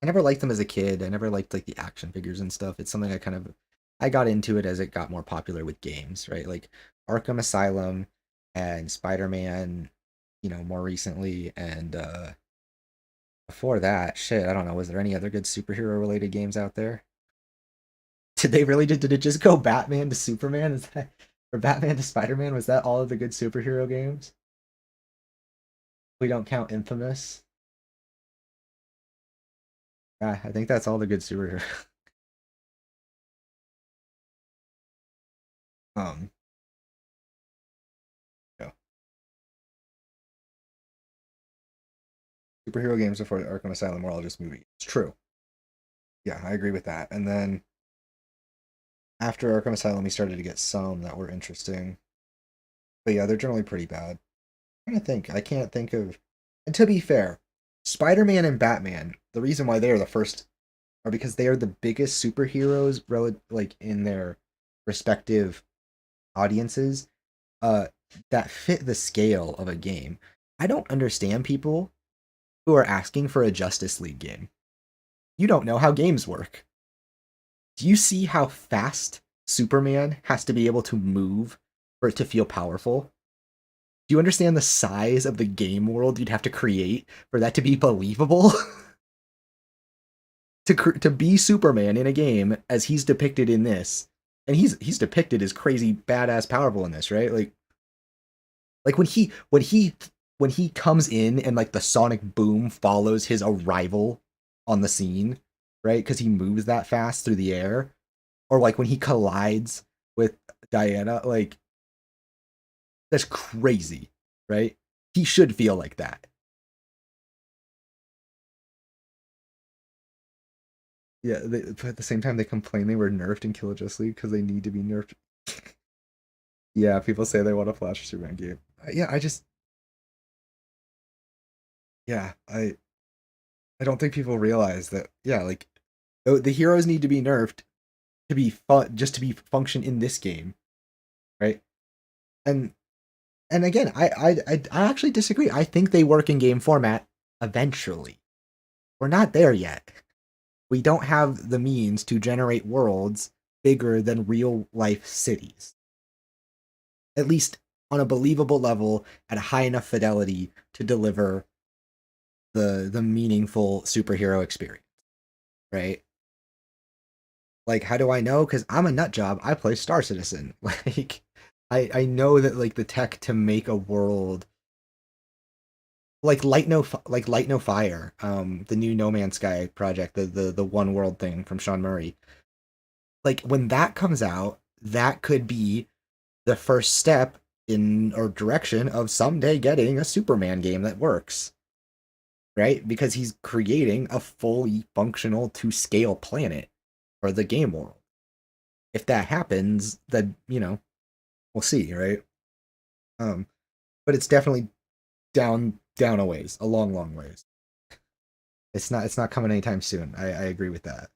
S1: I never liked them as a kid. I never liked like the action figures and stuff. It's something I got into it as it got more popular with games, right? Like Arkham Asylum and Spider-Man, more recently, and before that, shit, I don't know, was there any other good superhero related games out there? Did it just go Batman to Superman? Is that, or Batman to Spider-Man? Was that all of the good superhero games? We don't count Infamous. Yeah, I think that's all the good superhero. um yeah. Superhero games before Arkham Asylum were all just movies. It's true. Yeah, I agree with that. And then after Arkham Asylum, we started to get some that were interesting. But yeah, they're generally pretty bad. I'm trying to think. I can't think of. And to be fair, Spider-Man and Batman, the reason why they are the first are because they are the biggest superheroes like in their respective audiences that fit the scale of a game. I don't understand people who are asking for a Justice League game. You don't know how games work. Do you see how fast Superman has to be able to move for it to feel powerful? Do you understand the size of the game world you'd have to create for that to be believable? to be Superman in a game as he's depicted in this, and he's depicted as crazy, badass, powerful in this, right? Like when he comes in and like the sonic boom follows his arrival on the scene, right? Because he moves that fast through the air, or like when he collides with Diana, like that's crazy, right? He should feel like that. Yeah, but at the same time, they complain they were nerfed in Kill It Justly because they need to be nerfed. Yeah, people say they want a Flash Superman game. Yeah, yeah, I don't think people realize that. Yeah, like the heroes need to be nerfed to be fun, just to be function in this game, right? And again, I actually disagree. I think they work in game format eventually. We're not there yet. We don't have the means to generate worlds bigger than real life cities. At least on a believable level at a high enough fidelity to deliver the meaningful superhero experience, right? Like, how do I know? Because I'm a nut job. I play Star Citizen. Like, I know that like the tech to make a world like Light No Fire, the new No Man's Sky project, the one world thing from Sean Murray. Like when that comes out, that could be the first step in or direction of someday getting a Superman game that works, right? Because he's creating a fully functional to scale planet for the game world. If that happens, then we'll see, right? Um, but it's definitely down a ways, a long ways. It's not coming anytime soon. I agree with that.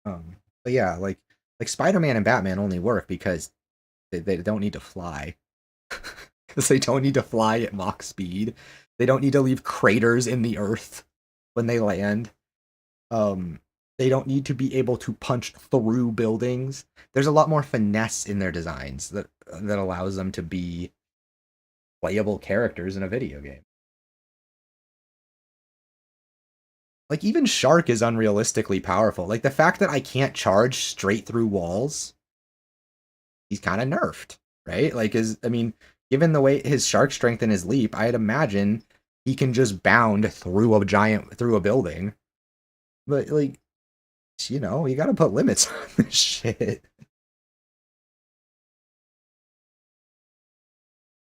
S1: But yeah, like Spider-Man and Batman only work because they don't need to fly. Because they don't need to fly at Mach speed. They don't need to leave craters in the earth when they land. Um, they don't need to be able to punch through buildings. There's a lot more finesse in their designs that allows them to be playable characters in a video game. Like even Shark is unrealistically powerful. Like the fact that I can't charge straight through walls, he's kind of nerfed, right? Like given the way his shark strength and his leap, I'd imagine he can just bound through a building. But like, you got to put limits on this shit.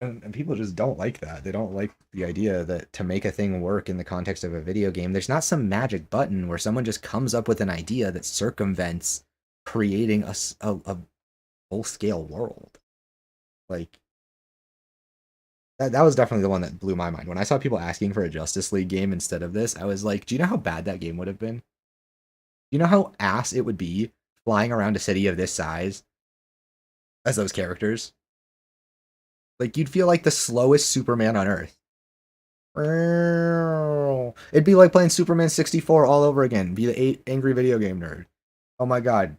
S1: And people just don't like that. They don't like the idea that to make a thing work in the context of a video game, there's not some magic button where someone just comes up with an idea that circumvents creating a full scale world. Like that was definitely the one that blew my mind. When I saw people asking for a Justice League game instead of this, I was like, do you know how bad that game would have been? Do you know how ass it would be flying around a city of this size as those characters? Like you'd feel like the slowest Superman on Earth. It'd be like playing Superman 64 all over again. Be the angry video game nerd. Oh my god.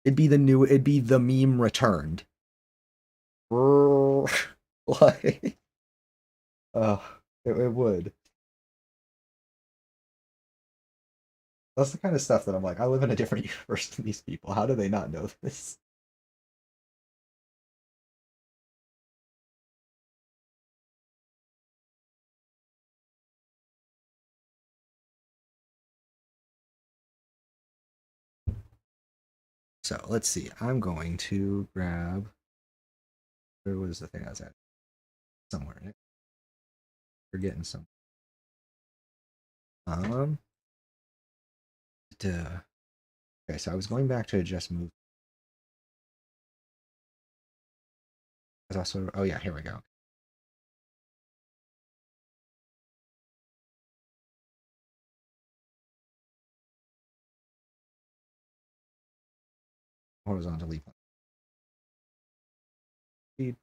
S1: It'd be the meme returned. Like, it would. That's the kind of stuff that I'm like, I live in a different universe than these people. How do they not know this? So let's see. I'm going to grab. Where was the thing I was at? Somewhere in it. We're getting some. Duh. Okay, so I was going back to adjust move. I was also. Oh yeah, here we go. Horizontal leap. Speed.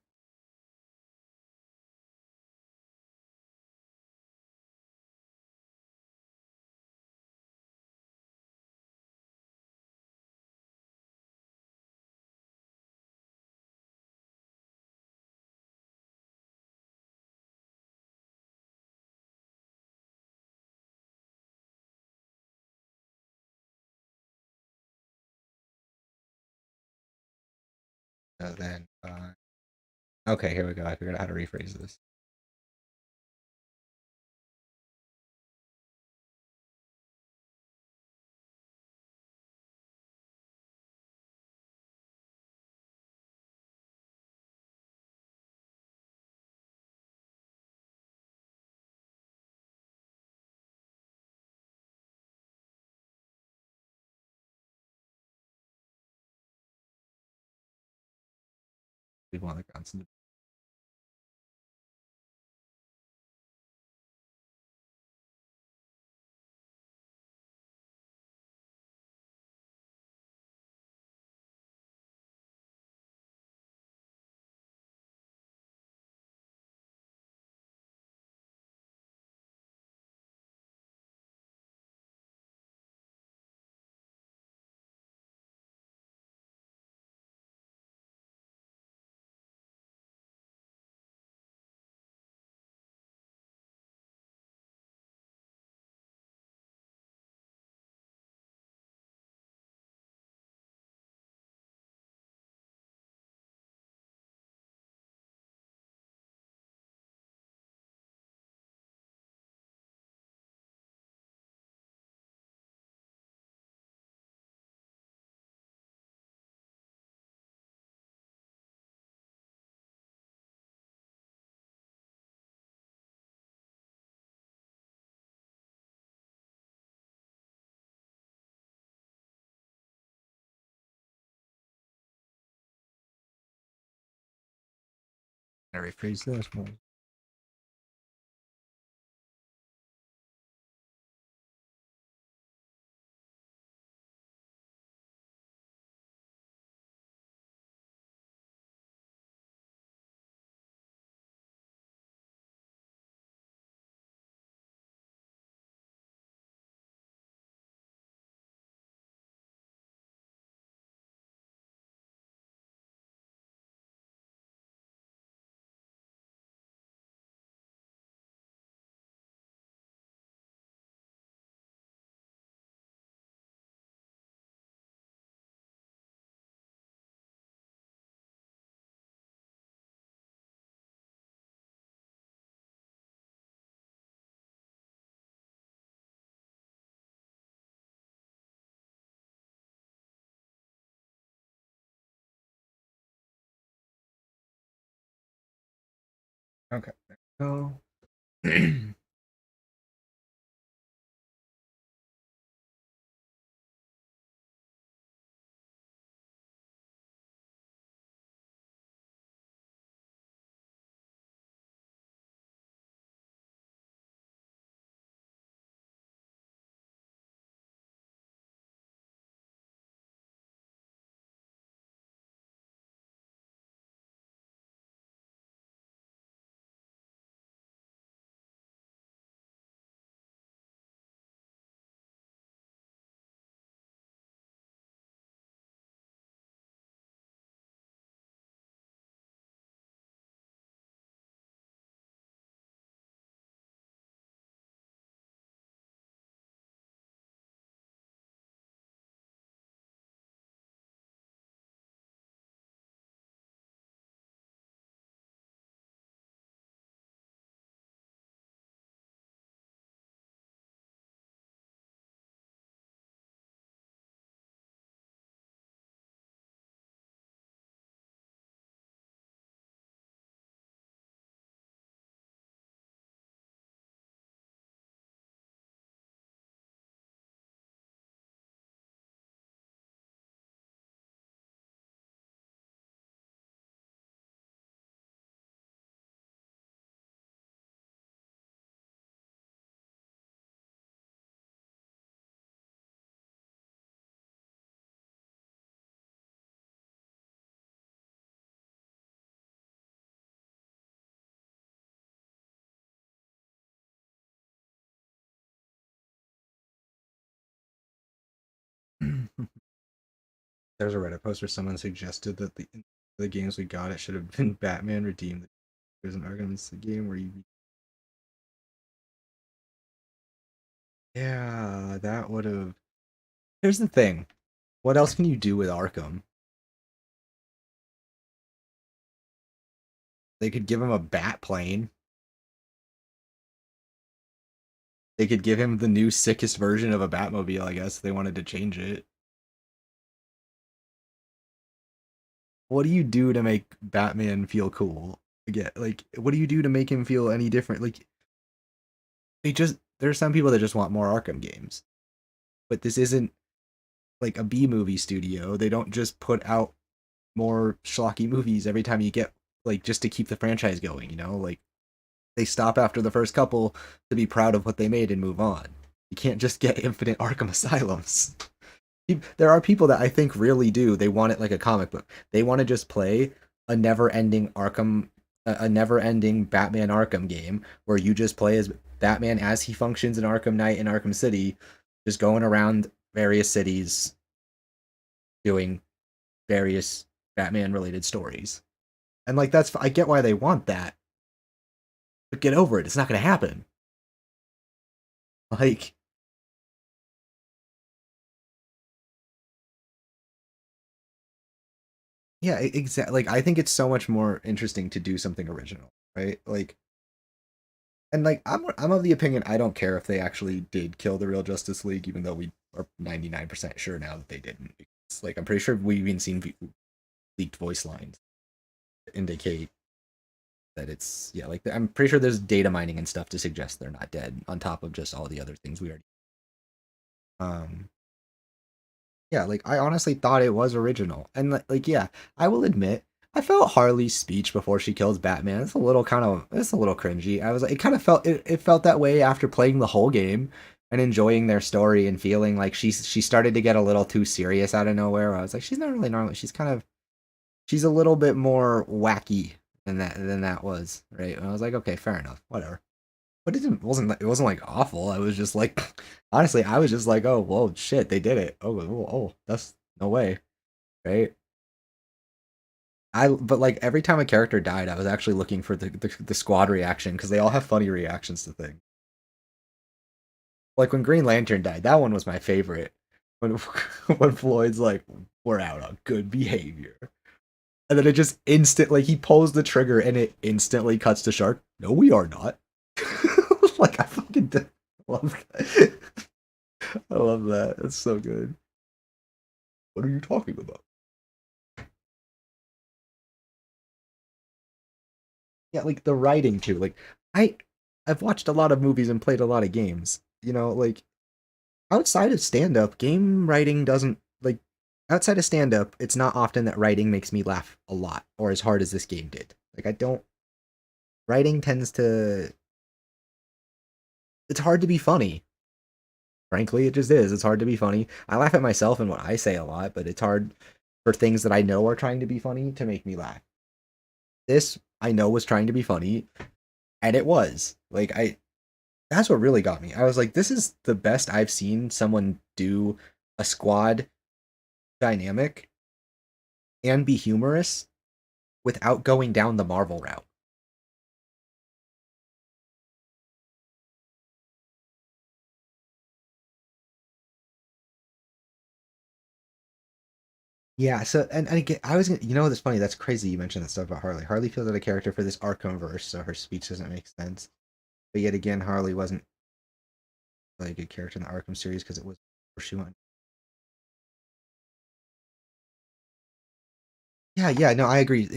S1: So then, okay, here we go. I figured out how to rephrase this. We want the constant. I rephrase this one. Okay. So. There's a Reddit post where someone suggested that the games we got, it should have been Batman Redeemed. There's an argument the game where you. Yeah, that would have. Here's the thing. What else can you do with Arkham? They could give him a bat plane. They could give him the new sickest version of a Batmobile, I guess, if they wanted to change it. What do you do to make Batman feel cool? Again, like, what do you do to make him feel any different? Like, there's some people that just want more Arkham games. But this isn't like a B movie studio. They don't just put out more schlocky movies every time you get, like, just to keep the franchise going, you know? Like, they stop after the first couple to be proud of what they made and move on. You can't just get infinite Arkham Asylums. There are people that I think really do. They want it like a comic book. They want to just play a never-ending a never-ending Batman Arkham game where you just play as Batman as he functions in Arkham Knight and Arkham City, just going around various cities doing various Batman-related stories. And, like, I get why they want that. But get over it. It's not going to happen. Like, yeah, exactly. Like, I think it's so much more interesting to do something original, right? Like, and like, I'm of the opinion I don't care if they actually did kill the real Justice League, even though we are 99% sure now that they didn't. It's like, I'm pretty sure we've even seen leaked voice lines indicate that it's, yeah, like, I'm pretty sure there's data mining and stuff to suggest they're not dead, on top of just all the other things we already. Yeah, like, I honestly thought it was original, and like, yeah, I will admit, I felt Harley's speech before she kills Batman. It's a little cringy. I was like, it felt that way after playing the whole game and enjoying their story and feeling like she started to get a little too serious out of nowhere. I was like, she's not really normal. She's a little bit more wacky than that was, right? And I was like, okay, fair enough, whatever. But it wasn't like awful. I was just like, honestly, I was just like, oh, whoa, shit, they did it. Oh, that's no way, right? But like, every time a character died, I was actually looking for the squad reaction, because they all have funny reactions to things. Like when Green Lantern died, that one was my favorite. When when Floyd's like, we're out on good behavior. And then it just like, he pulls the trigger and it instantly cuts to Shark. No, we are not. Like, I fucking love that. I love that. It's so good. What are you talking about? Yeah, like the writing too. Like, I've watched a lot of movies and played a lot of games. You know, like, outside of stand-up, game writing doesn't, like, outside of stand-up, it's not often that writing makes me laugh a lot or as hard as this game did. Like, writing tends to, it's hard to be funny. Frankly, it just is. It's hard to be funny. I laugh at myself and what I say a lot, but it's hard for things that I know are trying to be funny to make me laugh. This, I know, was trying to be funny, and it was. Like, that's what really got me. I was like, this is the best I've seen someone do a squad dynamic and be humorous without going down the Marvel route. Yeah, so, and again, I was gonna, you know, that's funny, that's crazy you mentioned that stuff about Harley. Harley feels like a character for this Arkhamverse, so her speech doesn't make sense. But yet again, Harley wasn't like a good character in the Arkham series because it was where she went. Yeah, no, I agree.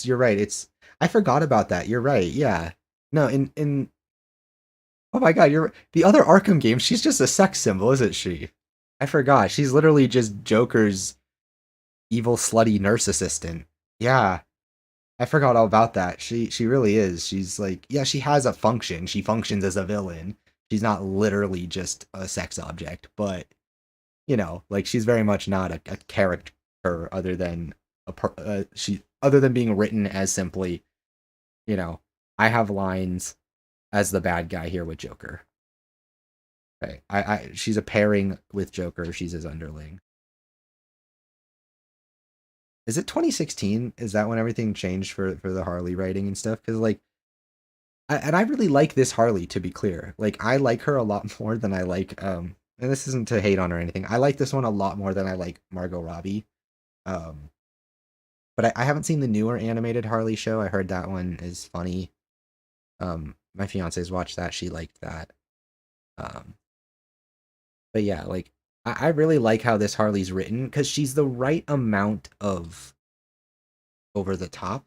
S1: You're right. I forgot about that. You're right. Yeah. No, oh my God, the other Arkham game, she's just a sex symbol, isn't she? I forgot. She's literally just Joker's evil slutty nurse assistant. Yeah. I forgot all about that. She really is. She's like, yeah, she has a function. She functions as a villain. She's not literally just a sex object, but, you know, like, she's very much not a character other than other than being written as simply, you know, I have lines as the bad guy here with Joker. Okay. She's a pairing with Joker. She's his underling. Is it 2016? Is that when everything changed for the Harley writing and stuff? Because, like, I really like this Harley, to be clear. Like, I like her a lot more than I like, and this isn't to hate on her or anything. I like this one a lot more than I like Margot Robbie. But I haven't seen the newer animated Harley show. I heard that one is funny. My fiance's watched that. She liked that. Um, but yeah, like I really like how this Harley's written because she's the right amount of over the top.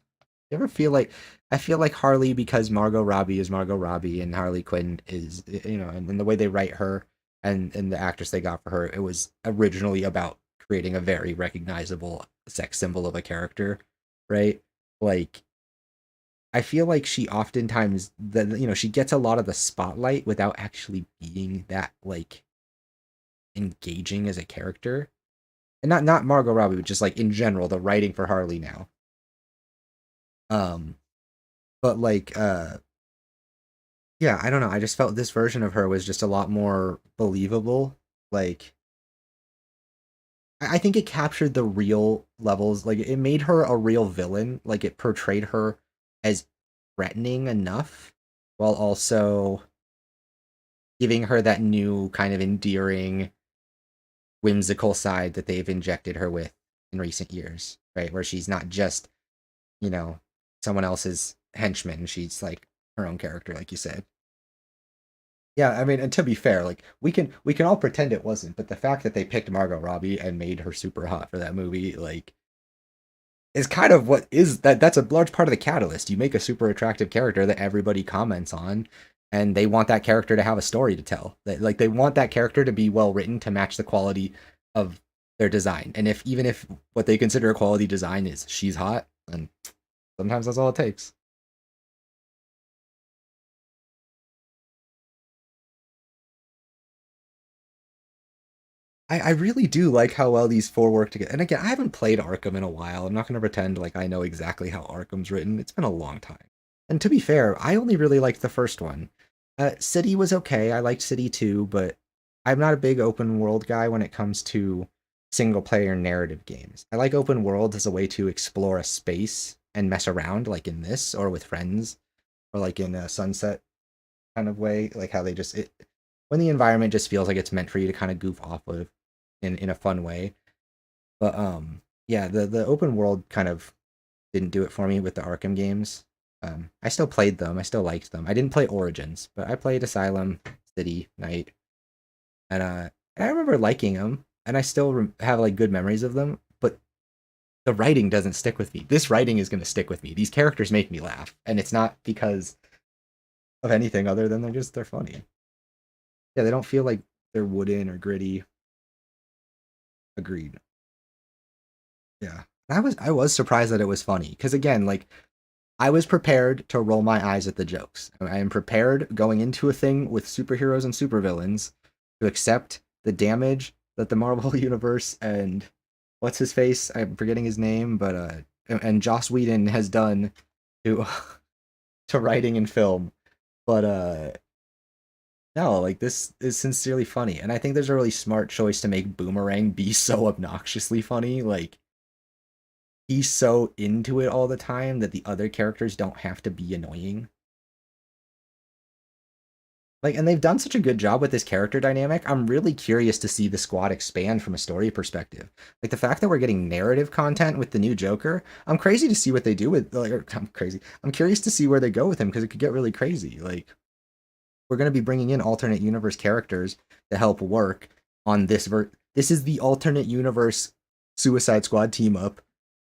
S1: You ever feel like I feel like Harley because Margot Robbie is Margot Robbie and Harley Quinn is and the way they write her and the actress they got for her, it was originally about creating a very recognizable sex symbol of a character, right? Like I feel like she oftentimes she gets a lot of the spotlight without actually being that like engaging as a character. And not Margot Robbie, but just like in general, the writing for Harley now. Um but like yeah, I don't know. I just felt this version of her was just a lot more believable. Like I think it captured the real levels. Like it made her a real villain. Like it portrayed her as threatening enough while also giving her that new kind of endearing, whimsical side that they've injected her with in recent years, right? Where she's not just, someone else's henchman. She's like her own character, like you said. Yeah, I mean, and to be fair, like we can all pretend it wasn't, but the fact that they picked Margot Robbie and made her super hot for that movie, like, is kind of what is that's a large part of the catalyst. You make a super attractive character that everybody comments on, and they want that character to have a story to tell. They want that character to be well written to match the quality of their design. And even if what they consider a quality design is she's hot, then sometimes that's all it takes. I really do like how well these four work together. And again, I haven't played Arkham in a while. I'm not going to pretend like I know exactly how Arkham's written. It's been a long time. And to be fair, I only really liked the first one. City was okay. I liked City 2, but I'm not a big open world guy when it comes to single player narrative games. I like open world as a way to explore a space and mess around, like in this, or with friends, or like in a Sunset kind of way, like how when the environment just feels like it's meant for you to kind of goof off of in a fun way. But yeah, the open world kind of didn't do it for me with the Arkham games. I still played them. I still liked them. I didn't play Origins, but I played Asylum, City, Night, and I remember liking them, and I still have like good memories of them. But the writing doesn't stick with me. This writing is going to stick with me. These characters make me laugh, and it's not because of anything other than they're funny. Yeah, they don't feel like they're wooden or gritty. Agreed. Yeah. I was surprised that it was funny because again, like I was prepared to roll my eyes at the jokes. I am prepared going into a thing with superheroes and supervillains to accept the damage that the Marvel universe and what's his face? I'm forgetting his name, but and Joss Whedon has done to to writing and film. But no, like this is sincerely funny, and I think there's a really smart choice to make Boomerang be so obnoxiously funny. Like he's so into it all the time that the other characters don't have to be annoying. Like, and they've done such a good job with this character dynamic. I'm really curious to see the squad expand from a story perspective. Like the fact that we're getting narrative content with the new Joker, I'm crazy to see what they do with. I'm crazy. I'm curious to see where they go with him because it could get really crazy. Like, we're going to be bringing in alternate universe characters to help work on this. This is the alternate universe Suicide Squad team up,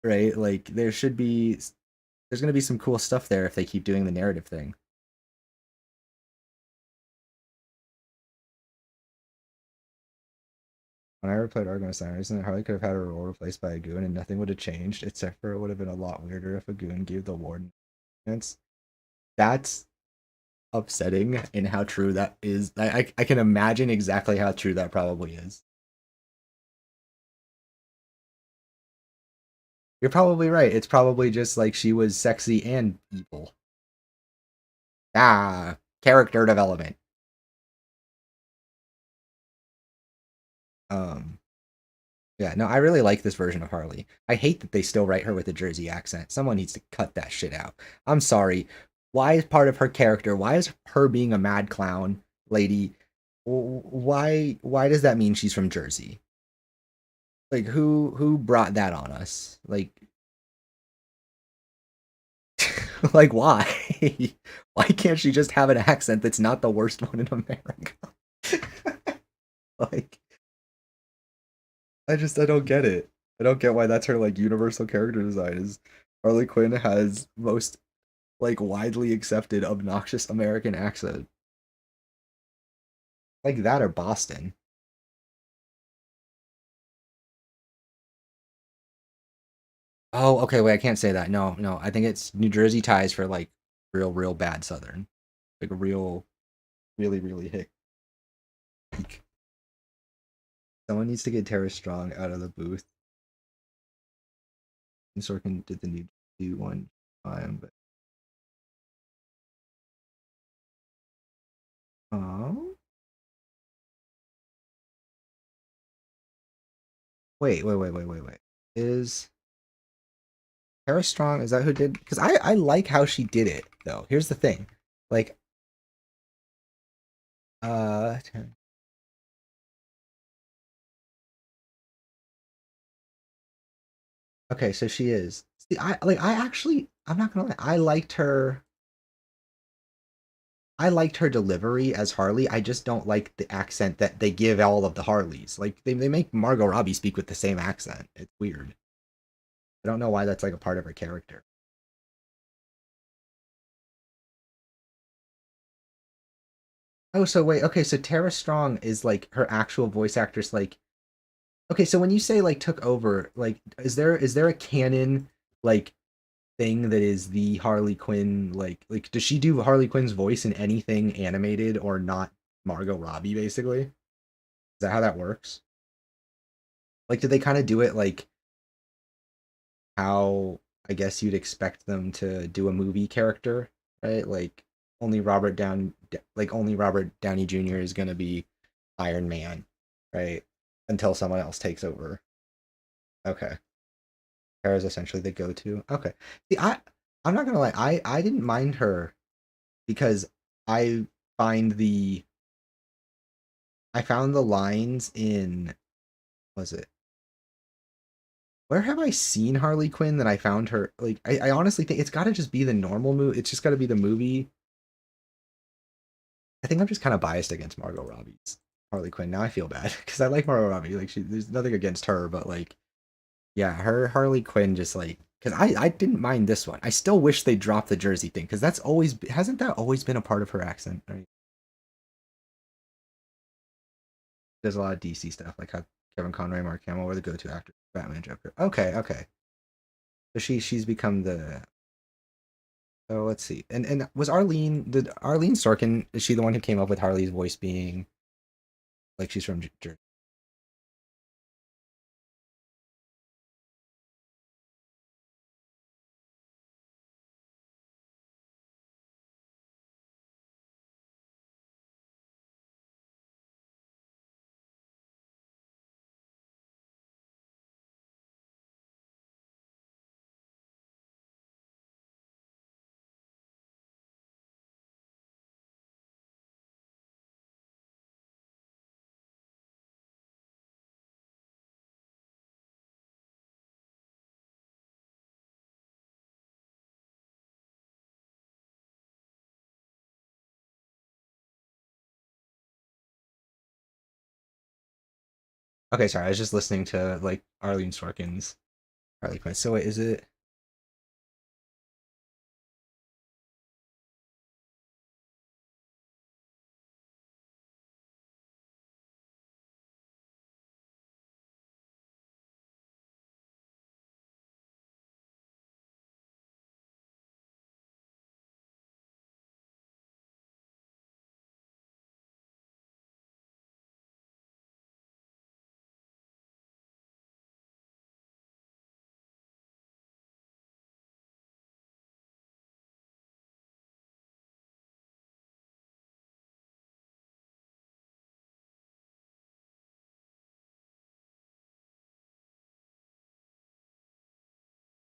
S1: right? Like, there's going to be some cool stuff there if they keep doing the narrative thing. When I ever played Arkham Asylum, Harley could have had her role replaced by a goon and nothing would have changed, except for it would have been a lot weirder if a goon gave the warden chance. That's upsetting in how true that is. I can imagine exactly how true that probably is. You're probably right. It's probably just like she was sexy and evil. Ah, character development. Um, yeah, no, I really like this version of Harley. I hate that they still write her with a Jersey accent. Someone needs to cut that shit out. I'm sorry. Why is part of her character? Why is her being a mad clown lady? Why does that mean she's from Jersey? Like who brought that on us? Like Like, why? Why can't she just have an accent that's not the worst one in America? Like, I don't get it. I don't get why that's her like universal character design is Harley Quinn has most like widely accepted obnoxious American accent. Like that or Boston. Oh, okay, wait, I can't say that. No, no. I think it's New Jersey ties for like real bad Southern. Like real really hick. Like, someone needs to get Tara Strong out of the booth. And Sorkin did the New Jersey one time, but oh. Wait. Is Tara Strong, is that who did? Because I like how she did it though. Here's the thing, like uh, okay, so she is. See, I actually I'm not gonna lie, I liked her delivery as Harley. I just don't like the accent that they give all of the Harleys. Like they make Margot Robbie speak with the same accent. It's weird. I don't know why that's like a part of her character. Oh, so wait, okay, so Tara Strong is like her actual voice actress like okay, so when you say like took over, like is there a canon like thing that is the Harley Quinn like does she do Harley Quinn's voice in anything animated or not Margot Robbie basically? Is that how that works? Like did they kind of do it like how I guess you'd expect them to do a movie character, right? Like only Robert Downey Jr. is going to be Iron Man, right? Until someone else takes over. Okay. Kara's essentially the go-to. Okay. See, I'm not gonna lie. I didn't mind her because I find the I found the lines in was it where have I seen Harley Quinn that I found her like I honestly think it's got to just be the normal movie. It's just got to be the movie. I think I'm just kind of biased against Margot Robbie's Harley Quinn. Now I feel bad because I like Margot Robbie. Like there's nothing against her, but like yeah, her Harley Quinn just like because I didn't mind this one. I still wish they dropped the Jersey thing because that's always hasn't that always been a part of her accent? Right? There's a lot of DC stuff like how Kevin Conroy, Mark Hamill were the go-to actors, Batman, Joker. Okay. So she's become the. So let's see. And was did Arlene Sorkin is she the one who came up with Harley's voice being like she's from Jersey? Okay, sorry, I was just listening to like Arlene Sorkin's Harley Quinn. So wait, is it?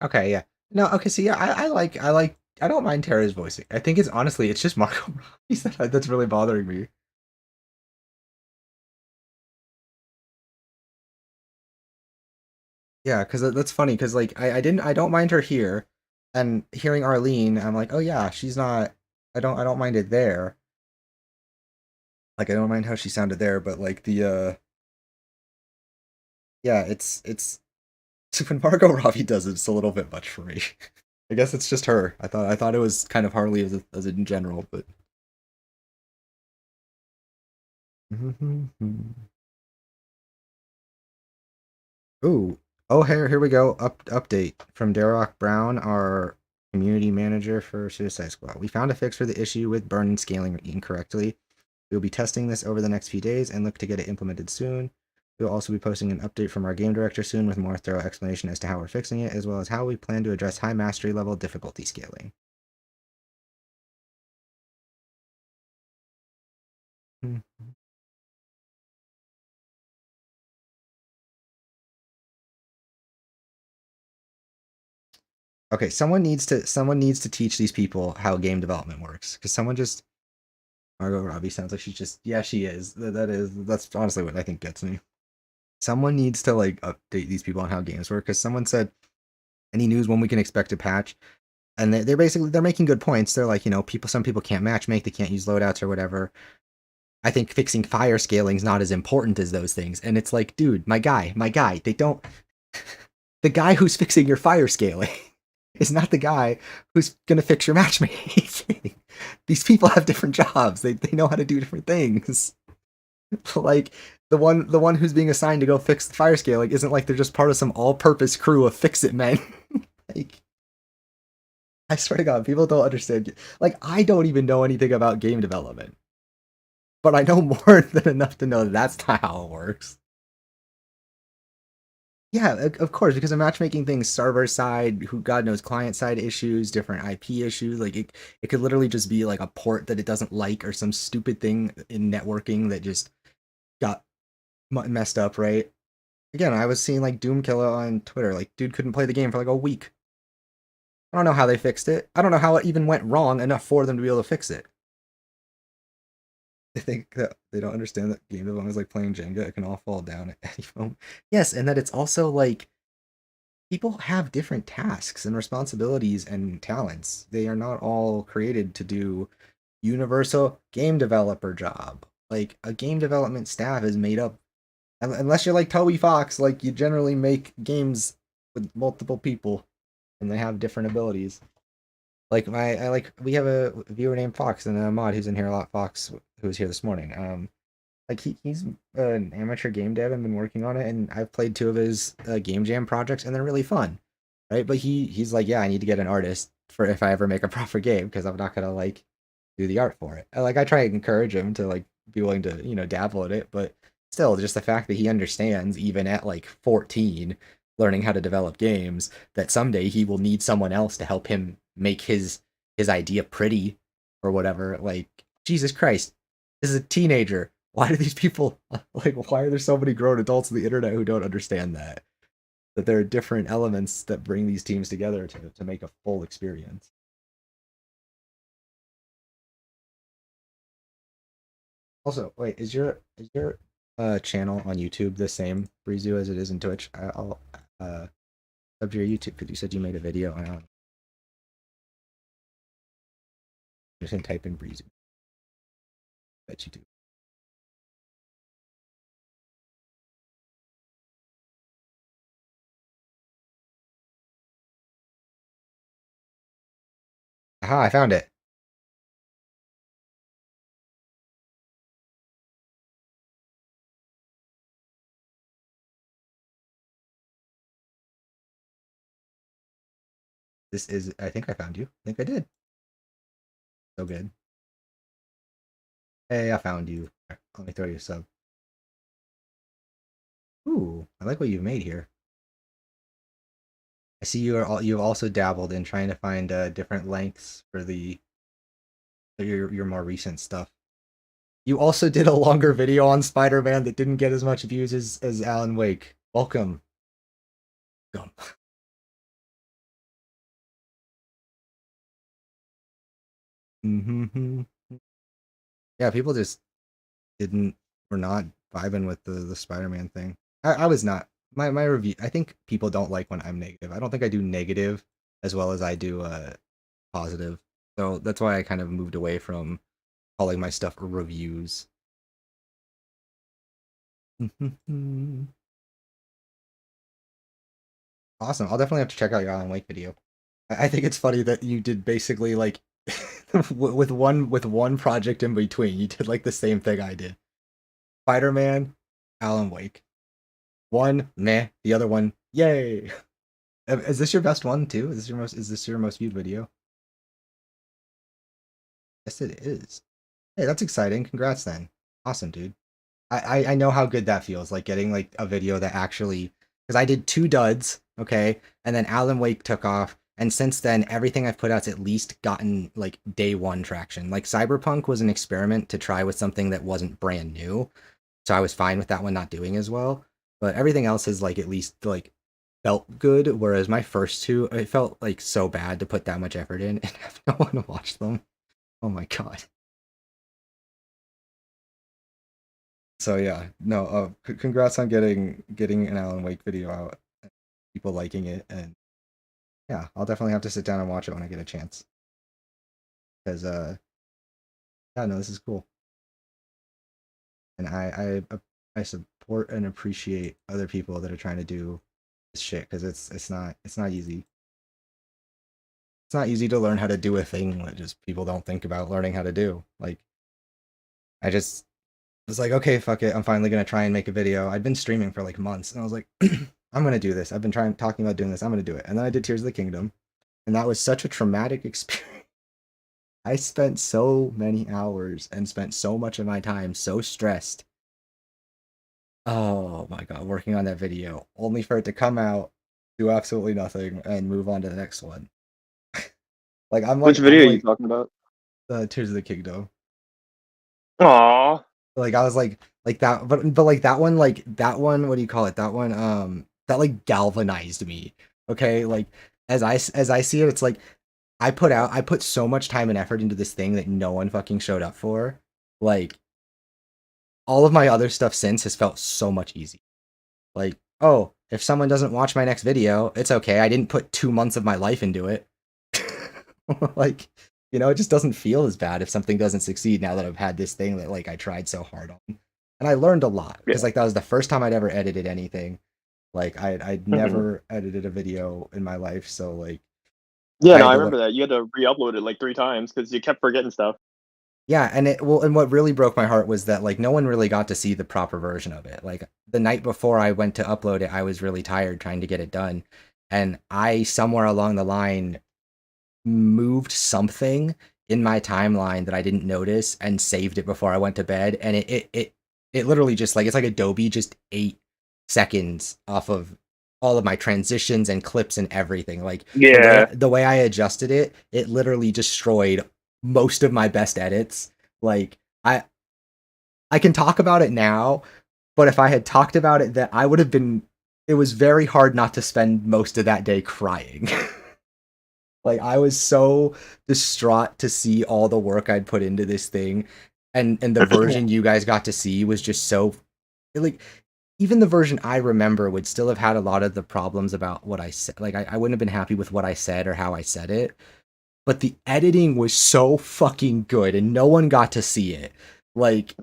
S1: Okay, yeah. No, okay, so yeah, I don't mind Tara's voicing. I think it's honestly it's just Marco Robbie that's really bothering me. Yeah, because that's funny because like I don't mind her here. And hearing Arlene, I'm like, oh yeah, she's not. I don't mind it there. Like I don't mind how she sounded there, but like yeah, it's when Margot Robbie does it, it's a little bit much for me. I guess it's just her. I thought it was kind of Harley as in general, but. Ooh. Oh, here we go. Update from Darrock Brown, our community manager for Suicide Squad. We found a fix for the issue with burn scaling incorrectly. We will be testing this over the next few days and look to get it implemented soon. We will also be posting an update from our game director soon with more thorough explanation as to how we're fixing it, as well as how we plan to address high mastery level difficulty scaling. Okay, someone needs to teach these people how game development works. Because someone just Margot Robbie sounds like she's just yeah, she is. That's honestly what I think gets me. Someone needs to like update these people on how games work. Because someone said any news when we can expect a patch, and they're basically they're making good points. They're like, you know, some people can't matchmake, they can't use loadouts or whatever. I think fixing fire scaling is not as important as those things. And it's like, dude, my guy, they don't. The guy who's fixing your fire scaling is not the guy who's gonna fix your matchmaking. These people have different jobs. They know how to do different things. Like the one who's being assigned to go fix the fire scaling isn't like they're just part of some all-purpose crew of fix-it men. Like, I swear to God, people don't understand. Like, I don't even know anything about game development, but I know more than enough to know that's not how it works. Yeah, of course, because a matchmaking thing, server side, who God knows, client side issues, different IP issues. Like it could literally just be like a port that it doesn't like, or some stupid thing in networking that just got messed up. Right? Again, I was seeing like Doomkiller on Twitter. Like, dude couldn't play the game for like a week. I don't know how they fixed it. I don't know how it even went wrong enough for them to be able to fix it. They think that they don't understand that game development is like playing Jenga. It can all fall down at any moment. Yes, and that it's also like people have different tasks and responsibilities and talents. They are not all created to do universal game developer job. Like a game development staff is made up unless you're like Toby Fox, like you generally make games with multiple people and they have different abilities. Like we have a viewer named Fox and a mod who's in here a lot, Fox, who was here this morning. Like he's an amateur game dev and been working on it, and I've played 2 of his game jam projects, and they're really fun, right? But he's like, yeah, I need to get an artist for if I ever make a proper game, because I'm not gonna like do the art for it. Like I try to encourage him to like be willing to dabble in it, but still, just the fact that he understands even at like 14, learning how to develop games, that someday he will need someone else to help him make his idea pretty or whatever. Like Jesus Christ, this is a teenager. Why do these people like? Why are there so many grown adults on the internet who don't understand that there are different elements that bring these teams together to make a full experience? Also, wait, is your channel on YouTube the same, Breezu, as it is in Twitch? I'll sub to your YouTube because you said you made a video. Just gonna type in Breezu. Bet you do. Aha, I found it. This is, I think I found you. I think I did. So good. Hey, I found you. Let me throw you a sub. Ooh, I like what you've made here. I see you've also dabbled in trying to find different lengths for your more recent stuff. You also did a longer video on Spider-Man that didn't get as much views as Alan Wake. Welcome. Welcome. Mm-hmm. Yeah, people just were not vibing with the Spider-Man thing. I was not. My review, I think people don't like when I'm negative. I don't think I do negative as well as I do positive. So that's why I kind of moved away from calling my stuff reviews. Awesome. I'll definitely have to check out your Alan Wake video. I think it's funny that you did basically like with one project in between. You did like the same thing I did. Spider-Man, Alan Wake. One, meh. The other one, yay. Is this your best one too? Is this your most viewed video? Yes, it is. Hey, that's exciting. Congrats then. Awesome, dude. I know how good that feels, like getting like a video that actually, because I did 2 duds, okay, and then Alan Wake took off, and since then everything I've put out's at least gotten like day 1 traction. Like Cyberpunk was an experiment to try with something that wasn't brand new, so I was fine with that one not doing as well. But everything else is like at least like felt good, whereas my first 2, it felt like so bad to put that much effort in and have no one to watch them. Oh my god. So yeah, no, congrats on getting an Alan Wake video out, people liking it, and yeah, I'll definitely have to sit down and watch it when I get a chance. Because yeah, no, this is cool, and I support and appreciate other people that are trying to do this shit because it's not easy. It's not easy to learn how to do a thing that just people don't think about learning how to do. Like, I just was like, okay, fuck it, I'm finally gonna try and make a video. I'd been streaming for like months, and I was like, I'm gonna do this. I've been talking about doing this. I'm gonna do it. And then I did Tears of the Kingdom, and that was such a traumatic experience. I spent so many hours and spent so much of my time so stressed. Oh my god, working on that video, only for it to come out, do absolutely nothing, and move on to the next one. Like
S18: Which video are you talking about?
S1: Tears of the Kingdom.
S18: Aww.
S1: Like I was like that, but like that one, what do you call it? That one, that like galvanized me. Okay, like as I see it, it's like I put so much time and effort into this thing that no one fucking showed up for. Like all of my other stuff since has felt so much easier. Like, oh, if someone doesn't watch my next video, it's okay. I didn't put 2 months of my life into it. Like, you know, it just doesn't feel as bad if something doesn't succeed now that I've had this thing that like I tried so hard on. And I learned a lot because like that was the first time I'd ever edited anything. Like I'd never edited a video in my life, so like
S18: yeah, no, I remember that. You had to re-upload it like 3 times because you kept forgetting stuff.
S1: Yeah, and what really broke my heart was that like no one really got to see the proper version of it. Like the night before I went to upload it, I was really tired trying to get it done, and I somewhere along the line moved something in my timeline that I didn't notice and saved it before I went to bed, and it literally just like it's like Adobe just ate seconds off of all of my transitions and clips and everything. Like the way I adjusted it, it literally destroyed most of my best edits. Like I can talk about it now, but if I had talked about it then I would have been, it was very hard not to spend most of that day crying. Like I was so distraught to see all the work I'd put into this thing, and the version you guys got to see was just so like even the version I remember would still have had a lot of the problems about what I said. Like I wouldn't have been happy with what I said or how I said it. But the editing was so fucking good and no one got to see it. Like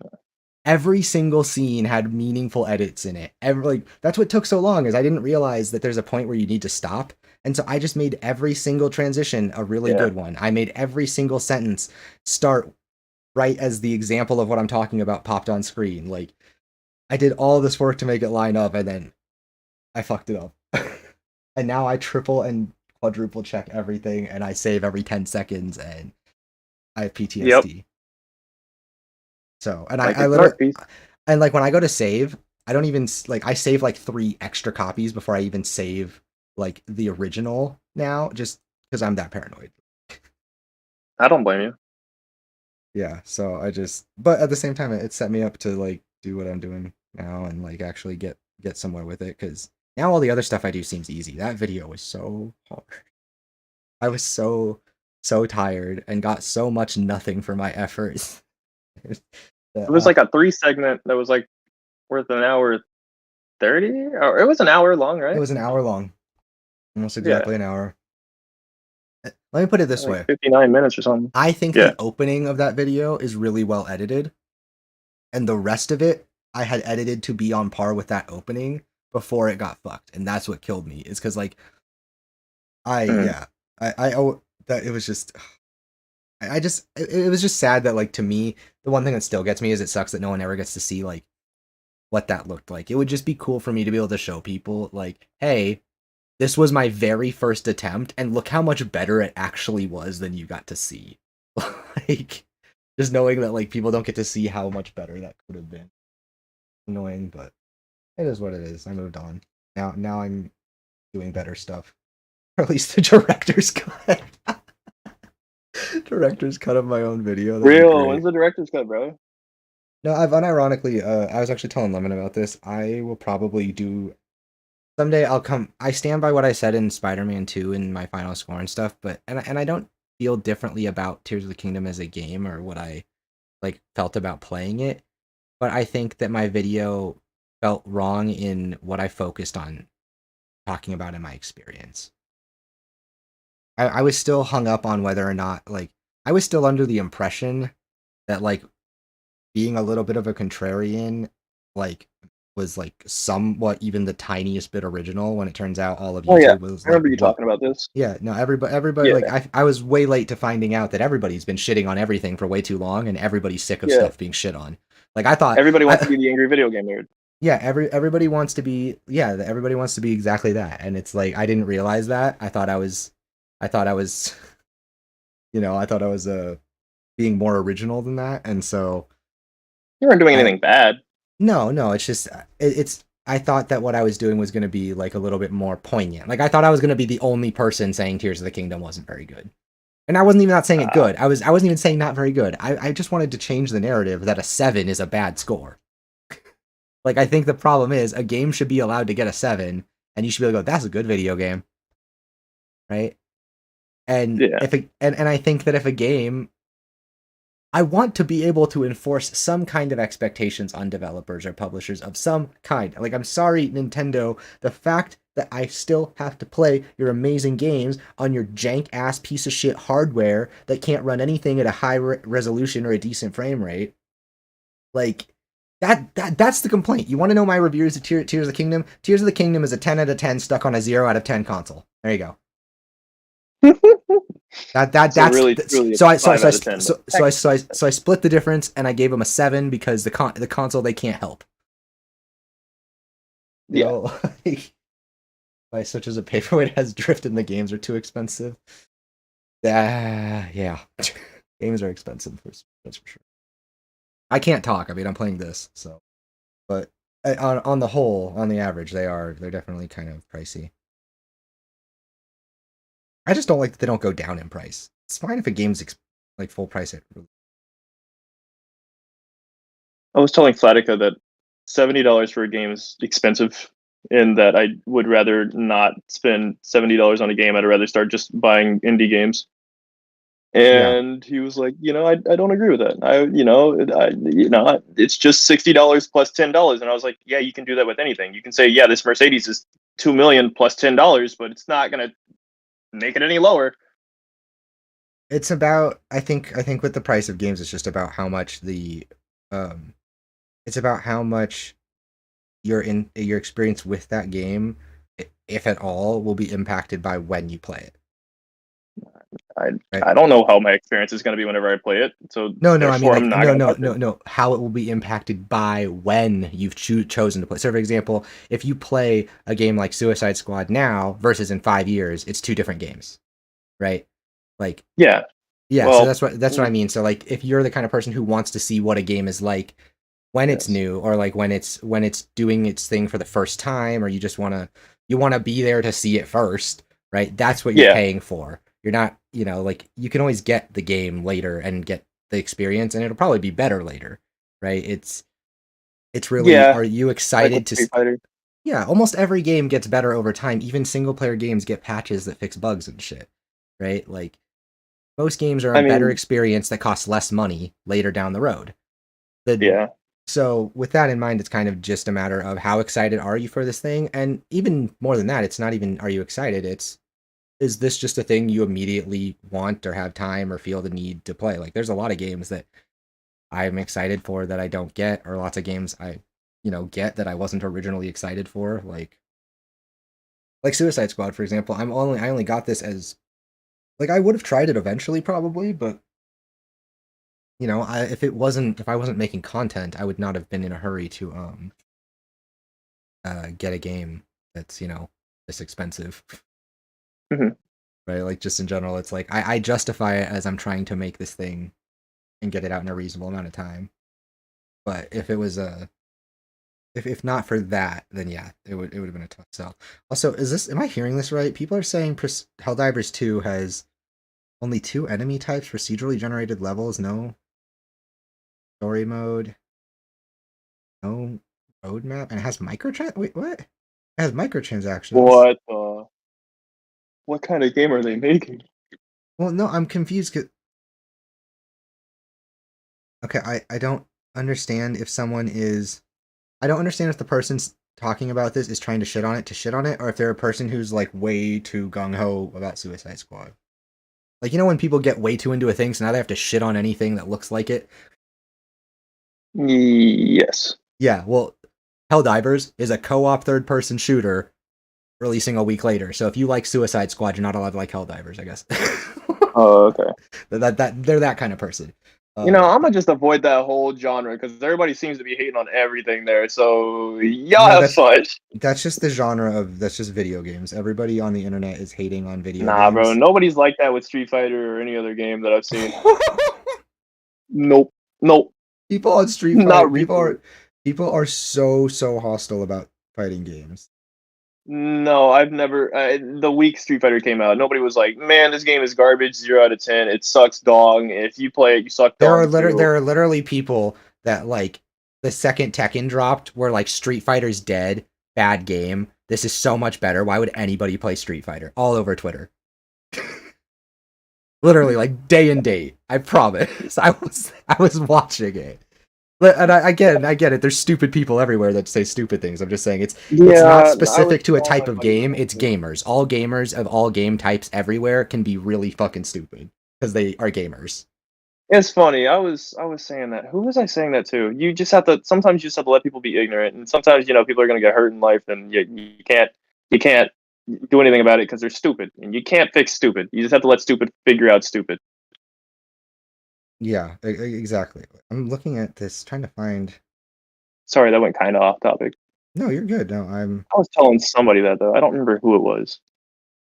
S1: every single scene had meaningful edits in it. Like that's what took so long, is I didn't realize that there's a point where you need to stop. And so I just made every single transition a really good one. I made every single sentence start right as the example of what I'm talking about popped on screen. Like I did all this work to make it line up, and then I fucked it up. And now I triple and quadruple check everything, and I save every 10 seconds, and I have PTSD. Yep. So, and I literally, and like when I go to save, I don't even like, I save like 3 extra copies before I even save like the original now, just because I'm that paranoid.
S18: I don't blame you.
S1: Yeah, so but at the same time, it set me up to like do what I'm doing now and like actually get somewhere with it, because now all the other stuff I do seems easy. That video was so hard. I was so tired and got so much nothing for my efforts.
S18: It was like a 3 segment that was like worth an hour 30, or it was an hour long, right?
S1: It was an hour long, almost exactly an hour. Let me put it this
S18: like
S1: way.
S18: 59 minutes or something.
S1: I think
S18: Yeah.
S1: the opening of that video is really well edited, and the rest of it I had edited to be on par with that opening before it got fucked, and that's what killed me. Is because like
S18: Mhm.
S1: that it was just I just it was just sad that like to me the one thing that still gets me is it sucks that no one ever gets to see like what that looked like. It would just be cool for me to be able to show people like, hey, this was my very first attempt, and look how much better it actually was than you got to see. Like, just knowing that like people don't get to see how much better that could have been. Annoying, but it is what it is. I moved on. Now I'm doing better stuff. Or at least the director's cut. Director's cut of my own video. That'd be
S18: Real,
S1: great.
S18: when's the director's cut, bro?
S1: No, I've unironically, I was actually telling Lemon about this. I will probably do someday. I'll come. I stand by what I said in Spider-Man 2 in my final score and stuff. But and I don't feel differently about Tears of the Kingdom as a game or what I like felt about playing it. But I think that my video felt wrong in what I focused on talking about in my experience. I was still hung up on whether or not like I was still under the impression that like being a little bit of a contrarian like was like somewhat even the tiniest bit original when it turns out all of
S18: Oh yeah,
S1: YouTube was
S18: I
S1: like
S18: remember you
S1: what
S18: talking about this.
S1: yeah, no, everybody
S18: Yeah,
S1: like I was way late to finding out that everybody's been shitting on everything for way too long and everybody's sick of
S18: yeah.
S1: stuff being shit on. Like I thought
S18: Everybody wants to be the angry video game nerd.
S1: yeah, everybody wants to be everybody wants to be exactly that. And it's like I didn't realize that. I thought I was you know, I thought I was being more original than that. And so
S18: You weren't doing
S1: I
S18: anything bad.
S1: no, it's just it's I thought that what I was doing was going to be like a little bit more poignant. Like I thought I was going to be the only person saying Tears of the Kingdom wasn't very good. And I wasn't even not saying it good. I wasn't even saying not very good. I just wanted to change the narrative that a 7 is a bad score. Like I think the problem is a game should be allowed to get a 7 and you should be able to go that's a good video game. Right? And
S18: Yeah.
S1: if and I think that if a game I want to be able to enforce some kind of expectations on developers or publishers of some kind. Like, I'm sorry, Nintendo, the fact that I still have to play your amazing games on your jank ass piece of shit hardware that can't run anything at a high resolution or a decent frame rate. Like, that's the complaint. You want to know my reviews of Tears of the Kingdom? Tears of the Kingdom is a 10 out of 10 stuck on a 0 out of 10 console. There you go. That's
S18: really, truly
S1: so I
S18: 5 out of 10.
S1: so I split the difference and I gave them a 7 because the console they can't help. You know, like such as a paperweight has drift and the games are too expensive. Yeah, games are expensive. That's for sure. I can't talk. I mean, I'm playing this, so but on the whole, on the average, they're definitely kind of pricey. I just don't like that they don't go down in price. It's fine if a game's like full price at
S18: I was telling Flatica that $70 for a game is expensive, and that I would rather not spend $70 on a game. I'd rather start just buying indie games. And he was like, I don't agree with that. It's just $60 plus $10, and I was like, yeah, you can do that with anything. You can say, yeah, this Mercedes is $2 million plus $10, but it's not gonna make it any lower.
S1: It's about I think with the price of games, it's just about how much it's about how much your experience with that game, if at all, will be impacted by when you play it.
S18: I don't know how my experience is going to be whenever I play it. So
S1: no, I mean like no, how it will be impacted by when you've chosen to play. So for example, if you play a game like Suicide Squad now versus in 5 years, it's two different games, right? Like
S18: yeah.
S1: Well, so that's what I mean. So like if you're the kind of person who wants to see what a game is like when it's new, or like when it's doing its thing for the first time, or you just want to be there to see it first, right? That's what you're paying for. You're not, like you can always get the game later and get the experience, and it'll probably be better later, right? It's really, are you excited to? Yeah, almost every game gets better over time. Even single player games get patches that fix bugs and shit, right? Like most games are a better experience that costs less money later down the road. So with that in mind, it's kind of just a matter of how excited are you for this thing, and even more than that, it's not even are you excited. It's is this just a thing you immediately want or have time or feel the need to play? Like, there's a lot of games that I'm excited for that I don't get, or lots of games I, get that I wasn't originally excited for. Like Suicide Squad, for example. I only got this as, like, I would have tried it eventually, probably, but if I wasn't making content, I would not have been in a hurry to get a game that's this expensive.
S18: Mhm.
S1: Right? Like, just in general, it's like I justify it as I'm trying to make this thing and get it out in a reasonable amount of time. But if it was if not for that, then yeah, it would have been a tough sell. Also, am I hearing this right? People are saying Helldivers 2 has only 2 enemy types, procedurally generated levels, no story mode, no roadmap, and it has wait, what? It has microtransactions.
S18: What kind of game are they making?
S1: Well, no, I'm confused. Okay, I don't understand if someone is. I don't understand if the person's talking about this is trying to shit on it, or if they're a person who's like way too gung ho about Suicide Squad. Like, when people get way too into a thing, so now they have to shit on anything that looks like it.
S18: Yes.
S1: Yeah, well, Helldivers is a co-op third-person shooter releasing a week later. So if you like Suicide Squad, you're not allowed to like Helldivers, I guess.
S18: Oh, okay.
S1: They're that kind of person.
S18: I'm gonna just avoid that whole genre because everybody seems to be hating on everything there. So y'all have fun.
S1: That's just the genre that's just video games. Everybody on the internet is hating on video
S18: Nah,
S1: games.
S18: bro, nobody's like that with Street Fighter or any other game that I've seen. Nope.
S1: People on Street Fighter, people are so hostile about fighting games.
S18: No, I've never. The week Street Fighter came out, nobody was like, "Man, this game is garbage. 0 out of 10. It sucks, dog. If you play it, you suck, dog."
S1: There are literally people that, like, the second Tekken dropped were like, Street Fighter's dead, bad game. This is so much better. Why would anybody play Street Fighter? All over Twitter. Literally, like, day and date. I promise. I was watching it. And I get it. There's stupid people everywhere that say stupid things. I'm just saying it's not specific to a type of game. It's gamers. All gamers of all game types everywhere can be really fucking stupid because they are gamers.
S18: It's funny. I was saying that. Who was I saying that to? You just have to. Sometimes you just have to let people be ignorant, and sometimes people are gonna get hurt in life, and you can't do anything about it because they're stupid, and you can't fix stupid. You just have to let stupid figure out stupid.
S1: Yeah, exactly. I'm looking at this, trying to find.
S18: Sorry, that went kind of off topic.
S1: No, you're good. No,
S18: I was telling somebody that though. I don't remember who it was.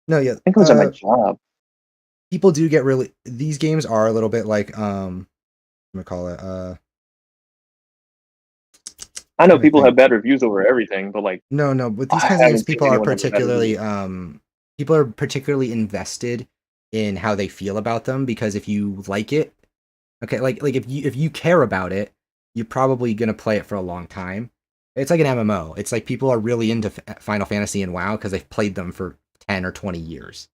S1: No, yeah.
S18: I think it was at my job.
S1: People do get really. These games are a little bit like what do we call it?
S18: I know people have bad reviews over everything, but like
S1: no, but these kinds of games, people are particularly invested in how they feel about them, because if you like it, okay, like if you care about it, you're probably gonna play it for a long time. It's like an MMO. It's like people are really into Final Fantasy and WoW because they've played them for 10 or 20 years,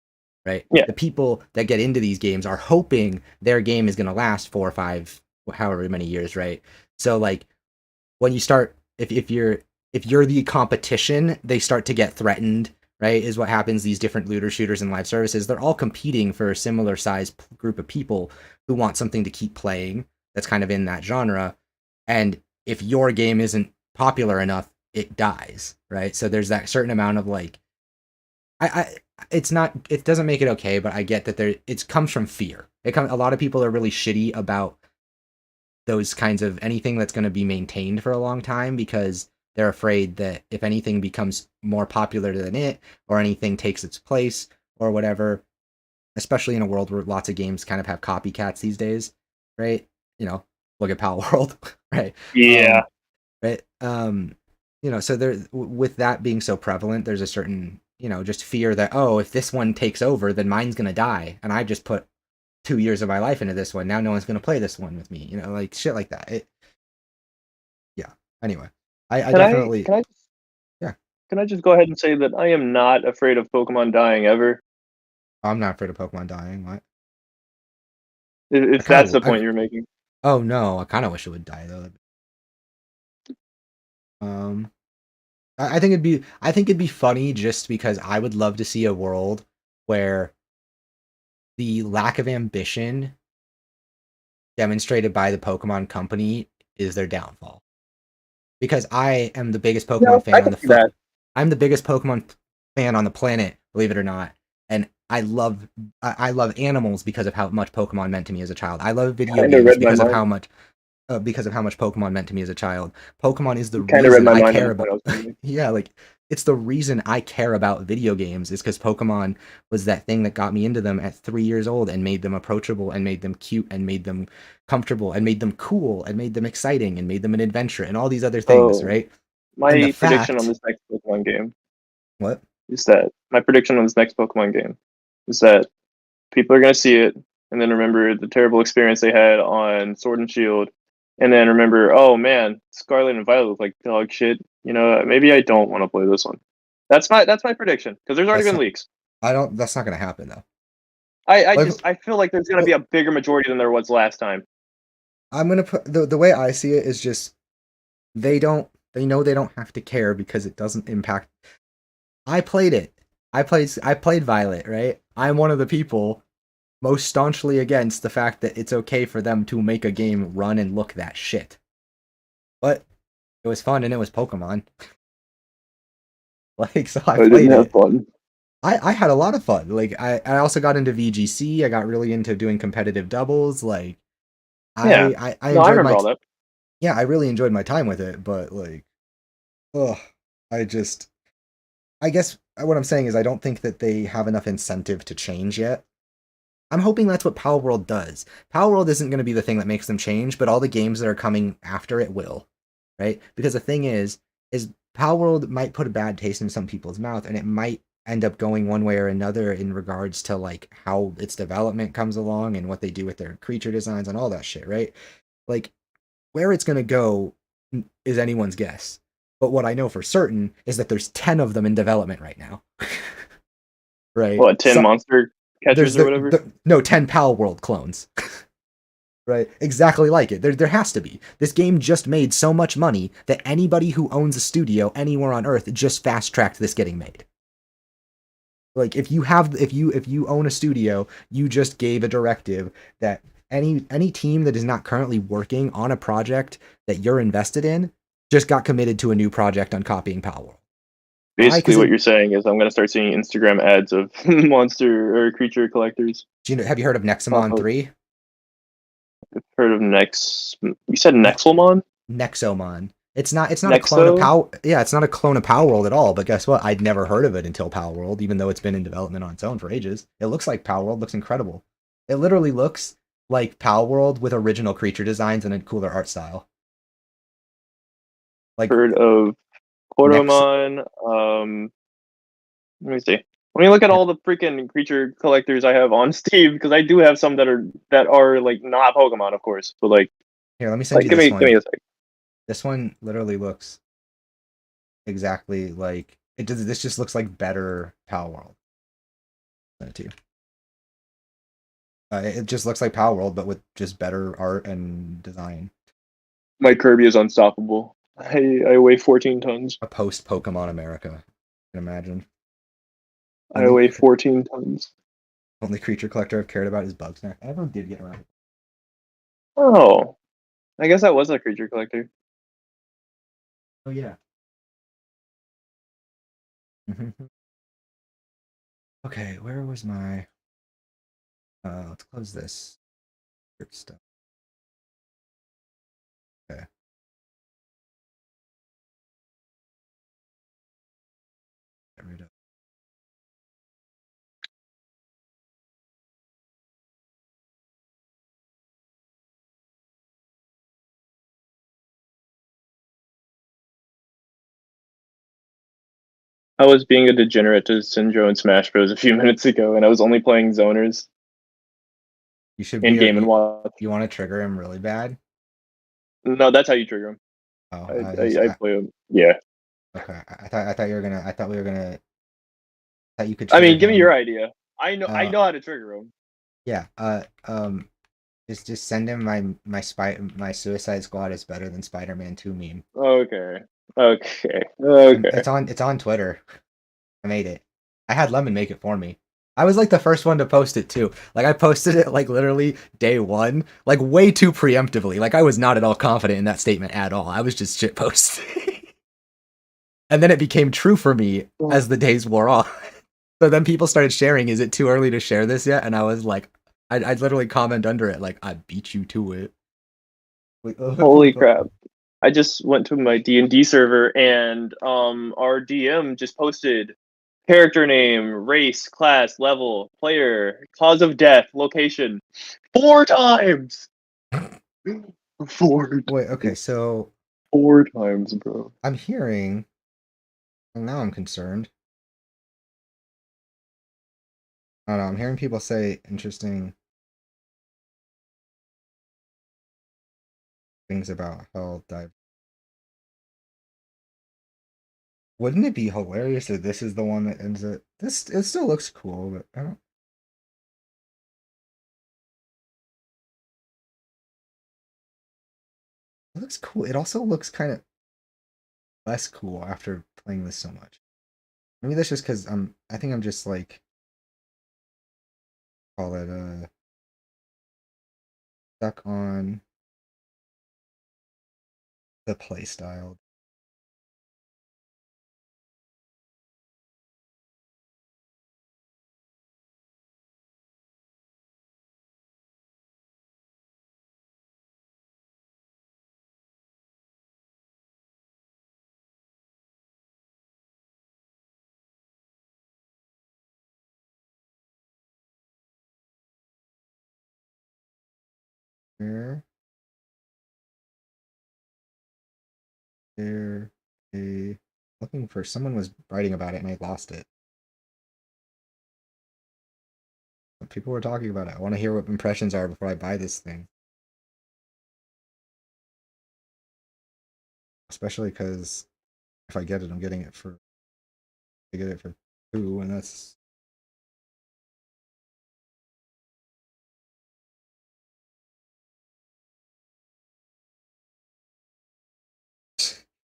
S1: right?
S18: Yeah.
S1: The people that get into these games are hoping their game is gonna last 4 or 5, however many years, right? So like, when you start, if you're the competition, they start to get threatened, right? Is what happens. These different looter shooters and live services, they're all competing for a similar size group of people who want something to keep playing that's kind of in that genre. And if your game isn't popular enough, it dies, right? So there's that certain amount of like, it doesn't make it okay, but I get that it comes from fear. A lot of people are really shitty about those kinds of anything that's going to be maintained for a long time, because they're afraid that if anything becomes more popular than it, or anything takes its place or whatever, especially in a world where lots of games kind of have copycats these days, right? Look at Pal World, right?
S18: Yeah.
S1: Right. So there, with that being so prevalent, there's a certain, just fear that, oh, if this one takes over, then mine's going to die. And I just put 2 years of my life into this one. Now no one's going to play this one with me, like shit like that. Yeah. Anyway, I definitely.
S18: Can I just go ahead and say that I am not afraid of Pokemon dying ever?
S1: I'm not afraid of Pokemon dying. What?
S18: If that's the point you're making.
S1: Oh no, I kind of wish it would die though. I think it'd be funny just because I would love to see a world where the lack of ambition demonstrated by the Pokemon Company is their downfall. Because I am the biggest Pokemon fan on the I'm the biggest Pokemon fan on the planet, believe it or not. And I love animals because of how much Pokemon meant to me as a child. I love video games because of how much Pokemon meant to me as a child. Pokemon is the reason I care about. Yeah, like it's the reason I care about video games is because Pokemon was that thing that got me into them at 3 years old and made them approachable and made them cute and made them comfortable and made them cool and made them exciting and made them an adventure and all these other things, right?
S18: My prediction on this next Pokemon game.
S1: What?
S18: Is that my prediction on this next Pokemon game is that people are going to see it and then remember the terrible experience they had on Sword and Shield, and then remember, oh man, Scarlet and Violet look like dog shit. You know, maybe I don't want to play this one. That's my prediction because there's already been leaks.
S1: That's not going to happen though.
S18: I feel like there's going to be a bigger majority than there was last time.
S1: I'm going to put the way I see it is just they know they don't have to care because it doesn't impact. I played it. I played Violet, right? I'm one of the people most staunchly against the fact that it's okay for them to make a game run and look that shit. But it was fun and it was Pokemon. Like, so I played
S18: didn't have
S1: it.
S18: fun.
S1: I had a lot of fun. Like, I also got into VGC. I got really into doing competitive doubles. Like, I
S18: remember all that.
S1: Yeah, I really enjoyed my time with it, but like, I guess what I'm saying is I don't think that they have enough incentive to change yet. I'm hoping that's what Power World does. Power World isn't going to be the thing that makes them change, but all the games that are coming after it will, right? Because the thing is Power World might put a bad taste in some people's mouth, and it might end up going one way or another in regards to like how its development comes along and what they do with their creature designs and all that shit, right? Like, where it's going to go is anyone's guess. But what I know for certain is that there's 10 of them in development right now. Right?
S18: What, 10 monster catchers or whatever?
S1: No, 10 Pal World clones. Right? Exactly like it. There has to be. This game just made so much money that anybody who owns a studio anywhere on Earth just fast-tracked this getting made. Like, if you own a studio, you just gave a directive that any team that is not currently working on a project that you're invested in just got committed to a new project on copying Power World.
S18: Basically, what you're saying is I'm going to start seeing Instagram ads of monster or creature collectors.
S1: Have you heard of Nexomon 3?
S18: I've heard of You said Nexomon?
S1: Nexomon. It's not a clone of Power. Yeah, it's not a clone of Power World at all. But guess what? I'd never heard of it until Power World, even though it's been in development on its own for ages. It looks like Power World. Looks incredible. It literally looks like Power World with original creature designs and a cooler art style. Like,
S18: heard of Portomon. Let me see. Let me look at all the freaking creature collectors I have on Steam, because I do have some that are like not Pokemon, of course. But like,
S1: here, let me send you this one.
S18: Give me a second.
S1: This one literally looks exactly like it does. This just looks like better Power World. Send it to you. It just looks like Power World, but with just better art and design.
S18: My Kirby is unstoppable. I weigh 14 tons.
S1: A post Pokemon America, I can imagine.
S18: I weigh 14 tons.
S1: Only creature collector I've cared about is Bugsnax. I never did get around.
S18: Oh, I guess that was a creature collector.
S1: Oh yeah. Okay, where was my? Let's close this. Stuff. Okay. Get rid of.
S18: I was being a degenerate to Syndro and Smash Bros. A few minutes ago, and I was only playing zoners.
S1: You should
S18: be Game & Watch.
S1: You want to trigger him really bad?
S18: No, that's how you trigger him.
S1: Oh,
S18: I play him. Yeah.
S1: Okay, I thought you were gonna. I thought we were gonna. That you could.
S18: I mean, give me your idea. I know how to trigger him.
S1: Yeah. Just send him my Suicide Squad is better than Spider-Man 2 meme.
S18: Okay.
S1: It's on Twitter. I made it. I had Lemon make it for me. I was like the first one to post it too. Like I posted it like literally day one, like way too preemptively. Like I was not at all confident in that statement at all. I was just shit posting. And then it became true for me as the days wore on. So then people started sharing, is it too early to share this yet? And I was like, I'd literally comment under it, like, I beat you to it. Like,
S18: Holy crap. I just went to my D&D server and our DM just posted character name, race, class, level, player, cause of death, location 4 times. 4
S1: Wait, okay, so
S18: 4 times, bro.
S1: I'm hearing, well, now I'm concerned. I don't know, I'm hearing people say interesting things about how dive. Wouldn't it be hilarious if this is the one that ends it? It still looks cool, but I don't. It looks cool. It also looks kind of less cool after playing this so much. Maybe that's just because I think I'm just like, call it stuck on the play style. Where there a looking for someone was writing about it and I lost it. People were talking about it. I want to hear what impressions are before I buy this thing. Especially because if I get it, I'm getting it for I get it for 2, and that's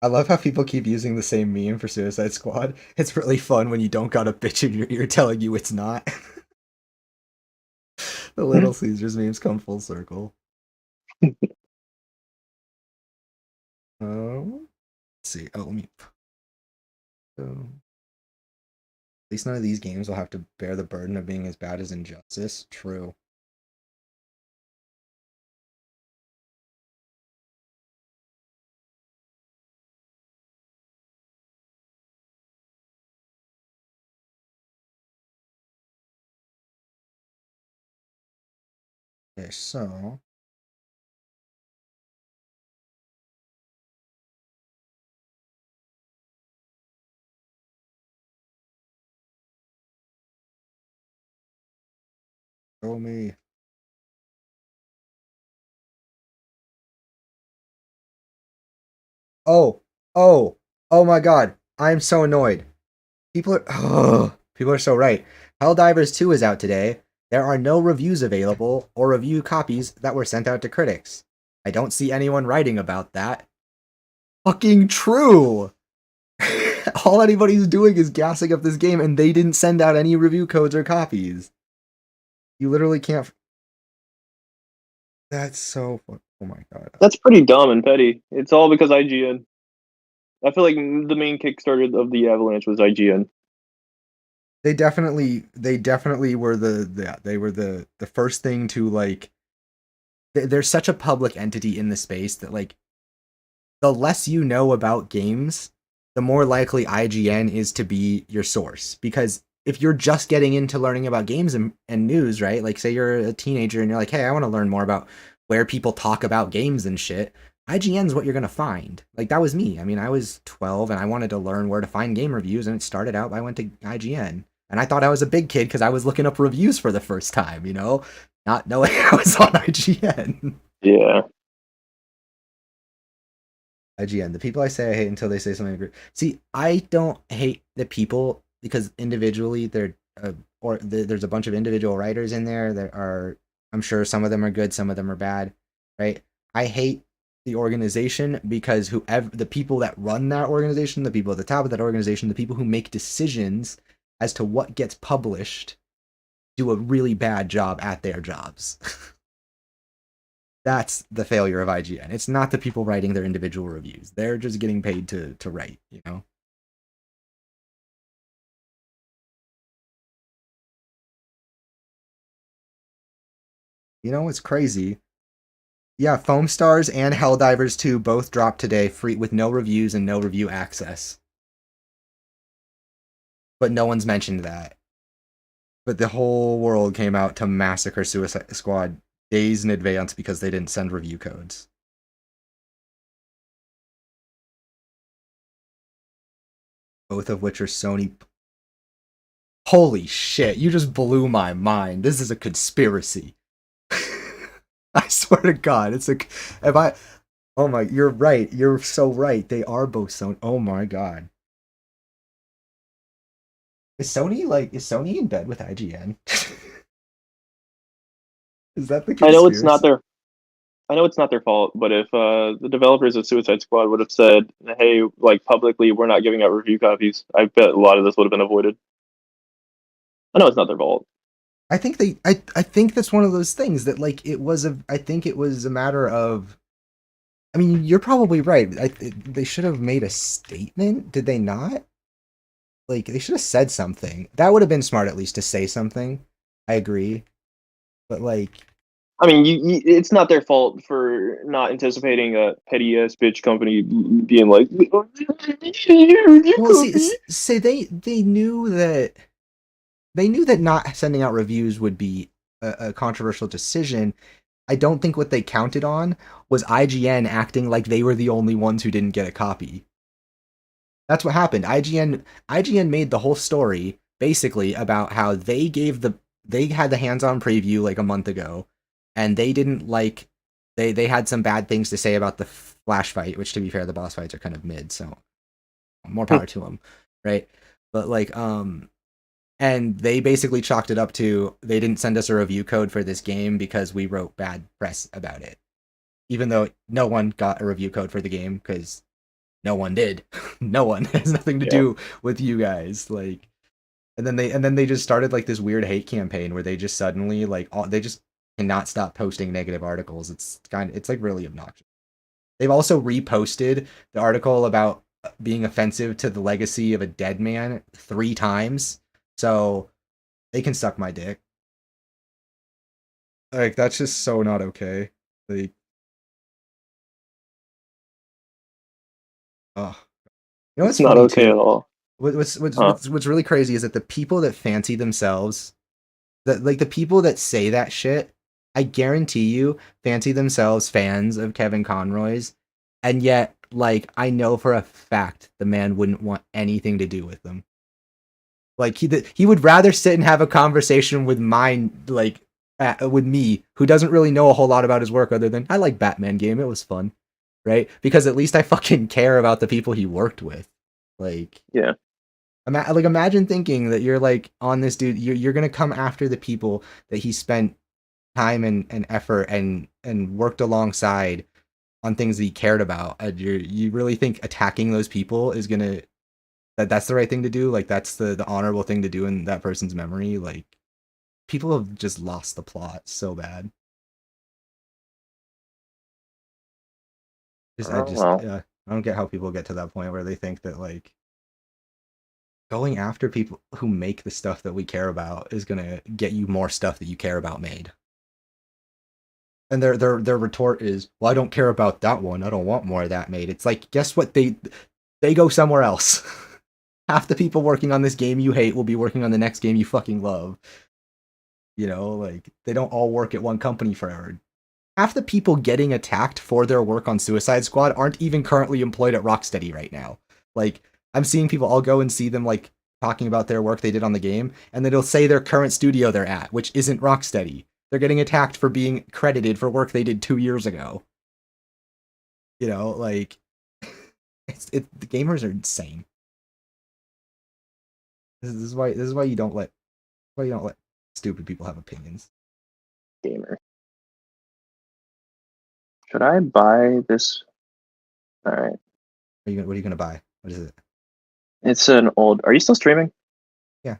S1: I love how people keep using the same meme for Suicide Squad. It's really fun when you don't got a bitch in your ear telling you it's not. The Little Caesars memes come full circle. Let's see. Oh, let me. At least none of these games will have to bear the burden of being as bad as Injustice. True. Okay, so show me. Oh, oh my god. I'm so annoyed. People are so right. Helldivers 2 is out today. There are no reviews available or review copies that were sent out to critics. I don't see anyone writing about that. Fucking true! All anybody's doing is gassing up this game and they didn't send out any review codes or copies. You literally can't. That's so. Oh my god.
S18: That's pretty dumb and petty. It's all because IGN. I feel like the main Kickstarter of the Avalanche was IGN.
S1: They definitely were the first thing to like. There's such a public entity in the space that like, the less you know about games, the more likely IGN is to be your source. Because if you're just getting into learning about games and news, right? Like say you're a teenager and you're like, hey, I want to learn more about where people talk about games and shit. IGN's what you're gonna find. Like that was me. I mean, I was 12 and I wanted to learn where to find game reviews, and it started out by I went to IGN. And I thought I was a big kid because I was looking up reviews for the first time, you know? Not knowing I was on IGN.
S18: Yeah.
S1: IGN. The people I say I hate until they say something I agree. See, I don't hate the people because individually they're there's a bunch of individual writers in there that are, I'm sure some of them are good, some of them are bad, right? I hate the organization because whoever the people that run that organization, the people at the top of that organization, the people who make decisions as to what gets published do a really bad job at their jobs. That's the failure of IGN. It's not the people writing their individual reviews. They're just getting paid to write, you know? You know what's crazy? Yeah, Foam Stars and Helldivers 2 both dropped today free with no reviews and no review access. But no one's mentioned that. But the whole world came out to massacre Suicide Squad days in advance because they didn't send review codes. Both of which are Sony. Holy shit, you just blew my mind. This is a conspiracy. I swear to God, it's a. If I. Oh my, you're right. You're so right. They are both Sony. Oh my God. Is Sony in bed with IGN? Is that the conspiracy?
S18: I know it's not their. I know it's not their fault, but if the developers of Suicide Squad would have said, "Hey, like publicly, we're not giving out review copies," I bet a lot of this would have been avoided. I know it's not their fault.
S1: I think I think that's one of those things that like I think it was a matter of. I mean, you're probably right. They should have made a statement. Did they not? Like, they should have said something. That would have been smart, at least, to say something. I agree. But, like...
S18: I mean, it's not their fault for not anticipating a petty-ass bitch company being like...
S1: Well, see, they knew that... They knew that not sending out reviews would be a controversial decision. I don't think what they counted on was IGN acting like they were the only ones who didn't get a copy. That's what happened. IGN made the whole story basically about how they had the hands-on preview like a month ago, and they didn't like they had some bad things to say about the Flash fight, which to be fair, the boss fights are kind of mid, so more power to them, right? But like and they basically chalked it up to they didn't send us a review code for this game because we wrote bad press about it. Even though no one got a review code for the game because no one did. No one. It has nothing to do with you guys. Like, and then they just started like this weird hate campaign where they just suddenly like they just cannot stop posting negative articles. It's like really obnoxious. They've also reposted the article about being offensive to the legacy of a dead man 3 times. So they can suck my dick. Like, that's just so not okay. Like, oh. You know what's
S18: not
S1: funny
S18: okay
S1: too?
S18: at all.
S1: What's really crazy is that the people that fancy themselves, that like the people that say that shit, I guarantee you fancy themselves fans of Kevin Conroy's, and yet like I know for a fact the man wouldn't want anything to do with them. Like he would rather sit and have a conversation with with me, who doesn't really know a whole lot about his work other than I like Batman game, it was fun, right? Because at least I fucking care about the people he worked with. Like,
S18: yeah.
S1: Imagine thinking that you're like on this dude, you're gonna come after the people that he spent time and effort and worked alongside on things that he cared about. And you really think attacking those people is gonna that's the right thing to do? Like that's the honorable thing to do in that person's memory? Like people have just lost the plot so bad. I don't get how people get to that point where they think that like going after people who make the stuff that we care about is gonna get you more stuff that you care about made. And their retort is, "Well, I don't care about that one. I don't want more of that made." It's like, guess what? They go somewhere else. Half the people working on this game you hate will be working on the next game you fucking love. You know, like they don't all work at one company forever. Half the people getting attacked for their work on Suicide Squad aren't even currently employed at Rocksteady right now. Like, I'm seeing people, I'll go and see them, like, talking about their work they did on the game, and then it'll say their current studio they're at, which isn't Rocksteady. They're getting attacked for being credited for work they did 2 years ago. You know, like, the gamers are insane. This is why you don't let stupid people have opinions.
S18: Gamer. Should I buy this? All right.
S1: What are you gonna buy? What is it?
S18: It's an old. Are you still streaming?
S1: Yeah.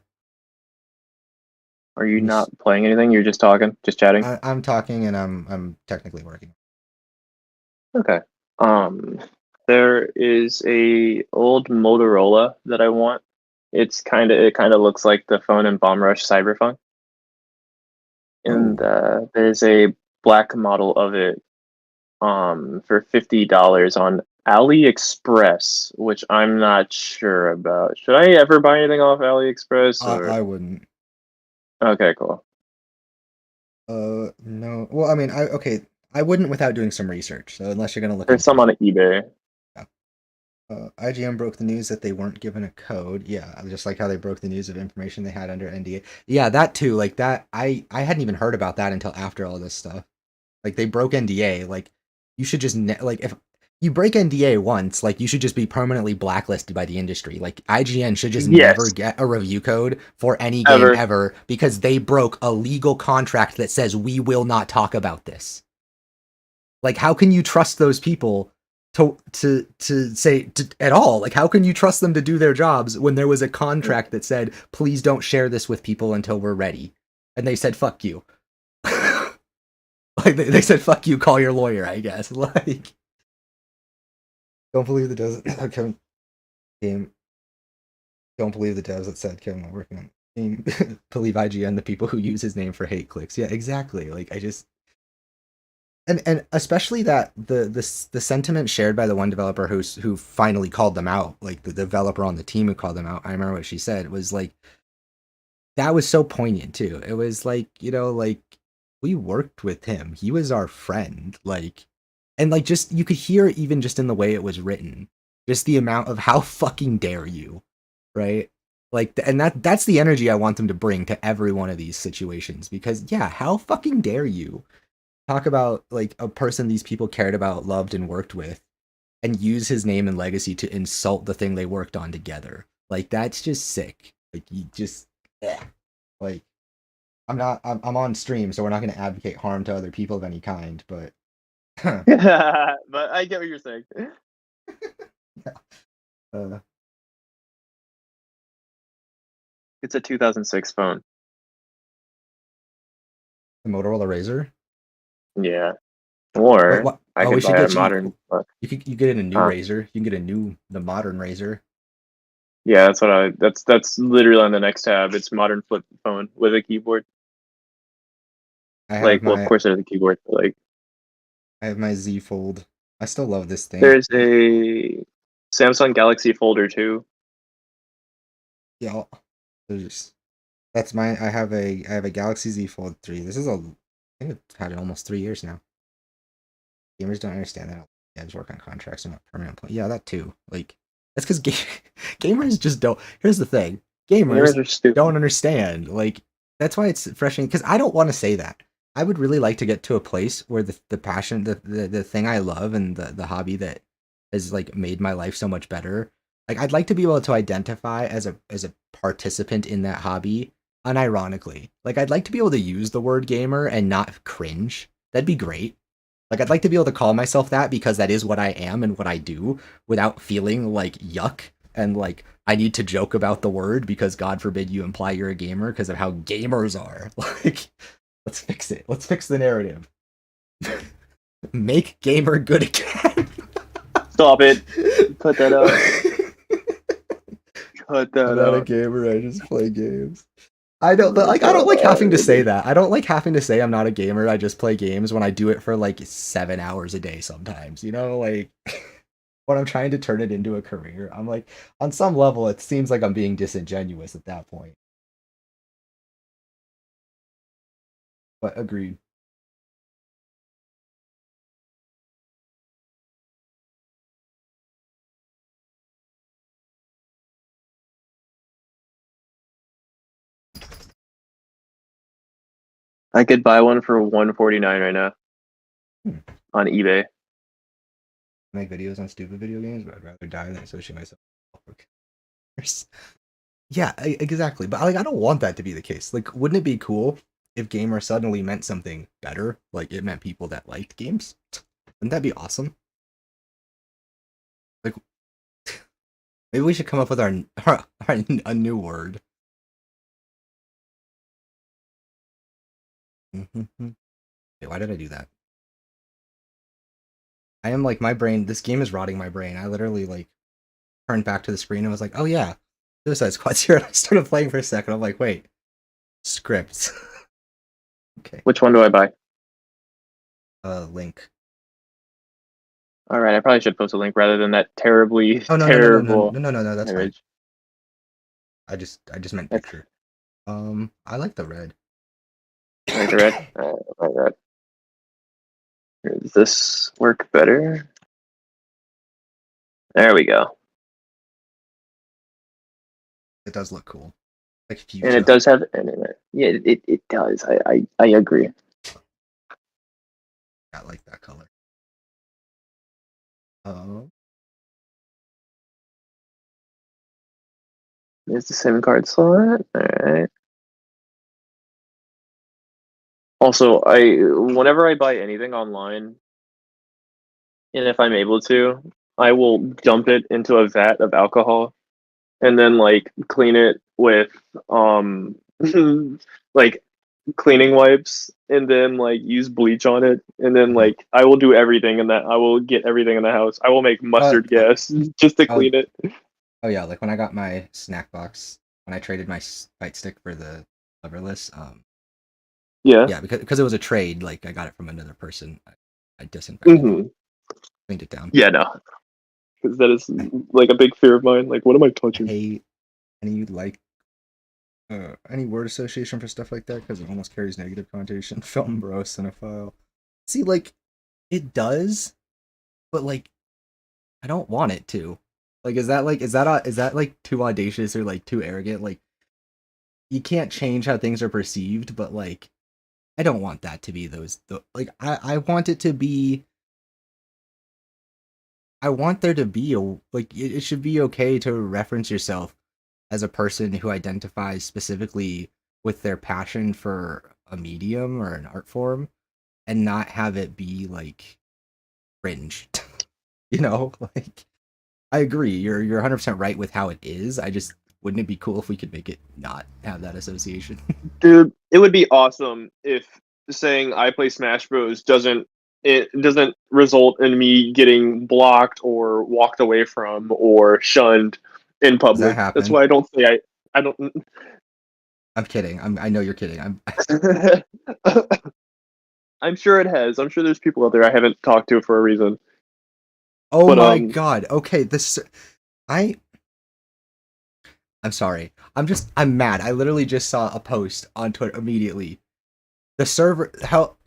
S18: Are you not playing anything? You're just talking, just chatting?
S1: I'm talking and I'm technically working.
S18: Okay. There is a old Motorola that I want. It kind of looks like the phone in Bomb Rush Cyberpunk. And there's a black model of it for $50 on AliExpress, which I'm not sure about. Should I ever buy anything off AliExpress or
S1: I wouldn't.
S18: Okay, cool.
S1: No. Well, I mean, I wouldn't without doing some research. So unless you're gonna look
S18: There's
S1: into
S18: some on eBay.
S1: IGM broke the news that they weren't given a code. Yeah, just like how they broke the news of information they had under NDA. Yeah, that too. Like that, I hadn't even heard about that until after all this stuff. Like they broke NDA. Like you should just like if you break NDA once, like you should just be permanently blacklisted by the industry. Like IGN should just never get a review code for any game ever because they broke a legal contract that says we will not talk about this. Like, how can you trust those people to say at all? Like, how can you trust them to do their jobs when there was a contract that said, please don't share this with people until we're ready? And they said, fuck you. Like, they said, fuck you, call your lawyer, I guess. Like, don't believe the devs that Kevin game. Don't believe the devs that said Kevin not working on the game. Believe IGN, the people who use his name for hate clicks. Yeah, exactly. Like, I just... And especially that the sentiment shared by the one developer who finally called them out, like the developer on the team who called them out, I remember what she said, was like, that was so poignant too. It was like, you know, like we worked with him. He was our friend. Like, and like just you could hear even just in the way it was written, just the amount of how fucking dare you, right? Like, and that's the energy I want them to bring to every one of these situations because yeah, how fucking dare you talk about like a person these people cared about, loved, and worked with, and use his name and legacy to insult the thing they worked on together. Like that's just sick. Like you just, like I'm on stream, so we're not going to advocate harm to other people of any kind. But
S18: but I get what you're saying. It's a 2006 phone.
S1: The Motorola Razr.
S18: Yeah. Or I could buy a modern.
S1: You get a new Razr. You can get the modern Razr.
S18: Yeah, that's literally on the next tab. It's modern flip phone with a keyboard. Well, of course there's a keyboard, but like
S1: I have my Z Fold. I still love this thing.
S18: There's a Samsung Galaxy Folder 2.
S1: Yeah. That's mine. I have a Galaxy Z Fold 3. This is I think I've had it almost 3 years now. Gamers don't understand that. Devs work on contracts and not permanent. Yeah, that too. Like that's because gamers just don't. Here's the thing: gamers don't understand. Like that's why it's frustrating. Because I don't want to say that. I would really like to get to a place where the passion, the thing I love, and the hobby that has like made my life so much better. Like I'd like to be able to identify as a participant in that hobby unironically. Like I'd like to be able to use the word gamer and not cringe. That'd be great. Like, I'd like to be able to call myself that because that is what I am and what I do without feeling like yuck and like I need to joke about the word because God forbid you imply you're a gamer because of how gamers are. Like, let's fix it. Let's fix the narrative. Make gamer good again.
S18: Stop it. Cut that out. Cut that
S1: I'm
S18: out.
S1: not a gamer, I just play games. I don't like having to say that. I don't like having to say I'm not a gamer. I just play games when I do it for like 7 hours a day sometimes. You know, like when I'm trying to turn it into a career, I'm like, on some level, it seems like I'm being disingenuous at that point. But agreed.
S18: I could buy one for $149 right now on eBay.
S1: Make videos on stupid video games, but I'd rather die than associate myself with yeah, exactly. But like, I don't want that to be the case. Like, wouldn't it be cool if gamer suddenly meant something better? Like, it meant people that liked games. Wouldn't that be awesome? Like, maybe we should come up with a new word. Wait, why did I do that? I am like, my brain, this game is rotting my brain. I literally like turned back to the screen and was like, oh yeah, Suicide Squad's here. And I started playing for a second. I'm like, wait, scripts. Okay.
S18: Which one do I buy?
S1: Link.
S18: All right, I probably should post a link rather than that terribly
S1: Oh no,
S18: terrible
S1: no, that's fine.
S18: image.
S1: I just meant picture. I like the red.
S18: I like the red. Like that. Does this work better? There we go.
S1: It does look cool. Like fuchsia.
S18: And it does have internet. Yeah, it does. I agree.
S1: I like that color.
S18: There's the SIM card slot. Alright. Also, whenever I buy anything online, and if I'm able to, I will dump it into a vat of alcohol and then like clean it with like cleaning wipes and then like use bleach on it and then like I will do everything in that. I will get everything in the house. I will make mustard gas just to clean it.
S1: Oh yeah, like when I got my snack box, when I traded my fight stick for the coverless, yeah, because it was a trade, like I got it from another person. I disinfected it, cleaned it down.
S18: Yeah, no, because that is like a big fear of mine. Like, what am I touching?
S1: Hey, any word association for stuff like that because it almost carries negative connotation. Film bro, cinephile. See, like it does, but like I don't want it to. Like, is that like too audacious or like too arrogant? Like, you can't change how things are perceived, but like, I don't want that to be like, I want it to be. I want there to be it should be okay to reference yourself as a person who identifies specifically with their passion for a medium or an art form, and not have it be like cringe. You know, like. I agree. You're 100% right with how it is. I just wouldn't it be cool if we could make it not have that association?
S18: Dude, it would be awesome if saying I play Smash Bros doesn't result in me getting blocked or walked away from or shunned in public.
S1: Does that happen?
S18: That's why I don't say I don't.
S1: I'm kidding. I know you're kidding.
S18: I'm sure it has. I'm sure there's people out there I haven't talked to for a reason.
S1: Oh but, my god. Okay, I'm sorry. I'm mad. I literally just saw a post on Twitter immediately. The server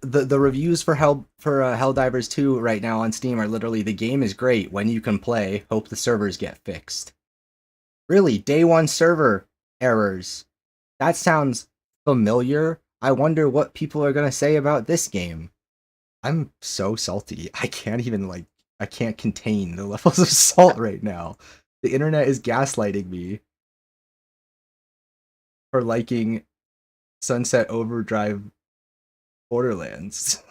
S1: the reviews for Helldivers 2 right now on Steam are literally the game is great when you can play. Hope the servers get fixed. Really, day one server errors. That sounds familiar. I wonder what people are gonna say about this game. I'm so salty. I can't contain the levels of salt right now. The internet is gaslighting me for liking Sunset Overdrive Borderlands.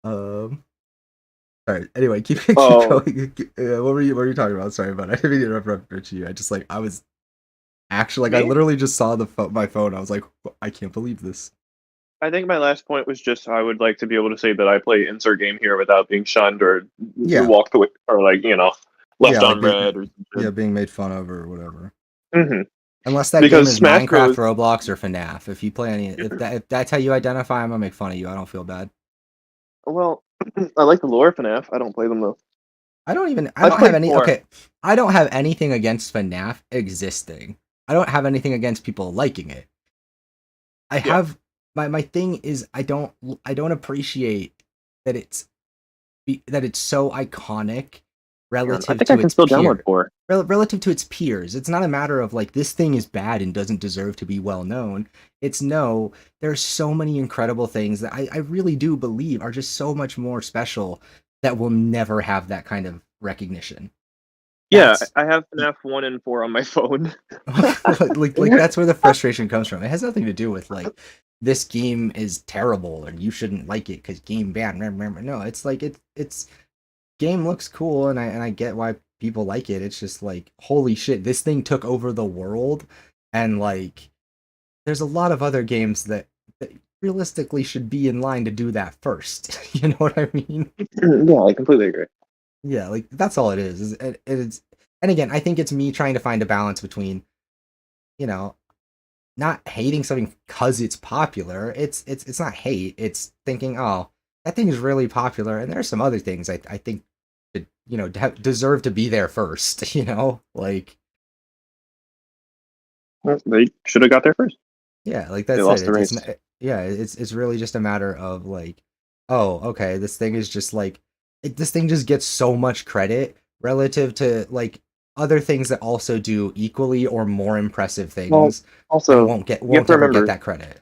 S1: Sorry. Anyway, keep going. What were you talking about? Sorry, but I didn't mean to interrupt you. I was actually I literally just saw my phone. I was like, I can't believe this.
S18: I think my last point was just I would like to be able to say that I play insert game here without being shunned or walked away or left on red or
S1: being made fun of or whatever.
S18: Mm-hmm.
S1: Unless that game is Smash Minecraft, Roblox, or FNAF. If you play any, if that's how you identify, I'm gonna make fun of you. I don't feel bad.
S18: Well, I like the lore of FNAF. I don't play them though.
S1: I don't have any. Okay, I don't have anything against FNAF existing. I don't have anything against people liking it. I have my thing is I don't appreciate that it's so iconic relative to its peers. Relative to its peers. It's not a matter of like this thing is bad and doesn't deserve to be well known. It's no, there's so many incredible things that I really do believe are just so much more special that will never have that kind of recognition.
S18: Yeah, I have FNAF 1 and 4 on my phone.
S1: like that's where the frustration comes from. It has nothing to do with like this game is terrible and you shouldn't like it because game bad. No, it's like it's game looks cool and I get why people like it. It's just like holy shit, this thing took over the world, and like there's a lot of other games that realistically should be in line to do that first. You know what I mean?
S18: Yeah, I completely agree.
S1: Yeah, like that's all it is. It's and again, I think it's me trying to find a balance between, you know, not hating something because it's popular. It's not hate. It's thinking, oh, that thing is really popular, and there's some other things I think should, deserve to be there first. Like
S18: Well, they should have got there first.
S1: yeah, like
S18: They
S1: that's
S18: lost
S1: it.
S18: the race.
S1: Yeah, it's really just a matter of like, oh, okay, this thing is just like this thing just gets so much credit relative to like other things that also do equally or more impressive
S18: Well,
S1: things and
S18: also, you have
S1: won't
S18: to
S1: ever get
S18: remember.
S1: that credit.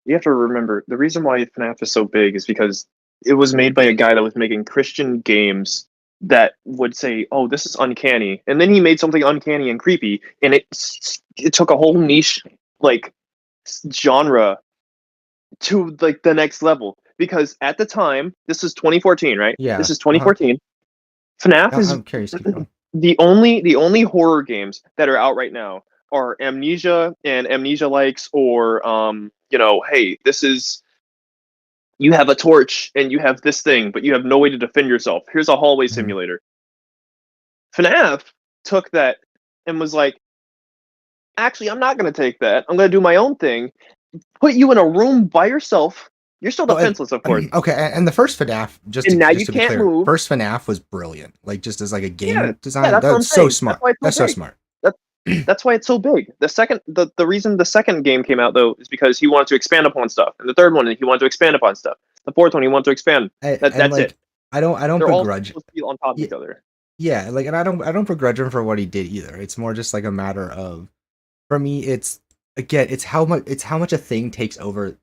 S18: You have to remember the reason why FNAF is so big is because it was made by a guy that was making Christian games that would say, "Oh, this is uncanny," and then he made something uncanny and creepy, and it took a whole niche like genre to like the next level. Because at the time, this is 2014, right?
S1: Yeah.
S18: This is
S1: Uh-huh.
S18: 2014. FNAF is
S1: I'm curious. Keep going.
S18: the only horror games that are out right now are Amnesia and Amnesia likes, or hey, this is you have a torch and you have this thing, but you have no way to defend yourself. Here's a hallway
S1: Mhm.
S18: simulator. FNAF took that and was like, actually, I'm not going to take that. I'm going to do my own thing. Put you in a room by yourself. You're still
S1: Oh, and
S18: defenseless, of course.
S1: okay, and the first FNAF,
S18: And now
S1: just
S18: you
S1: to be
S18: can't
S1: clear,
S18: move.
S1: first FNAF was brilliant. Like just as like a
S18: Yeah,
S1: game
S18: yeah,
S1: design,
S18: that's what I'm
S1: that's so
S18: saying.
S1: smart.
S18: That's why it's so
S1: That's so
S18: big.
S1: smart.
S18: That's why it's so big. The reason the second game came out though is because he wanted to expand upon stuff, and the third one he wanted to expand upon stuff. The fourth one he wanted to expand.
S1: And
S18: That's it.
S1: like I don't
S18: They're all
S1: begrudge.
S18: supposed to be on top of
S1: Yeah,
S18: each other.
S1: yeah, like and I don't begrudge him for what he did either. It's more just like a matter of for me it's again, it's how much a thing takes over.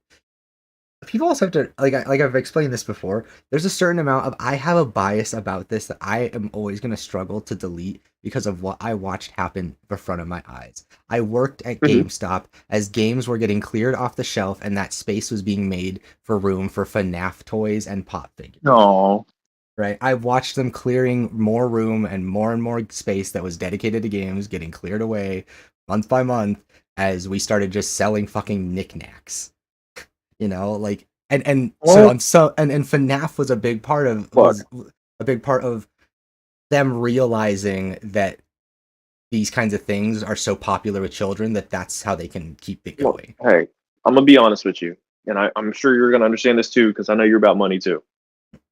S1: People also have to like I've explained this before. There's a certain amount of I have a bias about this that I am always going to struggle to delete because of what I watched happen in front of my eyes. I worked at GameStop as games were getting cleared off the shelf and that space was being made for room for FNAF toys and pop figures.
S18: No.
S1: Right? I watched them clearing more room and more space that was dedicated to games getting cleared away month by month as we started just selling fucking knickknacks. Like and so on so and FNAF was a big part of them realizing that these kinds of things are so popular with children that that's how they can keep it going.
S18: Hey, I'm gonna be honest with you, and I'm sure you're gonna understand this too, because I know you're about money too.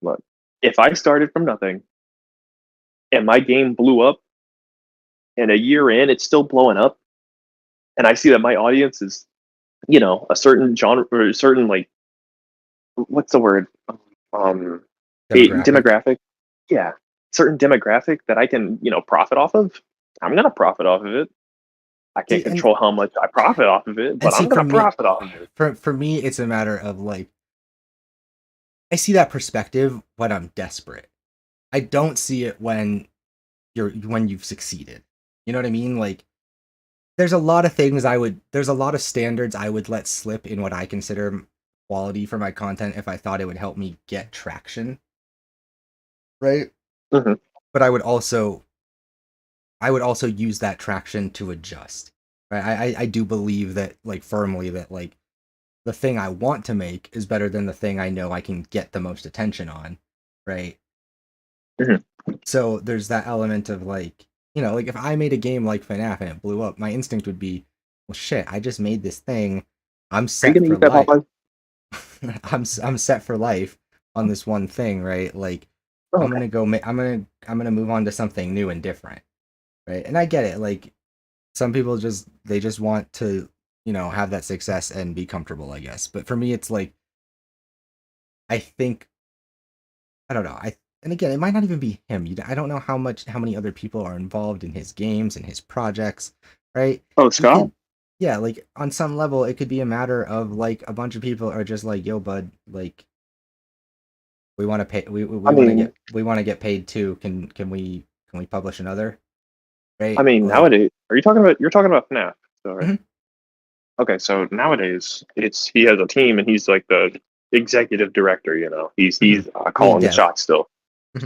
S18: Look, if I started from nothing and my game blew up, and a year in it's still blowing up, and I see that my audience is, a certain genre or a certain like, what's the word? Um, demographic. Yeah, certain demographic that I can, profit off of. I'm gonna profit off of it. I can't control how much I profit off of it, but I'm gonna profit off of it.
S1: For me, it's a matter of like, I see that perspective when I'm desperate. I don't see it when you've succeeded. You know what I mean? Like, there's a lot of standards I would let slip in what I consider quality for my content if I thought it would help me get traction. Right?
S18: Mm-hmm.
S1: But I would also use that traction to adjust. Right? I do believe that like firmly that like the thing I want to make is better than the thing I know I can get the most attention on. Right?
S18: Mm-hmm.
S1: So there's that element of like, like if I made a game like FNAF and it blew up, my instinct would be, well, shit, I just made this thing. I'm set for life. I'm set for life on this one thing, right? Like, I'm gonna move on to something new and different, right? And I get it. Like, some people just want to, have that success and be comfortable, I guess. But for me, it's like, I think, I don't know. And again, it might not even be him. I don't know how many other people are involved in his games and his projects, right?
S18: Oh, Scott?
S1: Yeah, like on some level, it could be a matter of like a bunch of people are just like, "Yo, bud, like we want to pay, we want to get paid too. Can we publish another?" Right?
S18: I mean,
S1: like,
S18: nowadays, you're talking about FNAF, so right? Okay, so nowadays he has a team and he's like the executive director. He's calling the shots still.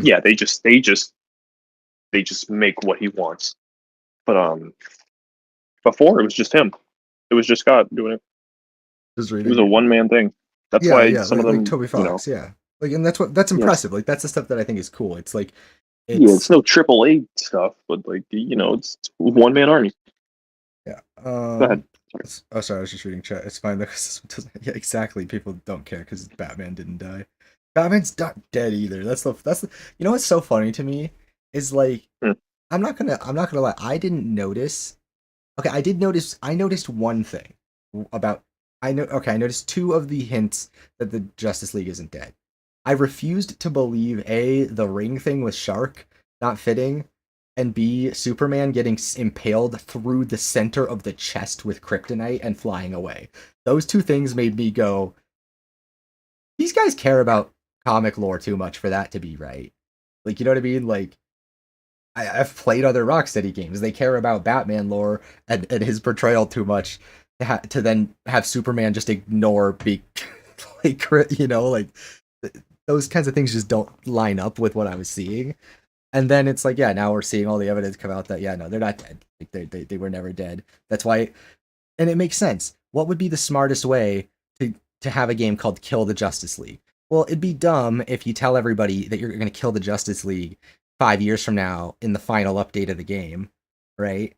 S18: Yeah, they just make what he wants. But before it was just him. It was just Scott doing it. It was a one-man thing. That's
S1: Yeah,
S18: why
S1: yeah,
S18: some of
S1: like
S18: them,
S1: Toby
S18: you know,
S1: Fox, yeah. Like, and that's
S18: yes,
S1: impressive. Like, that's the stuff that I think is cool. It's like,
S18: yeah, it's
S1: it's
S18: no triple A stuff, but like you know, it's one man army.
S1: yeah.
S18: Go ahead.
S1: Oh, sorry, I was just reading chat. It's fine though. 'Cause this one doesn't, yeah, exactly. People don't care because Batman didn't die. Batman's not dead either. That's the. You know what's so funny to me is like
S18: Hmm.
S1: I'm not gonna lie. I didn't notice. Okay, I did notice. I noticed one thing about. I know. Okay, I noticed two of the hints that the Justice League isn't dead. I refused to believe the ring thing with Shark not fitting, and B Superman getting impaled through the center of the chest with kryptonite and flying away. Those two things made me go, these guys care about comic lore too much for that to be right. Like, you know what I mean? Like, I've played other Rocksteady games. They care about Batman lore and his portrayal too much to then have Superman just ignore be like, you know, like those kinds of things just don't line up with what I was seeing. And then it's like, yeah, now we're seeing all the evidence come out that, yeah, no, they're not dead. Like, they were never dead. That's why, and it makes sense. What would be the smartest way to have a game called Kill the Justice League? Well, it'd be dumb if you tell everybody that you're going to kill the Justice League 5 years from now in the final update of the game, right?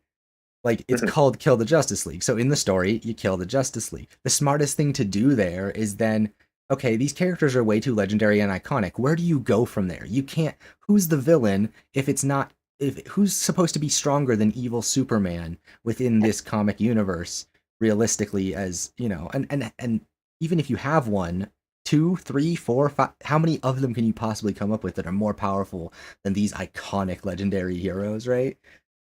S1: Like, it's called Kill the Justice League. So in the story, you kill the Justice League. The smartest thing to do there is then, okay, these characters are way too legendary and iconic. Where do you go from there? You can't. Who's the villain if it's not? If who's supposed to be stronger than evil Superman within this comic universe? Realistically, as you know, and even if you have one, two, three, four, five, how many of them can you possibly come up with that are more powerful than these iconic legendary heroes? Right?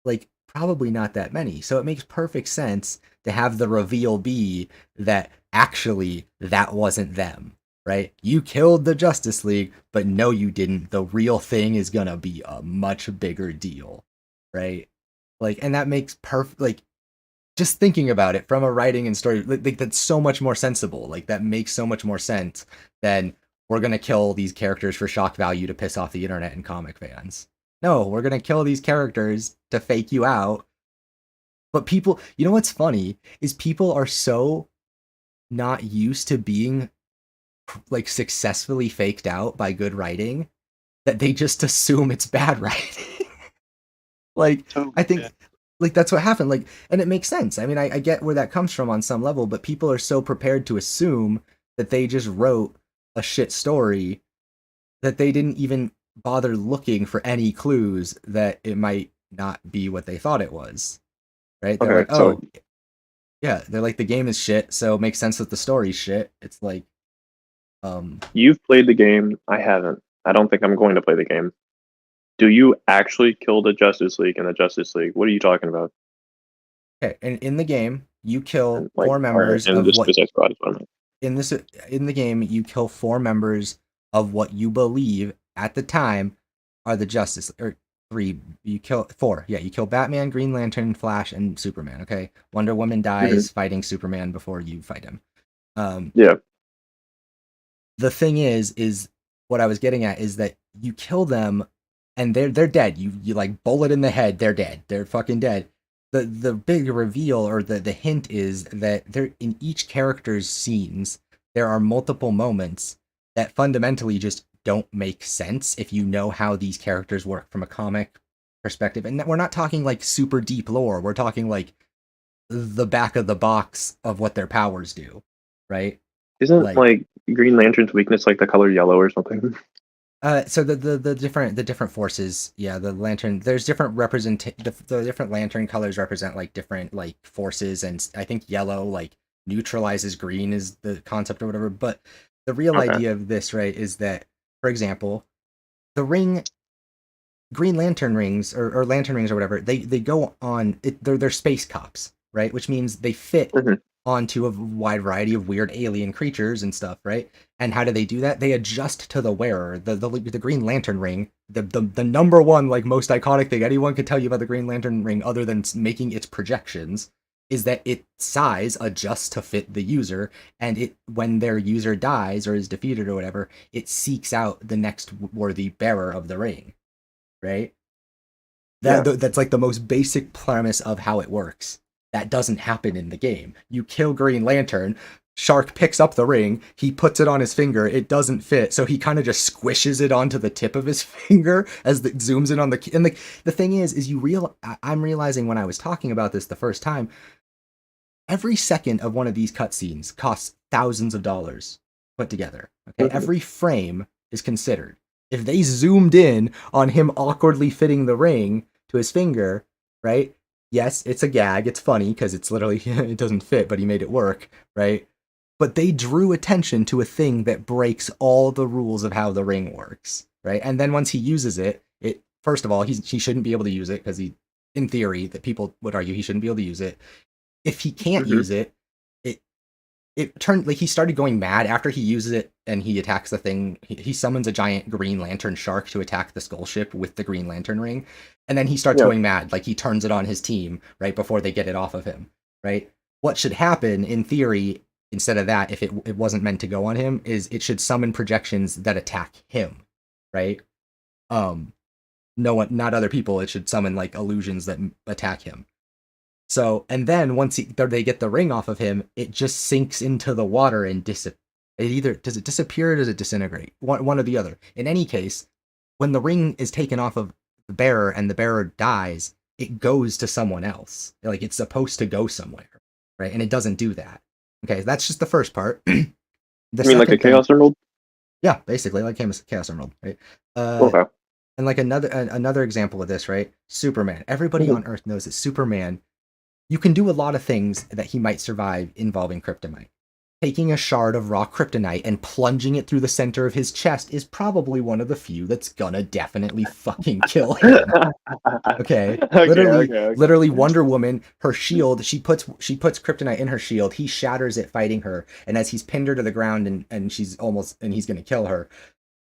S1: Like, probably not that many. So it makes perfect sense to have the reveal be that actually that wasn't them, right? You killed the Justice League, but no, you didn't. The real thing is gonna be a much bigger deal, right? Like, and that makes perfect, like, just thinking about it from a writing and story, like that's so much more sensible. Like, that makes so much more sense than we're gonna kill these characters for shock value to piss off the internet and comic fans. No, we're gonna kill these characters to fake you out. But people, you know what's funny is people are so not used to being like successfully faked out by good writing that they just assume it's bad writing. Like, I think like that's what happened. Like, and it makes sense. I mean, I get where that comes from on some level, but people are so prepared to assume that they just wrote a shit story that they didn't even bother looking for any clues that it might not be what they thought it was. Right? They're like,
S18: Okay, so
S1: oh, yeah. They're like, the game is shit, so it makes sense that the story's shit. It's like,
S18: you've played the game. I haven't. I don't think I'm going to play the game. Do you actually kill the Justice League in the Justice League? What are you talking about?
S1: okay, and in the game, you kill
S18: And, like,
S1: four
S18: all right,
S1: members
S18: and
S1: of
S18: the
S1: what
S18: Suicide Squad is what I meant.
S1: in the game you kill four members of what you believe at the time are the Justice, or three. You kill four. Yeah, you kill Batman, Green Lantern, Flash, and Superman. Okay, Wonder Woman dies fighting Superman before you fight him.
S18: Yeah.
S1: The thing is what I was getting at is that you kill them and they're dead. You like bullet in the head, they're dead. They're fucking dead. The big reveal, or the hint, is that there, in each character's scenes, there are multiple moments that fundamentally just don't make sense if you know how these characters work from a comic perspective. And we're not talking like super deep lore. We're talking like the back of the box of what their powers do, right?
S18: Isn't
S1: Like,
S18: like Green Lantern's weakness like the color yellow or something?
S1: so the different forces, yeah, the lantern. There's different the different lantern colors represent like different like forces, and I think yellow like neutralizes green is the concept or whatever. But the real
S18: Okay.
S1: idea of this, right, is that, for example, the ring, Green Lantern rings, or lantern rings or whatever, they go on it, they're space cops, right? Which means they fit onto a wide variety of weird alien creatures and stuff, right? And how do they do that? They adjust to the wearer. The Green Lantern ring, the number one like most iconic thing anyone could tell you about the Green Lantern ring, other than making its projections, is that its size adjusts to fit the user, and it, when their user dies or is defeated or whatever, it seeks out the next worthy bearer of the ring, right? That's like the most basic premise of how it works. That doesn't happen in the game. You kill Green Lantern, Shark picks up the ring, he puts it on his finger, it doesn't fit, so he kind of just squishes it onto the tip of his finger as it zooms in on the... And the thing is I'm realizing when I was talking about this the first time, every second of one of these cutscenes costs thousands of dollars put together. Okay, every frame is considered. If they zoomed in on him awkwardly fitting the ring to his finger, right? Yes, it's a gag, it's funny, because it's literally, it doesn't fit, but he made it work, right? But they drew attention to a thing that breaks all the rules of how the ring works, right? And then once he uses it, first of all, he shouldn't be able to use it because in theory, that people would argue he shouldn't be able to use it. If he can't use it, it turned like he started going mad after he uses it and he attacks the thing. He summons a giant Green Lantern shark to attack the skull ship with the Green Lantern ring, and then he starts going mad. Like he turns it on his team right before they get it off of him. Right. What should happen in theory? Instead of that, if it wasn't meant to go on him, is it should summon projections that attack him, right? No one, not other people. It should summon like illusions that attack him. So, and then once they get the ring off of him, it just sinks into the water and It either does it disappear or does it disintegrate? One or the other. In any case, when the ring is taken off of the bearer and the bearer dies, it goes to someone else. Like it's supposed to go somewhere, right? And it doesn't do that. Okay, that's just the first part. You
S18: mean like a Chaos Emerald?
S1: Yeah, basically like Chaos Emerald, right?
S18: Okay.
S1: And like another example of this, right? Superman. Everybody on Earth knows that Superman, you can do a lot of things that he might survive involving kryptonite. Taking a shard of raw kryptonite and plunging it through the center of his chest is probably one of the few that's gonna definitely fucking kill him. Okay. Literally Wonder Woman, her shield, she puts kryptonite in her shield, he shatters it fighting her, and as he's pinned her to the ground and he's gonna kill her,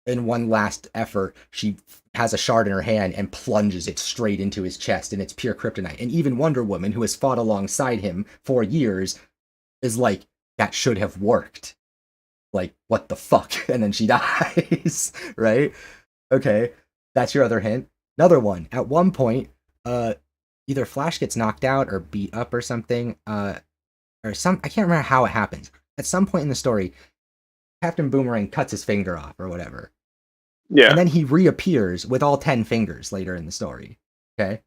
S1: in one last effort, she has a shard in her hand and plunges it straight into his chest, and it's pure kryptonite. And even Wonder Woman, who has fought alongside him for years, is like, that should have worked. Like, what the fuck? And then she dies, right? Okay, that's your other hint. Another one. At one point, either Flash gets knocked out or beat up or something, I can't remember how it happens. At some point in the story, Captain Boomerang cuts his finger off or whatever.
S18: Yeah.
S1: And then he reappears with all 10 fingers later in the story. Okay?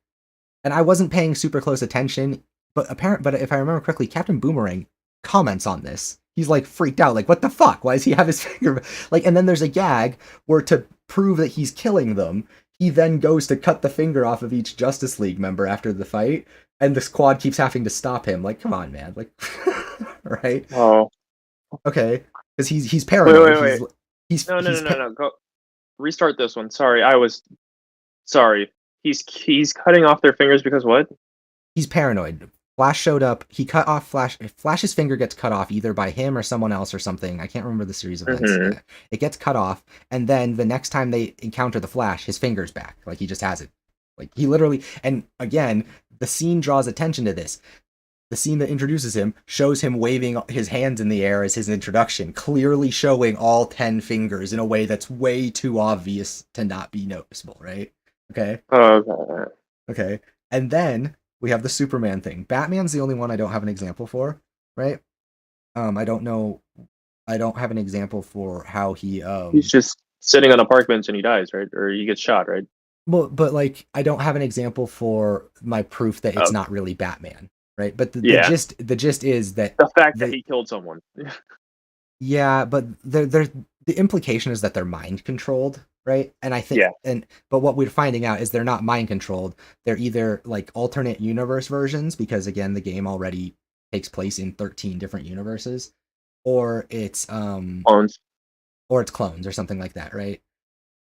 S1: And I wasn't paying super close attention, but if I remember correctly, Captain Boomerang comments on this. He's like freaked out, like, what the fuck? Why does he have his finger? Like, and then there's a gag where to prove that he's killing them, he then goes to cut the finger off of each Justice League member after the fight, and the squad keeps having to stop him. Like, come on, man. Like, right?
S18: Oh.
S1: Okay. Because he's paranoid.
S18: Wait. No. Go restart this one. Sorry. He's cutting off their fingers because what?
S1: He's paranoid. Flash showed up. He cut off Flash. Flash's finger gets cut off either by him or someone else or something. I can't remember the series of events. It gets cut off, and then the next time they encounter the Flash, his finger's back. Like he just has it. Like he literally. And again, the scene draws attention to this. The scene that introduces him shows him waving his hands in the air as his introduction, clearly showing all 10 fingers in a way that's way too obvious to not be noticeable, right? Okay? Okay. And then we have the Superman thing. Batman's the only one I don't have an example for, right? I don't have an example for how he...
S18: He's just sitting on a park bench and he dies, right? Or he gets shot, right?
S1: Well, but like, I don't have an example for my proof that it's not really Batman. Right, but the gist is that
S18: the fact that he killed someone.
S1: Yeah, but the implication is that they're mind controlled, right? And I think, but what we're finding out is they're not mind controlled. They're either like alternate universe versions, because again, the game already takes place in 13 different universes, or it's
S18: clones,
S1: or something like that, right?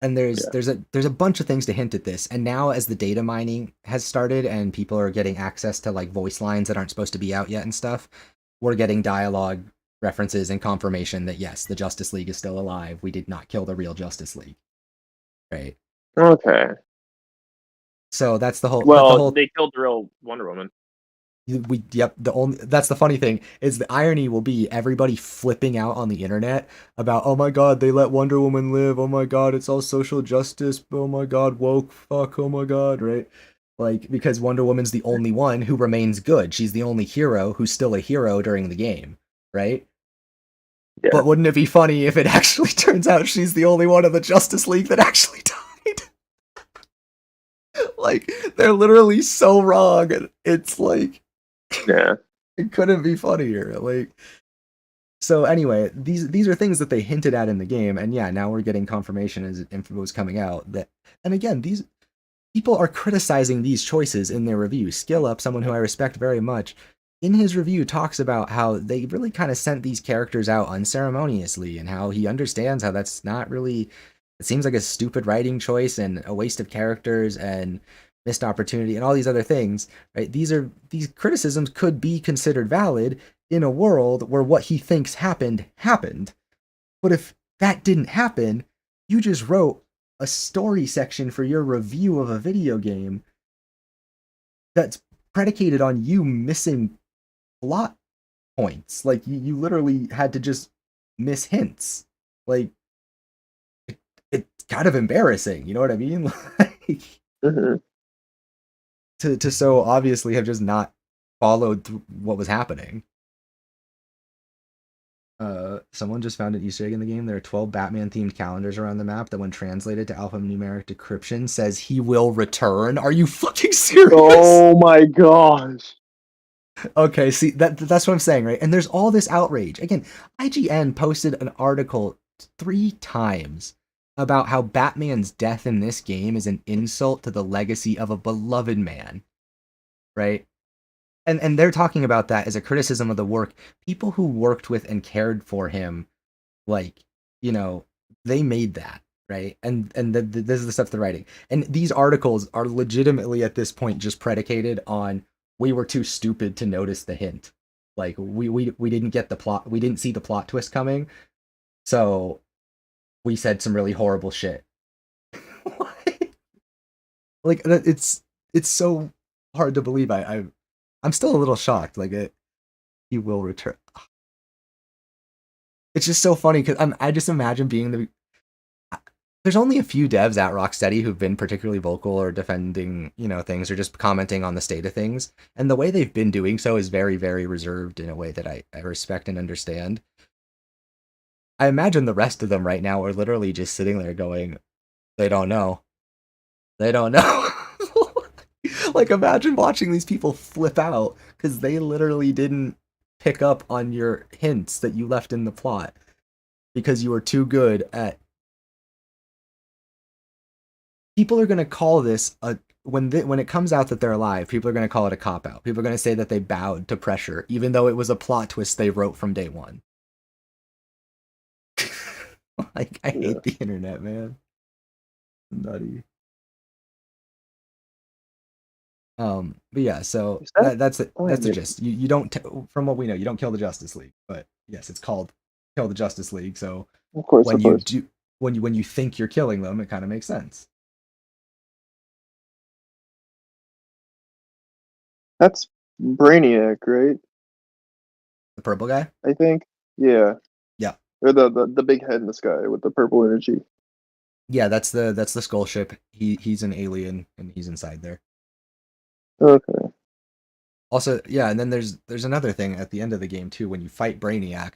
S1: And there's a bunch of things to hint at this. And now as the data mining has started and people are getting access to like voice lines that aren't supposed to be out yet and stuff, we're getting dialogue references and confirmation that yes, the Justice League is still alive. We did not kill the real Justice League. Right.
S18: Okay.
S1: So that's the whole...
S18: Well, they killed the real Wonder Woman.
S1: That's the funny thing is the irony will be everybody flipping out on the internet about, oh my god, they let Wonder Woman live, oh my god, it's all social justice, oh my god, woke, fuck, oh my god, right? Like, because Wonder Woman's the only one who remains good. She's the only hero who's still a hero during the game, right?
S18: Yeah.
S1: But wouldn't it be funny if it actually turns out she's the only one of the Justice League that actually died? Like, they're literally so wrong. And it's like,
S18: yeah,
S1: it couldn't be funnier. Like, so anyway, these are things that they hinted at in the game, and yeah, now we're getting confirmation as info was coming out that, and again, these people are criticizing these choices in their review. Skill Up, someone who I respect very much, in his review talks about how they really kind of sent these characters out unceremoniously, and how he understands how that's not really, it seems like a stupid writing choice and a waste of characters and missed opportunity and all these other things, right? These criticisms could be considered valid in a world where what he thinks happened. But if that didn't happen, you just wrote a story section for your review of a video game that's predicated on you missing plot points. Like, you literally had to just miss hints. Like, it's kind of embarrassing, you know what I mean? Like, to so obviously have just not followed through what was happening. Someone just found an Easter egg in the game. There are 12 Batman-themed calendars around the map that, when translated to alphanumeric decryption, says he will return. Are you fucking serious?
S18: Oh my gosh.
S1: Okay, see, that's what I'm saying, right? And there's all this outrage. Again, IGN posted an article 3 times about how Batman's death in this game is an insult to the legacy of a beloved man, right? And they're talking about that as a criticism of the work. People who worked with and cared for him, like, you know, they made that, right? And this is the stuff they're writing. And these articles are legitimately at this point just predicated on, we were too stupid to notice the hint. Like, we didn't get the plot, we didn't see the plot twist coming, so we said some really horrible shit. Like, it's so hard to believe. I'm still a little shocked. Like, he will return. It's just so funny because I just imagine being there's only a few devs at Rocksteady who've been particularly vocal or defending, you know, things, or just commenting on the state of things. And the way they've been doing so is very, very reserved in a way that I respect and understand. I imagine the rest of them right now are literally just sitting there going, they don't know. They don't know. Like, imagine watching these people flip out because they literally didn't pick up on your hints that you left in the plot because you were too good at. People are going to call this when it comes out that they're alive, people are going to call it a cop-out. People are going to say that they bowed to pressure, even though it was a plot twist they wrote from day one. Like, I hate the internet, man. Nutty. But yeah, so that's the gist. You don't, from what we know, you don't kill the Justice League, but yes, it's called Kill the Justice League. So
S18: of course,
S1: when you think you're killing them, it kind of makes sense.
S18: That's Brainiac, right?
S1: The purple guy?
S18: I think. Yeah.
S1: Yeah.
S18: Or the big head in the sky with the purple energy.
S1: Yeah, that's the skull ship. He's an alien and he's inside there.
S18: Okay.
S1: Also, yeah, and then there's another thing at the end of the game too. When you fight Brainiac,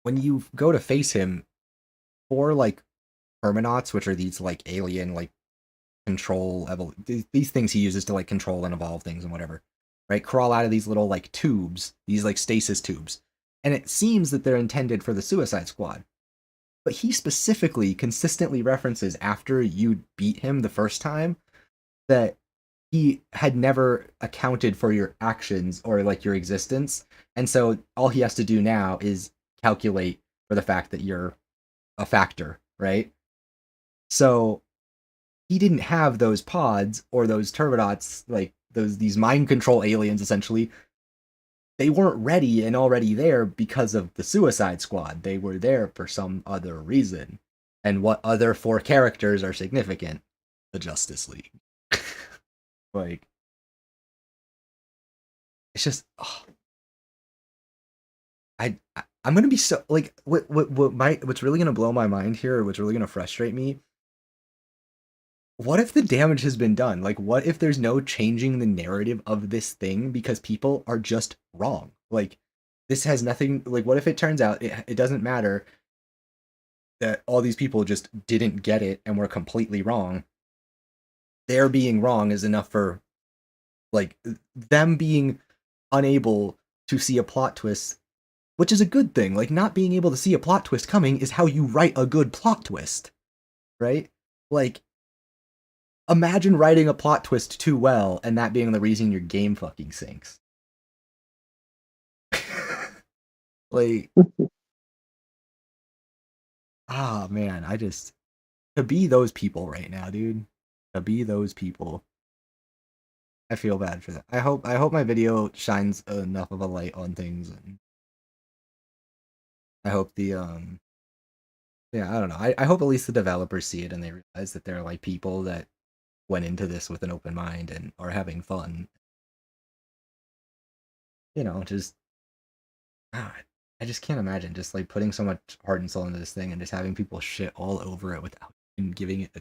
S1: when you go to face him, 4 like Terminauts, which are these like alien like control these things he uses to like control and evolve things and whatever, right? Crawl out of these little like tubes, these like stasis tubes, and it seems that they're intended for the Suicide Squad. But he specifically consistently references after you beat him the first time that he had never accounted for your actions or like your existence. And so all he has to do now is calculate for the fact that you're a factor, right? So he didn't have those pods or those Terminauts, like these mind control aliens essentially. They weren't ready and already there because of the Suicide Squad. They were there for some other reason. And what other 4 characters are significant? The Justice League. Like, it's just, I'm gonna be so like, what's really gonna blow my mind here, or what's really gonna frustrate me? What if the damage has been done? Like, what if there's no changing the narrative of this thing because people are just wrong? Like, this has nothing, like, what if it turns out it doesn't matter that all these people just didn't get it and were completely wrong? Their being wrong is enough for, like, them being unable to see a plot twist, which is a good thing. Like, not being able to see a plot twist coming is how you write a good plot twist, right? Like, imagine writing a plot twist too well and that being the reason your game fucking sinks. Like, ah, man, to be those people right now, dude. To be those people. I feel bad for that. I hope my video shines enough of a light on things, and I hope yeah, I don't know. I hope at least the developers see it and they realize that they're like people that went into this with an open mind and are having fun. Just God, I just can't imagine just like putting so much heart and soul into this thing and just having people shit all over it without even giving it a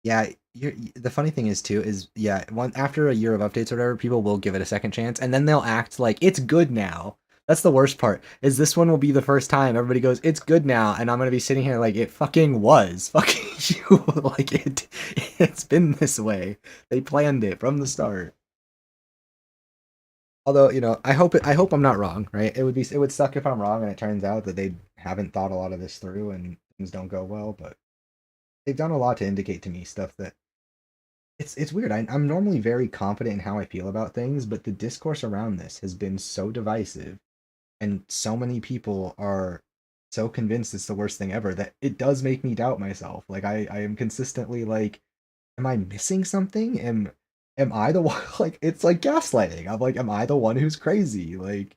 S1: Yeah, the funny thing is too is yeah, after a year of updates or whatever, people will give it a second chance, and then they'll act like it's good now. That's the worst part. Is this one will be the first time everybody goes, it's good now, and I'm gonna be sitting here like it fucking was, fucking you, like it's been this way. They planned it from the start. Although I hope I'm not wrong, right? It would suck if I'm wrong and it turns out that they haven't thought a lot of this through and things don't go well, but they've done a lot to indicate to me stuff that it's weird. I'm normally very confident in how I feel about things, but the discourse around this has been so divisive, and so many people are so convinced it's the worst thing ever that it does make me doubt myself. Like I am consistently like, am I missing something? Am I the one? Like it's like gaslighting. I'm like, am I the one who's crazy? Like,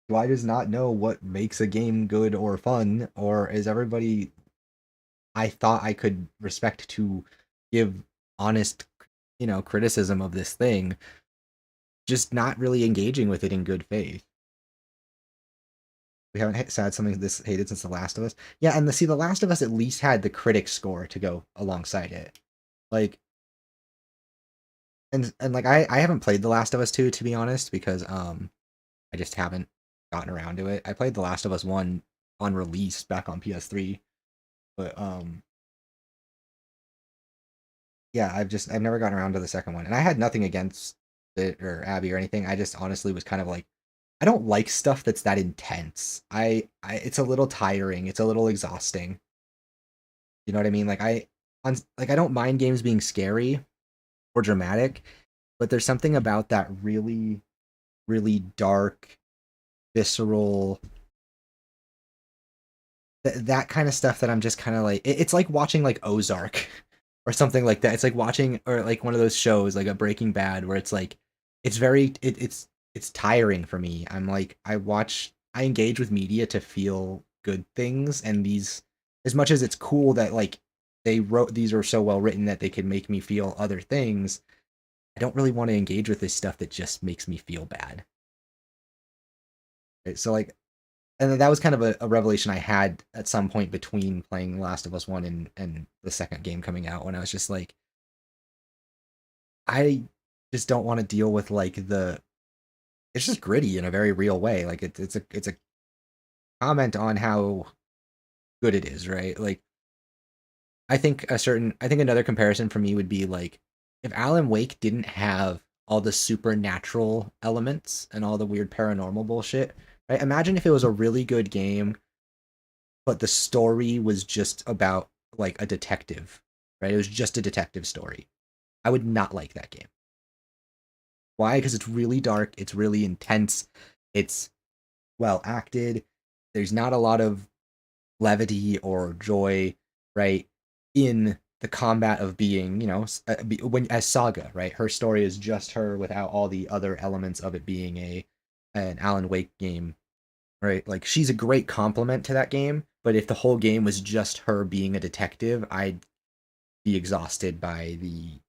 S1: do I just not know what makes a game good or fun, or is everybody I thought I could respect to give honest, criticism of this thing, just not really engaging with it in good faith. We haven't had something this hated since The Last of Us. Yeah, and The Last of Us at least had the critic score to go alongside it. Like, and like I haven't played The Last of Us 2 to be honest because I just haven't gotten around to it. I played The Last of Us 1 on release back on PS3, but yeah, I've never gotten around to the second one, and I had nothing against it or Abby or anything. I just honestly was kind of like, I don't like stuff that's that intense. It's a little tiring. It's a little exhausting. You know what I mean? Like I don't mind games being scary or dramatic, but there's something about that really, really dark, visceral, that kind of stuff that I'm just kind of like, it's like watching like Ozark or something like that. It's like watching or like one of those shows like a Breaking Bad where it's like it's tiring for me. I'm like I engage with media to feel good things, and these, as much as it's cool that like they wrote these are so well written that they could make me feel other things, I don't really want to engage with this stuff that just makes me feel bad. Right? So like, and that was kind of a revelation I had at some point between playing Last of Us 1 and the second game coming out, when I was just like, I just don't want to deal with like it's just gritty in a very real way. Like it's a comment on how good it is, right? Like I think another comparison for me would be like if Alan Wake didn't have all the supernatural elements and all the weird paranormal bullshit, right? Imagine if it was a really good game but the story was just about like a detective, right? It was just a detective story. I would not like that game. Why? Because it's really dark, it's really intense, it's well acted. There's not a lot of levity or joy, right? In the combat of being, when as Saga, right? Her story is just her without all the other elements of it being an Alan Wake game, right? Like she's a great complement to that game, but if the whole game was just her being a detective, I'd be exhausted by the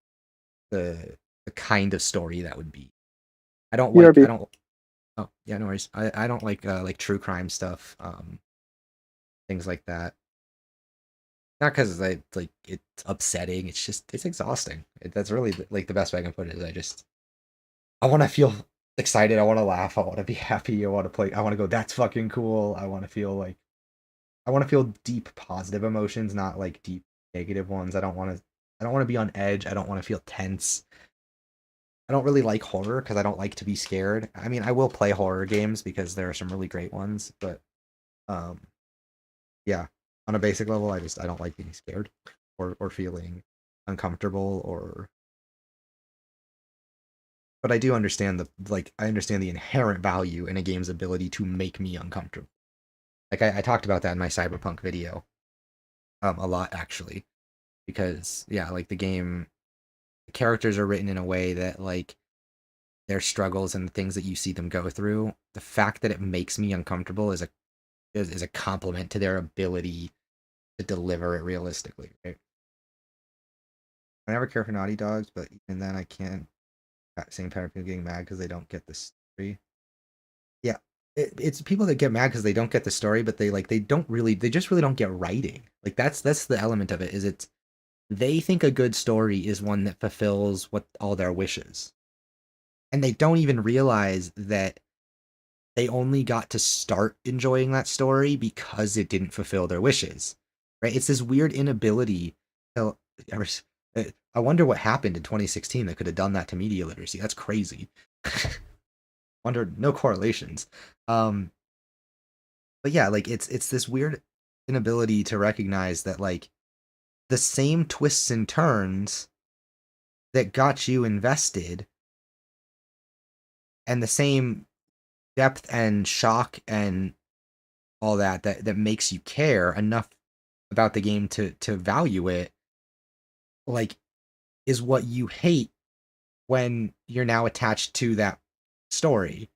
S1: kind of story that would be.
S18: BRB.
S1: I don't Oh, yeah, no worries. I don't like true crime stuff, things like that. Not because like it's upsetting. It's just it's exhausting. That's really like the best way I can put it. Is I want to feel excited. I want to laugh. I want to be happy. I want to play. I want to go. That's fucking cool. I want to feel like I want to feel deep positive emotions, not like deep negative ones. I don't want to. I don't want to be on edge. I don't want to feel tense. I don't really like horror because I don't like to be scared. I mean, I will play horror games because there are some really great ones, but um, yeah, on a basic level, I don't like being scared or feeling uncomfortable or. But I do understand I understand the inherent value in a game's ability to make me uncomfortable. Like I talked about that in my Cyberpunk video, a lot actually, because yeah, like the characters are written in a way that like their struggles and the things that you see them go through, the fact that it makes me uncomfortable is a compliment to their ability to deliver it realistically, right? I never care for Naughty Dogs, but even then I can't same pattern of people getting mad because they don't get the story. Yeah, it's people that get mad because they don't get the story, but they just really don't get writing. Like that's the element of it. They think a good story is one that fulfills what all their wishes, and they don't even realize that they only got to start enjoying that story because it didn't fulfill their wishes. Right? It's this weird inability to. I wonder what happened in 2016 that could have done that to media literacy. That's crazy. Wonder no correlations. Um, but yeah, like it's this weird inability to recognize that like the same twists and turns that got you invested and the same depth and shock and all that makes you care enough about the game to value it, like, is what you hate when you're now attached to that story,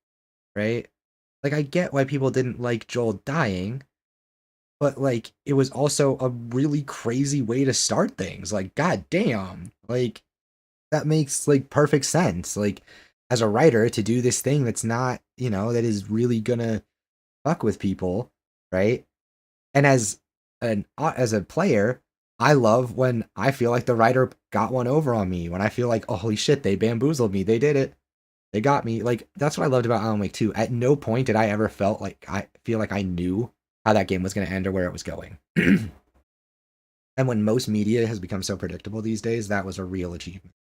S1: right? Like I get why people didn't like Joel dying, but like it was also a really crazy way to start things. Like god damn, like that makes like perfect sense. Like as a writer to do this thing that's not, that is really gonna fuck with people, right? And as a player, I love when I feel like the writer got one over on me, when I feel like, oh, holy shit, they bamboozled me, they did it, they got me. Like that's what I loved about Alan Wake 2. At no point did I ever feel like I knew how that game was going to end or where it was going. And when most media has become so predictable these days, that was a real achievement.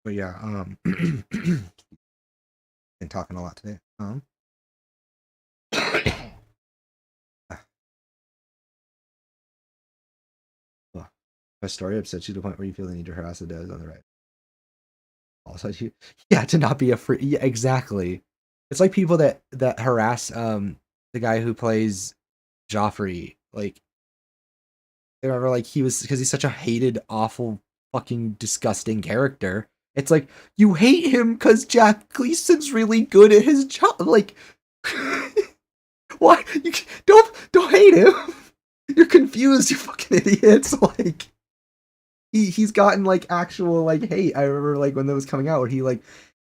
S1: But yeah, been talking a lot today. A story upsets you to the point where you feel the need to harass the devs on the right. Also, yeah, to not be a free. Yeah, exactly. It's like people that harass the guy who plays Joffrey. Like, they remember like he was because he's such a hated, awful, fucking disgusting character. It's like you hate him because Jack Gleason's really good at his job. Like, why you don't hate him? You're confused, you fucking idiots. Like, he's gotten like actual like hate. I remember like when that was coming out, where he like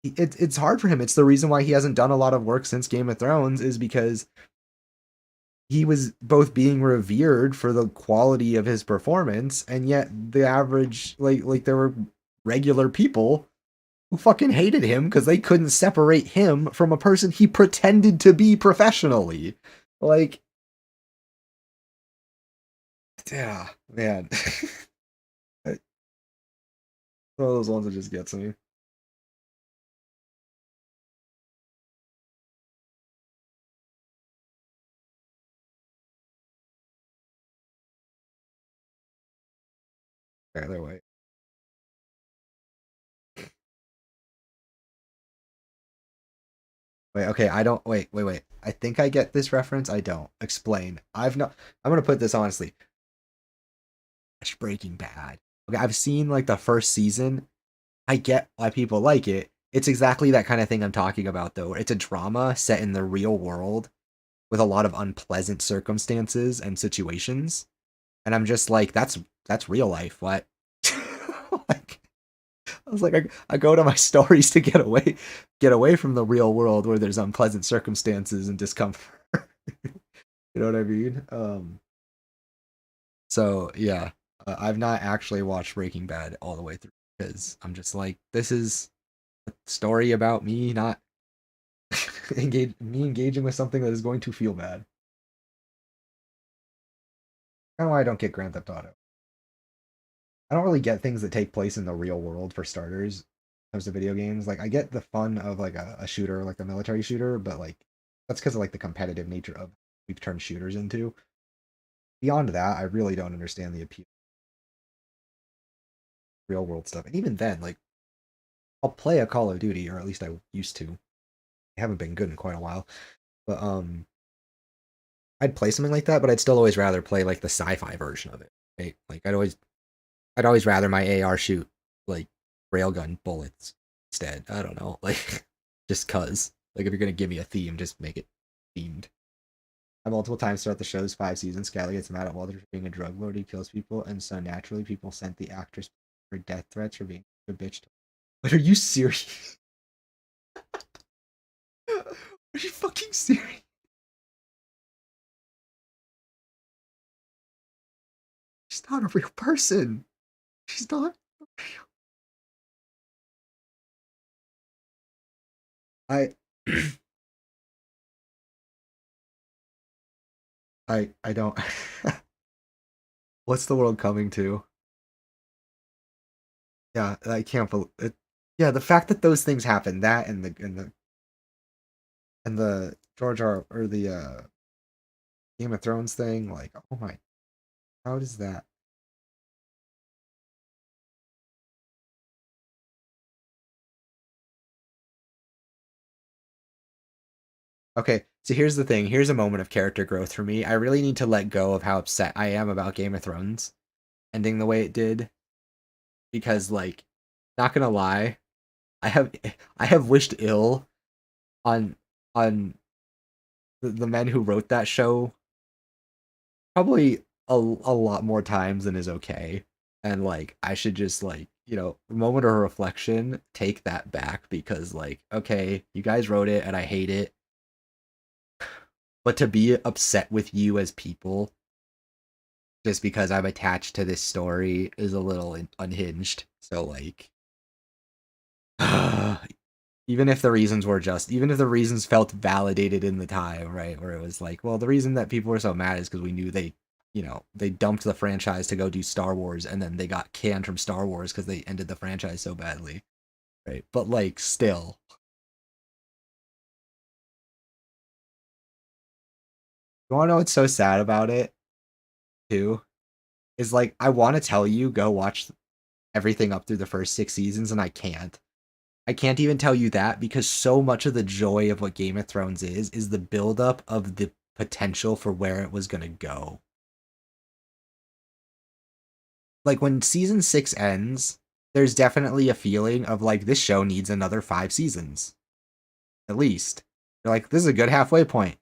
S1: it's hard for him. It's the reason why he hasn't done a lot of work since Game of Thrones, is because he was both being revered for the quality of his performance, and yet the average like there were regular people who fucking hated him because they couldn't separate him from a person he pretended to be professionally. Like, yeah, man. One of those ones that just gets me. Either way. Wait, okay, I don't wait. I think I get this reference. I don't. Explain. I'm gonna put this honestly. Watch Breaking Bad. Okay, I've seen like the first season. I get why people like it. It's exactly that kind of thing I'm talking about though. It's a drama set in the real world with a lot of unpleasant circumstances and situations. And I'm just like, that's real life. What? Like, I was like, I go to my stories to get away from the real world where there's unpleasant circumstances and discomfort. You know what I mean? So yeah, I've not actually watched Breaking Bad all the way through because I'm just like, this is a story about me not engaging with something that is going to feel bad. Kind of why I don't get Grand Theft Auto. I don't really get things that take place in the real world for starters. In terms of video games, like I get the fun of like a shooter, like a military shooter, but like that's because of like the competitive nature of we've turned shooters into. Beyond that, I really don't understand the appeal of real world stuff. And even then, like I'll play a Call of Duty, or at least I used to. I haven't been good in quite a while, but I'd play something like that, but I'd still always rather play like the sci-fi version of it. Right? Like I'd always rather my AR shoot like railgun bullets instead. I don't know, like just cause. Like if you're gonna give me a theme, just make it themed. I multiple times throughout the show's 5 seasons, Skyler gets mad at Walter for being a drug lord who kills people, and so naturally people sent the actress for death threats for being a bitch. But are you serious? Are you fucking serious? She's not a real person. She's not real. I I don't. What's the world coming to? Yeah, I can't believe it. Yeah, the fact that those things happen, that and the George R or the Game of Thrones thing, like, oh my, how does that? Okay, so here's the thing. Here's a moment of character growth for me. I really need to let go of how upset I am about Game of Thrones ending the way it did, because like, not gonna lie, I have I have wished ill on on the men who wrote that show probably a lot more times than is okay. And like I should just like, a moment of reflection, take that back because like, okay, you guys wrote it and I hate it. But to be upset with you as people just because I'm attached to this story is a little unhinged. So like even if the reasons were just, even if the reasons felt validated in the time, right? Where it was like, well, the reason that people were so mad is because we knew they dumped the franchise to go do Star Wars, and then they got canned from Star Wars because they ended the franchise so badly, right? But like, still, you want to know what's so sad about it too? Is like, I want to tell you go watch everything up through the first 6 seasons, and I can't. I can't even tell you that because so much of the joy of what Game of Thrones is the buildup of the potential for where it was gonna go. Like when season 6 ends, there's definitely a feeling of like this show needs another 5 seasons. At least. You're like, this is a good halfway point.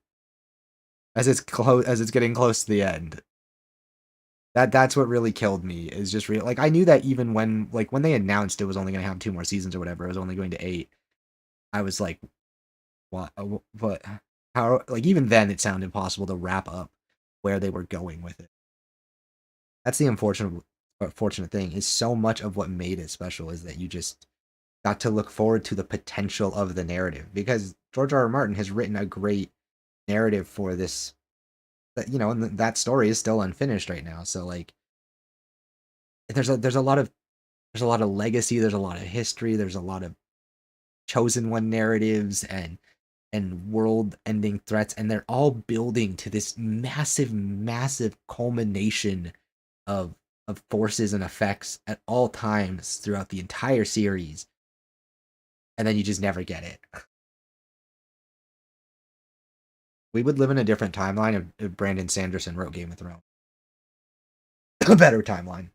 S1: As it's getting close to the end. That's what really killed me, is just real like I knew that even when they announced it was only gonna have 2 more seasons or whatever, it was only going to 8. I was like, what? But how? Like even then, it sounded impossible to wrap up where they were going with it. That's the unfortunate thing. Is so much of what made it special is that you just got to look forward to the potential of the narrative, because George R. R. Martin has written a great narrative for this. And that story is still unfinished right now. So like, there's a lot of legacy. There's a lot of history. There's a lot of chosen one narratives and world-ending threats, and they're all building to this massive, massive culmination of forces and effects at all times throughout the entire series, and then you just never get it. We would live in a different timeline if Brandon Sanderson wrote Game of Thrones. A better timeline.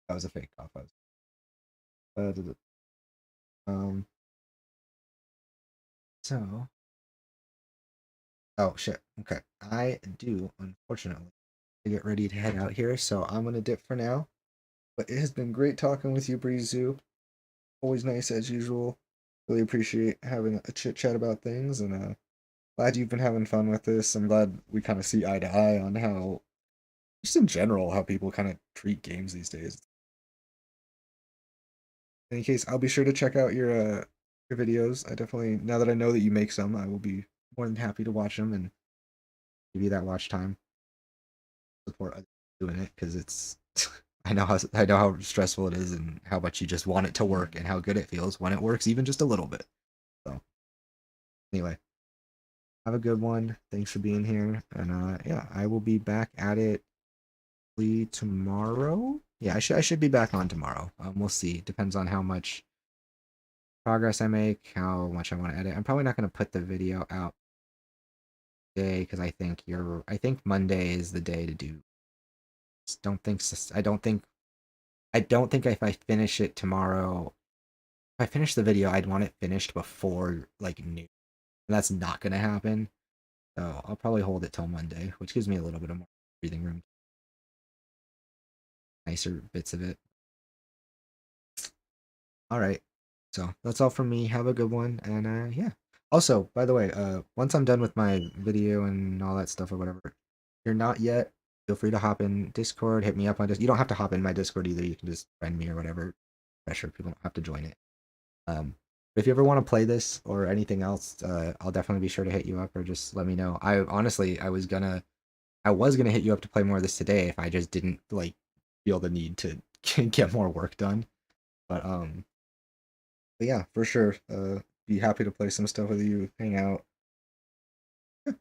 S1: That was a fake cough. Um. So. Oh shit. Okay. I do unfortunately get ready to head out here, so I'm gonna dip for now. But it has been great talking with you, Breezu. Always nice as usual. Really appreciate having a chit chat about things, and glad you've been having fun with this. I'm glad we kind of see eye to eye on how, just in general, how people kind of treat games these days. In any case, I'll be sure to check out your videos. I definitely, now that I know that you make some, I will be more than happy to watch them and give you that watch time. Support others doing it because it's I know how stressful it is and how much you just want it to work and how good it feels when it works even just a little bit. So anyway, have a good one. Thanks for being here, and yeah, I will be back at it tomorrow. Yeah, I should be back on tomorrow. We'll see. Depends on how much progress I make, how much I want to edit. I'm probably not going to put the video out today because I think Monday is the day to do. I don't think if I finish it tomorrow, if I finish the video, I'd want it finished before like noon, and that's not going to happen. So I'll probably hold it till Monday, which gives me a little bit of more breathing room. Nicer bits of it. All right. So that's all from me. Have a good one, and yeah. Also, by the way, once I'm done with my video and all that stuff or whatever, if you're not yet, feel free to hop in Discord, hit me up on Discord. You don't have to hop in my Discord either. You can just friend me or whatever. Pressure, people don't have to join it. But if you ever want to play this or anything else, I'll definitely be sure to hit you up or just let me know. I honestly, I was gonna hit you up to play more of this today if I just didn't like feel the need to get more work done. But yeah, for sure. Be happy to play some stuff with you, hang out. Yeah.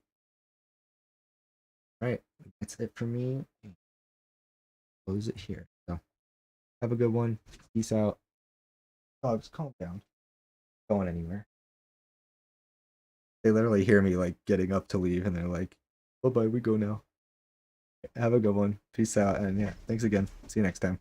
S1: All right, that's it for me. Close it here. So have a good one. Peace out. Dogs, calm down. Going anywhere. They literally hear me like getting up to leave, and they're like, "Bye bye, we go now." Have a good one. Peace out, and yeah, thanks again. See you next time.